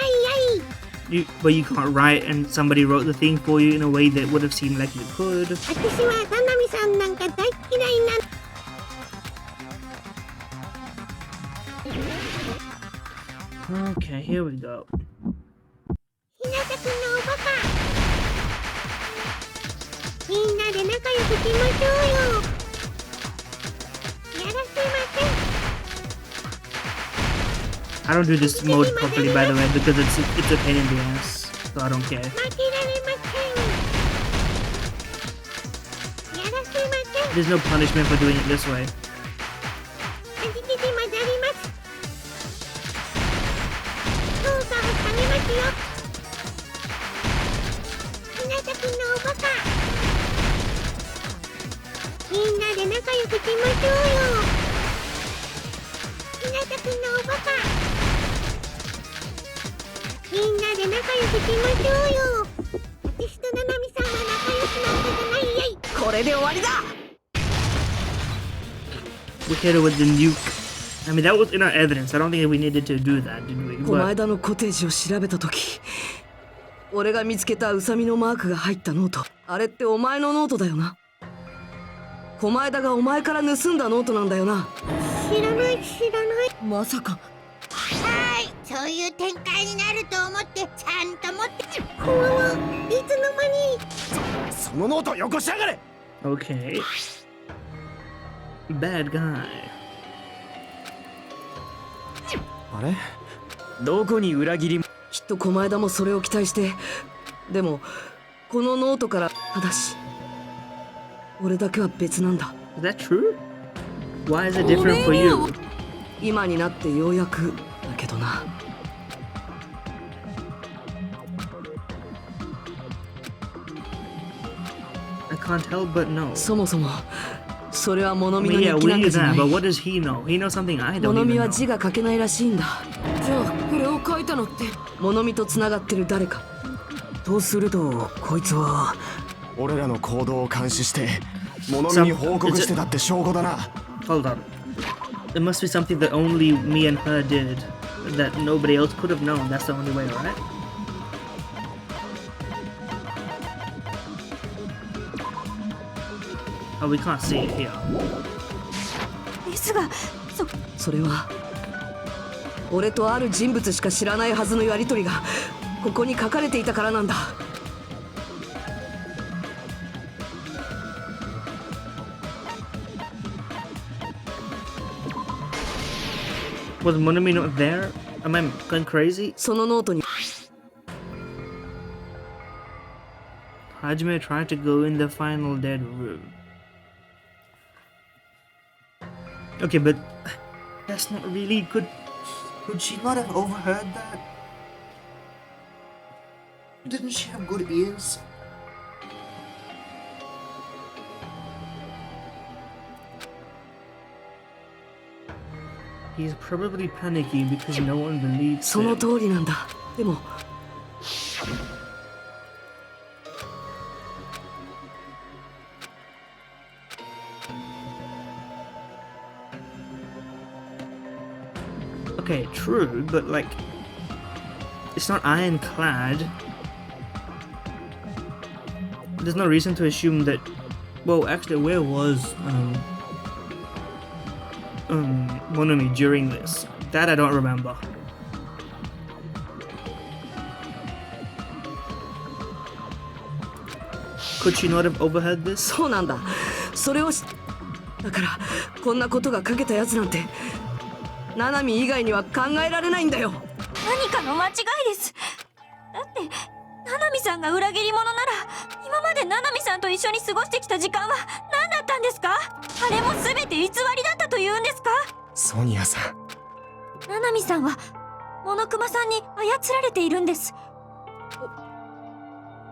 やい。But you can't write, and somebody wrote the thing for you in a way that would have seemed like you could. 私は七海さんなんか大嫌いな。Okay, here we go. ひなたくんのおバカ。みんなで仲良くしましょうよ。やらせません。 I don't do this mode properly, by the way, because it's a pain in the ass, so I don't care. 負けられません。やらせません。 There's no punishment for doing it this way. 味気で混ざります。操作をみんなで仲良くしましょうよ。ひなたくんのおバカ。みんなで仲良くしましょうよ。私とななみさんは仲良しなんかじゃないやい。これで終わりだ。 We hit her with the nuke. I mean, that was in our evidence. I don't think we needed to do that, did we? この間のコテージを調べた時、俺が見つけたウサミのマークが入ったノート、あれってお前のノートだよな。狛枝がお前から盗んだノートなんだよな。知らない知らない。まさか。はい、そういう展開になると思ってちゃんと持ってこわわ、いつの間に。そのノートよこしやがれ。 Okay. Bad guy. あれ、どこに裏切り。きっと狛枝もそれを期待して。でもこのノートからただし俺だけは別なんだ。 Is that true? Why is it different for you? 今になってようやくだけどな。I can't help but know. そもそもそれは物見 I の mean, yeah, 日記 we なんか knew じゃな that, い。 but what does he know? He knows something I don't 物 even 見は know. 字が書けないらしいんだ。じゃあこれを書いたのって。物見とつながってる誰か。とするとこいつは俺らの行動を監視して物見に報告してたって証拠だな。 Hold on. It must be something that only me and her did, that nobody else could have known. That's the only way, right? Oh, we can't see it here. ですが、それは俺とある人物しか知らないはずのやりとりがここに書かれていたからなんだ。Was Monami not there? Am I going crazy? そのノートに Hajime tried to go in the final dead room. Okay, but that's not really good. Could she not have overheard that? Didn't she have good ears? He's probably panicking because no one believes その him. 通りなんだ。でも Okay, true, but like, it's not ironclad. There's no reason to assume that. Well, actually, where was Monami during this? That I don't remember. Could she not have overheard this? そうなんだ。それをだからこんなことが書けたやつなんてナナミ以外には考えられないんだよ。何かの間違いです。だってナナミさんが裏切り者なら、今までナナミさんと一緒に過ごしてきた時間は何だったんですか？あれも全て偽りだったというんですか？ソニアさん、ナナミさんはモノクマさんに操られているんです。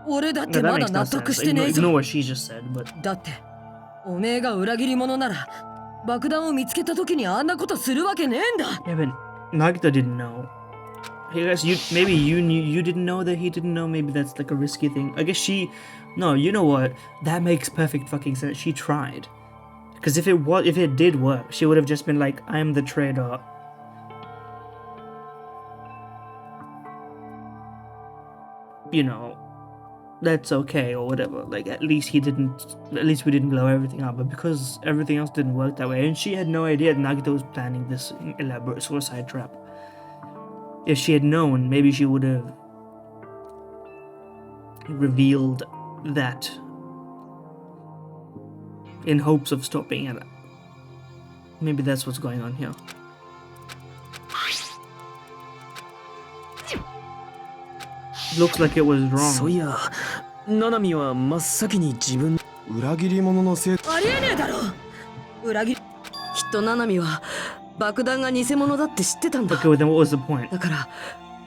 俺だっ No, て that まだ makes no 納得 sense. してねえ Ignore ぞ。 what she just said, but だっておめえが裏切り者なら爆弾を見つけた時にあんなことするわけねえんだ。 yeah, but Nagita didn't know. Hey guys, maybe you knew, you didn't know that he didn't know. Maybe that's like a risky thing. I guess she. No, you know what? That makes perfect fucking sense. She tried. Because if it did work, she would have just been like, "I'm the traitor." You know, that's okay or whatever. Like at least we didn't blow everything up. But because everything else didn't work that way, and she had no idea Nagita was planning this elaborate suicide trap. If she had known, maybe she would have revealed that in hopes of stopping it. Maybe that's what's going on here. Looks like it was そう wrong. いや、ナナミは真っ先に自分裏切り者のせい。ありえねえだろ。裏切り。きっとナナミは爆弾が偽物だって知ってたんだ。 Okay, well then what was the point? だから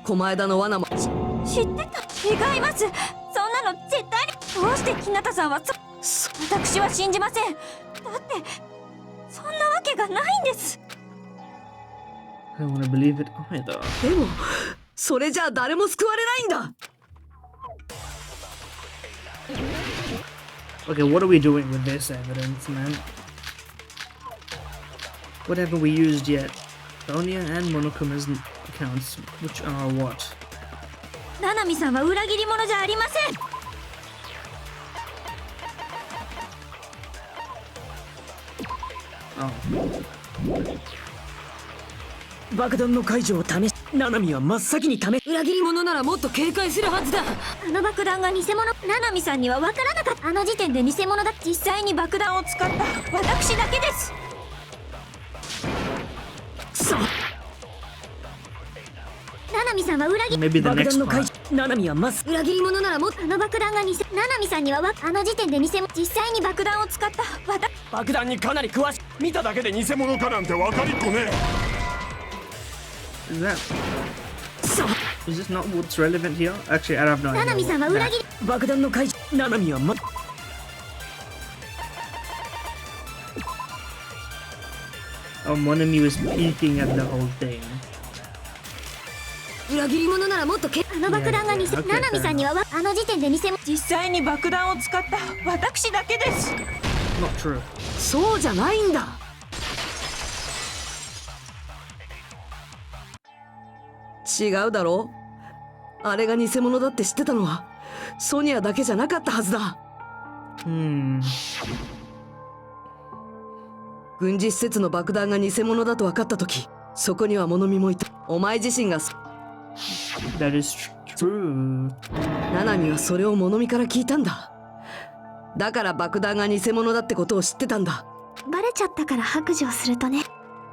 狛枝の罠も知ってた？違います。そんなの絶対に。どうして日向さんは私は信じません。だってそんなわけがないんです。 I don't want to believe it either. でもそれじゃあ誰も救われないんだ。 Okay, what are we doing with this evidence, man? What haven't we used yet? Sonia and Monokuma's accounts, which are what? ナナミさんは裏切り者じゃありません。爆弾の解除を試し、ナナミは真っ先に試し、裏切り者ならもっと警戒するはずだ。あの爆弾が偽物。ナナミさんには分からなかった。あの時点で偽物だ。実際に爆弾を使った私だけです。ナナミさんは裏切り。 Maybe the 爆 next 弾の解 part. 除。ナナミはまっ裏切り者ならもっと。あの爆弾が偽。ナナミさんにはあの時点で偽物。実際に爆弾を使った私。爆弾にかなり詳しい。見ただけで偽物かなんて分かりっこね Is that? Is this not what's relevant here? Actually, I have no ナナミ idea. さんは what 裏 that- 切り。爆弾の解除。ナナミはOh, Monami was peeking at the whole thing. 裏切り者ならもっとあの爆弾が偽。 Yeah, yeah, okay, ナナミさんにはあの時点で偽物。実際に爆弾を使った私だけです。 Not true. そうじゃないんだ。違うだろ。あれが偽物だって知ってたのはソニアだけじゃなかったはずだ。軍事施設の爆弾が偽物だと分かった時、そこには物見もいた。お前自身が。 That is true. ナナミはそれを物見から聞いたんだ。だから爆弾が偽物だってことを知ってたんだ。バレちゃったから白状するとね、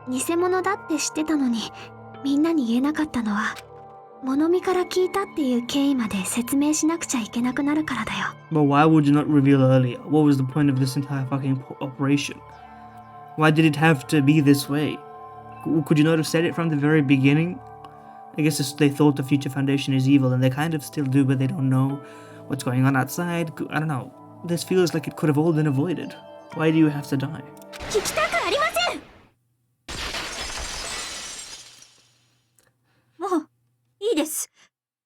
偽物だって知ってたのにみんなに言えなかったのは、物見から聞いたっていう経緯まで説明しなくちゃいけなくなるからだよ。 But why would you not reveal earlier? What was the point of this entire fucking operation? Why did it have to be this way? Could you not have said it from the very beginning? I guess they thought the Future Foundation is evil, and they kind of still do, but they don't know what's going on outside. I don't know. This feels like it could have all been avoided. Why do you have to die? 聞きたくありません。もういいです。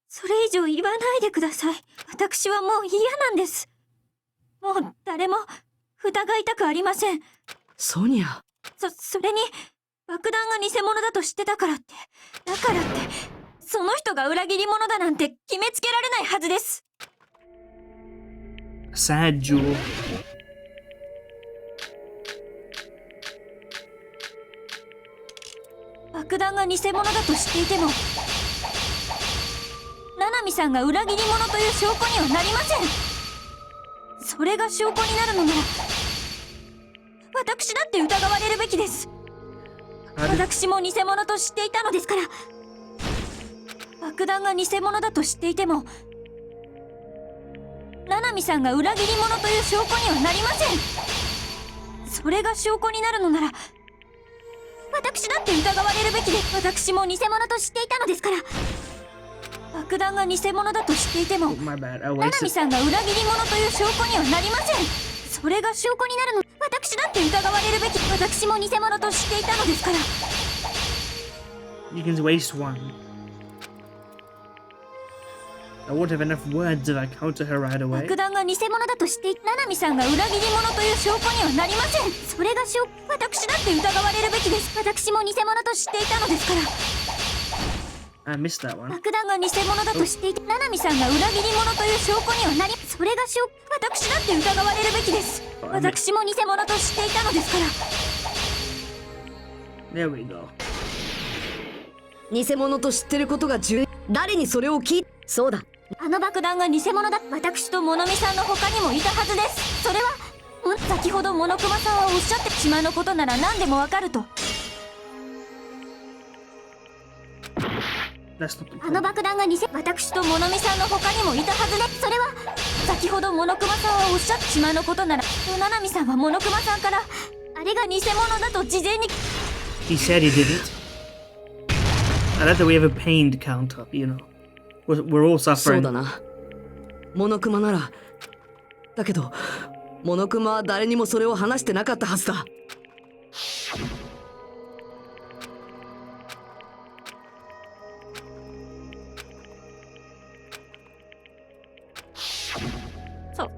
それ以上言わないでください。私はもう嫌なんです。もう誰も疑いたくありません。ソニア。それに爆弾が偽物だと知ってたからって、だからってその人が裏切り者だなんて決めつけられないはずです。 Sad jewel. 爆弾が偽物だと知っていても、ナナミさんが裏切り者という証拠にはなりません。それが証拠になるのなら私だって疑われるべきです。私も偽物と知っていたのですから。爆弾が偽物だと知っていても、ナナミさんが裏切り者という証拠にはなりません。それが証拠になるのなら私だって疑われるべきです。私も偽物と知っていたのですから。爆弾が偽物だと知っていても、ナナミさんが裏切り者という証拠にはなりません。それが証拠になるの。私だって疑われるべき。私も偽物と知っていたのですから。 You can waste one. I won't have enough words if I counter her right away. 爆弾が偽物だと知っていたナナミさんが裏切り者という証拠にはなりません。それが私だって疑われるべきです。私も偽物と知っていたのですから。 I missed that one. 爆弾が偽物だと知っていて、ナナミさんが裏切り者という証拠にはなり、それが私だって疑われるべきです。私も偽物と知っていたのですから。 There we go. 偽物と知ってることが誰にそれを聞い。そうだ。あの爆弾が偽物だ。私と物見さんの他にもいたはずです。それは先ほどモノクマさんはおっしゃって、島のことなら何でもわかると。あの爆弾が私と物見さんの他にもいたはずです。それは先ほどモノクマさんはおっしゃって、島のことならナナミさんはモノクマさんからあれが偽物だと事前に。 He said he didn't. I like that we have a pained counter, you know. We're all そう suffering. だな。モノクマなら。だけどモノクマは誰にもそれを話してなかったはずだ。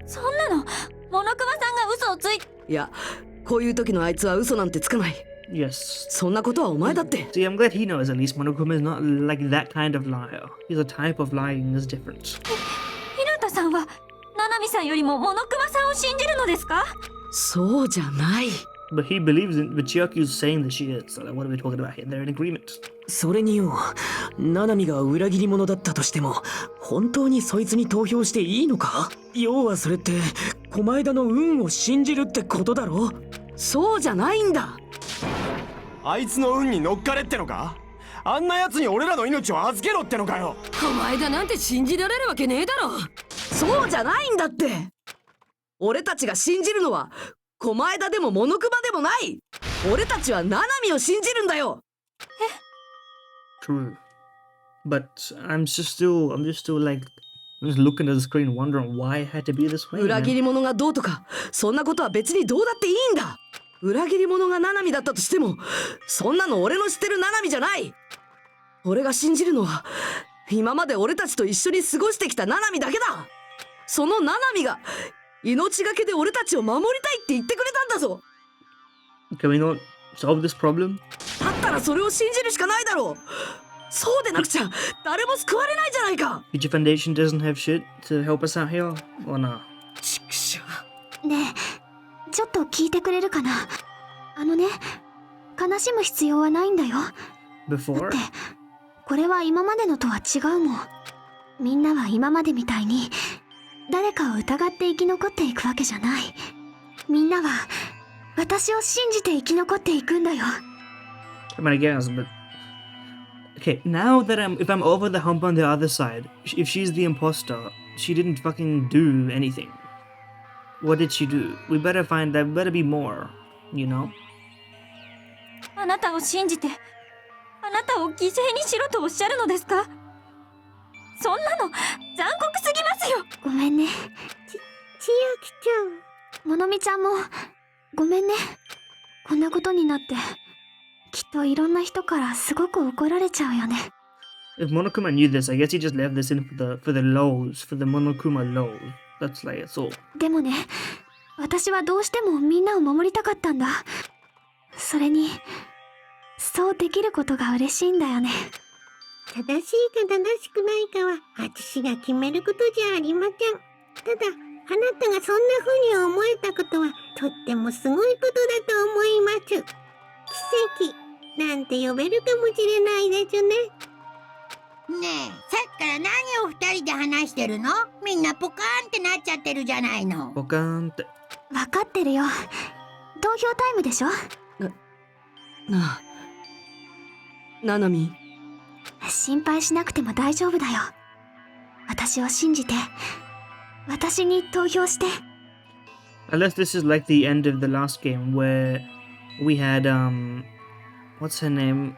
そんなのモノクマさんが嘘をつい。いや、こういう時のあいつは嘘なんてつかない。 Yes. そんなことはお前だって。 See, I'm glad he knows at least Monokuma is not like that kind of liar. He's a type of lying is different. ひなたさんはナナミさんよりもモノクマさんを信じるのですか？そうじゃない。 But he believes in, but Chiaku's saying that she is. So like, what are we talking about here? They're in agreement. それによ、ナナミが裏切り者だったとしても本当にそいつに投票していいのか？要はそれって狛枝の運を信じるってことだろ？そうじゃないんだ。あいつの運に乗っかれってのか？あんな奴に俺らの命を預けろってのかよ。狛枝なんて信じられるわけねえだろ。そうじゃないんだって。俺たちが信じるのは狛枝でもモノクマでもない。俺たちはナナミを信じるんだよ。True. But I'm just still like, I'm just looking at the screen wondering why it had to be this way. 裏切り者がどうとか、そんなことは別にどうだっていいんだ。裏切り者がナナミだったとしても、そんなの俺の知ってるナナミじゃない。俺が信じるのは、今まで俺たちと一緒に過ごしてきたナナミだけだ。そのナナミが、命がけで俺たちを守りたいって言ってくれたんだぞ。Can we not solve this problem? だったらそれを信じるしかないだろう。そうでなくちゃ誰も救われないじゃないか。Future Foundation doesn't have shit to help us out here, or not? ちくしょ。ねえ、ちょっと聞いてくれるかな。悲しむ必要はないんだよ。Before? だってこれは今までのとは違うもん。みんなは今までみたいに誰かを疑って生き残っていくわけじゃない。みんなは私を信じて生き残っていくんだよ。I mean, I guess, but okay. Now that if I'm over the hump on the other side, if she's the imposter, she didn't fucking do anything. What did she do? We better find that. Better be more, you know. あなたを信じてあなたを犠牲にしろとおっしゃるのですか？そんなの残酷すぎますよ。ごめんね。千秋ちゃん。ものみちゃんもごめんね。こんなことになってきっといろんな人からすごく怒られちゃうよね。If Monokuma knew this, I guess he just left this in for the lows, for the Monokuma lows. That's like it's all. でもね、私はどうしてもみんなを守りたかったんだ。それにそうできることが嬉しいんだよね。正しいか正しくないかは私が決めることじゃありません。ただあなたがそんな風に思えたことはとってもすごいことだと思います。奇跡なんて呼べるかもしれないですね。ねえ、さっきから何を二人で話してるの？みんなポカーンってなっちゃってるじゃないの。ポカーンって。わかってるよ。投票タイムでしょ？なあ、ナナミ。心配しなくても大丈夫だよ。私を信じて、私に投票して。Unless this is like the end of the last game where we had what's her name?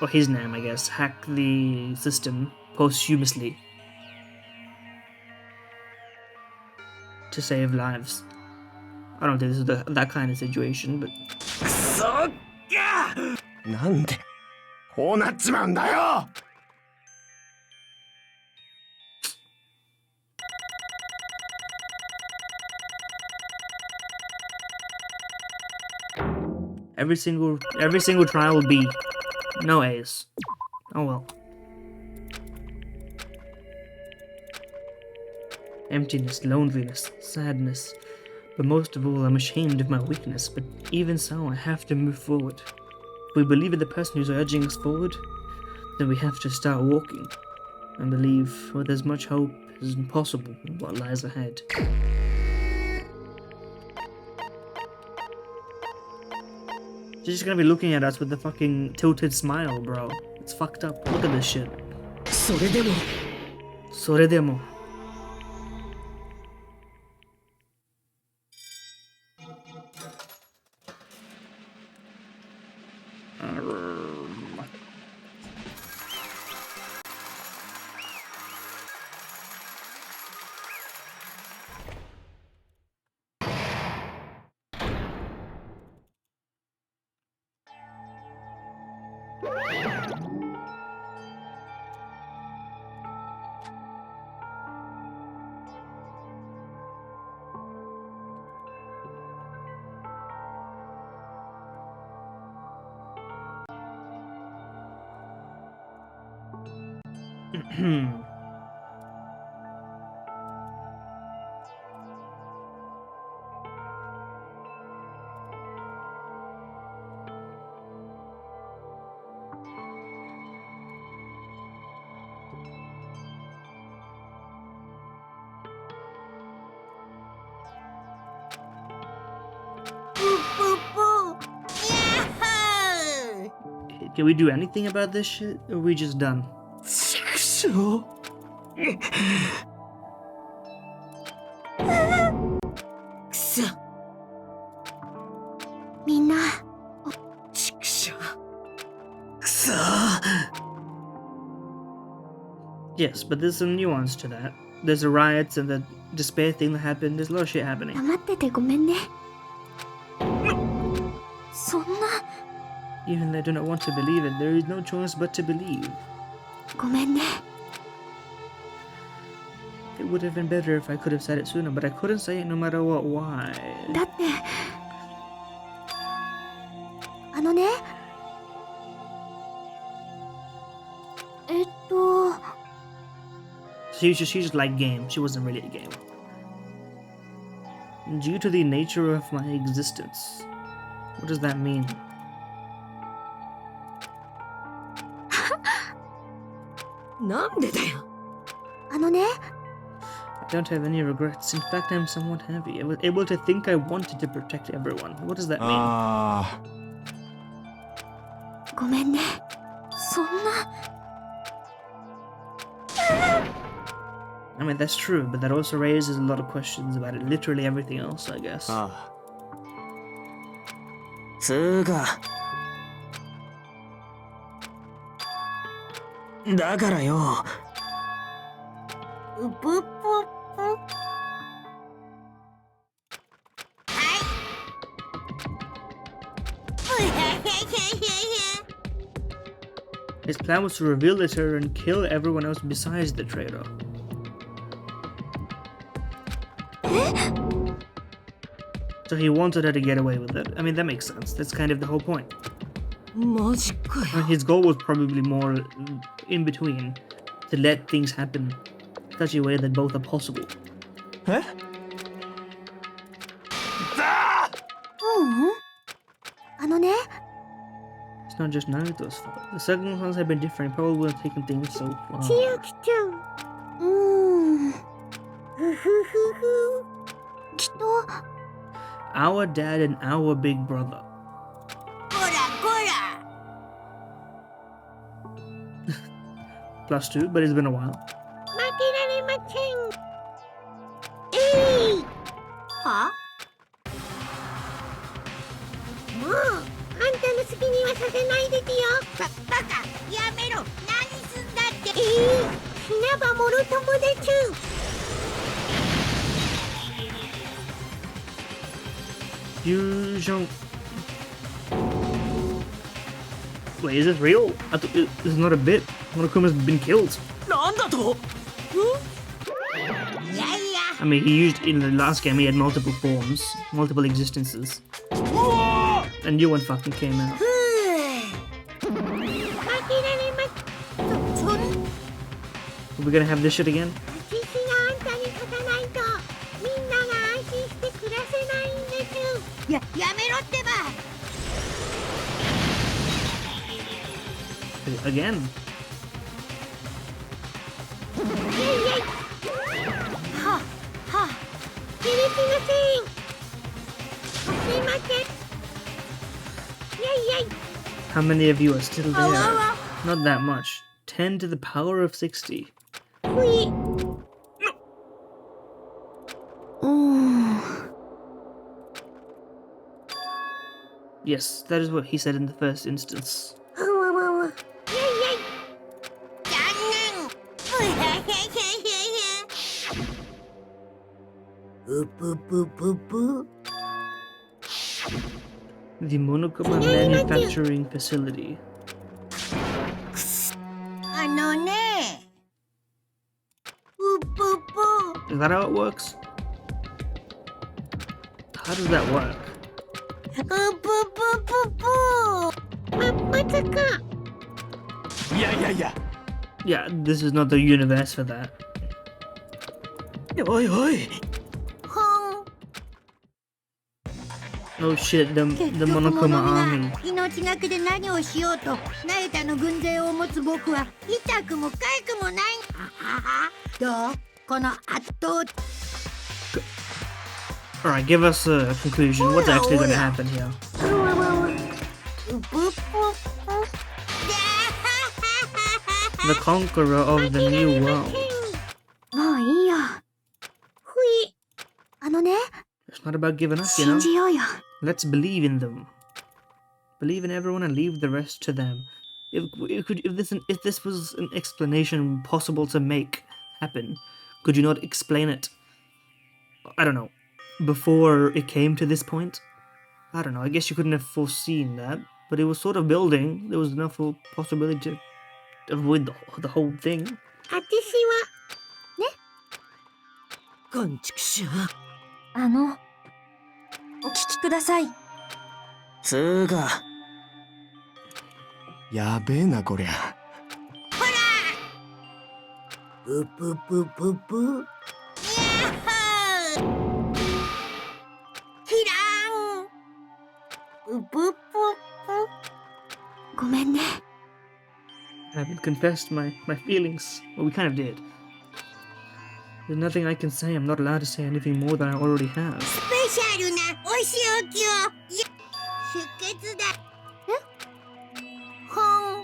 Or his name, I guess, hack the system posthumously to save lives. I don't think this is that kind of situation, but くそっか！なんでこうなっちまうんだよ！every single trial will be no A's. Oh well. Emptiness, loneliness, sadness. But most of all, I'm ashamed of my weakness, but even so, I have to move forward. If we believe in the person who's urging us forward, then we have to start walking, and believe with as much hope as possible in what lies ahead. She's just gonna be looking at us with a fucking tilted smile, bro. It's fucked up. Look at this shit. それでも。それでも。Can we do anything about this shit? Or are we just done? Yes, but there's some nuance to that. There's the riots and the despair thing that happened. There's a lot of shit happening. 黙っててごめんね。そんな。 Even though I do not want to believe it, there is no choice but to believe. ごめんね。 It would have been better if I could have said it sooner, but I couldn't say it no matter what. Why? だって。あのね。She just liked games. She wasn't really a gamer. Due to the nature of my existence. What does that mean? I don't have any regrets. In fact, I'm somewhat happy. I was able to think I wanted to protect everyone. What does that mean? ごめんね。そんな。 I mean, that's true, but that also raises a lot of questions about it. Literally everything else, I guess. つーか。だからよ。うぷっぷっぷ。His plan was to reveal the traitor and kill everyone else besides the traitor. So he wanted her to get away with it. I mean, that makes sense. That's kind of the whole point. His goal was probably more in between, to let things happen in such a way that both are possible. Huh? It's not just Naruto's fault. The circumstances have been different. Probably would have taken things so far. Our dad and our big brother. +2, but it's been a while. Huh? 好きにはさせないでてよ。バカ、やめろ。何すんだって。死なばもろともでちゅ。Fusion. Wait, is this real? I thought this is not a bit. Monokuma's been killed. なんだと? I mean, he used in the last game. He had multiple forms, multiple existences. A new one fucking came out. Are we gonna have this shit again? Again. How many of you are still there? Not that much. 10 to the power of 60. Yes, that is what he said in the first instance. The Monokuma manufacturing facility. that how it works? How does that work? Yeah. Yeah, this is not the universe for that. Oi. Oh shit, the 結局 Monokuma 物 army. 見が命がけで何をしようと那由他の軍勢を持つ僕は痛くも痒くもない。どうこの圧倒。 Alright, give us a conclusion. What's actually going to happen here? The conqueror of the new world. もういいよ。ね、 It's not about giving up, you 信 know? じようよ。 Let's believe in them. Believe in everyone and leave the rest to them. If this was an explanation possible to make happen, could you not explain it? I don't know. Before it came to this point? I don't know. I guess you couldn't have foreseen that, but it was sort of building. There was enough possibility to avoid the whole thing. 私はこんちくしょう。お聞きください。つーか。やべえなこりゃ。プププププ。やっほー。キラーン。ププププ。ごめんね。I haven't confessed my feelings. Well, we kind of did. There's nothing I can say. I'm not allowed to say anything more than I already have. スペシャルなお仕置きを。出血だ。ほん。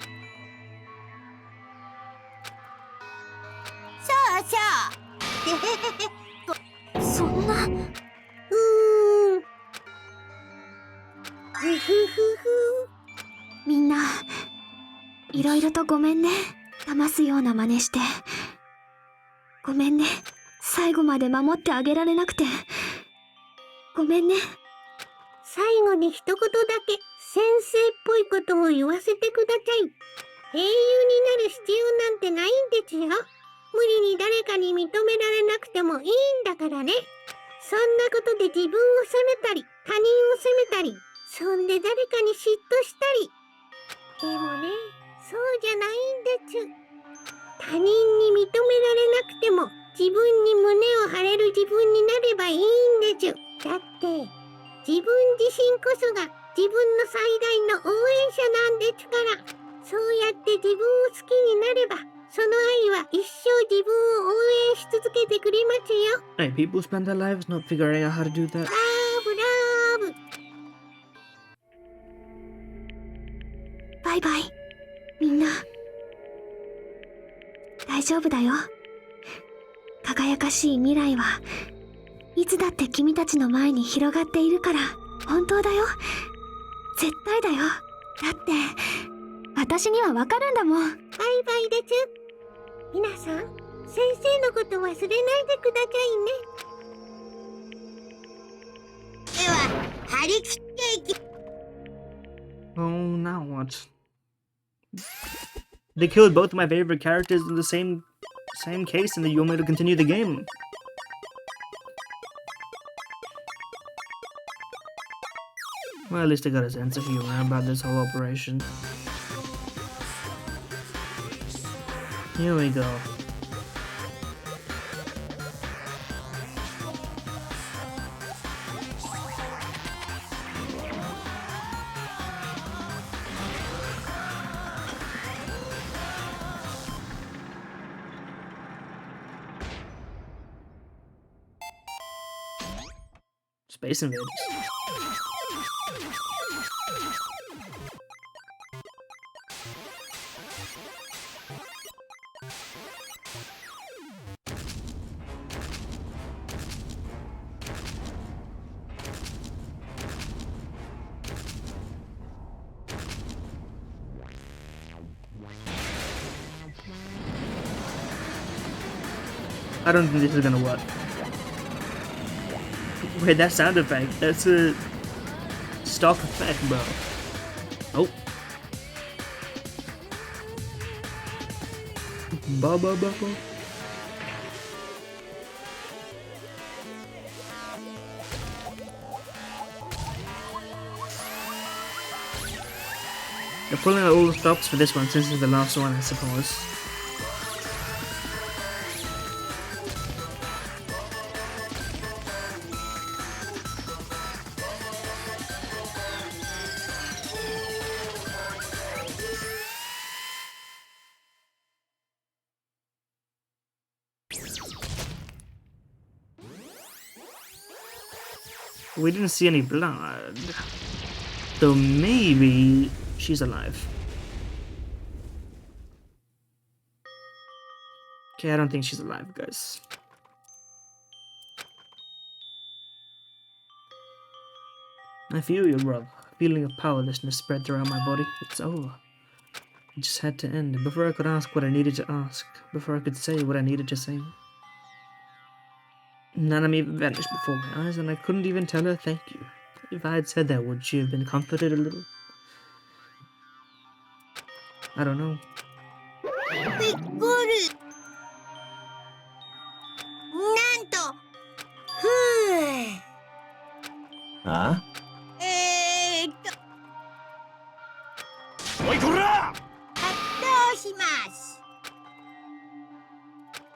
そうそう。そんな。ふふふふ。みんないろいろとごめんね。騙すような真似して。ごめんね。最後まで守ってあげられなくて。ごめんね。最後に一言だけ先生っぽいことを言わせてください。英雄になる必要なんてないんですよ。無理に誰かに認められなくてもいいんだからね。そんなことで自分を責めたり、他人を責めたり、そんで誰かに嫉妬したり。でもね、そうじゃないんです。他人に認められなくても自分に胸を張れる自分になればいいんです。だって自分自身こそが自分の最大の応援者なんですから。そうやって自分を好きになればその愛は一生自分を応援し続けてくれますよ。 Hey, people spend their lives not figuring out how to do that. ラブラブ。バイバイ。みんな。大丈夫だよ。輝かしい未来はいつだって君たちの前に広がっているから。本当だよ。絶対だよ。だって私にはわかるんだもん。バイバイです。皆さん、先生のこと忘れないでくださいね。では、張り切っていき。Oh, now what? They killed both my favorite characters in the same case, and then you want me to continue the game? Well, at least I got a sense of humor about this whole operation. Here we go. Space Invaders. I don't think this is gonna work. Wait, that sound effect, that's a stock effect, bro. Oh. Ba ba ba ba. They're pulling out all the stops for this one since it's the last one, I suppose. We didn't see any blood. Though maybe she's alive. Okay, I don't think she's alive, guys. I feel you, brother. A feeling of powerlessness spread throughout my body. It's over. It just had to end before I could ask what I needed to ask. Before I could say what I needed to say. Nanami vanished before my eyes, and I couldn't even tell her thank you. If I had said that, would she have been comforted a little? I don't know. Huh? おいこら！発動します。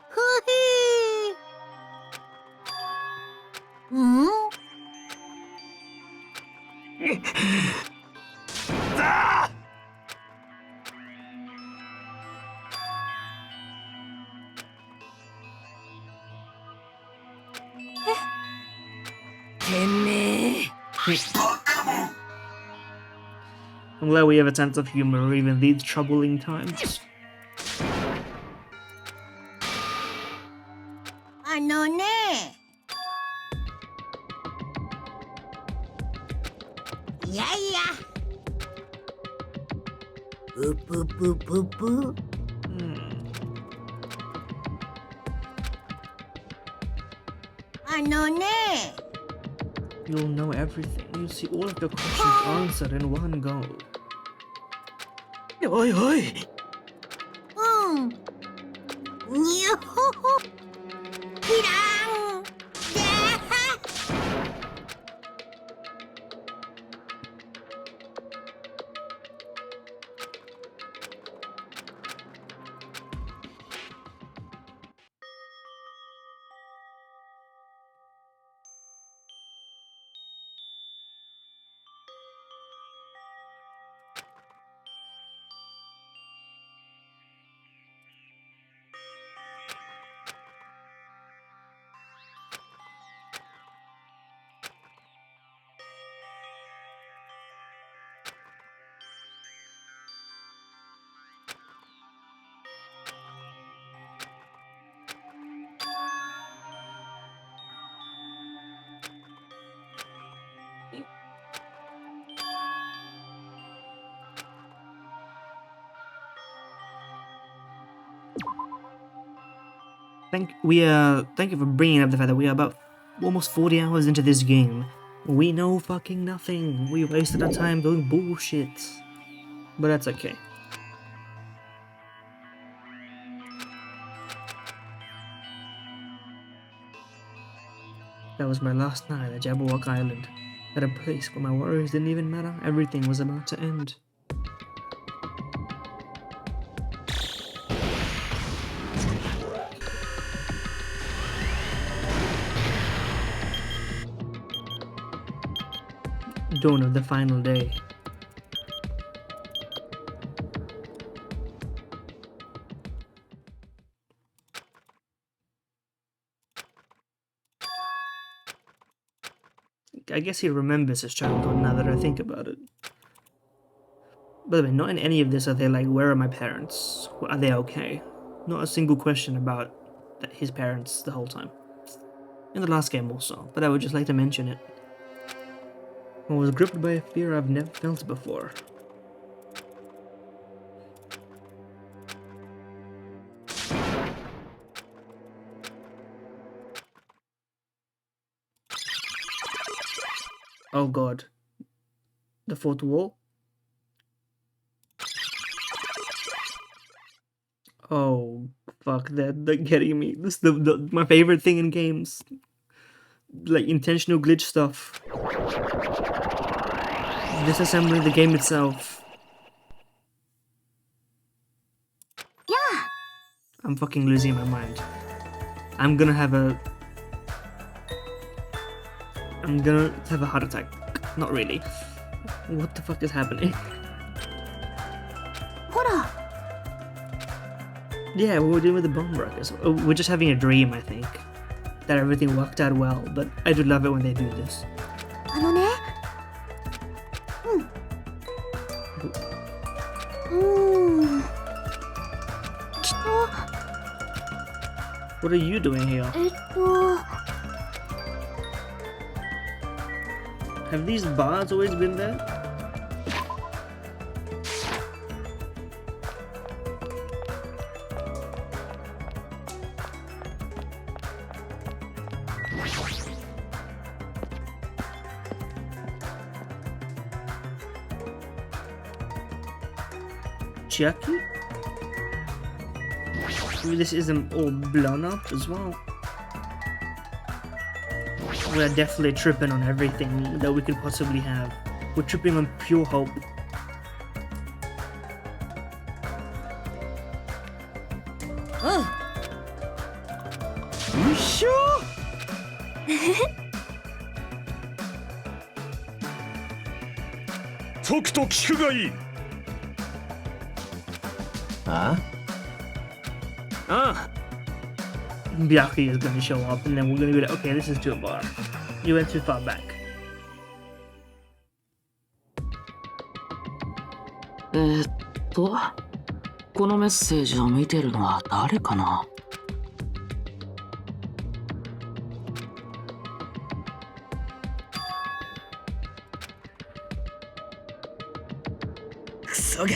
ふふー。ん？だ！てめえ。I'm glad we have a sense of humor even in these troubling times. あのね。いやいや。ぷぷぷぷぷ。あのね。You'll know everything. You'll see all of your questions answered in one go. おいおい。うん。にゅほほ。ひらん。では。Thank you for bringing up the fact that we are about almost 40 hours into this game. We know fucking nothing. We wasted our time doing bullshit. But that's okay. That was my last night at Jabberwock Island. At a place where my worries didn't even matter. Everything was about to end. Dawn of the final day. I guess he remembers his childhood now that I think about it. By the way, not in any of this are they like, where are my parents? Are they okay? Not a single question about his parents the whole time. In the last game also, but I would just like to mention it. I was gripped by a fear I've never felt before. Oh god. The fourth wall? Oh fuck, they're getting me. This is my favorite thing in games. Like intentional glitch stuff. Disassembling the game itself. I'm fucking losing my mind. I'm gonna have a heart attack. Not really. What the fuck is happening? ほら Yeah, what we're doing with the bomb rockets. We're just having a dream, I think. That everything worked out well, but I do love it when they do this. あのねきっと What are you doing here? Have these bars always been there? Chucky? Maybe this isn't all blown up as well. We're definitely tripping on everything that we could possibly have. We're tripping on pure hope. Oh. よいしょ解くと聞くがいい。ああ Byakuya is going to show up, and then we're going to be like, okay, this is too far. You went too far back. このメッセージを見てるのは誰かな。クソが。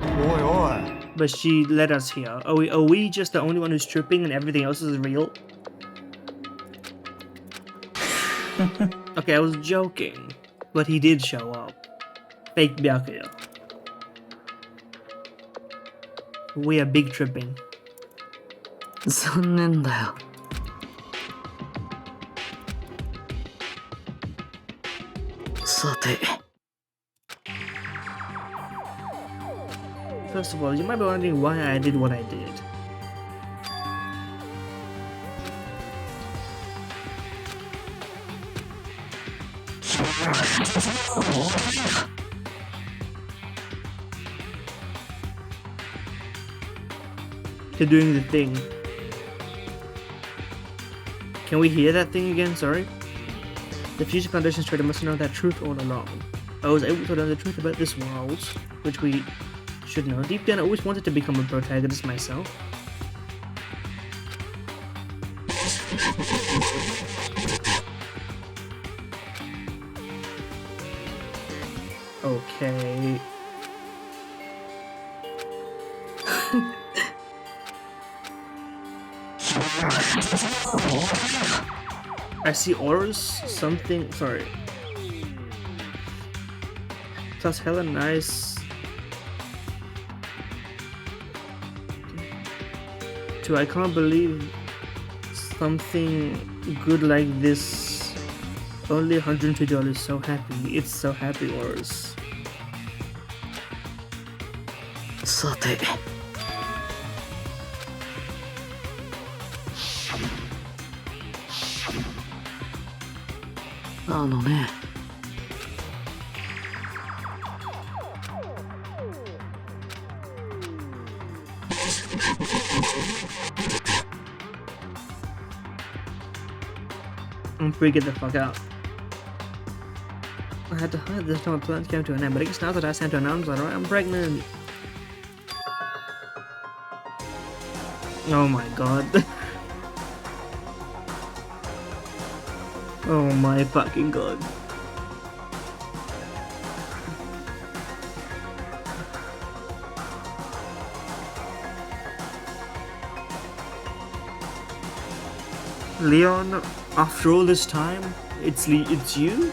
おいおい。But she led us here. Are we just the only one who's tripping and everything else is real? Okay, I was joking. But he did show up. Fake Byakuya. We are big tripping. 残念だよ。さて。First of all, you might be wondering why I did what I did. They're doing the thing. Can we hear that thing again? Sorry. The future foundation's trader must know that truth all along. I was able to learn the truth about this world, which we should know. Deep down, I always wanted to become a protagonist myself. Okay. I see auras, something, sorry. That's hella nice. Too, I can't believe something good like this. Only $102, so happy. It's so happy, auras. さて。あのね。I'm freaking the fuck out. I had to hide this time my plans came to an end, but I guess now that I sent to announce that I'm pregnant. Oh my god. Oh my fucking god. Leon, after all this time, it's you?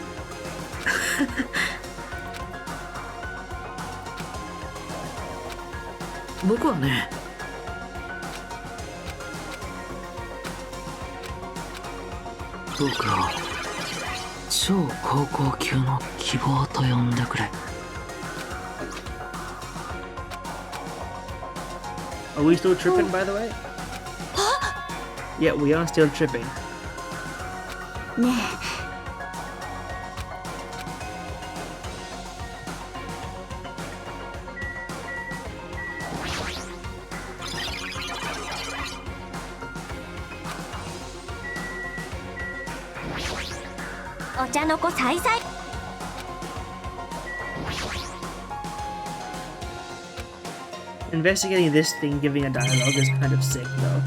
僕はね。僕を超高校級の希望と呼んでくれ。Are we still tripping, by the way? Yeah, we are still tripping. ねお茶の子さいさい。 Investigating this thing, giving a dialogue is kind of sick, though.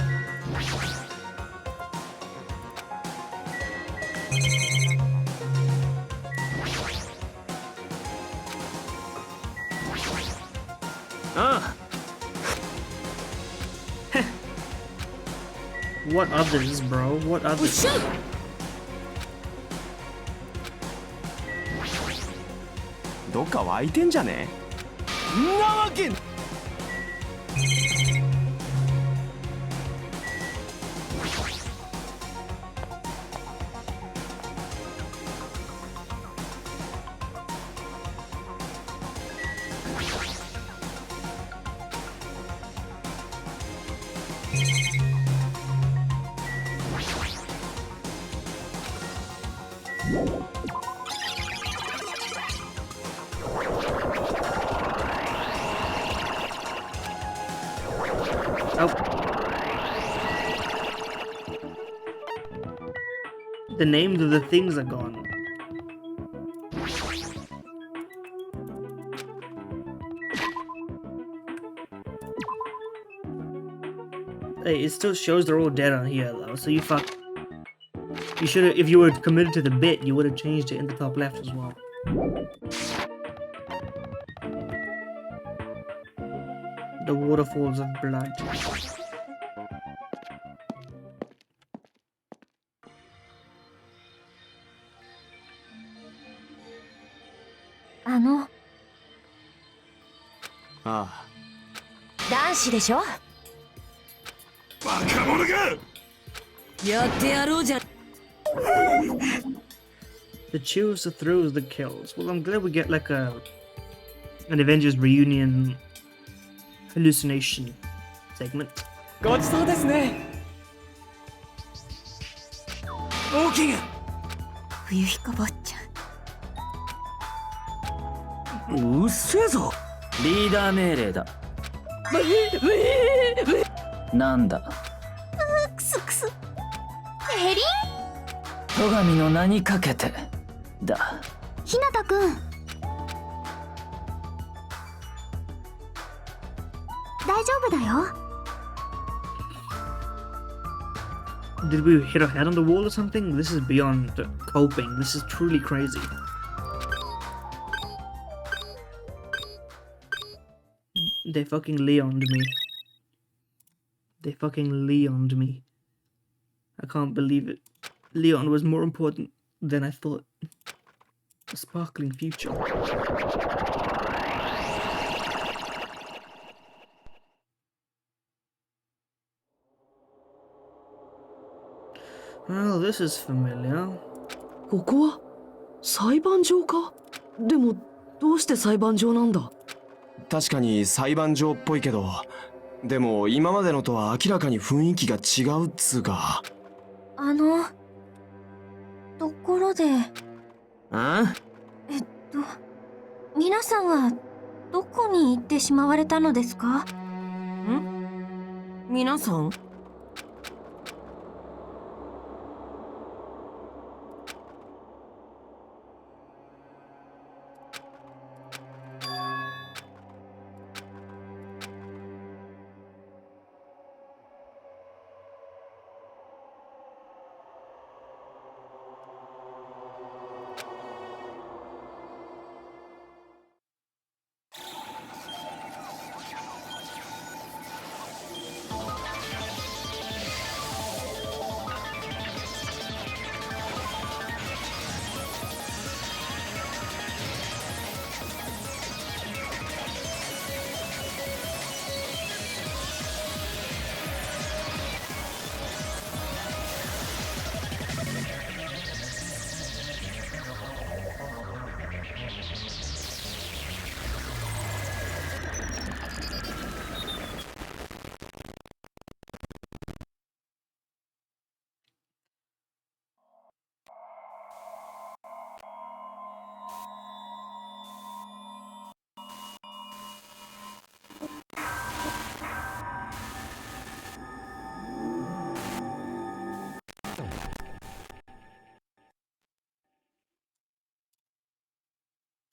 What others, bro? What others? Oh, どっか湧いてんじゃねえ。んなわけ。The names of the things are gone. Hey, it still shows they're all dead on here though, so you should have, if you were committed to the bit, you would have changed it in the top left as well. The waterfalls of blood. ああ。男子でしょ。バカ者が。やってやろうじゃ。 The choose, the thrills, the kills. Well, I'm glad we get like an Avengers reunion hallucination segment. ごちそうですね。大きが。冬彦坊ちゃん。うっせえぞ。リーダー命令だ。なんだ。くすくす。エリン。戸上の名にかけてだ。ひなたくん、大丈夫だよ。 Did we hit our head on the wall or something? This is beyond coping. This is truly crazy. They fucking Leon'd me. They fucking Leon'd me. I can't believe it. Leon was more important than I thought. A sparkling future. Well, this is familiar. ここは裁判場か。でもどうして裁判場なんだ。確かに裁判場っぽいけど、でも今までのとは明らかに雰囲気が違うっつうか。ところで。皆さんはどこに行ってしまわれたのですか？皆さん？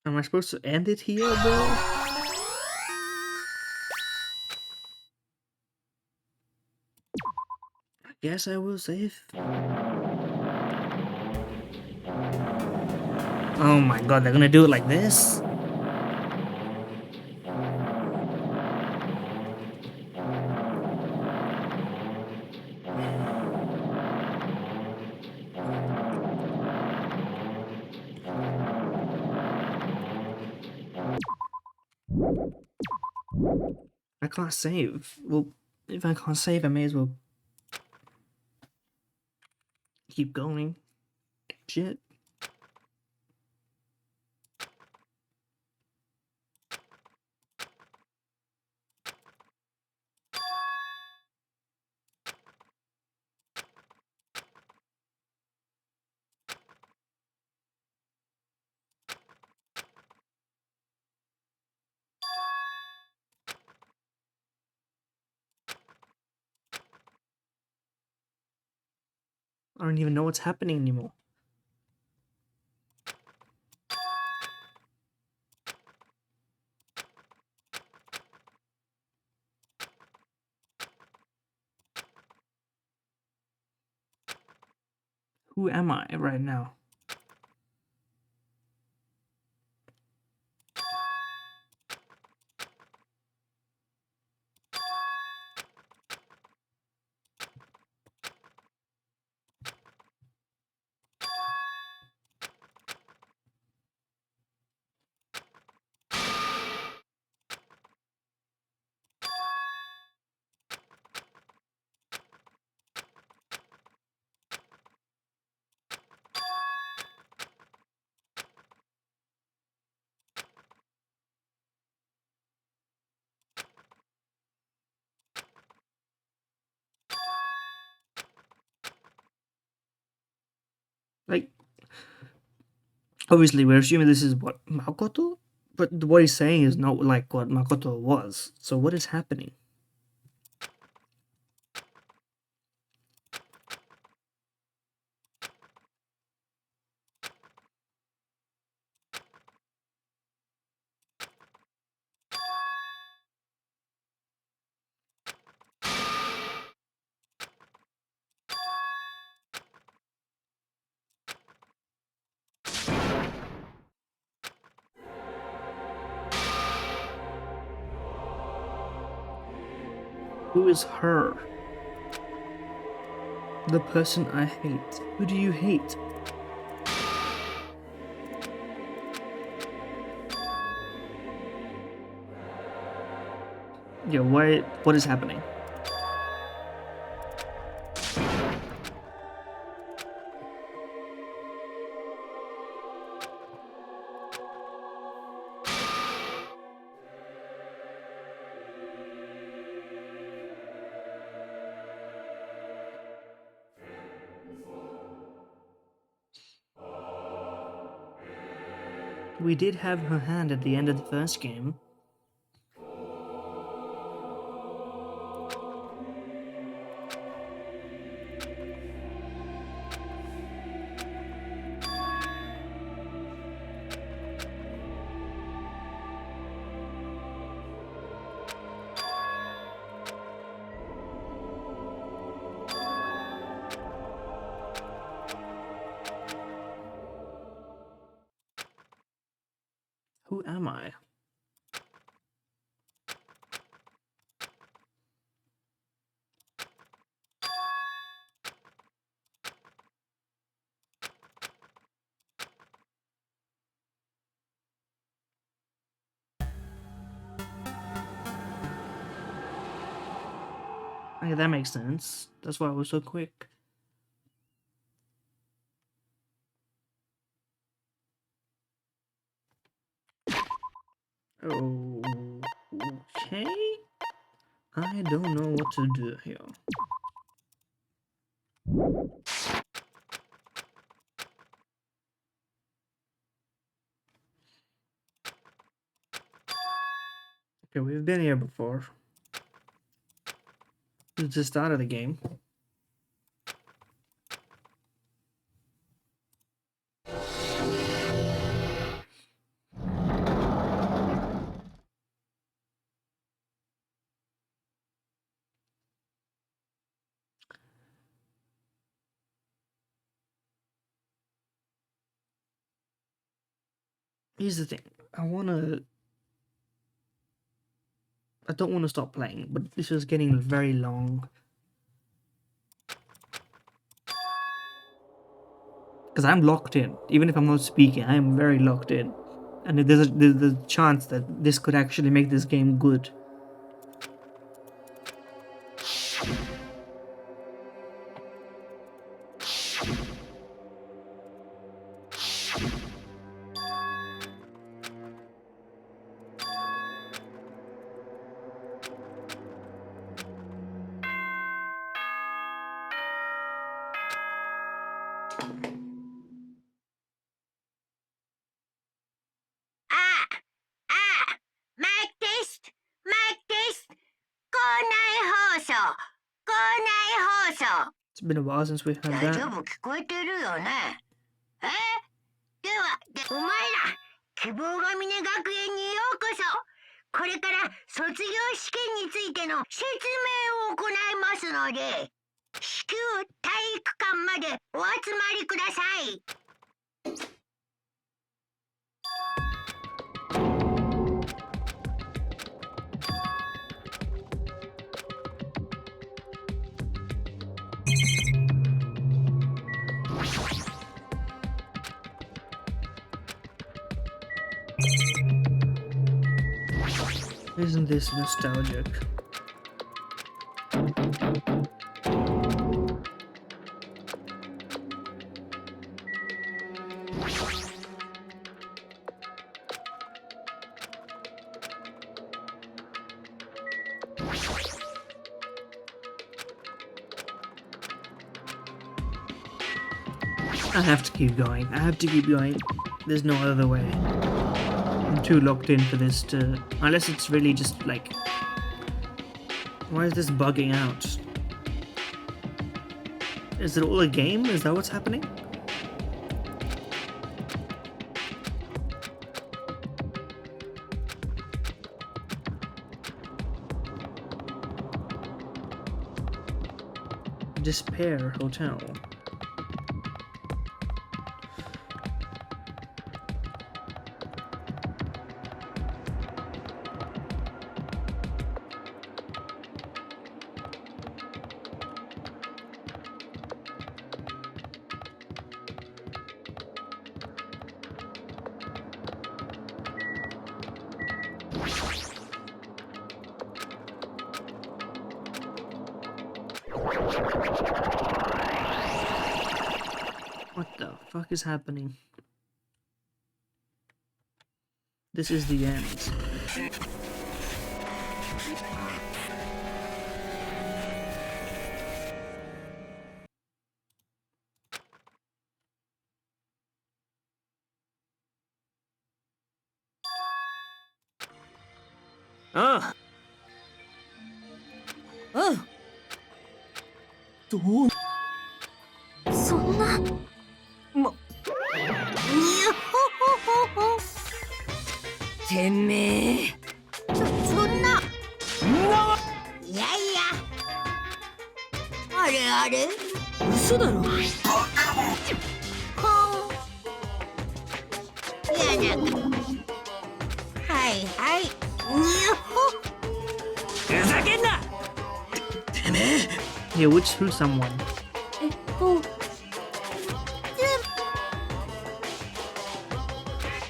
Am I supposed to end it here, bro? I guess I will save. Oh my god, they're gonna do it like this? I can't save. Well, if I can't save, I may as well keep going. Shit. I don't even know what's happening anymore. Who am I right now? Like, obviously, we're assuming this is what, Makoto? But what he's saying is not like what Makoto was. So what is happening? Who is her? The person I hate. Who do you hate? Yeah, what is happening? We did have her hand at the end of the first game. Who am I? Okay, that makes sense. That's why I was so quick. Okay. I don't know what to do here. Okay, we've been here before. It's the start of the game. Here's the thing. I don't want to stop playing, but this is getting very long. Because I'm locked in. Even if I'm not speaking, I am very locked in. And there's a chance that this could actually make this game good. It's been a while since we've had that. 聞こえてるよね。では、お前ら、希望が峰学園にようこそ。これから卒業試験についての説明を行いますので、至急体育館までお集まりください。Isn't this nostalgic? I have to keep going. I have to keep going. There's no other way. I'm too locked in for this to... Unless it's really just like... Why is this bugging out? Is it all a game? Is that what's happening? Despair Hotel. What the fuck is happening? This is the end. Ah! どうそんなにゅほほほほ。てめえそんな。いやいや。あれあれ。嘘だろ。ほん。やだか。はいはい。にゅほ。ふざけんな。てめえ。Yeah, which through someone.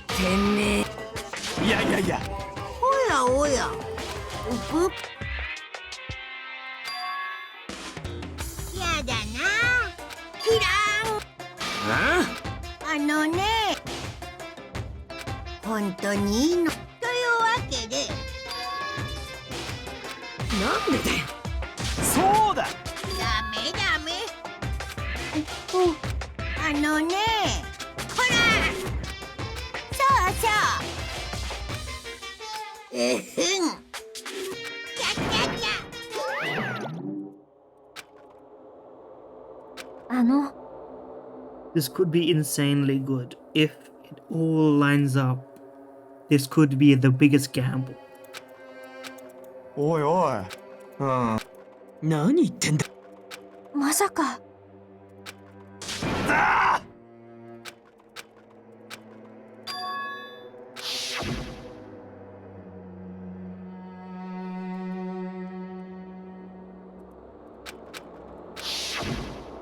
てめえいやいやいや。おやおや。うっ。やだな。いらん。あね。本当にいいの。というわけで。なんでだよ。そうだ。ダメダメ。ね。ほら。そうそう。えへん。キャキャキャ。This could be insanely good. If it all lines up, this could be the biggest gamble. おいおい。何言ってんだ。まさか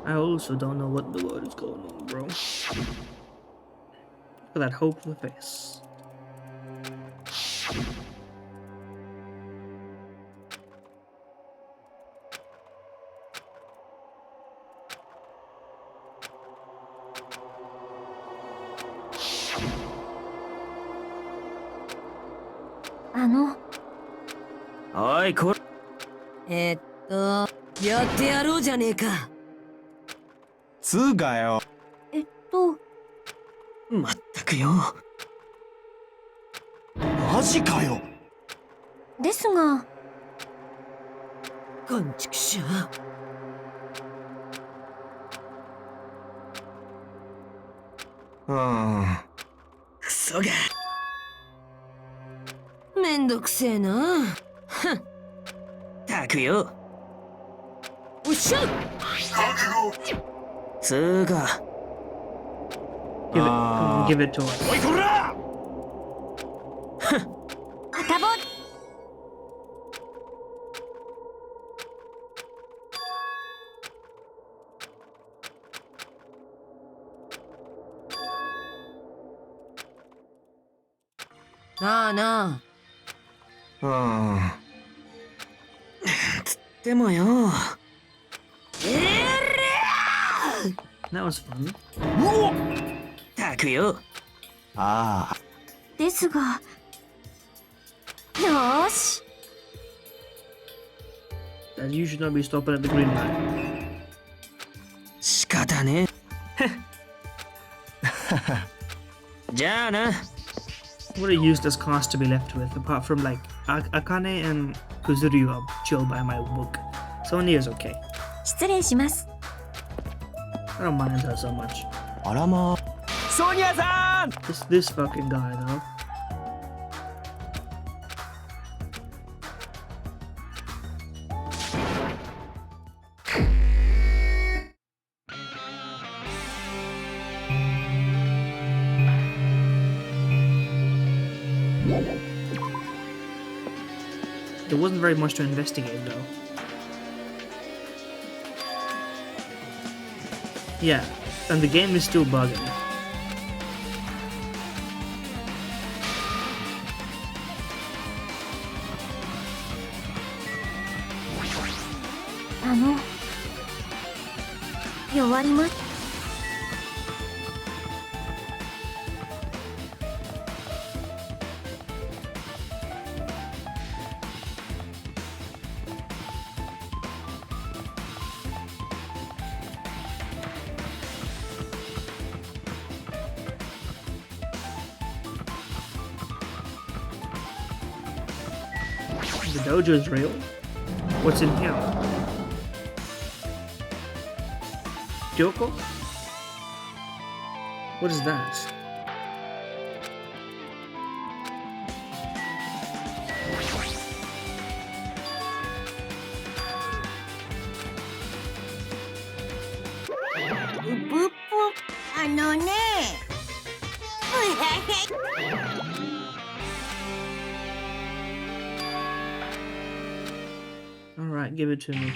I also don't know what the word is going on, bro. Look at that hopeful face.おいこれやってやろうじゃねえか。つうかよ。まったくよ。マジかよ。ですが、感畜者。クソが。めんどくせえな。たくよ。おっしゃ。つうか。Give it to us. おいこら。片棒。なあなあ。つってもよ。That was fun. たくよ。ああ。ですが、よーし。That you should not be stopping at the green light. 仕方ねえ。じゃあな。What a useless cast to be left with, apart from like Akane and Kuzuryu are chill by my book. Sonia is okay. 失礼します。I don't mind her so much. あらま。ソニアさん。This fucking guy though. There wasn't very much to investigate though. Yeah, and the game is still bugging. Ah, 弱ります。The dojo is real? What's in here? Kyoko? What is that? Alright, give it to me.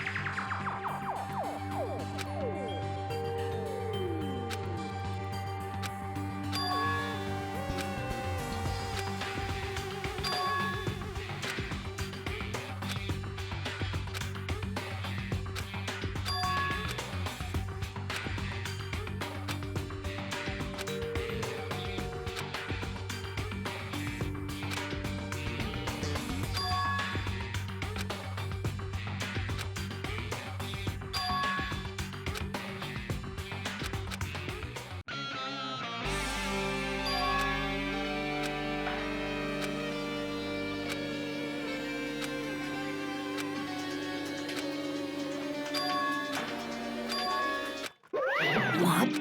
What? い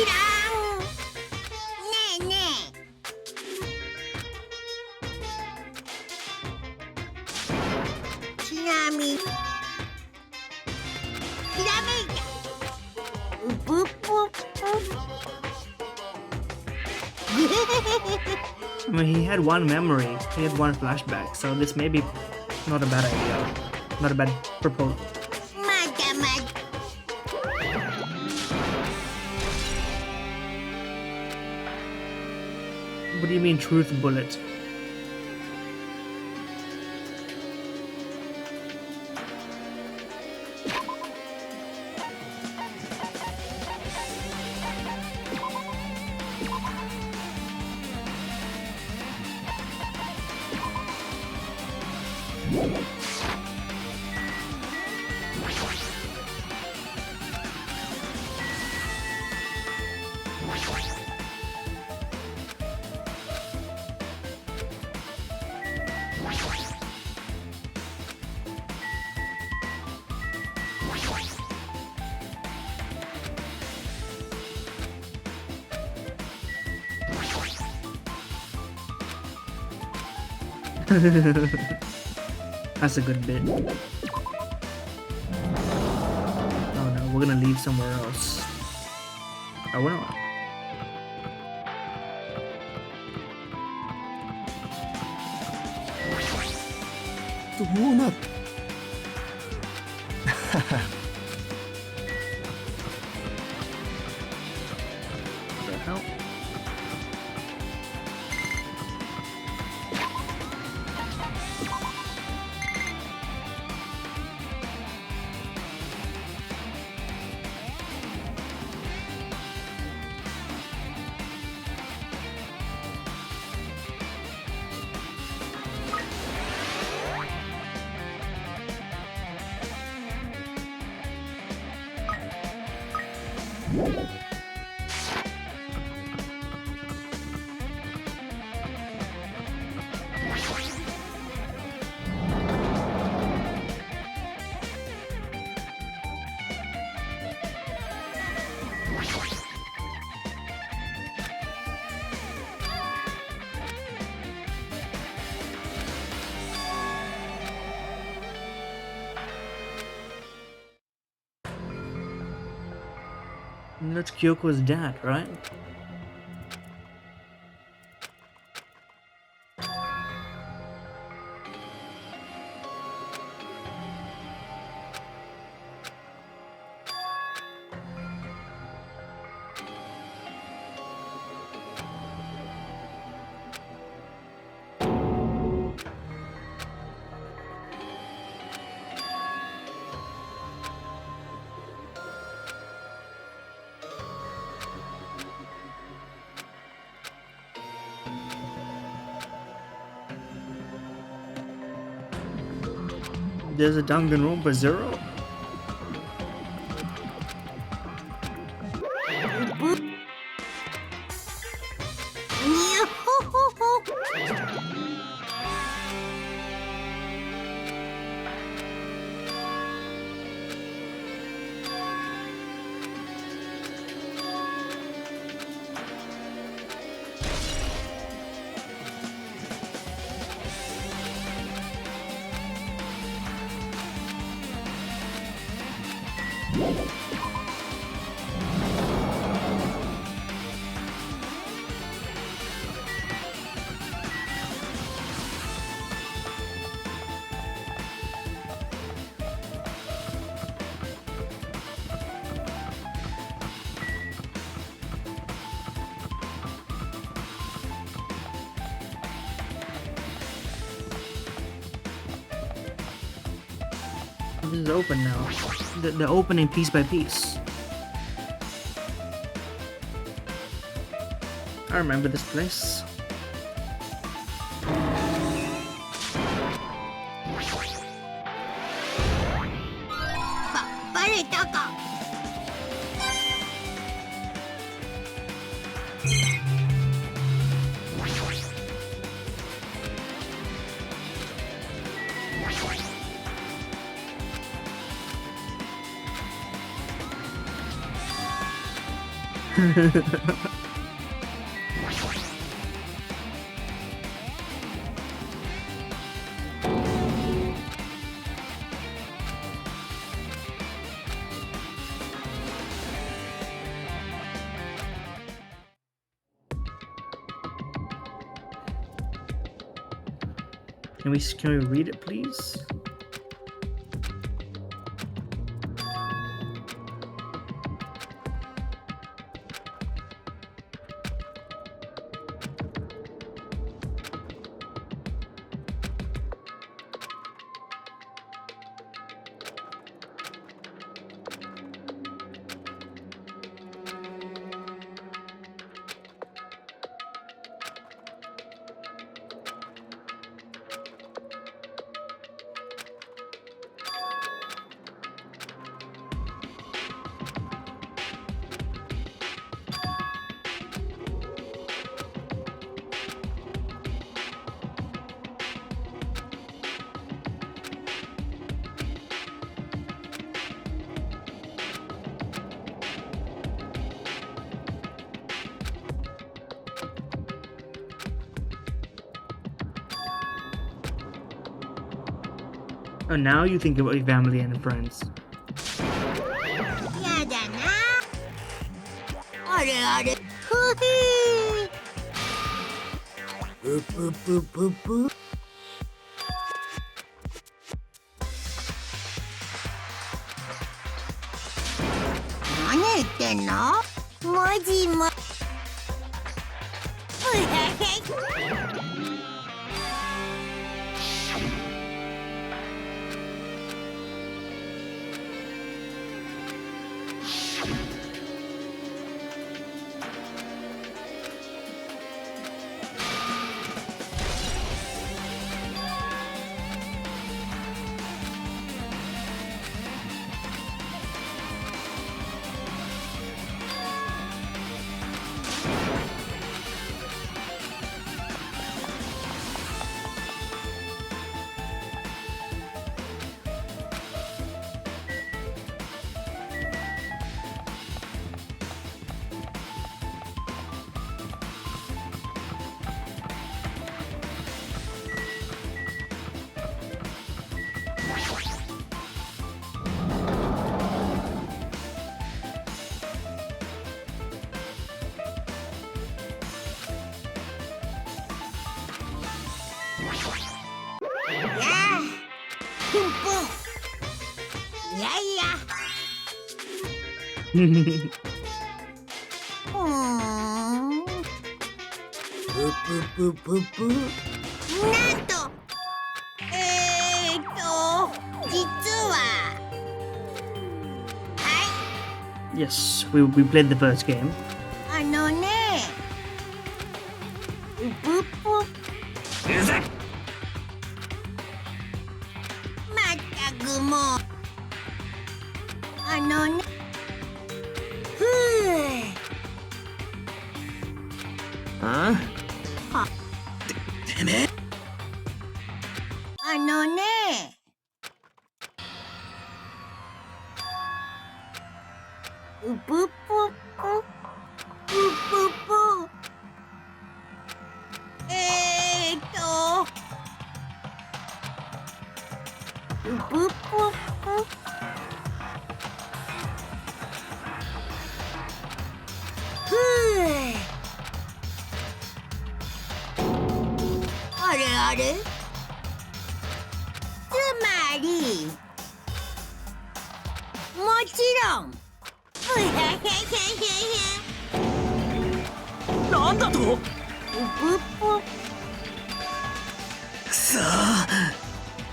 らん。ねえねえ。ちなみに。ひらめいた。うぷぷぷ。I mean, he had one memory, he had one flashback, so this may be not a bad idea, not a bad proposal. What do you mean, truth bullet? That's a good bit. Oh no, we're gonna leave somewhere else. Oh, we're not. What the hell? And that's Kyoko's dad, right? There's a Danganronpa 0? This is open now. The opening piece by piece. I remember this place. Can we read it, please? Oh, now you think about your family and friends. やだな。あれあれ。ふへ。ぷぷぷぷぷ。何言ってんの？もじも。ふへへ。ぷぷぷぷ。なんと実ははい。 Yes, we played the first game. あのね。ぷぷ。うざっ。まったくもう。あのね。ふぅ。あ？てめえ。あのね。ぷぷぷぷぷぷ。ぷぷぷ。ふぅ。あれあれ。つまりもちろん。なんだと？ぷぷ。くそー。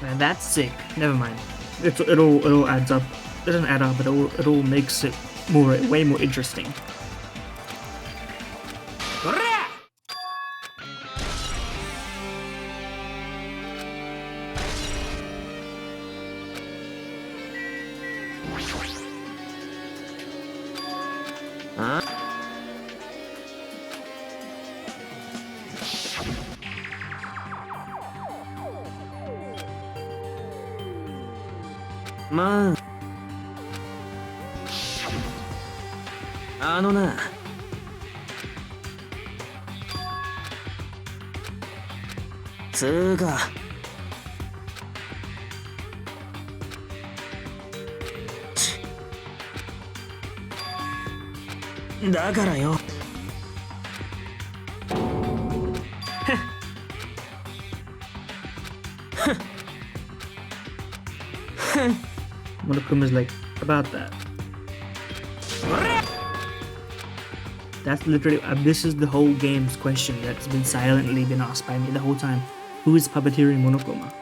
Man, that's sick. Never mind. It all adds up. It doesn't add up, but it all makes it way more interesting. こら！あ？まあ、あのな。つーか。だからよ。Monokuma's like, about that. That's literally, this is the whole game's question that's been silently been asked by me the whole time. Who is puppeteering Monokuma?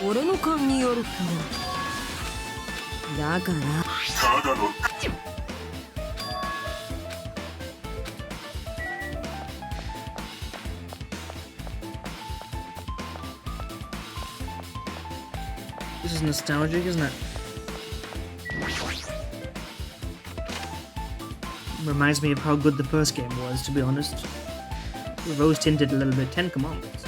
俺の勘によるとだからThis is nostalgic, isn't it? Reminds me of how good the first game was, to be honest. Rose tinted a little bit. 10 Commandments.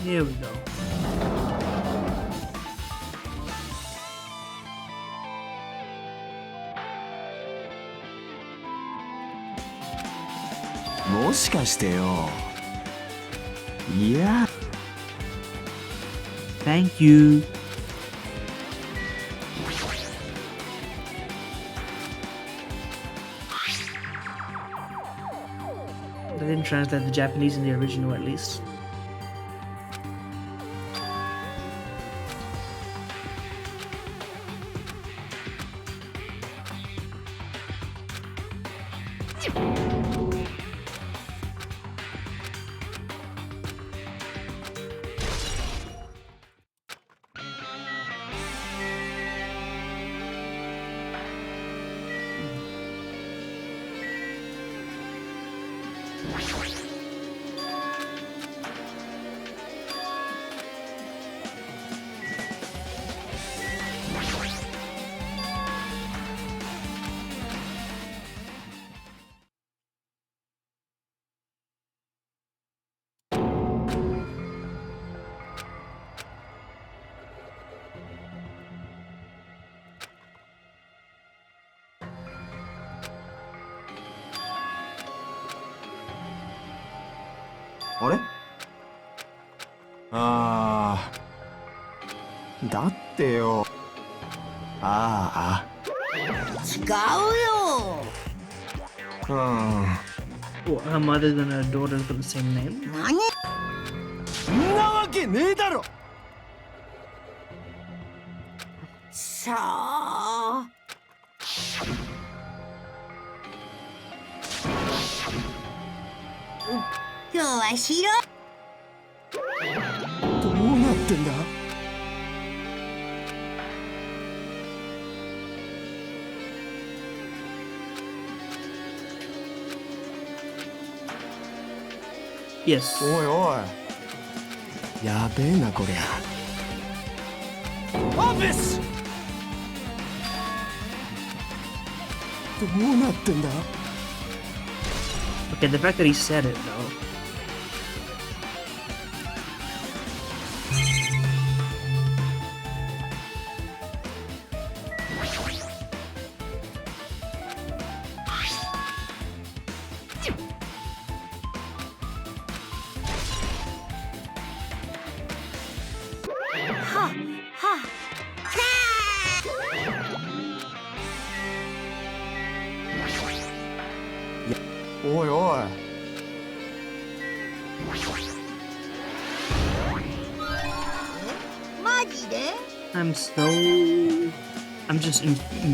Here we go. Yeah. Thank you. They didn't translate the Japanese in the original, at least. あれ？ああ、だってよ。ああ。違うよ。Well, her mother and her daughter got the same name. 何？そんなわけねえだろ。さあ。今日は白。どうなってんだ？Yes. おいおい。やべえなこりゃ。アビス！どうなってんだ？ Okay, the fact that he said it though. Ha! おいおい。マジで？ I'm just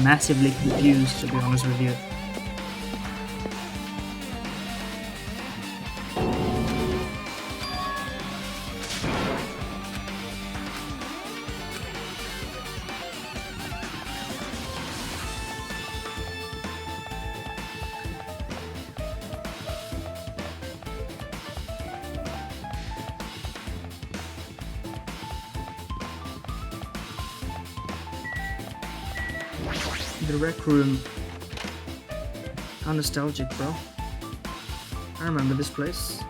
massively confused, to be honest with you. The rec room. How nostalgic, bro. I remember this place.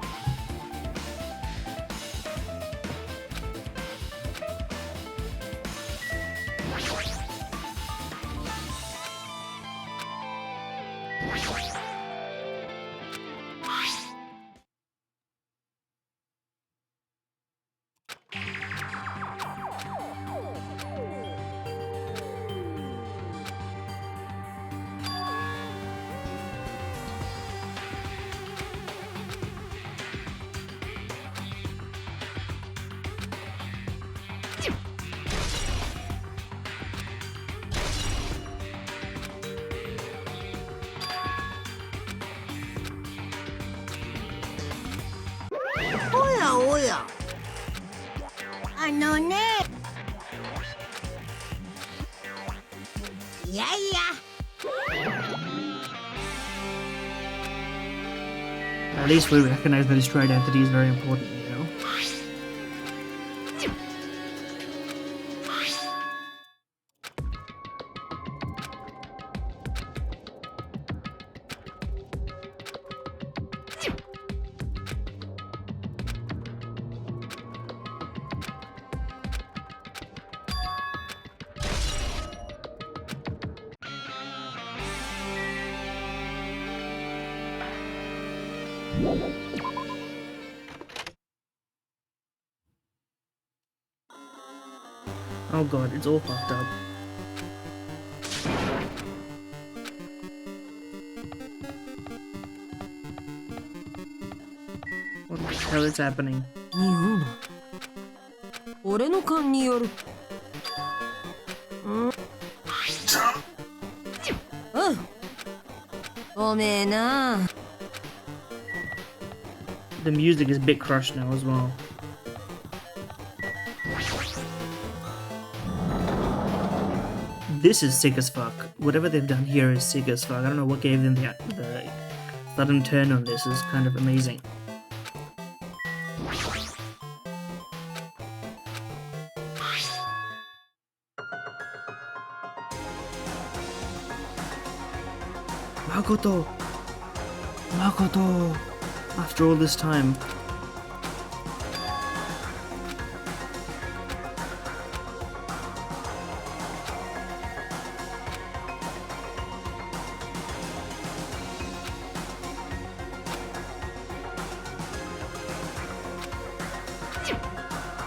おや。あのね。いやいや。At least we recognize that destroyed entity is very important, you know? Oh god, it's all fucked up. What the hell is happening? 匂うな。俺の勘による。うん。おめえな。The music is a bit crushed now as well. This is sick as fuck. Whatever they've done here is sick as fuck. I don't know what gave them the sudden turn on this. Is kind of amazing. Makoto! Makoto! After all this time.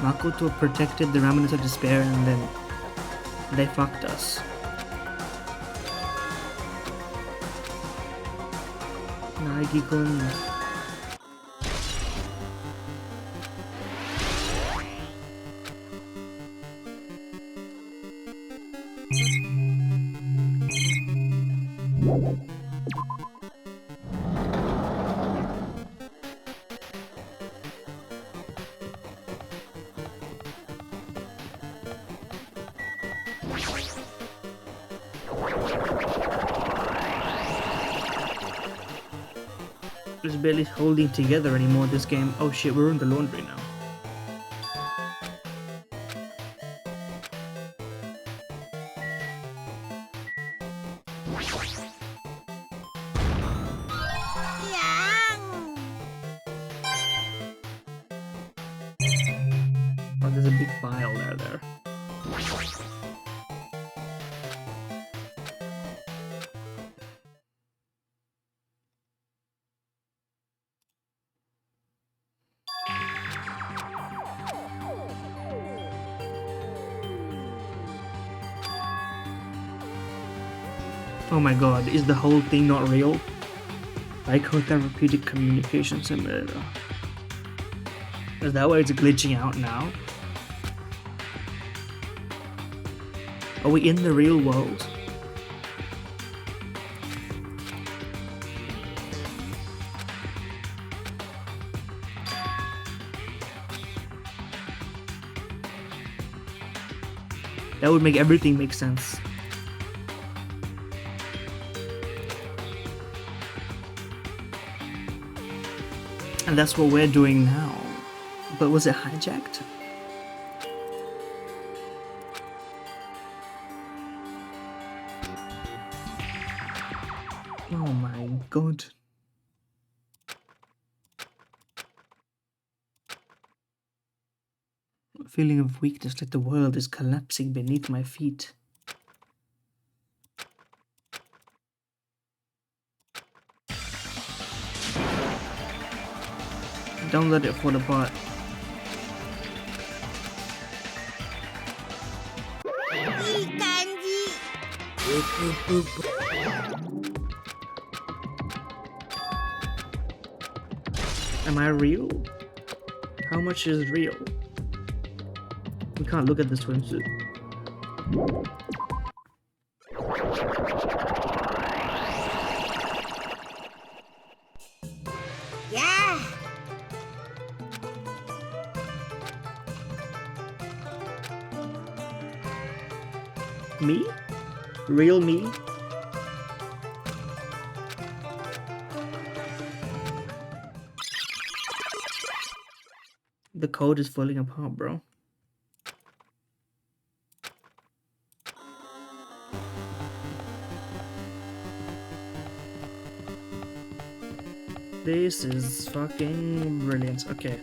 Makoto protected the remnants of despair and then they fucked us. Naegi-kun. Just barely holding together anymore this game. Oh shit, we're in the laundry now. Oh, there's a big pile there. Oh my god, is the whole thing not real? Psychotherapeutic communication simulator. Is that why it's glitching out now? Are we in the real world? That would make everything make sense. And that's what we're doing now. But was it hijacked? Oh my god. A feeling of weakness, like the world is collapsing beneath my feet. Don't let it fall apart. Am I real? How much is real? We can't look at the swimsuit. Yeah. Me? Real me? The code is falling apart, bro. This is fucking brilliant. Okay.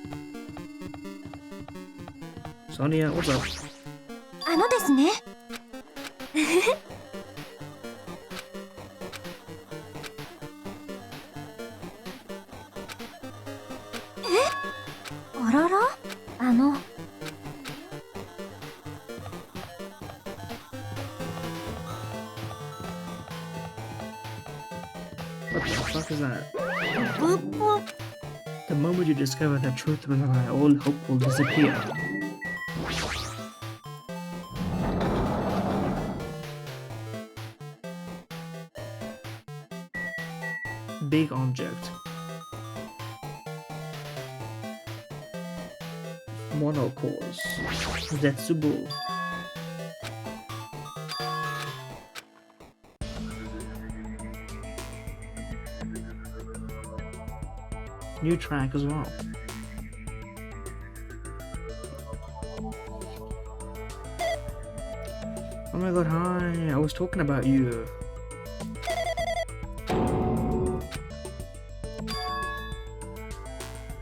Sonia, what's up? ですね。あらら？What the fuck is that? The moment you discover the truth of the lie, all hope will disappear. Big object. Monocores. Zetsubo. New track as well. Oh my god, hi, I was talking about you.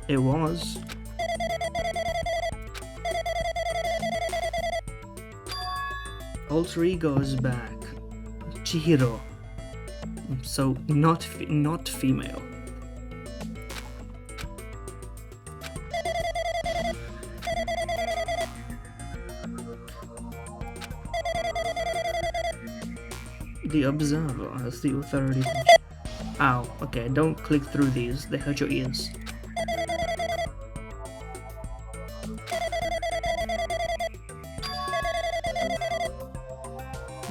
It was. Alter ego is back. Chihiro. So not female. The observer has the authority to... Ow, okay, don't click through these, they hurt your ears.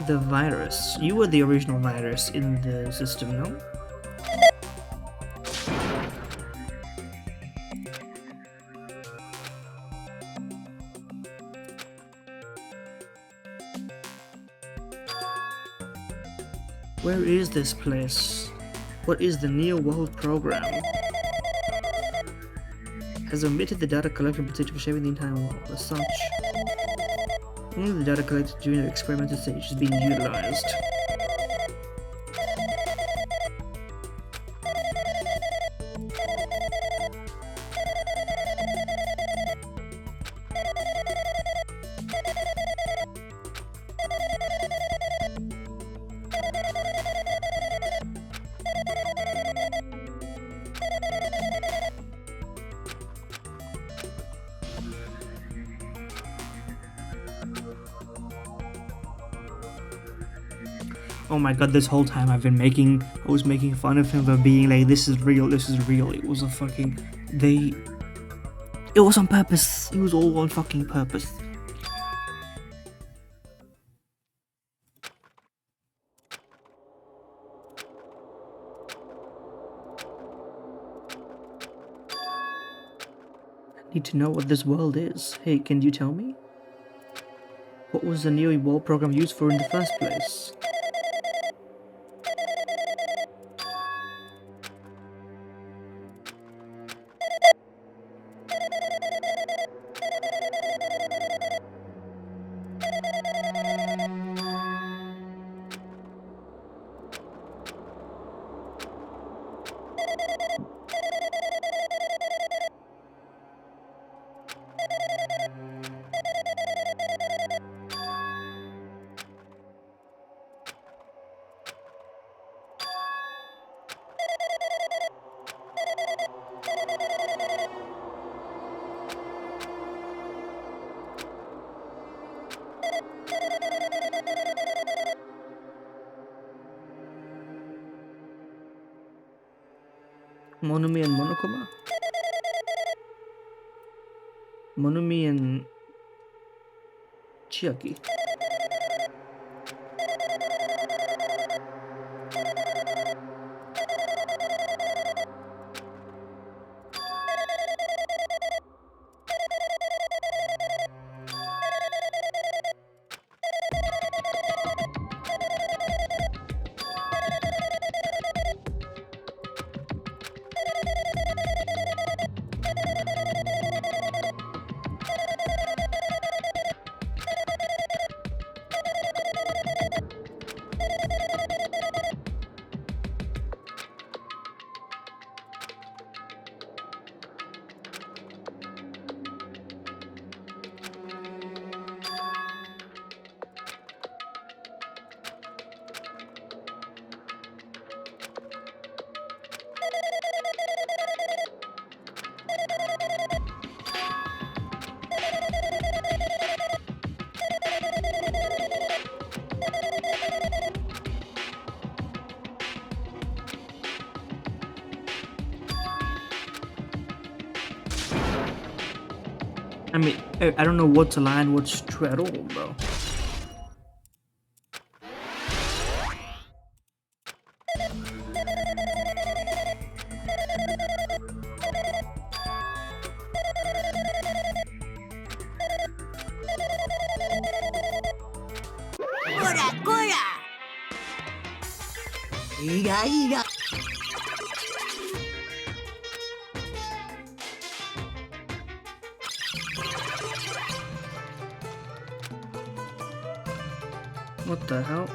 The virus. You were the original virus in the system, no? Where is this place? What is the Neo World program? Has omitted the data collection potential for shaping the entire world. As such, only the data collected during the experimental stage is being utilized. Oh my god, this whole time I was making fun of him for being like, this is real, this is real. It was a fucking, it was on purpose. It was all on fucking purpose. I need to know what this world is. Hey, can you tell me? What was the Neo World program used for in the first place? Monumi and Monokuma? Monumi and Chiaki. I mean, I don't know what's a lie and what's true at all, bro. What the hell?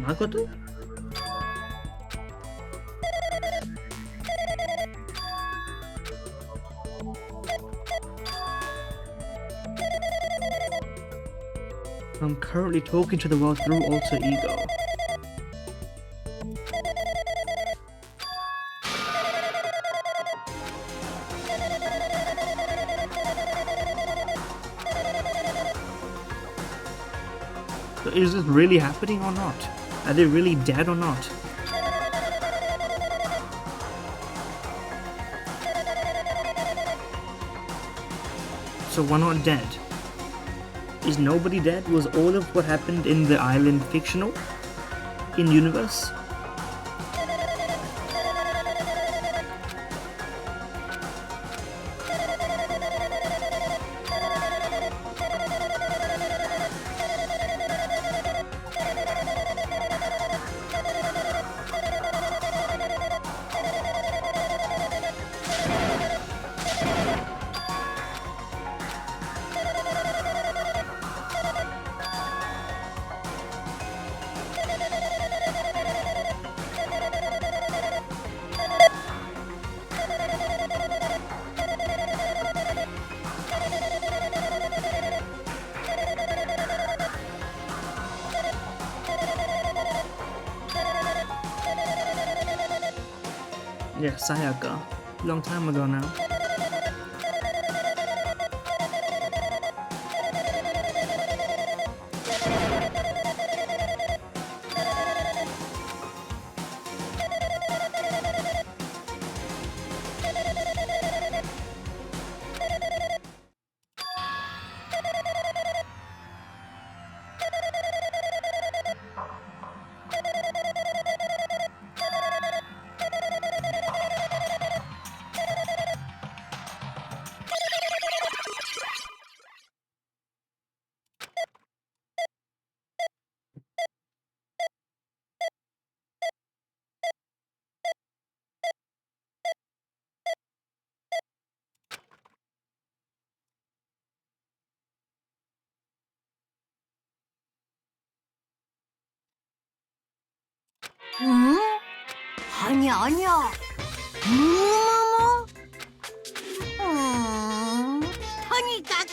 Makoto? from currently talking to the world through alter ego. So is this really happening or not? Are they really dead or not? So we're not dead. Is nobody dead? Was all of what happened in the island fictional? In universe? Yeah, Sayaka. Long time ago now. 응? 아니야, 아니야.とにかく。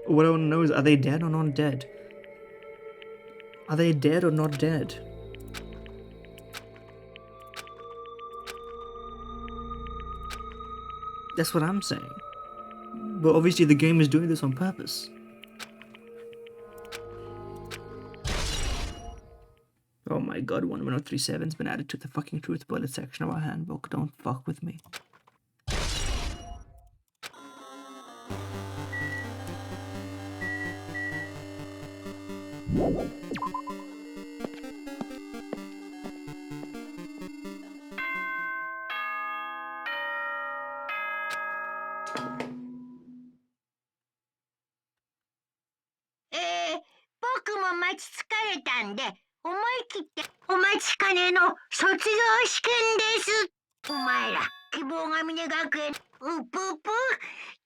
What I want to know is, are they dead or not dead? Are they dead or not dead? That's what I'm saying. But obviously the game is doing this on purpose. Oh my god, 11037's been added to the fucking truth bullet section of our handbook. Don't fuck with me.ー、僕も待ち疲れたんで、思い切ってお待ちかねの卒業試験です。お前ら、希望が峰学園、うぷうぷ。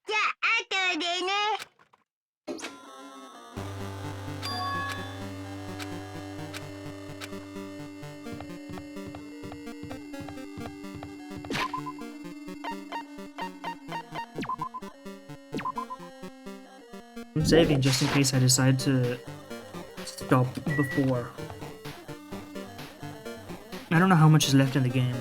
じゃあ、後でね。I'm saving just in case I decide to stop before. I don't know how much is left in the game.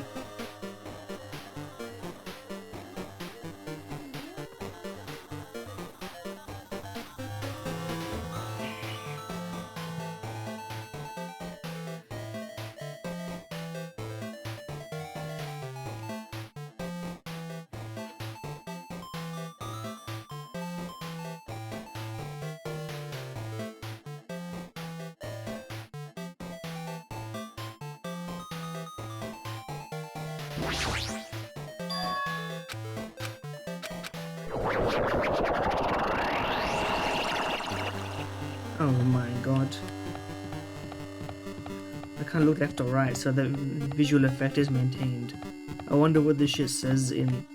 Oh my god. I can't look left or right, so the visual effect is maintained. I wonder what this shit says in...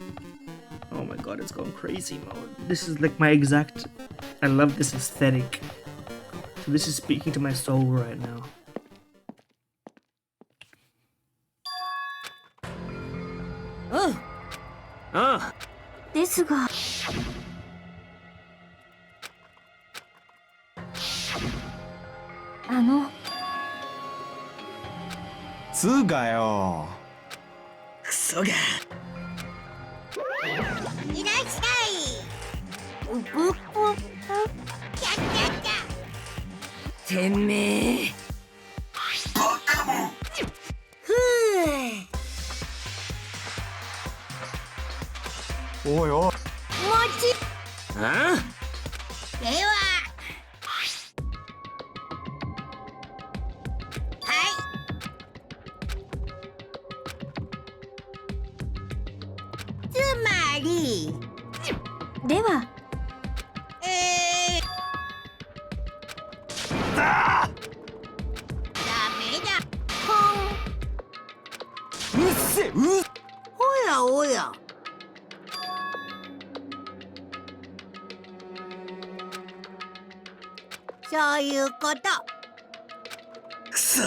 Oh my god, it's gone crazy mode. This is like my exact... I love this aesthetic. So this is speaking to my soul right now. Ah. ですがつうかよ。クソが。いらっしゃい。うぷっぷっぷ。キャッキャッキャ。てめえ。ふぅ。おいおい。もち。あでは。はい。つまり。ではダメだ。うっせうっ。おやおや。そういうこと。くそ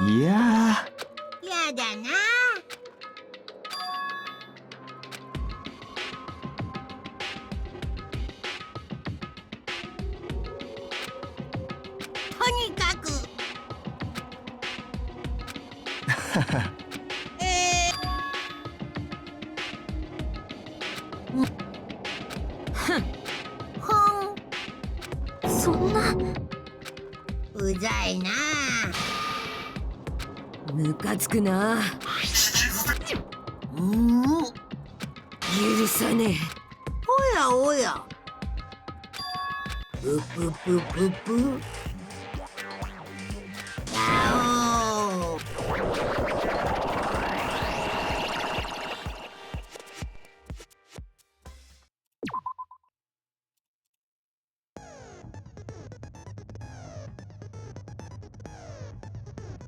いややだな。とにかく。そんなうざいな。ムカつくな。許さねえ。おやおや。ぷぷぷぷぷ。だおー。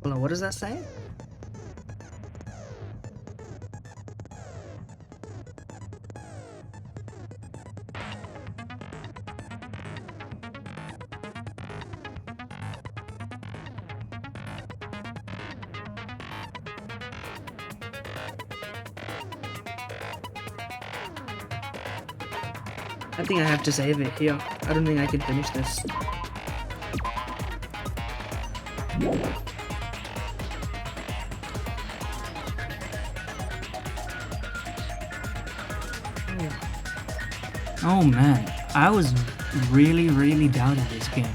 Hold on, what does that say? I think I have to save it here. I don't think I can finish this. Oh man, I was really doubting this game.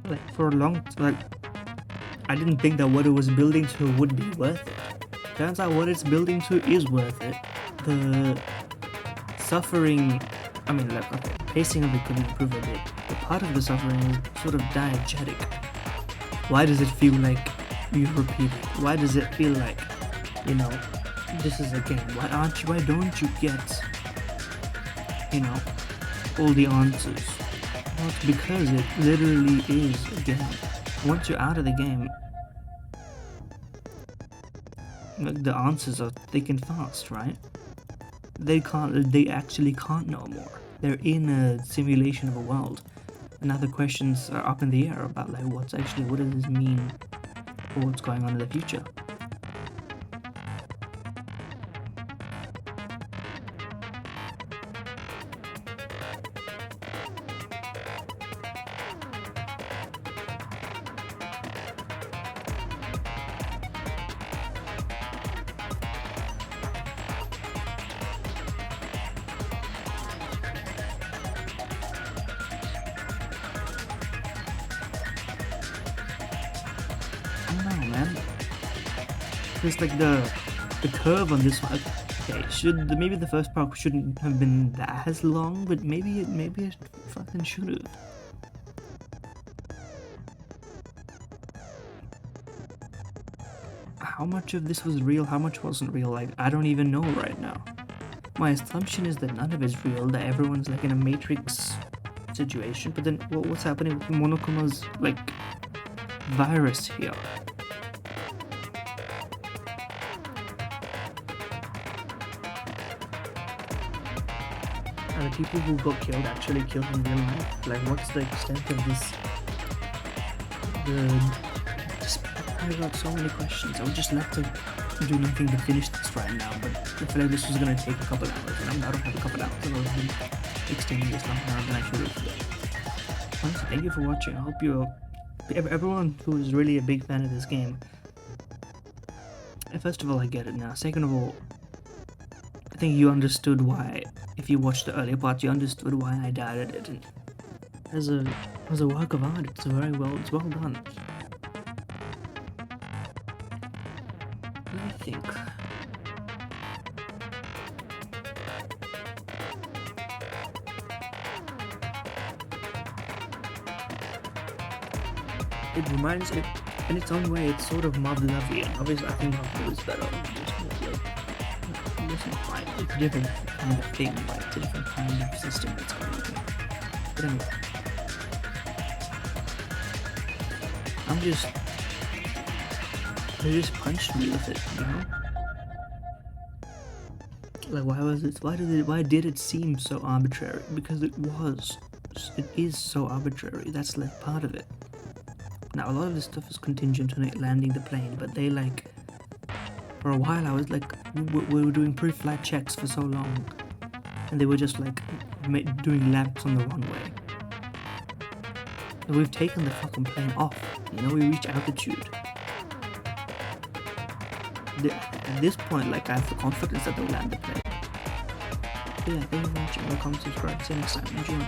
Like for a long like I didn't think that what it was building to would be worth it. Turns out what it's building to is worth it. The suffering, I mean, like, okay, pacing of it could improve a bit, but part of the suffering is sort of diegetic. Why does it feel like you repeat it? Why does it feel like, you know, this is a game? Why don't you get, you know, all the answers? Well, it's because it literally is a game. Once you're out of the game, like, the answers are thick and fast, right? They actually can't know more. They're in a simulation of a world. And now the questions are up in the air about like what does this mean for what's going on in the future. I don't know, man. It's like the the curve on this one. Okay, maybe the first part shouldn't have been that as long, but maybe it fucking should have. How much of this was real? How much wasn't real? Like, I don't even know right now. My assumption is that none of it's real, that everyone's like in a Matrix situation, but then what's happening with Monokuma's like virus here? Are the people who got killed actually killed in real life? Like, what's the extent of this? I got so many questions. I would just love to do nothing but finish this right now, but I feel like this was gonna take a couple hours, and I don't have a couple hours. I've already been extending this longer than I should have. Honestly, thank you for watching. I hope everyone who is really a big fan of this game. First of all, I get it now. Second of all, I think you understood why. If you watched the earlier parts, you understood why I died at it. And as a work of art, it's well done. I think it reminds it in its own way. It's sort of Mob-Lovian. Obviously, I think Mob-Love is better. It's a different kind of thing, right? It's a different kind of system that's going on. But anyway, they just punched me with it, you know? Like, why did it seem so arbitrary? Because it is so arbitrary. That's like part of it. Now, a lot of this stuff is contingent on it landing the plane, but they like, for a while I was like, we were doing pre-flight checks for so long, and they were just like doing laps on the runway. And we've taken the fucking plane off, you know, we reached altitude. At this point, like, I have the confidence that they'll land the plane. But yeah, thank you for watching. Welcome, subscribe, see you next time. Enjoy.